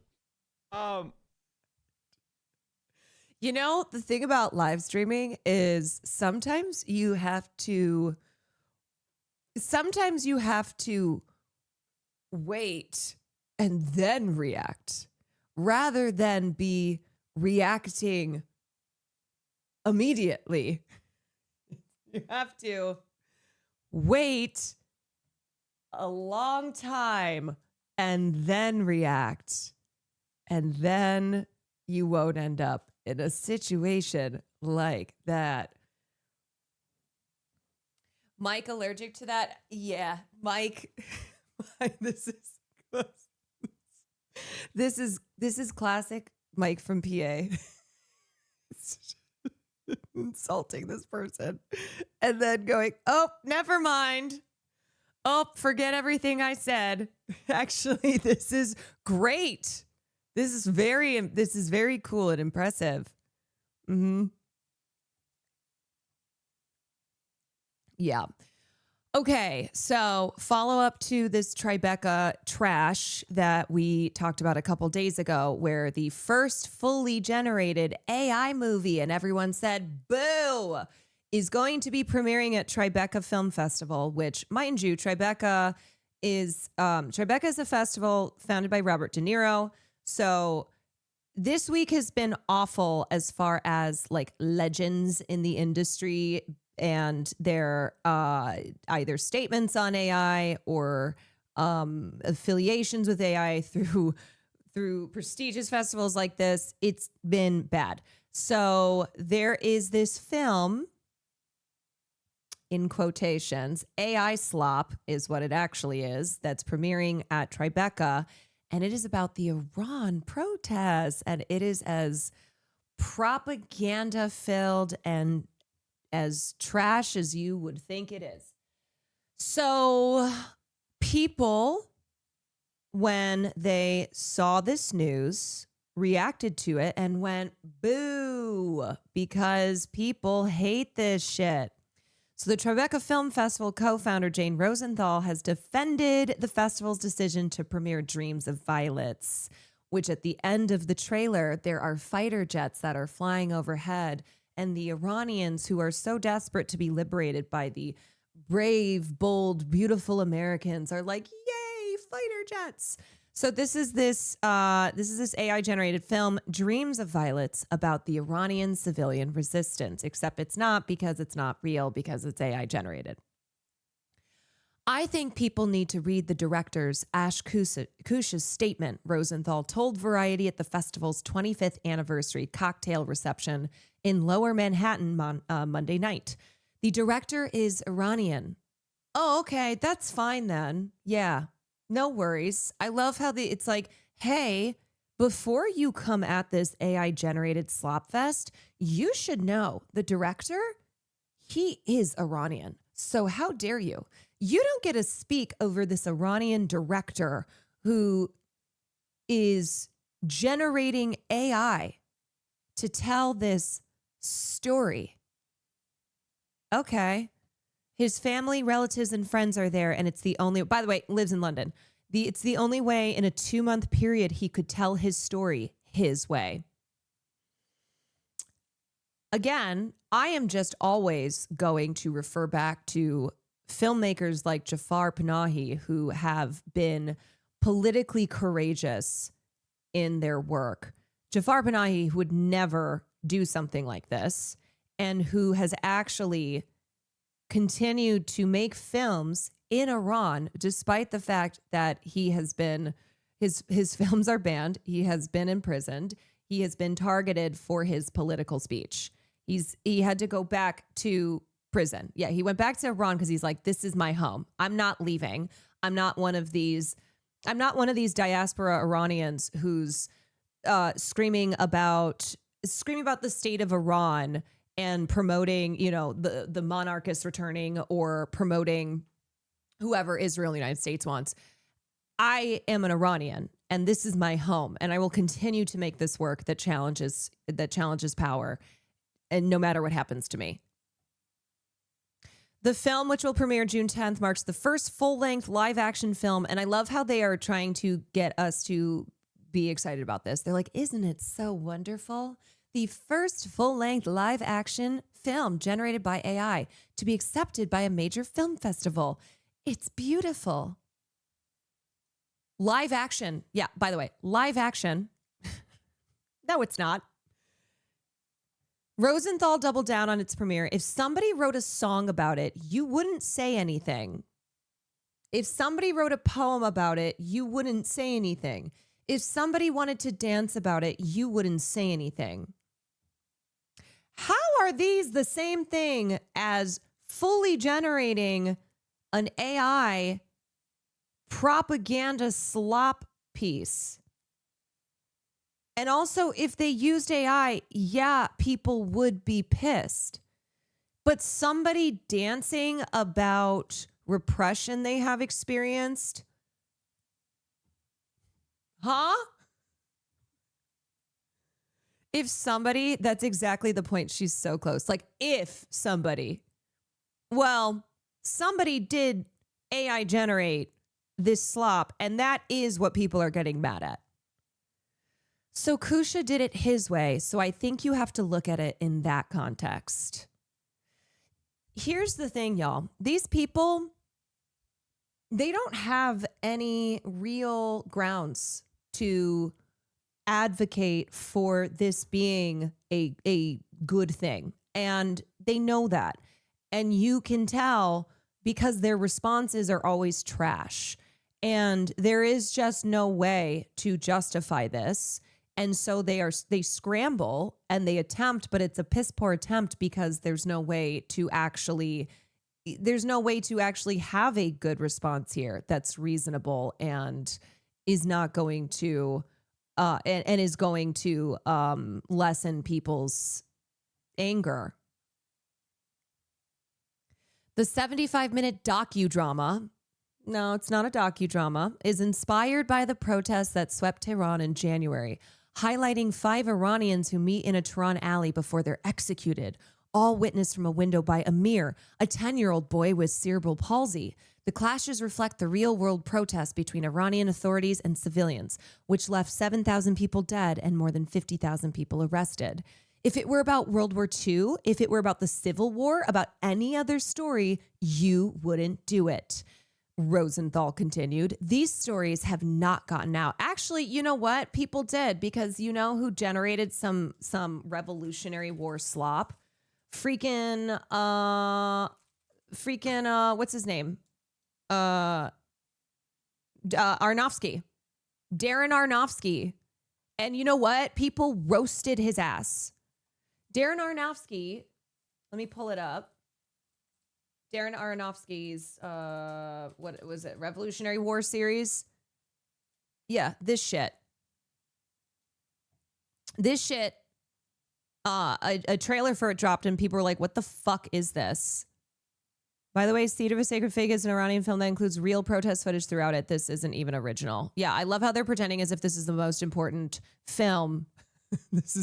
You know, the thing about live streaming is sometimes you have to wait and then react rather than be reacting immediately. You have to wait a long time and then react. And then you won't end up in a situation like that. Mike allergic to that? Yeah, Mike. This is classic Mike from PA. Insulting this person and then going, "Oh, never mind. Oh, forget everything I said. Actually, this is great. This is very cool and impressive." Yeah. Okay, so follow up to this Tribeca trash that we talked about a couple days ago, where the first fully generated AI movie, and everyone said, boo, is going to be premiering at Tribeca Film Festival, which, mind you, Tribeca is a festival founded by Robert De Niro. So this week has been awful as far as like legends in the industry and their either statements on AI or affiliations with AI through prestigious festivals like this. It's been bad. So there is this film, in quotations, AI slop is what it actually is, that's premiering at Tribeca. And it is about the Iran protests. And it is as propaganda-filled and as trash as you would think it is. So people, when they saw this news, reacted to it and went, boo, because people hate this shit. So the Tribeca Film Festival co-founder Jane Rosenthal has defended the festival's decision to premiere Dreams of Violets, which at the end of the trailer, there are fighter jets that are flying overhead, and the Iranians who are so desperate to be liberated by the brave, bold, beautiful Americans are like, yay, fighter jets. So this is this AI-generated film, Dreams of Violets, about the Iranian civilian resistance, except it's not, because it's not real, because it's AI-generated. I think people need to read the director's Ash Kush's statement, Rosenthal told Variety at the festival's 25th anniversary cocktail reception in Lower Manhattan Monday night. The director is Iranian. Oh, okay, that's fine then. Yeah. No worries. I love how it's like, hey, before you come at this AI-generated slop fest, you should know the director, he is Iranian. So how dare you? You don't get to speak over this Iranian director who is generating AI to tell this story. Okay. His family, relatives, and friends are there, and it's the only, by the way, lives in London. It's the only way in a 2-month period he could tell his story his way. Again, I am just always going to refer back to filmmakers like Jafar Panahi, who have been politically courageous in their work. Jafar Panahi would never do something like this, and who has actually continued to make films in Iran, despite the fact that he has been, his films are banned. He has been imprisoned. He has been targeted for his political speech. He had to go back to prison. Yeah, he went back to Iran because he's like, this is my home. I'm not leaving. I'm not one of these diaspora Iranians who's screaming about the state of Iran and promoting, the monarchists returning or promoting whoever Israel and the United States wants. I am an Iranian, and this is my home, and I will continue to make this work that challenges power, and no matter what happens to me. The film, which will premiere June 10th, marks the first full-length live-action film, and I love how they are trying to get us to be excited about this. They're like, isn't it so wonderful? The first full-length live-action film generated by AI to be accepted by a major film festival. It's beautiful. Live action. Yeah, by the way, live action. No, it's not. Rosenthal doubled down on its premiere. If somebody wrote a song about it, you wouldn't say anything. If somebody wrote a poem about it, you wouldn't say anything. If somebody wanted to dance about it, you wouldn't say anything. How are these the same thing as fully generating an AI propaganda slop piece? And also, if they used AI, yeah, people would be pissed. But somebody dancing about repression they have experienced? Huh? If somebody, that's exactly the point. She's so close. Like, if somebody, well, somebody did AI generate this slop, and that is what people are getting mad at. So Kusha did it his way, so I think you have to look at it in that context. Here's the thing, y'all. These people, they don't have any real grounds to advocate for this being a good thing. And they know that. And you can tell because their responses are always trash. And there is just no way to justify this. And so they scramble and they attempt, but it's a piss poor attempt because there's no way to actually have a good response here that's reasonable and is not going to and is going to lessen people's anger. The 75-minute docudrama, no, it's not a docudrama, is inspired by the protests that swept Tehran in January, highlighting 5 Iranians who meet in a Tehran alley before they're executed, all witnessed from a window by Amir, a 10-year-old boy with cerebral palsy. The clashes reflect the real-world protests between Iranian authorities and civilians, which left 7,000 people dead and more than 50,000 people arrested. If it were about World War II, if it were about the Civil War, about any other story, you wouldn't do it. Rosenthal continued, these stories have not gotten out. Actually, you know what? People did, because you know who generated some Revolutionary War slop? Freaking, what's his name? Aronofsky. Darren Aronofsky. And you know what? People roasted his ass. Darren Aronofsky, let me pull it up. Darren Aronofsky's, what was it? Revolutionary War series? Yeah, this shit. A trailer for it dropped and people were like, what the fuck is this? By the way, Seed of a Sacred Fig is an Iranian film that includes real protest footage throughout it. This isn't even original. Yeah, I love how they're pretending as if this is the most important film This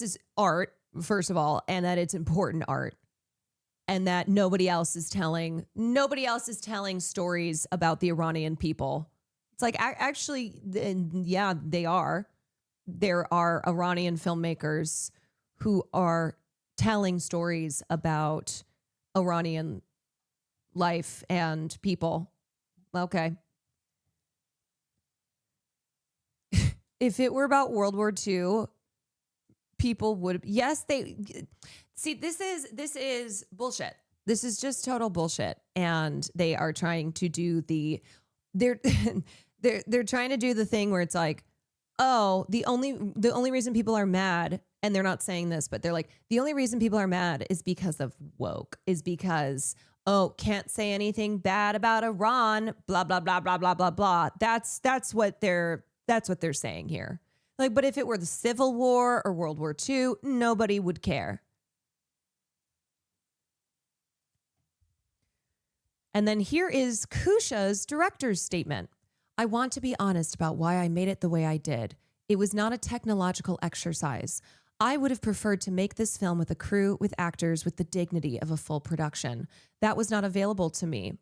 is art, first of all, and that it's important art. And that nobody else is telling stories about the Iranian people. It's like, actually, yeah, they are. There are Iranian filmmakers who are telling stories about Iranian life and people. Okay. If it were about World War II, people would, yes, they see, this is bullshit. This is just total bullshit. And they are trying to do they're trying to do the thing where it's like, oh, the only reason people are mad, and they're not saying this, but they're like, the only reason people are mad is because of woke, is because, oh, can't say anything bad about Iran, blah, blah, blah, blah, blah, blah, blah. That's what they're saying here. Like, but if it were the Civil War or World War II, nobody would care. And then here is Kusha's director's statement. I want to be honest about why I made it the way I did. It was not a technological exercise. I would have preferred to make this film with a crew, with actors, with the dignity of a full production. That was not available to me.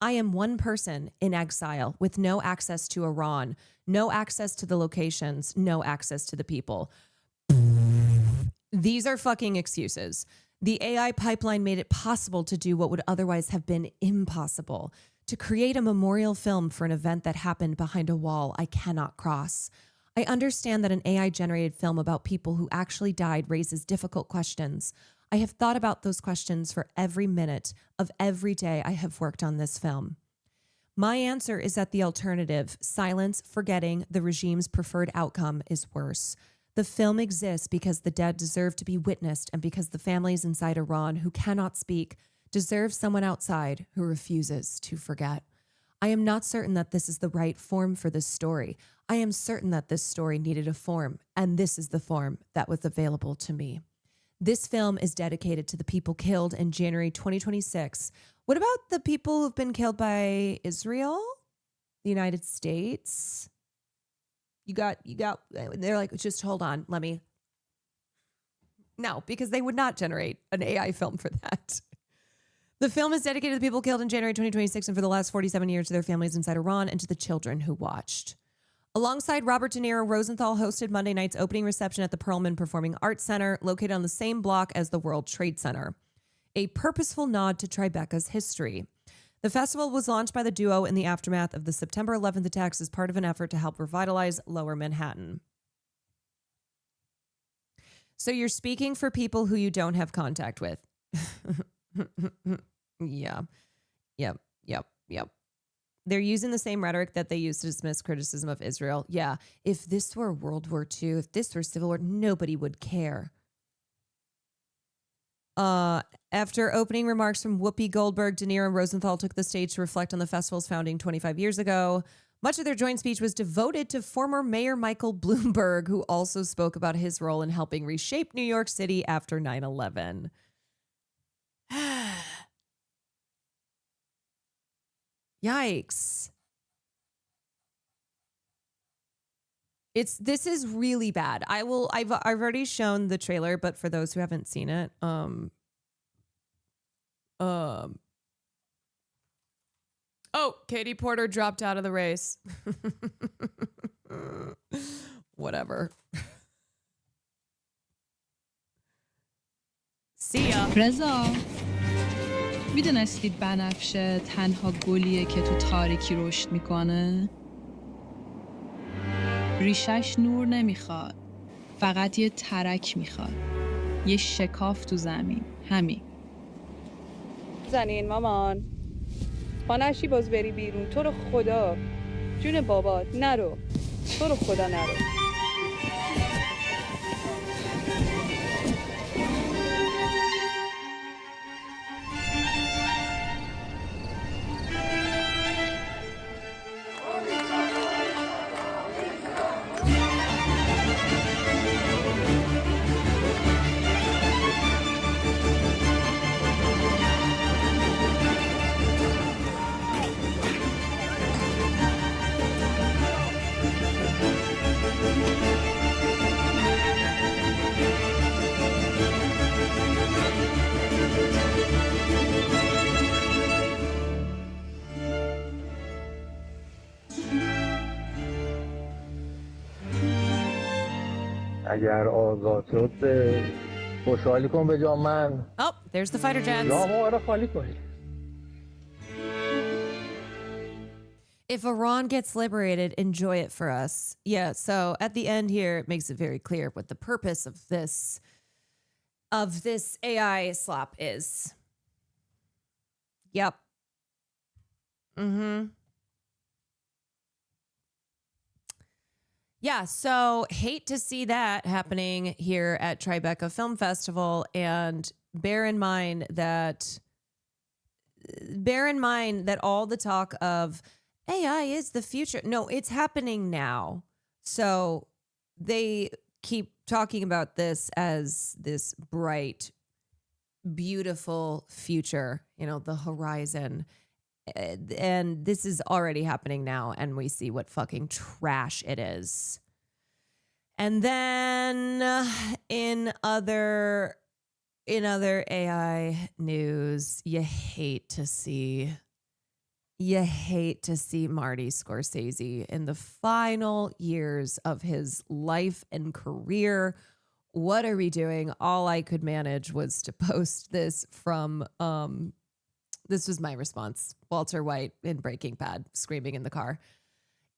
I am one person in exile with no access to Iran, no access to the locations, no access to the people. These are fucking excuses. The AI pipeline made it possible to do what would otherwise have been impossible, to create a memorial film for an event that happened behind a wall I cannot cross. I understand that an AI-generated film about people who actually died raises difficult questions. I have thought about those questions for every minute of every day I have worked on this film. My answer is that the alternative, silence, forgetting the regime's preferred outcome, is worse. The film exists because the dead deserve to be witnessed and because the families inside Iran who cannot speak deserve someone outside who refuses to forget. I am not certain that this is the right form for this story. I am certain that this story needed a form, and this is the form that was available to me. This film is dedicated to the people killed in January 2026. What about the people who've been killed by Israel? The United States? You got, they're like, just hold on, let me. No, because they would not generate an AI film for that. The film is dedicated to the people killed in January 2026 and for the last 47 years to their families inside Iran and to the children who watched. Alongside Robert De Niro, Rosenthal hosted Monday night's opening reception at the Perlman Performing Arts Center, located on the same block as the World Trade Center. A purposeful nod to Tribeca's history. The festival was launched by the duo in the aftermath of the September 11th attacks as part of an effort to help revitalize Lower Manhattan. So you're speaking for people who you don't have contact with. Yeah. Yep. They're using the same rhetoric that they used to dismiss criticism of Israel. Yeah. If this were World War II, if this were Civil War, nobody would care. After opening remarks from Whoopi Goldberg, De Niro and Rosenthal took the stage to reflect on the festival's founding 25 years ago. Much of their joint speech was devoted to former Mayor Michael Bloomberg, who also spoke about his role in helping reshape New York City after 9/11. Yikes. This is really bad. I've already shown the trailer, but for those who haven't seen it, oh, Katie Porter dropped out of the race. Whatever. See ya. رضا میدونستید بنفشه تنها گلیه که تو تاریکی رشد میکنه؟ ریشش نور نمیخواد، فقط یه ترک میخواد، یه شکاف تو زمین، همین. زنین مامان پا نشی باز بری بیرون، تو رو خدا، جون بابات نرو، تو رو خدا نرو. اگر آزاد شد خوشحالی کن به جا من. Oh, there's the fighter jets. جامو رو خالی کنید. If Iran gets liberated, enjoy it for us. Yeah, so at the end here, it makes it very clear what the purpose of this AI slap is. Yep. Mm-hmm. Yeah, so hate to see that happening here at Tribeca Film Festival, and bear in mind that all the talk of AI is the future. No, it's happening now. So they keep talking about this as this bright, beautiful future, the horizon. And this is already happening now, and we see what fucking trash it is. And then in other AI news, you hate to see Marty Scorsese in the final years of his life and career. What are we doing? All I could manage was to post this from this was my response. Walter White in Breaking Bad screaming in the car.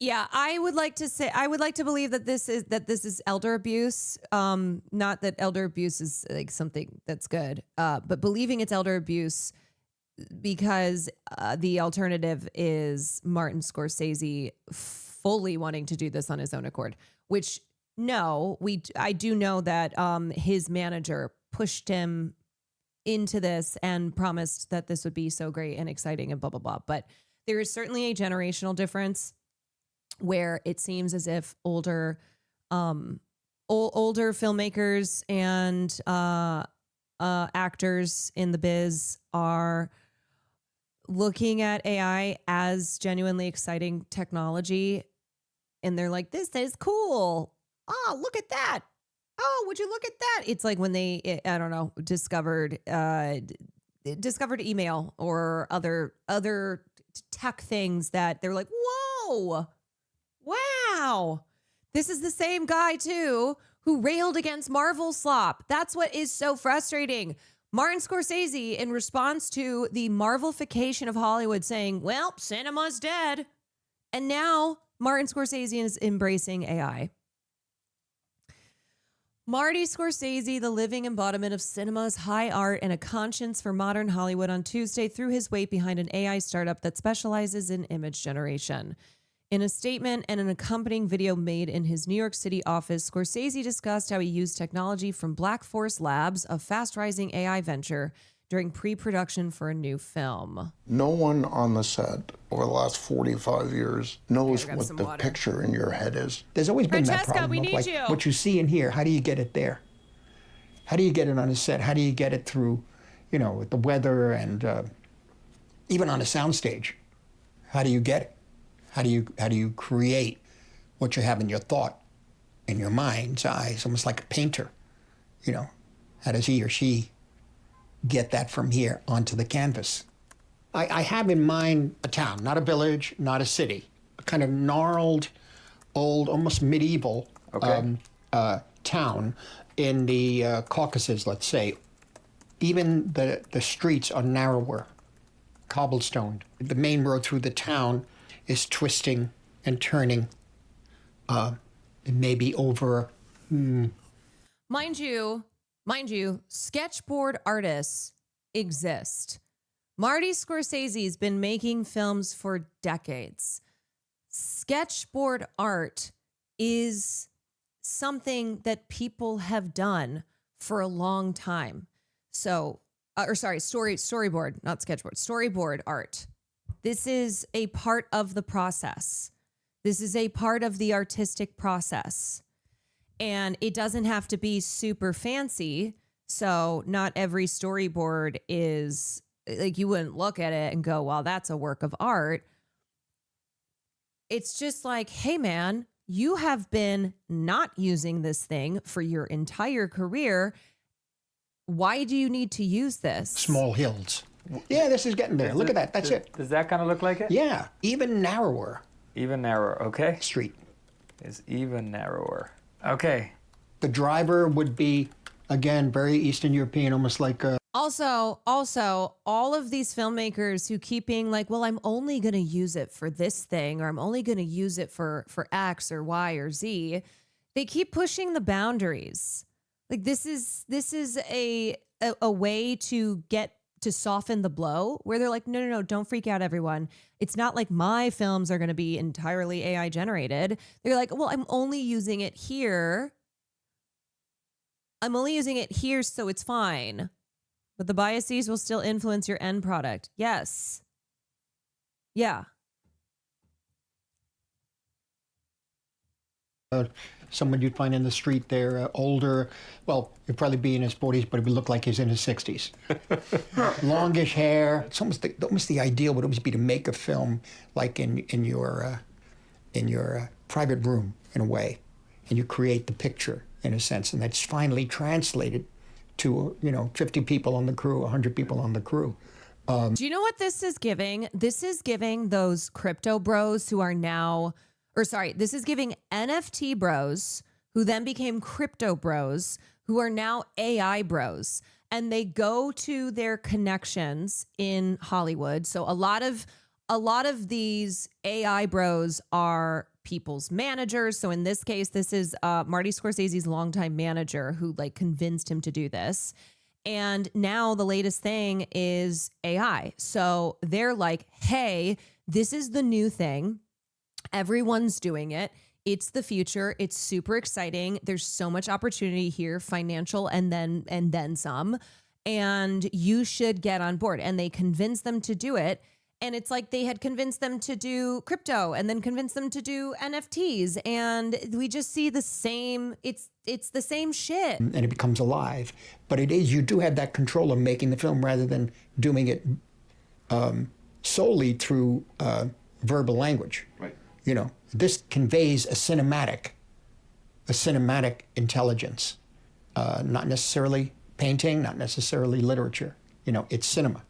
Yeah, I would like to believe that this is elder abuse. Not that elder abuse is like something that's good, but believing it's elder abuse because the alternative is Martin Scorsese fully wanting to do this on his own accord, which I do know that his manager pushed him into this and promised that this would be so great and exciting and blah, blah, blah. But there is certainly a generational difference where it seems as if older filmmakers and actors in the biz are looking at AI as genuinely exciting technology. And they're like, this is cool. Oh, look at that. Oh, would you look at that? It's like when they, I don't know, discovered email or other tech things that they're like, whoa, wow. This is the same guy too who railed against Marvel slop. That's what is so frustrating. Martin Scorsese, in response to the Marvelification of Hollywood, saying, well, cinema's dead. And now Martin Scorsese is embracing AI. Marty Scorsese, the living embodiment of cinema's high art and a conscience for modern Hollywood, on Tuesday threw his weight behind an AI startup that specializes in image generation. In a statement and an accompanying video made in his New York City office, Scorsese discussed how he used technology from Black Forest Labs, a fast-rising AI venture, during pre-production for a new film. No one on the set over the last 45 years knows what the picture in your head is. There's always been that Francesca, problem we of need like you. what you see in here, how do you get it there? How do you get it on a set? How do you get it through, with the weather and even on a soundstage? How do you get it? How do you create what you have in your thought, in your mind's eye? It's almost like a painter, How does he or she get that from here onto the canvas? I have in mind a town, not a village, not a city, a kind of gnarled, old, almost medieval town in the Caucasus, let's say. Even the streets are narrower, cobblestoned. The main road through the town is twisting and turning, maybe over. Mind you, sketchboard artists exist. Marty Scorsese's been making films for decades. Sketchboard art is something that people have done for a long time. So, storyboard, not sketchboard, storyboard art. This is a part of the process. This is a part of the artistic process. And it doesn't have to be super fancy. So not every storyboard is like, you wouldn't look at it and go, well, that's a work of art. It's just like, hey, man, you have been not using this thing for your entire career. Why do you need to use this? Small hills. Yeah, this is getting there. Look at that. That's it. Does that kind of look like it? Yeah, even narrower. Even narrower, okay. Street. Is even narrower. Okay. The driver would be, again, very Eastern European, almost like a... Also, all of these filmmakers who keep being like, well, I'm only going to use it for this thing, or I'm only going to use it for X or Y or Z. They keep pushing the boundaries. Like this is a way to get to soften the blow where they're like, no, don't freak out, everyone. It's not like my films are going to be entirely AI generated. They're like, well, I'm only using it here. So it's fine. But the biases will still influence your end product. Yes. Yeah. Someone you'd find in the street there, older, well, he'd probably be in his 40s, but he would look like he's in his 60s. Longish hair. It's almost the ideal would always be to make a film like in your private room, in a way, and you create the picture, in a sense, and that's finally translated to, 50 people on the crew, 100 people on the crew. Do you know what this is giving? This is giving those crypto bros who are now... this is giving NFT bros who then became crypto bros who are now AI bros, and they go to their connections in Hollywood. So a lot of these AI bros are people's managers. So in this case, this is Marty Scorsese's longtime manager who like convinced him to do this. And now the latest thing is AI. So they're like, hey, this is the new thing. Everyone's doing it. It's the future. It's super exciting. There's so much opportunity here, financial and then some. And you should get on board. And they convince them to do it. And it's like they had convinced them to do crypto and then convinced them to do NFTs. And we just see the same, it's the same shit. And it becomes alive. But you do have that control of making the film rather than doing it solely through verbal language. Right. This conveys a cinematic intelligence, not necessarily painting, not necessarily literature. It's cinema.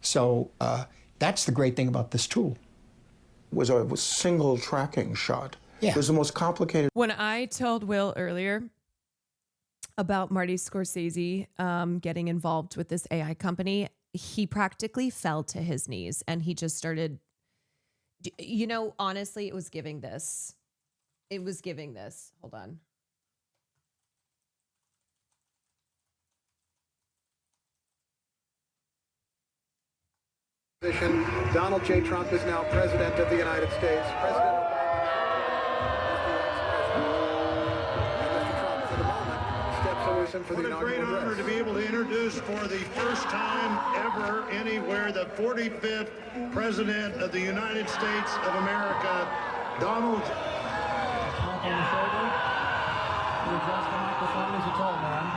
So that's the great thing about this tool. It was a single tracking shot. Yeah. It was the most complicated. When I told Will earlier about Marty Scorsese getting involved with this AI company, he practically fell to his knees and he just started... honestly, it was giving this. Hold on. Donald J. Trump is now president of the United States. President Obama, Mr. Trump, for the moment, steps away for the inaugural What a great honor address. to be able to introduce for the first time ever anywhere the 45th President of the United States of America, Donald. Pump on the shoulder. You adjust the microphone as you told, man.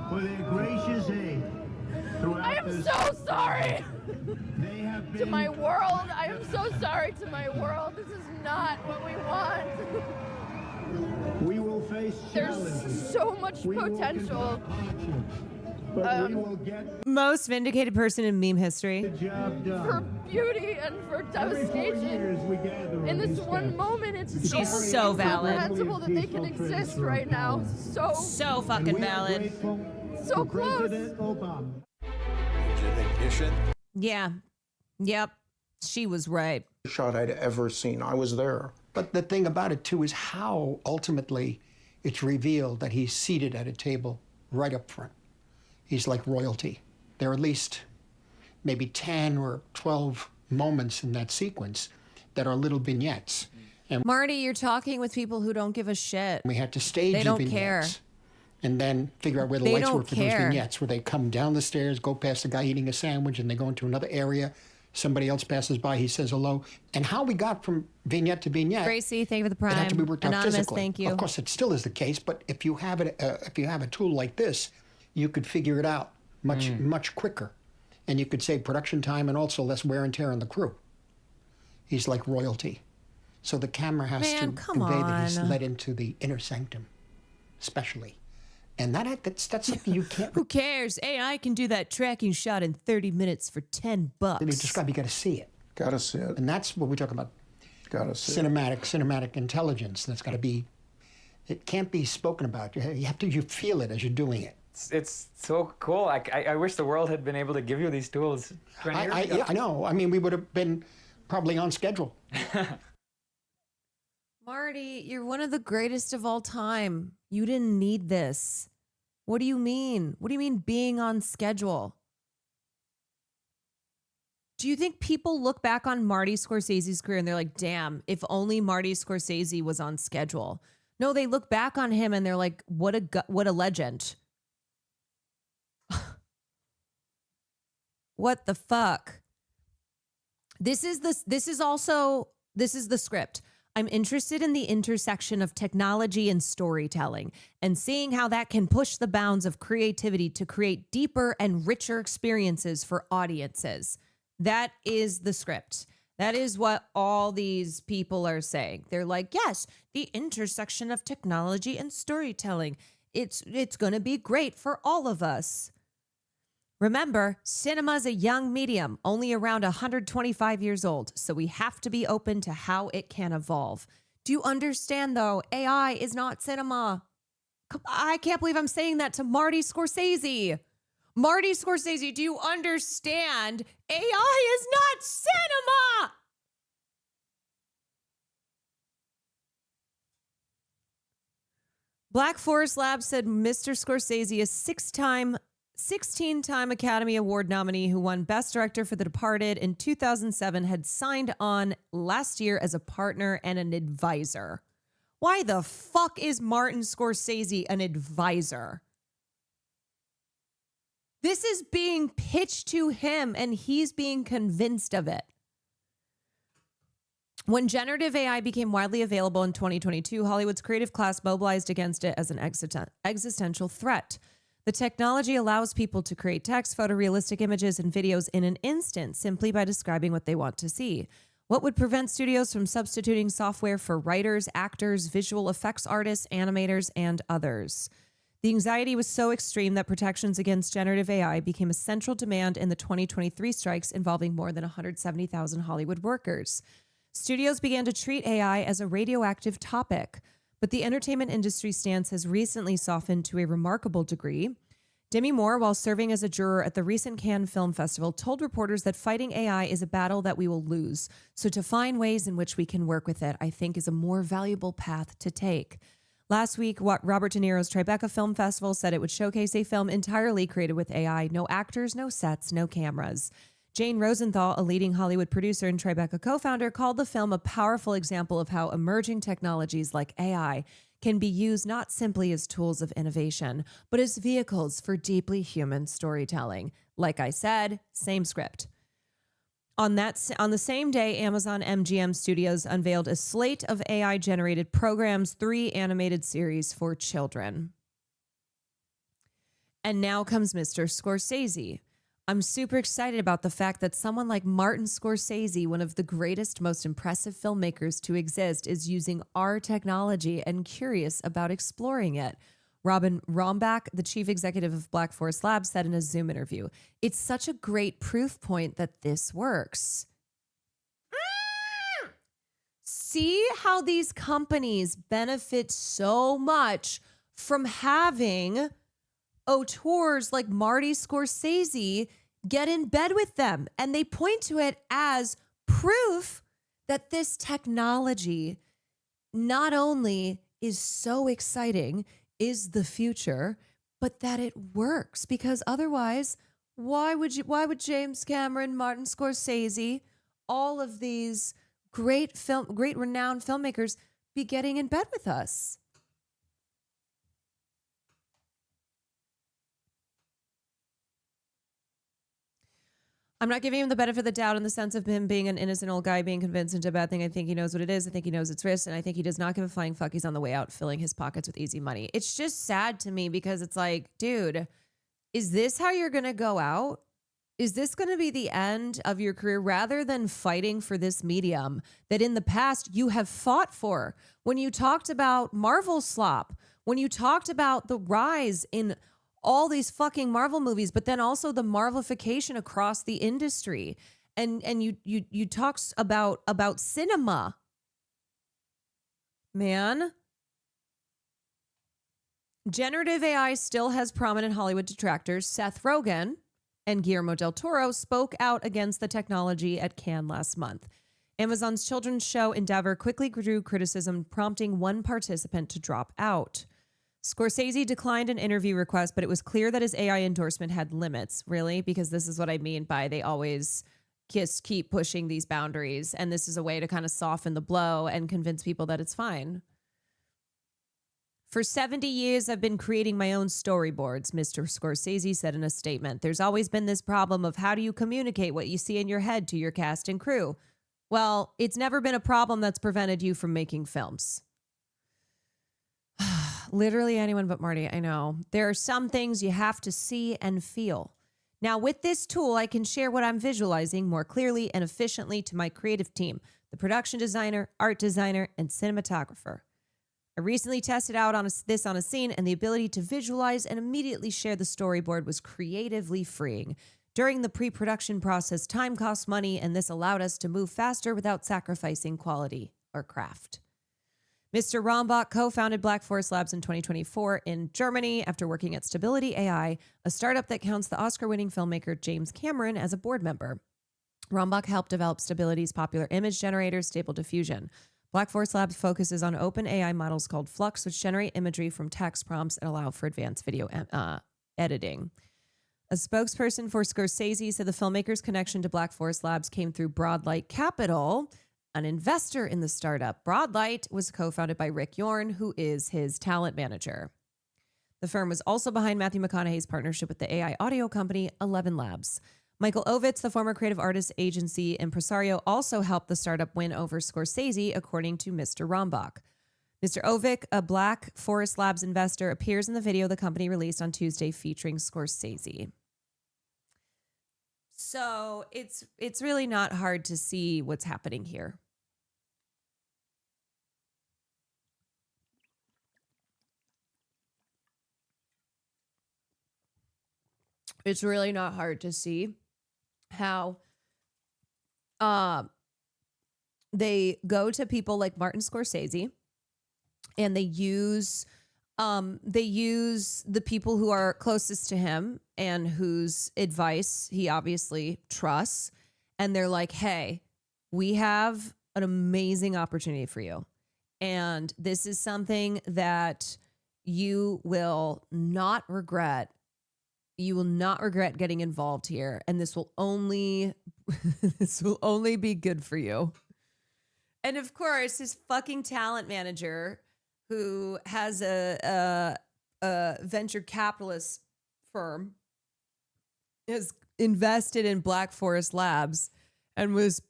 For their gracious aid. I am so sorry to my world. I am so sorry to my world. This is not what we want. We will face challenges. There's so much potential. But we will get Most vindicated person in meme history. the job done. For beauty and for devastation. In this one moment, it's She's so valid. incomprehensible that they can exist right now. So fucking valid. So close. President Obama. Yeah. Yep. She was right. Shot I'd ever seen. I was there. But the thing about it, too, is how ultimately it's revealed that he's seated at a table right up front. He's like royalty. There are at least maybe 10 or 12 moments in that sequence that are little vignettes. And Marty, you're talking with people who don't give a shit. we had to stage They the don't vignettes. care. And then figure out where the They lights don't were for care. those vignettes, where they come down the stairs, go past the guy eating a sandwich, and they go into another area. Somebody else passes by, he says hello. And how we got from vignette to vignette, Gracie, thank you for the prime. it had to be worked out Anonymous, physically. thank you. Of course, it still is the case, but if you have a tool like this, you could figure it out much quicker. And you could save production time and also less wear and tear on the crew. He's like royalty. So the camera has Man, to come convey that he's on. led into the inner sanctum, especially. And that's something you can't... Who cares? AI can do that tracking shot in 30 minutes for $10. You describe, you got to see it. Got to see it. And that's what we talk about. Got to see cinematic intelligence. That's got to be It can't be spoken about. You feel it as you're doing it. It's so cool. I wish the world had been able to give you these tools 20 years ago. Yeah, I know. I mean, we would have been probably on schedule. Marty, you're one of the greatest of all time. You didn't need this. What do you mean? What do you mean being on schedule? Do you think people look back on Marty Scorsese's career and they're like, damn, if only Marty Scorsese was on schedule? No, they look back on him and they're like, what a legend. What the fuck? This is the script. I'm interested in the intersection of technology and storytelling and seeing how that can push the bounds of creativity to create deeper and richer experiences for audiences. That is the script. That is what all these people are saying. They're like, yes, the intersection of technology and storytelling. It's going to be great for all of us. Remember, cinema's a young medium, only around 125 years old, so we have to be open to how it can evolve. Do you understand, though? AI is not cinema. I can't believe I'm saying that to Marty Scorsese. Marty Scorsese, do you understand? AI is not cinema! Black Forest Labs said Mr. Scorsese, a 16-time Academy Award nominee who won Best Director for The Departed in 2007, had signed on last year as a partner and an advisor. Why the fuck is Martin Scorsese an advisor? This is being pitched to him and he's being convinced of it. When generative AI became widely available in 2022, Hollywood's creative class mobilized against it as an existential threat. The technology allows people to create text, photorealistic images, and videos in an instant simply by describing what they want to see. What would prevent studios from substituting software for writers, actors, visual effects artists, animators, and others? The anxiety was so extreme that protections against generative AI became a central demand in the 2023 strikes involving more than 170,000 Hollywood workers. Studios began to treat AI as a radioactive topic, but the entertainment industry stance has recently softened to a remarkable degree. Demi Moore, while serving as a juror at the recent Cannes Film Festival, told reporters that fighting AI is a battle that we will lose. So to find ways in which we can work with it, I think is a more valuable path to take. Last week, Robert De Niro's Tribeca Film Festival said it would showcase a film entirely created with AI. No actors, no sets, no cameras. Jane Rosenthal, a leading Hollywood producer and Tribeca co-founder, called the film a powerful example of how emerging technologies like AI can be used not simply as tools of innovation, but as vehicles for deeply human storytelling. Like I said, same script. On the same day, Amazon MGM Studios unveiled a slate of AI-generated programs, 3 animated series for children. And now comes Mr. Scorsese. I'm super excited about the fact that someone like Martin Scorsese, one of the greatest, most impressive filmmakers to exist, is using our technology and curious about exploring it. Robin Rombach, the chief executive of Black Forest Labs, said in a Zoom interview, "It's such a great proof point that this works." See how these companies benefit so much from having auteurs like Marty Scorsese get in bed with them. And they point to it as proof that this technology not only is so exciting, is the future, but that it works. Because otherwise, why would James Cameron, Martin Scorsese, all of these great renowned filmmakers be getting in bed with us? I'm not giving him the benefit of the doubt in the sense of him being an innocent old guy being convinced into a bad thing. I think he knows what it is. I think he knows its risks. And I think he does not give a flying fuck. He's on the way out, filling his pockets with easy money. It's just sad to me because it's like, dude, is this how you're going to go out? Is this going to be the end of your career rather than fighting for this medium that in the past you have fought for? When you talked about Marvel slop, when you talked about the rise in all these fucking Marvel movies, but then also the Marvelification across the industry. And you talked about cinema. Man, Generative AI still has prominent Hollywood detractors. Seth Rogen and Guillermo del Toro spoke out against the technology at Cannes last month. Amazon's children's show Endeavor quickly drew criticism, prompting one participant to drop out. Scorsese declined an interview request, but it was clear that his AI endorsement had limits, really, because this is what I mean by they always just keep pushing these boundaries, and this is a way to kind of soften the blow and convince people that it's fine. For 70 years, I've been creating my own storyboards, Mr. Scorsese said in a statement. There's always been this problem of how do you communicate what you see in your head to your cast and crew? Well, it's never been a problem that's prevented you from making films. Literally anyone but Marty, I know. There are some things you have to see and feel. Now, with this tool, I can share what I'm visualizing more clearly and efficiently to my creative team, the production designer, art designer, and cinematographer. I recently tested out this on a scene, and the ability to visualize and immediately share the storyboard was creatively freeing. During the pre-production process, time costs money, and this allowed us to move faster without sacrificing quality or craft. Mr. Rombach co-founded Black Forest Labs in 2024 in Germany after working at Stability AI, a startup that counts the Oscar-winning filmmaker James Cameron as a board member. Rombach helped develop Stability's popular image generator, Stable Diffusion. Black Forest Labs focuses on open AI models called Flux, which generate imagery from text prompts and allow for advanced video editing. A spokesperson for Scorsese said the filmmaker's connection to Black Forest Labs came through Broadlight Capital, an investor in the startup. Broadlight was co-founded by Rick Yorn, who is his talent manager. The firm was also behind Matthew McConaughey's partnership with the AI audio company 11 Labs. Michael Ovitz, the former creative artist agency impresario, also helped the startup win over Scorsese, according to Mr. Rombach. Mr. Ovick, a Black Forest Labs investor, appears in the video the company released on Tuesday featuring Scorsese. So it's really not hard to see what's happening here. It's really not hard to see how they go to people like Martin Scorsese and they use the people who are closest to him and whose advice he obviously trusts. And they're like, hey, we have an amazing opportunity for you. And this is something that you will not regret. You will not regret getting involved here. And this will only be good for you. And of course, his fucking talent manager, who has a venture capitalist firm, has invested in Black Forest Labs and was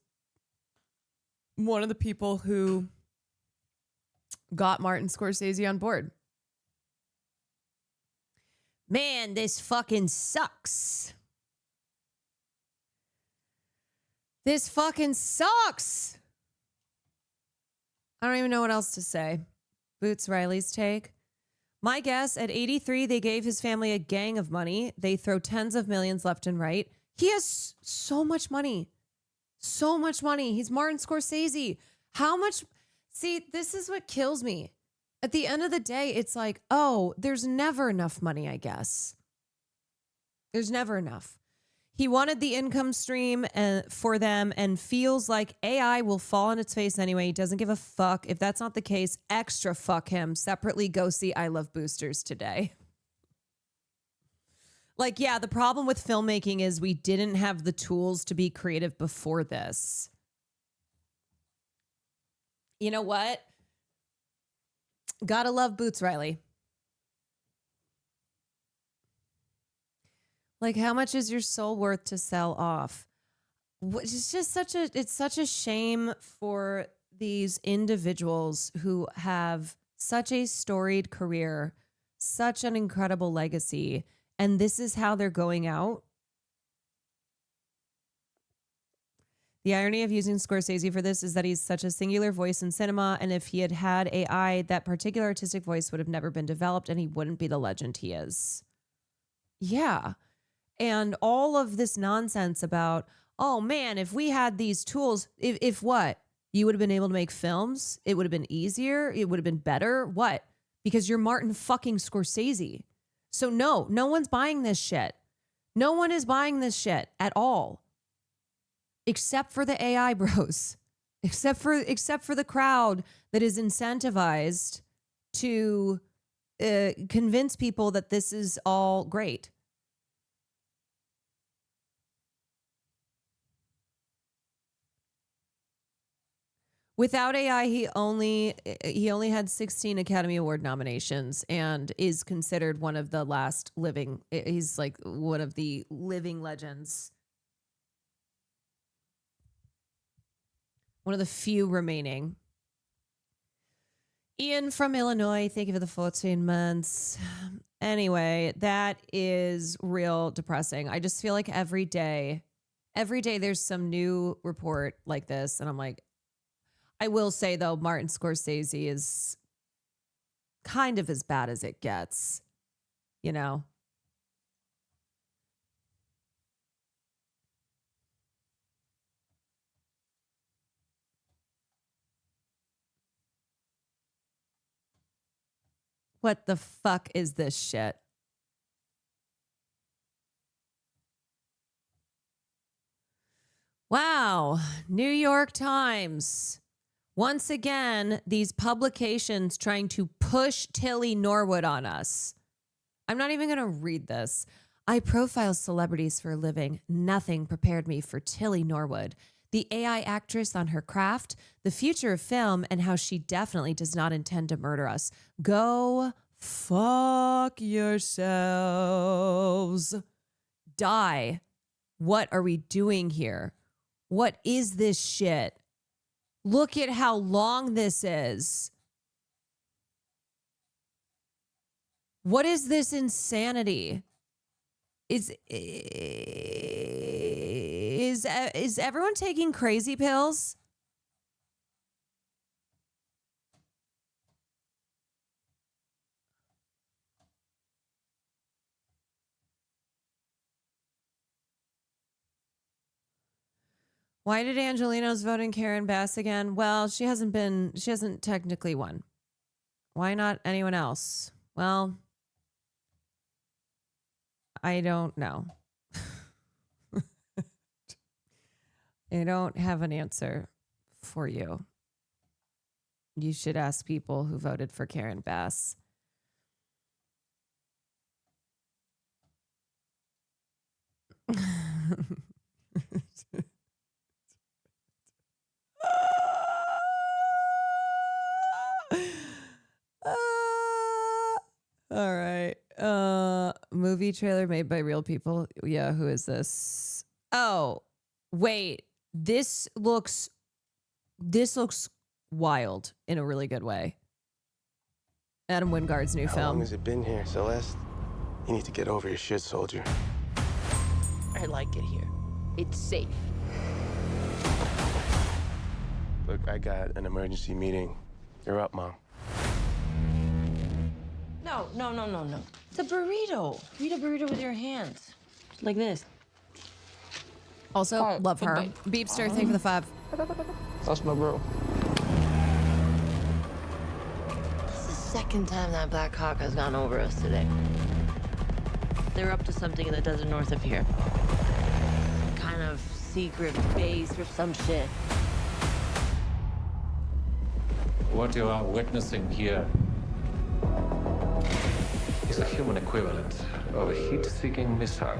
one of the people who got Martin Scorsese on board. Man, this fucking sucks. This fucking sucks. I don't even know what else to say. Boots Riley's take. My guess, at 83, they gave his family a gang of money. They throw tens of millions left and right. He has so much money. So much money. He's Martin Scorsese. How much? See, this is what kills me. At the end of the day, it's like, oh, there's never enough money, I guess. There's never enough. He wanted the income stream for them and feels like AI will fall on its face anyway. He doesn't give a fuck. If that's not the case, extra fuck him. Separately, go see I Love Boosters today. Like, yeah, the problem with filmmaking is we didn't have the tools to be creative before this. You know what? Gotta love Boots Riley. Like, how much is your soul worth to sell off? It's just such a shame for these individuals who have such a storied career, such an incredible legacy, and this is how they're going out. The irony of using Scorsese for this is that he's such a singular voice in cinema, and if he had had AI, that particular artistic voice would have never been developed, and he wouldn't be the legend he is. Yeah. And all of this nonsense about, oh man, if we had these tools, if what? You would have been able to make films? It would have been easier? It would have been better? What? because you're Martin fucking Scorsese. So no one's buying this shit. No one is buying this shit at all. Except for the AI bros. Except for the crowd that is incentivized to convince people that this is all great. Without AI, he only had 16 Academy Award nominations and is considered one of the last living. He's like one of the living legends. One of the few remaining. Ian from Illinois, thank you for the 14 months. Anyway, that is real depressing. I just feel like every day there's some new report like this. And I'm like, I will say, though, Martin Scorsese is kind of as bad as it gets, you know? What the fuck is this shit? Wow. New York Times. Once again, these publications trying to push Tilly Norwood on us. I'm not even going to read this. I profile celebrities for a living. Nothing prepared me for Tilly Norwood, the AI actress on her craft, the future of film, and how she definitely does not intend to murder us. Go fuck yourselves. Die. What are we doing here? What is this shit? Look at how long this is. What is this insanity? Is everyone taking crazy pills? Why did Angelinos vote in Karen Bass again? Well, she hasn't technically won. Why not anyone else? Well, I don't know. I don't have an answer for you. You should ask people who voted for Karen Bass. All right. Movie trailer made by real people. Yeah, who is this? Oh, wait. This looks wild in a really good way. Adam Wingard's new How film. long has it been here, Celeste? You need to get over your shit, soldier. I like it here. It's safe. Look, I got an emergency meeting. You're up, Mom. No. It's a burrito. Eat a burrito with your hands. Like this. Also, love her. Beepster, thank you for the 5. That's my bro. This is the second time that Black Hawk has gone over us today. They're up to something in the desert north of here. Kind of secret base or some shit. What you are witnessing here is a human equivalent of a heat-seeking missile.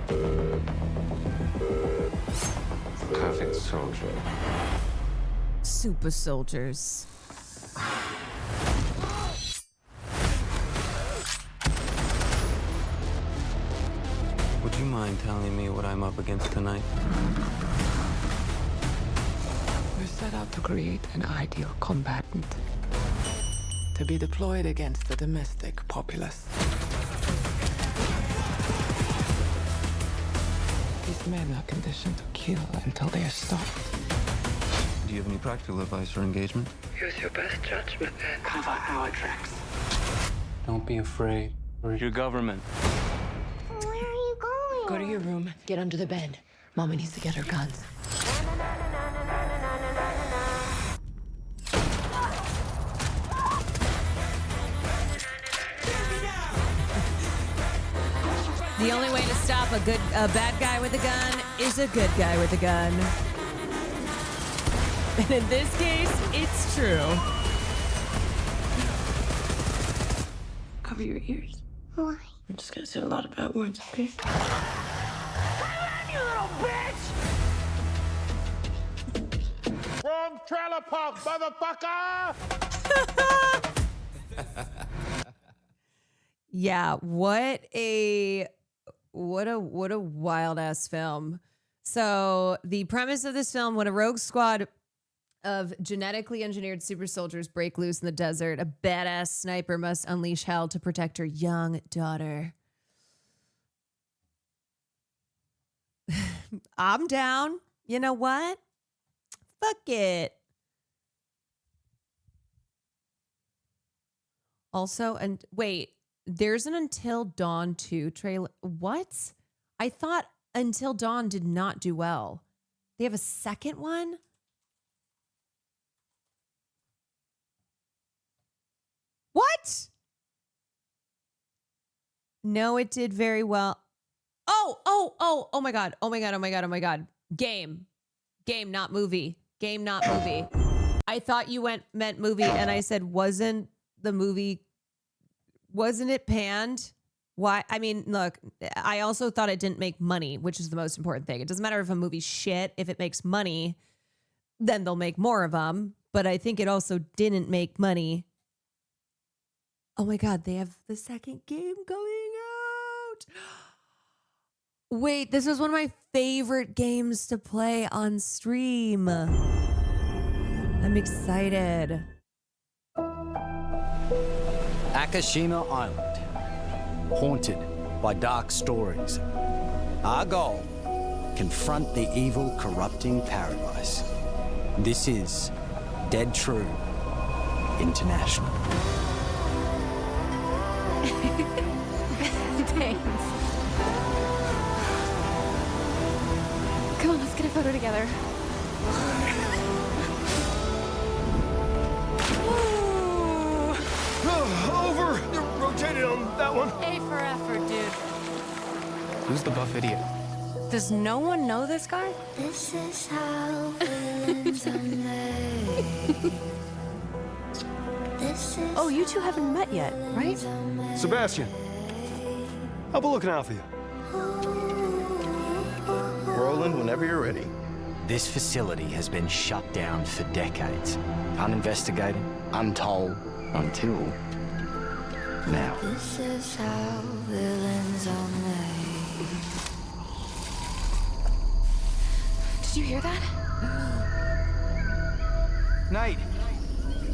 Perfect soldier. Super soldiers. Would you mind telling me what I'm up against tonight? We're set out to create an ideal combatant to be deployed against the domestic populace. These men are conditioned to kill until they are stopped. Do you have any practical advice for engagement? Use your best judgment and cover our tracks. Don't be afraid. We're your government. Where are you going? Go to your room, get under the bed. Mama needs to get her guns. The only way to stop a bad guy with a gun is a good guy with a gun. And in this case, it's true. Cover your ears. Why? I'm just gonna say a lot of bad words, okay? You little bitch! Wrong trailer park, motherfucker! Yeah, what a wild ass film. So the premise of this film: when a rogue squad of genetically engineered super soldiers break loose in the desert, a badass sniper must unleash hell to protect her young daughter. I'm down. You know what? Fuck it. Also, and wait, there's an Until Dawn 2 trailer. What? I thought Until Dawn did not do well. They have a second one? What? No, it did very well. Oh my God. Oh my God. Game, not movie. Game, not movie. I thought you meant movie, and I said, wasn't it panned? Why? I mean, look, I also thought it didn't make money, which is the most important thing. It doesn't matter if a movie's shit. If it makes money, then they'll make more of them. But I think it also didn't make money. Oh my God, they have the second game going out. Wait, this was one of my favorite games to play on stream. I'm excited. Akashima Island, haunted by dark stories. Our goal, confront the evil, corrupting paradise. This is Dead True International. Thanks. Come on, let's get a photo together. Over! You're rotated on that one. A for effort, dude. Who's the buff idiot? Does no one know this guy? This is how villains are made. Oh, you two haven't met yet, right? Sebastian, I'll be looking out for you. Roland, whenever you're ready. This facility has been shut down for decades. Uninvestigated, untold, until now. This is how villains are made. Did you hear that? Nate,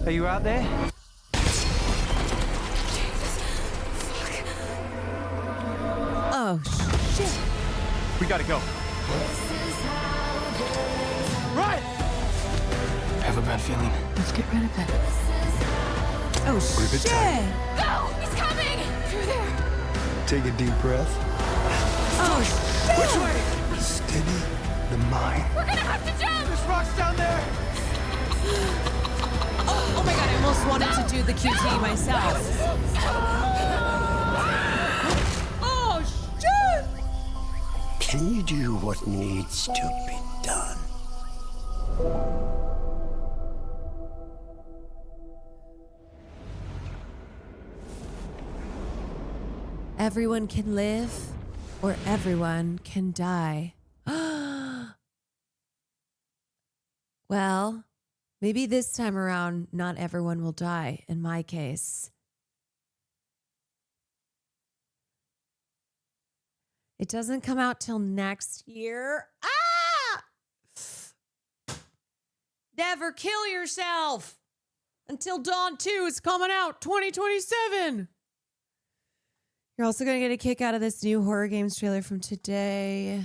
are you out there? Oh, shit. We gotta go. Right! I have a bad feeling. Let's get rid of it. Oh, We're a bit tight. Go! He's coming! Through there. Take a deep breath. Oh, shit! Which way? Steady the mind. We're gonna have to jump! There's rocks down there! Oh my God, I almost wanted to do the QT myself. Oh, shit! Can you do what needs to be done? Everyone can live, or everyone can die. Well, maybe this time around, not everyone will die, in my case. It doesn't come out till next year. Ah! Never kill yourself! Until Dawn 2 is coming out 2027. You're also going to get a kick out of this new horror games trailer from today.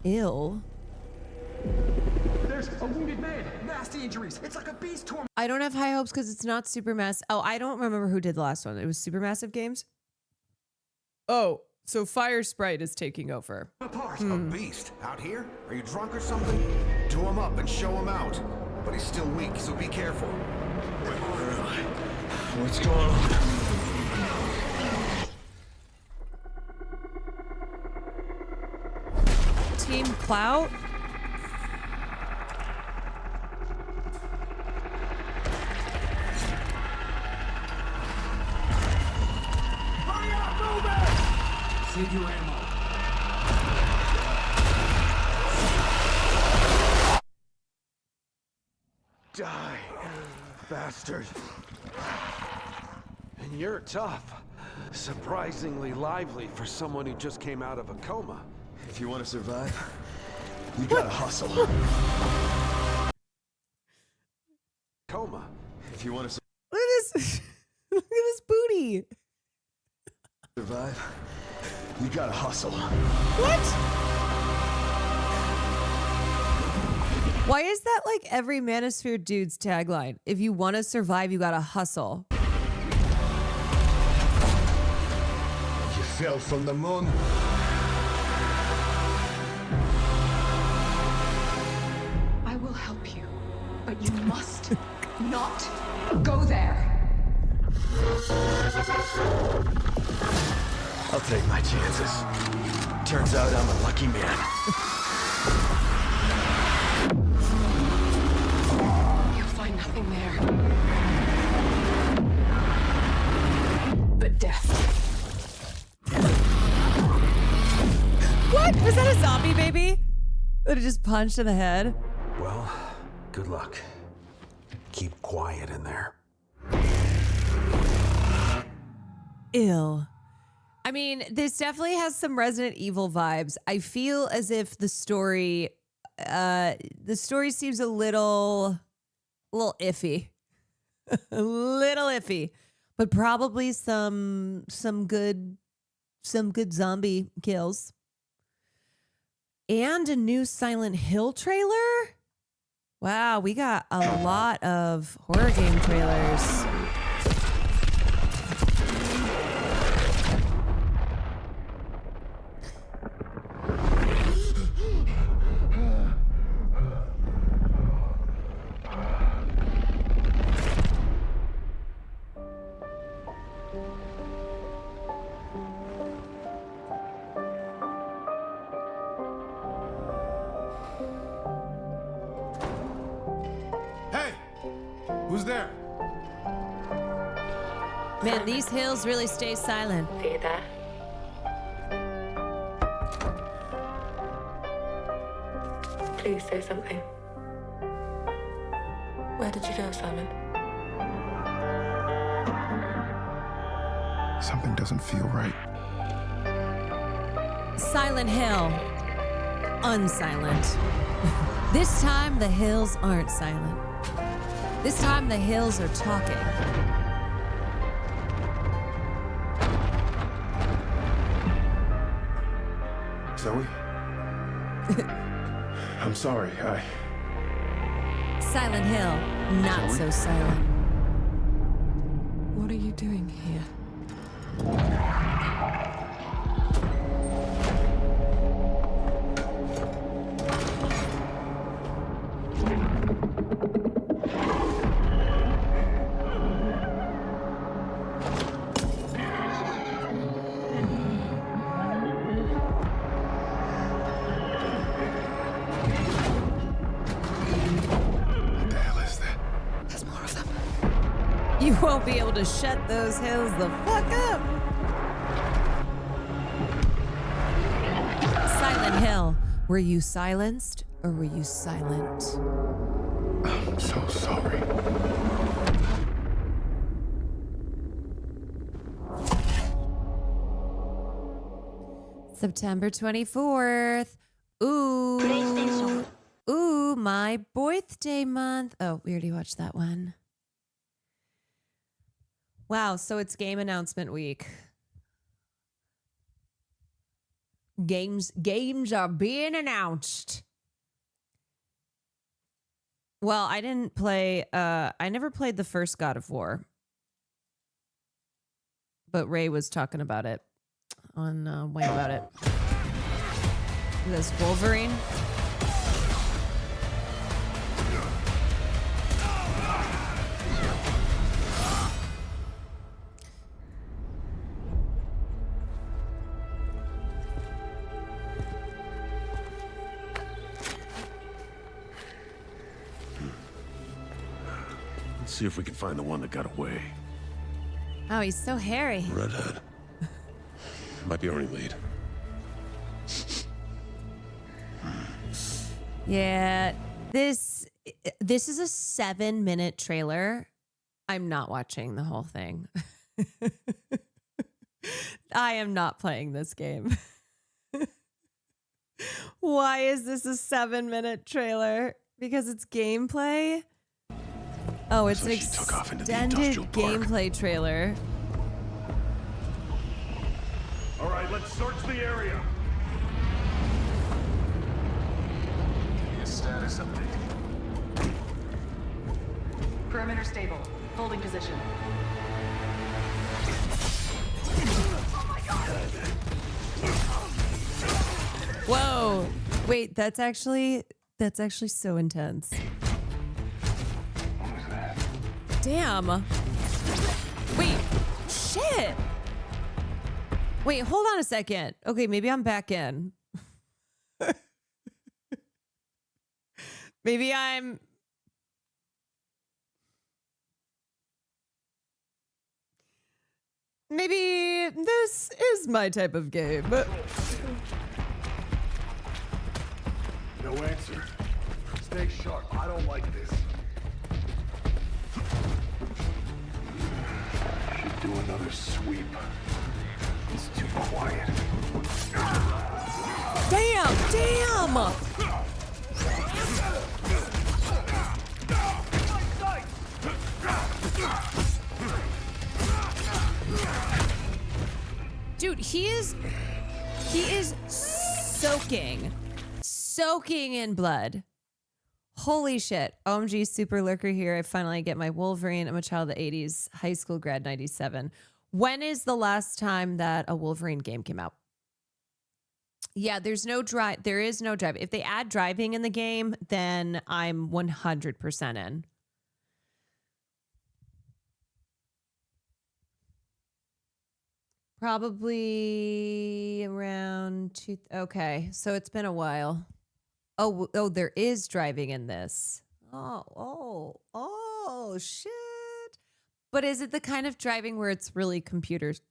Ew. There's a wounded man. Nasty injuries. It's like a beast torment. I don't have high hopes because it's not Supermassive. Oh, I don't remember who did the last one. It was Supermassive Games? Oh, so Fire Sprite is taking over. Apart. A beast. Out here? Are you drunk or something? Do him up and show him out. But he's still weak, so be careful. What's going on? clout. Hurry up, move it! Save your ammo. Die, bastard. And you're tough. Surprisingly lively for someone who just came out of a coma. If you want to survive, you gotta hustle. Coma. If you want to Look at this. Look at this booty. survive, you gotta hustle. What? Why is that like every Manosphere dude's tagline? If you want to survive, you gotta hustle. You fell from the moon. I will help you, but you must not go there. I'll take my chances. Turns out I'm a lucky man. You'll find nothing there but death. What? Was that a zombie baby? That it just punched in the head? Well, good luck. Keep quiet in there. Ill. I mean, this definitely has some Resident Evil vibes. I feel as if the story seems a little iffy. A little iffy. But probably some good zombie kills. And a new Silent Hill trailer? Wow, we got a lot of horror game trailers. Who's there? Man, these hills really stay silent. See that? Please say something. Where did you go, Simon? Something doesn't feel right. Silent Hill. Unsilent. This time the hills aren't silent. This time the hills are talking. Zoe? I'm sorry, Silent Hill, not so silent. What are you doing here? You won't be able to shut those hills the fuck up. Silent Hill, were you silenced or were you silent? I'm so sorry. September 24th. Ooh. Ooh, my birthday month. Oh, we already watched that one. Wow, so it's game announcement week. Games are being announced. Well, I didn't play I never played the first God of War. But Ray was talking about it on Wayne About It. This Wolverine. see if we can find the one that got away. Oh, he's so hairy. Redhead. Might be our only lead. Yeah, this is a 7-minute trailer. I'm not watching the whole thing. I am not playing this game. Why is this a 7-minute trailer? Because it's gameplay? Oh, it's So an she took off into the extended industrial park. gameplay trailer. All right, let's search the area. Give me a status update. Perimeter stable. Holding position. Whoa. Wait, that's actually so intense. Damn. Wait, shit. Wait, hold on a second. Okay, maybe I'm back in. Maybe I'm... Maybe this is my type of game. No answer. Stay sharp. I don't like this. Should do another sweep. It's too quiet. Damn! Dude, he is soaking in blood. Holy shit. OMG Super Lurker here. I finally get my Wolverine. I'm a child of the 80s, high school grad 97. When is the last time that a Wolverine game came out? Yeah, there's no drive. There is no drive. If they add driving in the game, then I'm 100% in. Probably around okay, so it's been a while. Oh, there is driving in this. Oh, shit. But is it the kind of driving where it's really computers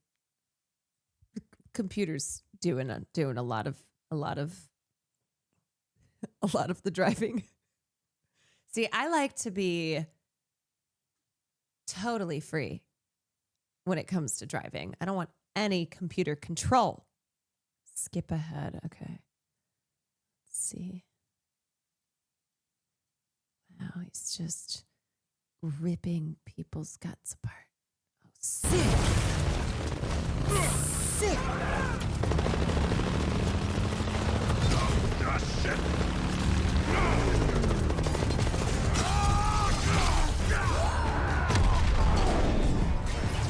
doing a lot of the driving? See, I like to be totally free when it comes to driving. I don't want any computer control. Skip ahead. Okay. Let's see. Wow, he's just ripping people's guts apart. Oh, sick. Sick. Shit.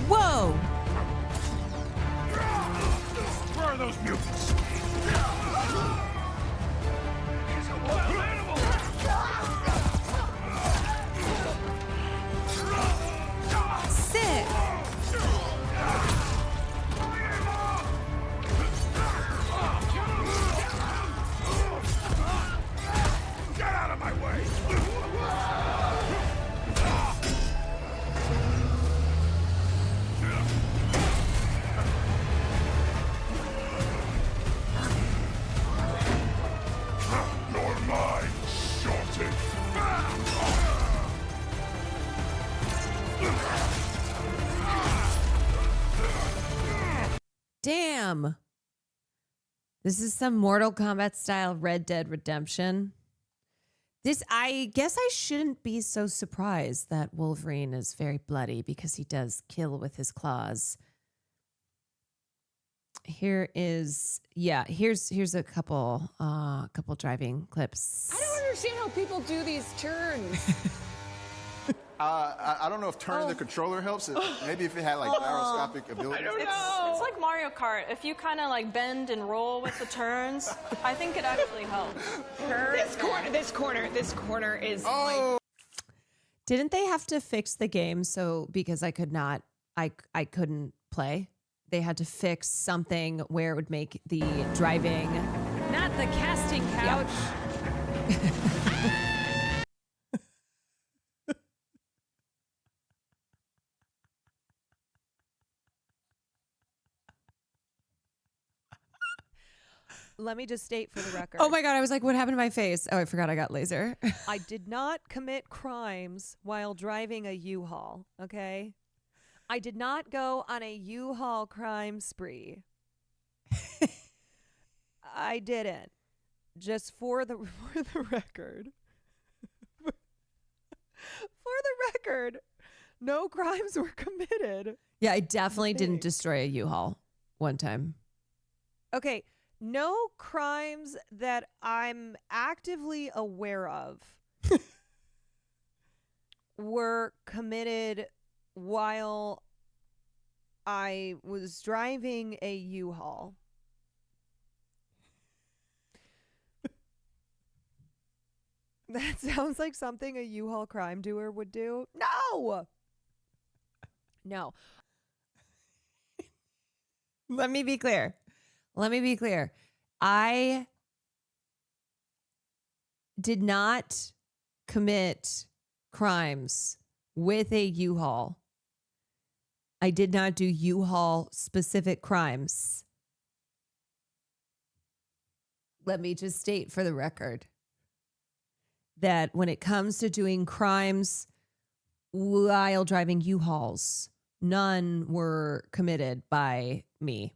Whoa. Where are those mutants? Sick. Get out of my way! You're mine, shorty. Damn. This is some Mortal Kombat style Red Dead Redemption. I guess I shouldn't be so surprised that Wolverine is very bloody because he does kill with his claws. Here's a couple driving clips. I don't understand how people do these turns. I don't know if turning the controller helps. Maybe if it had like gyroscopic ability. It's like Mario Kart. If you kind of like bend and roll with the turns, I think it actually helps. This corner is Oh! Didn't they have to fix the game because I couldn't play? They had to fix something where it would make the driving, not the casting couch. let me just state for the record. Oh my God, I was like, what happened to my face? Oh, I forgot I got laser. I did not commit crimes while driving a U-Haul, okay? I did not go on a U-Haul crime spree. I didn't. Just for the record. For the record, no crimes were committed. Yeah, I definitely didn't destroy a U-Haul one time. Okay, no crimes that I'm actively aware of were committed while I was driving a U-Haul. That sounds like something a U-Haul crime doer would do. No. Let me be clear. I did not commit crimes with a U-Haul. I did not do U-Haul specific crimes. Let me just state for the record that when it comes to doing crimes while driving U-Hauls, none were committed by me.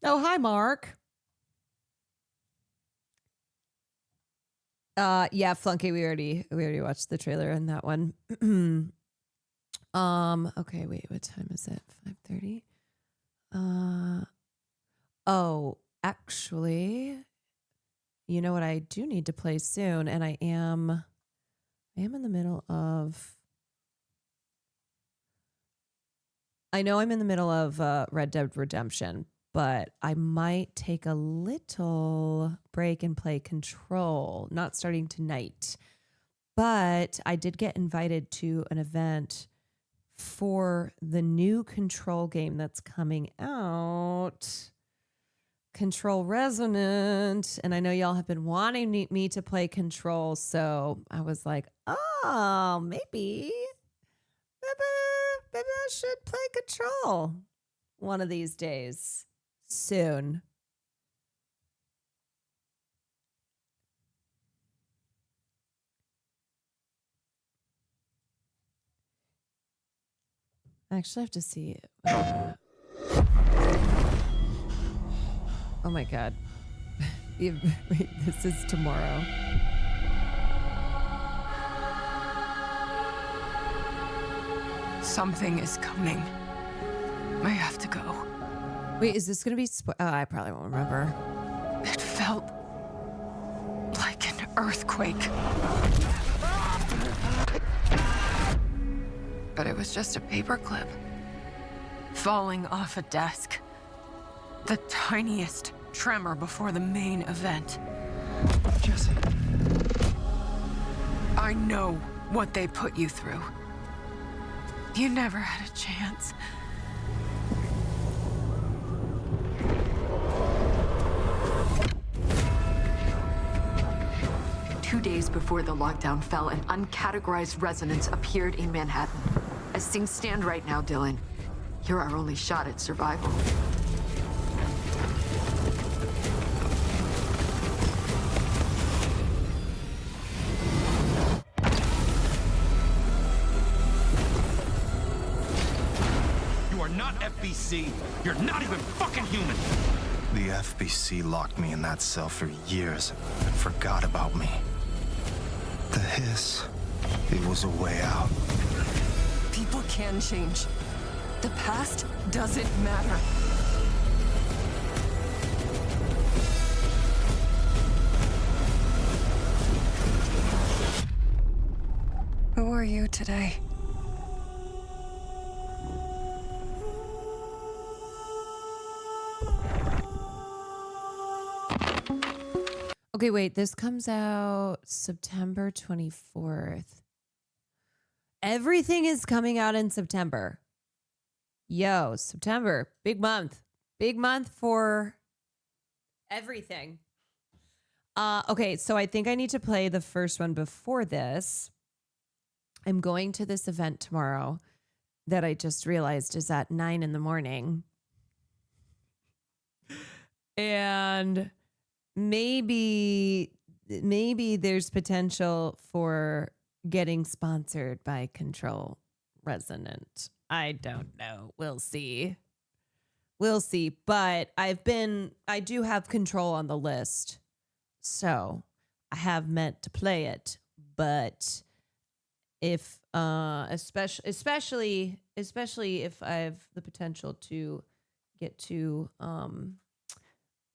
Oh, hi, Mark. Yeah, Flunky, we already watched the trailer in that one. Okay, wait, what time is it? 5:30? Oh, actually, you know what I do need to play soon, and I am in the middle of Red Dead Redemption, but I might take a little break and play Control, not starting tonight. But I did get invited to an event for the new Control game that's coming out, Control Resonant. And I know y'all have been wanting me to play Control, so I was like, oh, maybe I should play Control one of these days. Soon. I actually have to see. Oh my God. Wait, this is tomorrow. Something is coming. I have to go. Wait, is this going to be... I probably won't remember. It felt like an earthquake. But it was just a paperclip falling off a desk. The tiniest tremor before the main event. Jesse. I know what they put you through. You never had a chance. 2 days before the lockdown fell, an uncategorized resonance appeared in Manhattan. As things stand right now, Dylan, you're our only shot at survival. You are not FBC. You're not even fucking human. The FBC locked me in that cell for years and forgot about me. The hiss, it was a way out. People can change. The past doesn't matter. Who are you today? Okay, wait, this comes out September 24th. Everything is coming out in September. Yo, September, big month. Big month for everything. Okay, so I think I need to play the first one before this. I'm going to this event tomorrow that I just realized is at 9 in the morning. And maybe there's potential for getting sponsored by Control Resonant. I don't know. We'll see. But I do have Control on the list. So I have meant to play it. But if especially if I have the potential to get to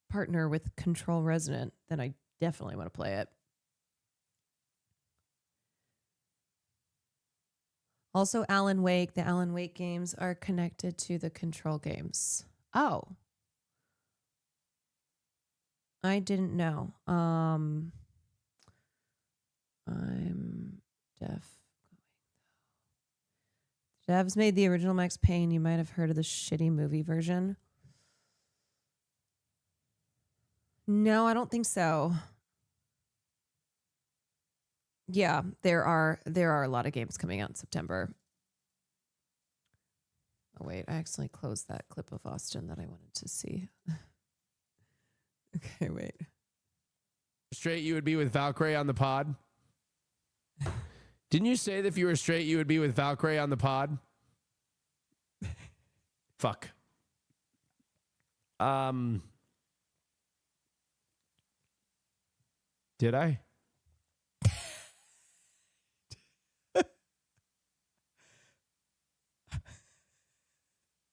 partner with Control Resonant, then I definitely want to play it. Also, the Alan Wake games are connected to the Control games. Oh. I didn't know. I'm deaf. Devs made the original Max Payne. You might have heard of the shitty movie version. No, I don't think so. Yeah, there are a lot of games coming out in September. Oh wait, I accidentally closed that clip of Austin that I wanted to see. Okay, wait. Straight, you would be with Valkyrie on the pod? Didn't you say that if you were straight, you would be with Valkyrie on the pod? Fuck. Did I?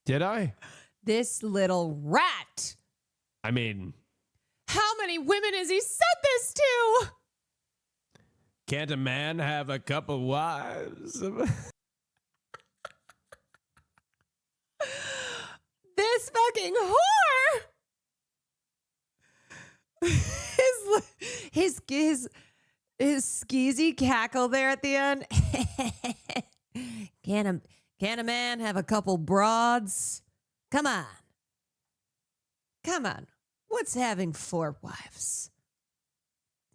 Did I? This little rat. I mean, how many women has he said this to? Can't a man have a couple wives? This fucking whore. His skeezy cackle there at the end. Can a man have a couple broads? Come on. What's having 4 wives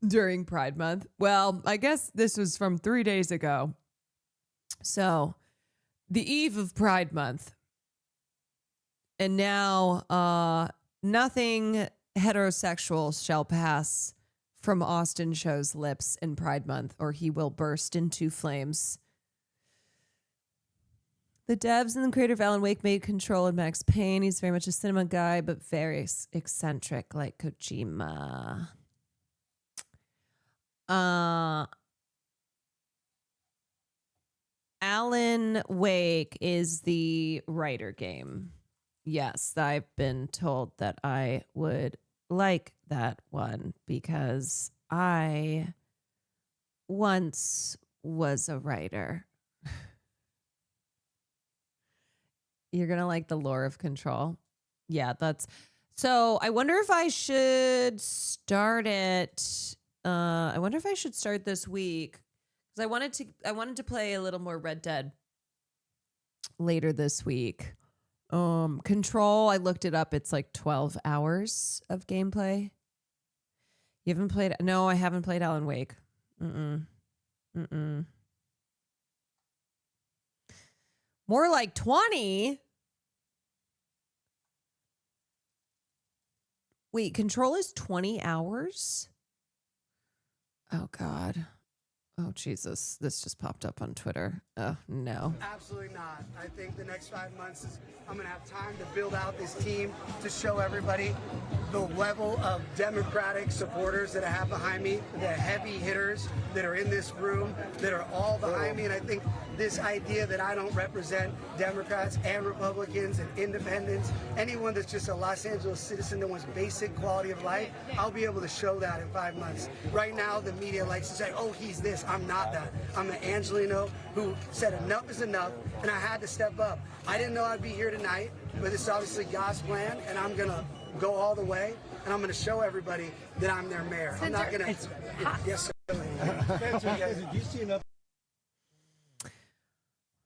during Pride Month? Well, I guess this was from 3 days ago. So, the eve of Pride Month. And now, nothing heterosexual shall pass from Austin Show's lips in Pride Month, or he will burst into flames. The devs and the creator of Alan Wake made Control and Max Payne. He's very much a cinema guy, but very eccentric, like Kojima. Alan Wake is the writer game. Yes, I've been told that I would like that one because I once was a writer. You're going to like the lore of Control. Yeah, that's... So I wonder if I should start it... I wonder if I should start this week. Because I wanted to play a little more Red Dead later this week. Control, I looked it up. It's like 12 hours of gameplay. You haven't played... No, I haven't played Alan Wake. More like 20. Wait, Control is 20 hours? Oh, God. Oh, Jesus. This just popped up on Twitter. Oh, no. Absolutely not. I think the next 5 months is I'm going to have time to build out this team to show everybody the level of Democratic supporters that I have behind me, the heavy hitters that are in this room, that are all behind me. And I think this idea that I don't represent Democrats and Republicans and independents, anyone that's just a Los Angeles citizen that wants basic quality of life, I'll be able to show that in 5 months. Right now, the media likes to say, oh, he's this. I'm not that. I'm an Angelino who said enough is enough, and I had to step up. I didn't know I'd be here tonight, but it's obviously God's plan, and I'm going to go all the way, and I'm going to show everybody that I'm their mayor. I'm not going to... Yes, sir.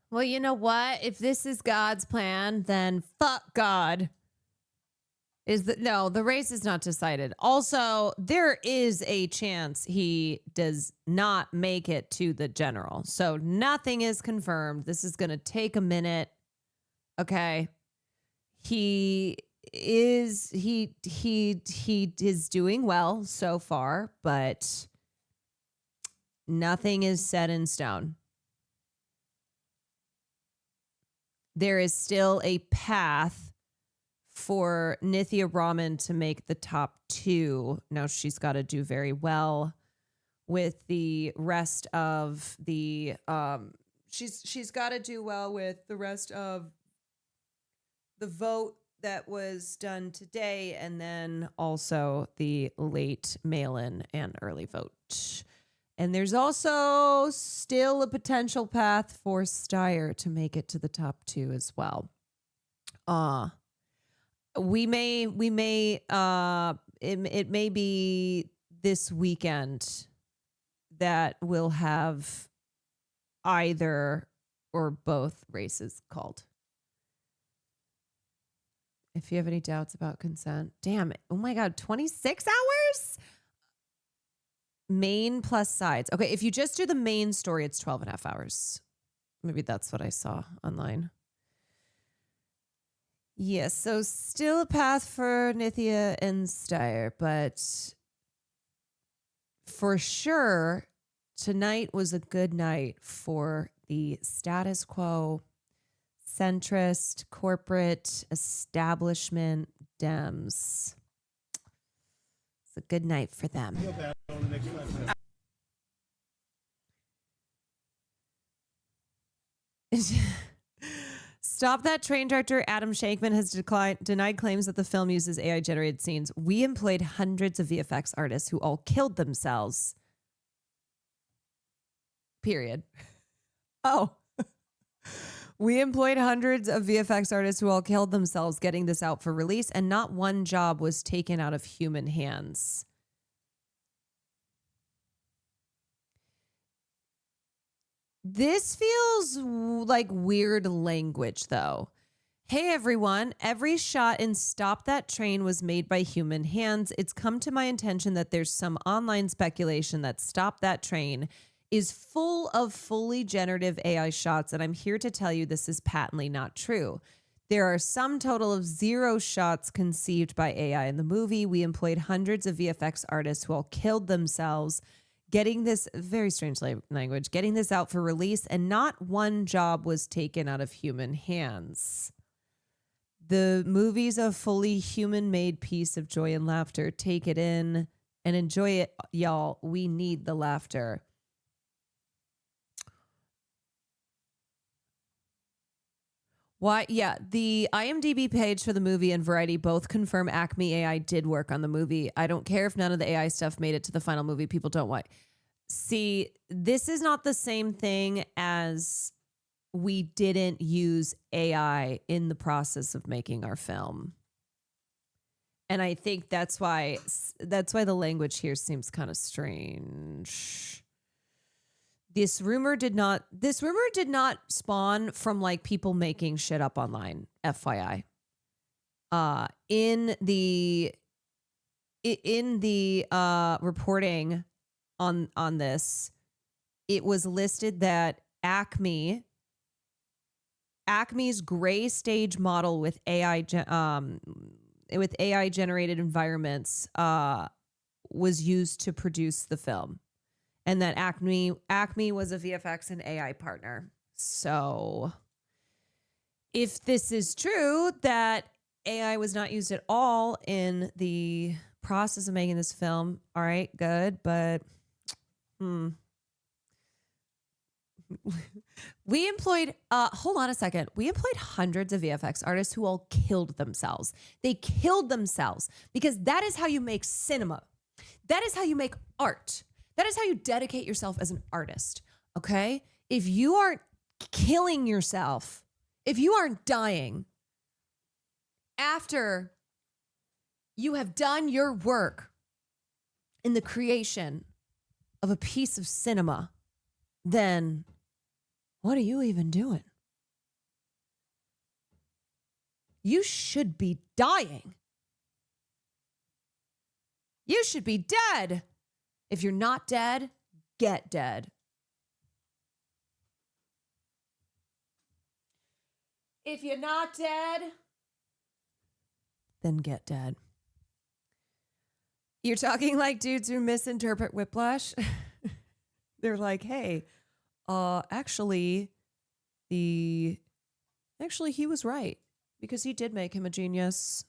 Well, you know what? If this is God's plan, then fuck God. No, the race is not decided. Also, there is a chance he does not make it to the general. So nothing is confirmed. This is going to take a minute. Okay. He he is doing well so far, but nothing is set in stone. There is still a path for Nithya Raman to make the top 2. Now she's got to do very well with the rest of the she's got to do well with the rest of the vote that was done today, and then also the late mail-in and early vote. And there's also still a potential path for Steyer to make it to the top 2 as well. It may be this weekend that we'll have either or both races called. If you have any doubts about consent, damn it. Oh my God, 26 hours? Main plus sides. Okay, if you just do the main story, it's 12 and a half hours. Maybe that's what I saw online. Yes, so still a path for Nithya and Steyer, but for sure, tonight was a good night for the status quo, centrist, corporate, establishment Dems. It's a good night for them. Stop That Train director Adam Shankman has denied claims that the film uses AI-generated scenes. We employed hundreds of VFX artists who all killed themselves. Period. Oh. We employed hundreds of VFX artists who all killed themselves getting this out for release, and not one job was taken out of human hands. This feels like weird language, though. Hey, everyone. Every shot in Stop That Train was made by human hands. It's come to my attention that there's some online speculation that Stop That Train is full of fully generative AI shots, and I'm here to tell you this is patently not true. There are some total of 0 shots conceived by AI in the movie. We employed hundreds of VFX artists who all killed themselves getting this, very strange language, getting this out for release, and not one job was taken out of human hands. The movie's a fully human-made piece of joy and laughter. Take it in and enjoy it, y'all. We need the laughter. Why? Yeah, the IMDb page for the movie and Variety both confirm Acme AI did work on the movie. I don't care if none of the AI stuff made it to the final movie. People don't want. See, this is not the same thing as we didn't use AI in the process of making our film. And I think that's why the language here seems kind of strange. This rumor did not spawn from like people making shit up online, FYI. In the reporting on this, it was listed that Acme's gray stage model with AI generated environments was used to produce the film. And that Acme was a VFX and AI partner. So if this is true, that AI was not used at all in the process of making this film, all right, good. But we employed, hold on a second. We employed hundreds of VFX artists who all killed themselves. They killed themselves because that is how you make cinema. That is how you make art. That is how you dedicate yourself as an artist, okay? If you aren't killing yourself, if you aren't dying after you have done your work in the creation of a piece of cinema, then what are you even doing? You should be dying. You should be dead. If you're not dead, get dead. If you're not dead, than get dead. You're talking like dudes who misinterpret whiplash. They're like, hey, actually he was right because he did make him a genius.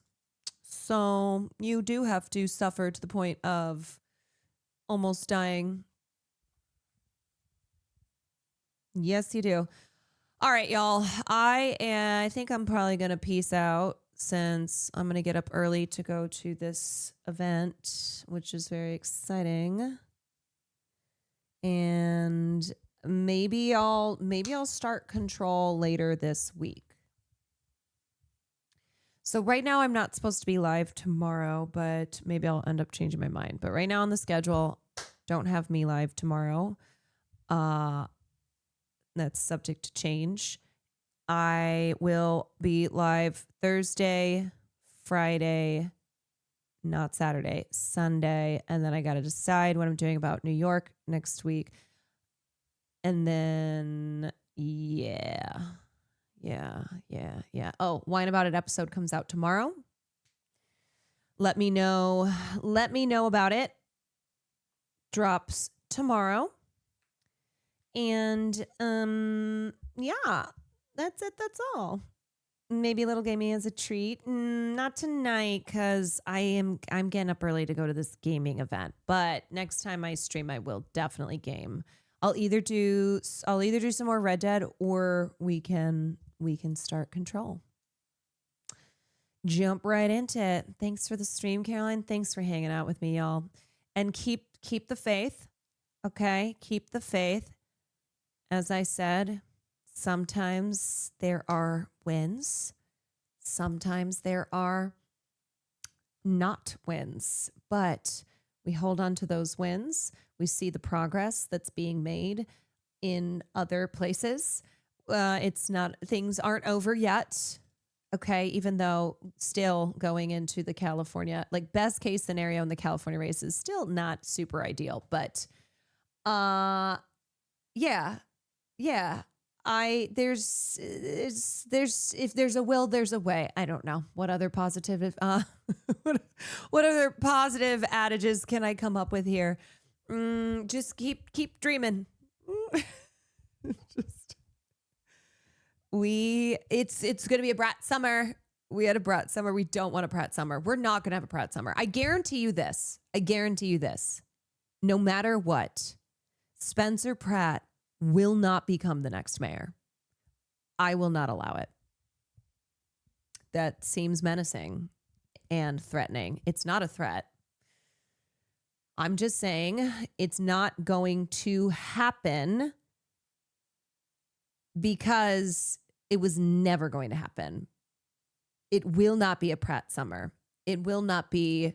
So you do have to suffer to the point of almost dying. Yes, you do. All right, y'all. I think I'm probably going to peace out since I'm going to get up early to go to this event, which is very exciting. And maybe I'll start Control later this week. So right now I'm not supposed to be live tomorrow, but maybe I'll end up changing my mind. But right now on the schedule, don't have me live tomorrow. That's subject to change. I will be live Thursday, Friday, not Saturday, Sunday. And then I got to decide what I'm doing about New York next week. And then, yeah. Oh, Wine About It episode comes out tomorrow. Let me know about it. Drops tomorrow. And, yeah, that's it. That's all. Maybe a little gaming as a treat. Not tonight because I'm getting up early to go to this gaming event. But next time I stream, I will definitely game. I'll either do some more Red Dead or we can start Control. Jump right into it. Thanks for the stream, Caroline. Thanks for hanging out with me, y'all. And keep the faith. Okay? Keep the faith. As I said, sometimes there are wins. Sometimes there are not wins. But we hold on to those wins. We see the progress that's being made in other places. Things aren't over yet. Okay. Even though still going into the California, like best case scenario in the California race is still not super ideal, but, yeah. If there's a will, there's a way. I don't know what other positive, what other positive adages can I come up with here? Just keep dreaming. It's going to be a brat summer. We had a brat summer. We don't want a brat summer. We're not going to have a brat summer. I guarantee you this. No matter what, Spencer Pratt will not become the next mayor. I will not allow it. That seems menacing and threatening. It's not a threat. I'm just saying it's not going to happen because it was never going to happen. It will not be a Pratt summer. It will not be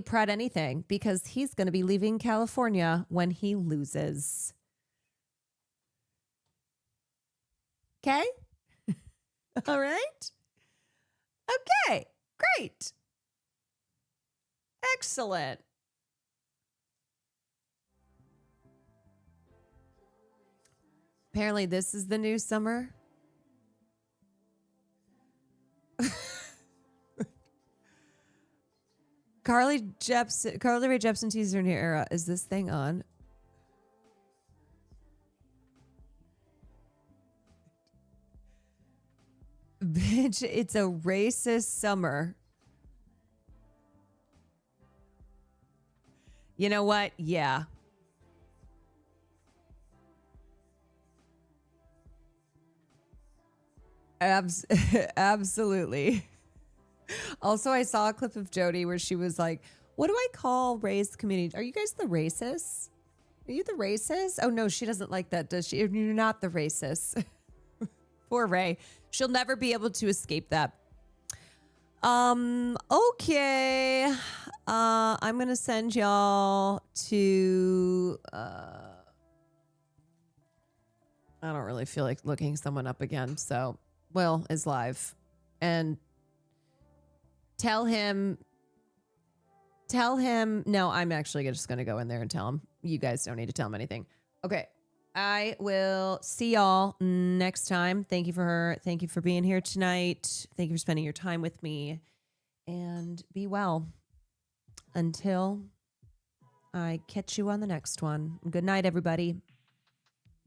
Pratt anything because he's going to be leaving California when he loses. Okay? All right? Okay, great. Excellent. Apparently this is the new summer. Carly Rae Jepsen teaser new era. Is this thing on? Bitch, it's a racist summer. You know what? Yeah. Absolutely. Also, I saw a clip of Jody where she was like, what do I call race community? Are you guys the racists? Are you the racists? Oh, no, she doesn't like that, does she? You're not the racists. Poor Ray. She'll never be able to escape that. Okay. I'm going to send y'all to... I don't really feel like looking someone up again, so Will is live. And tell him, no, I'm actually just going to go in there and tell him. You guys don't need to tell him anything. Okay. I will see y'all next time. Thank you for her. Thank you for being here tonight. Thank you for spending your time with me. And be well until I catch you on the next one. Good night, everybody.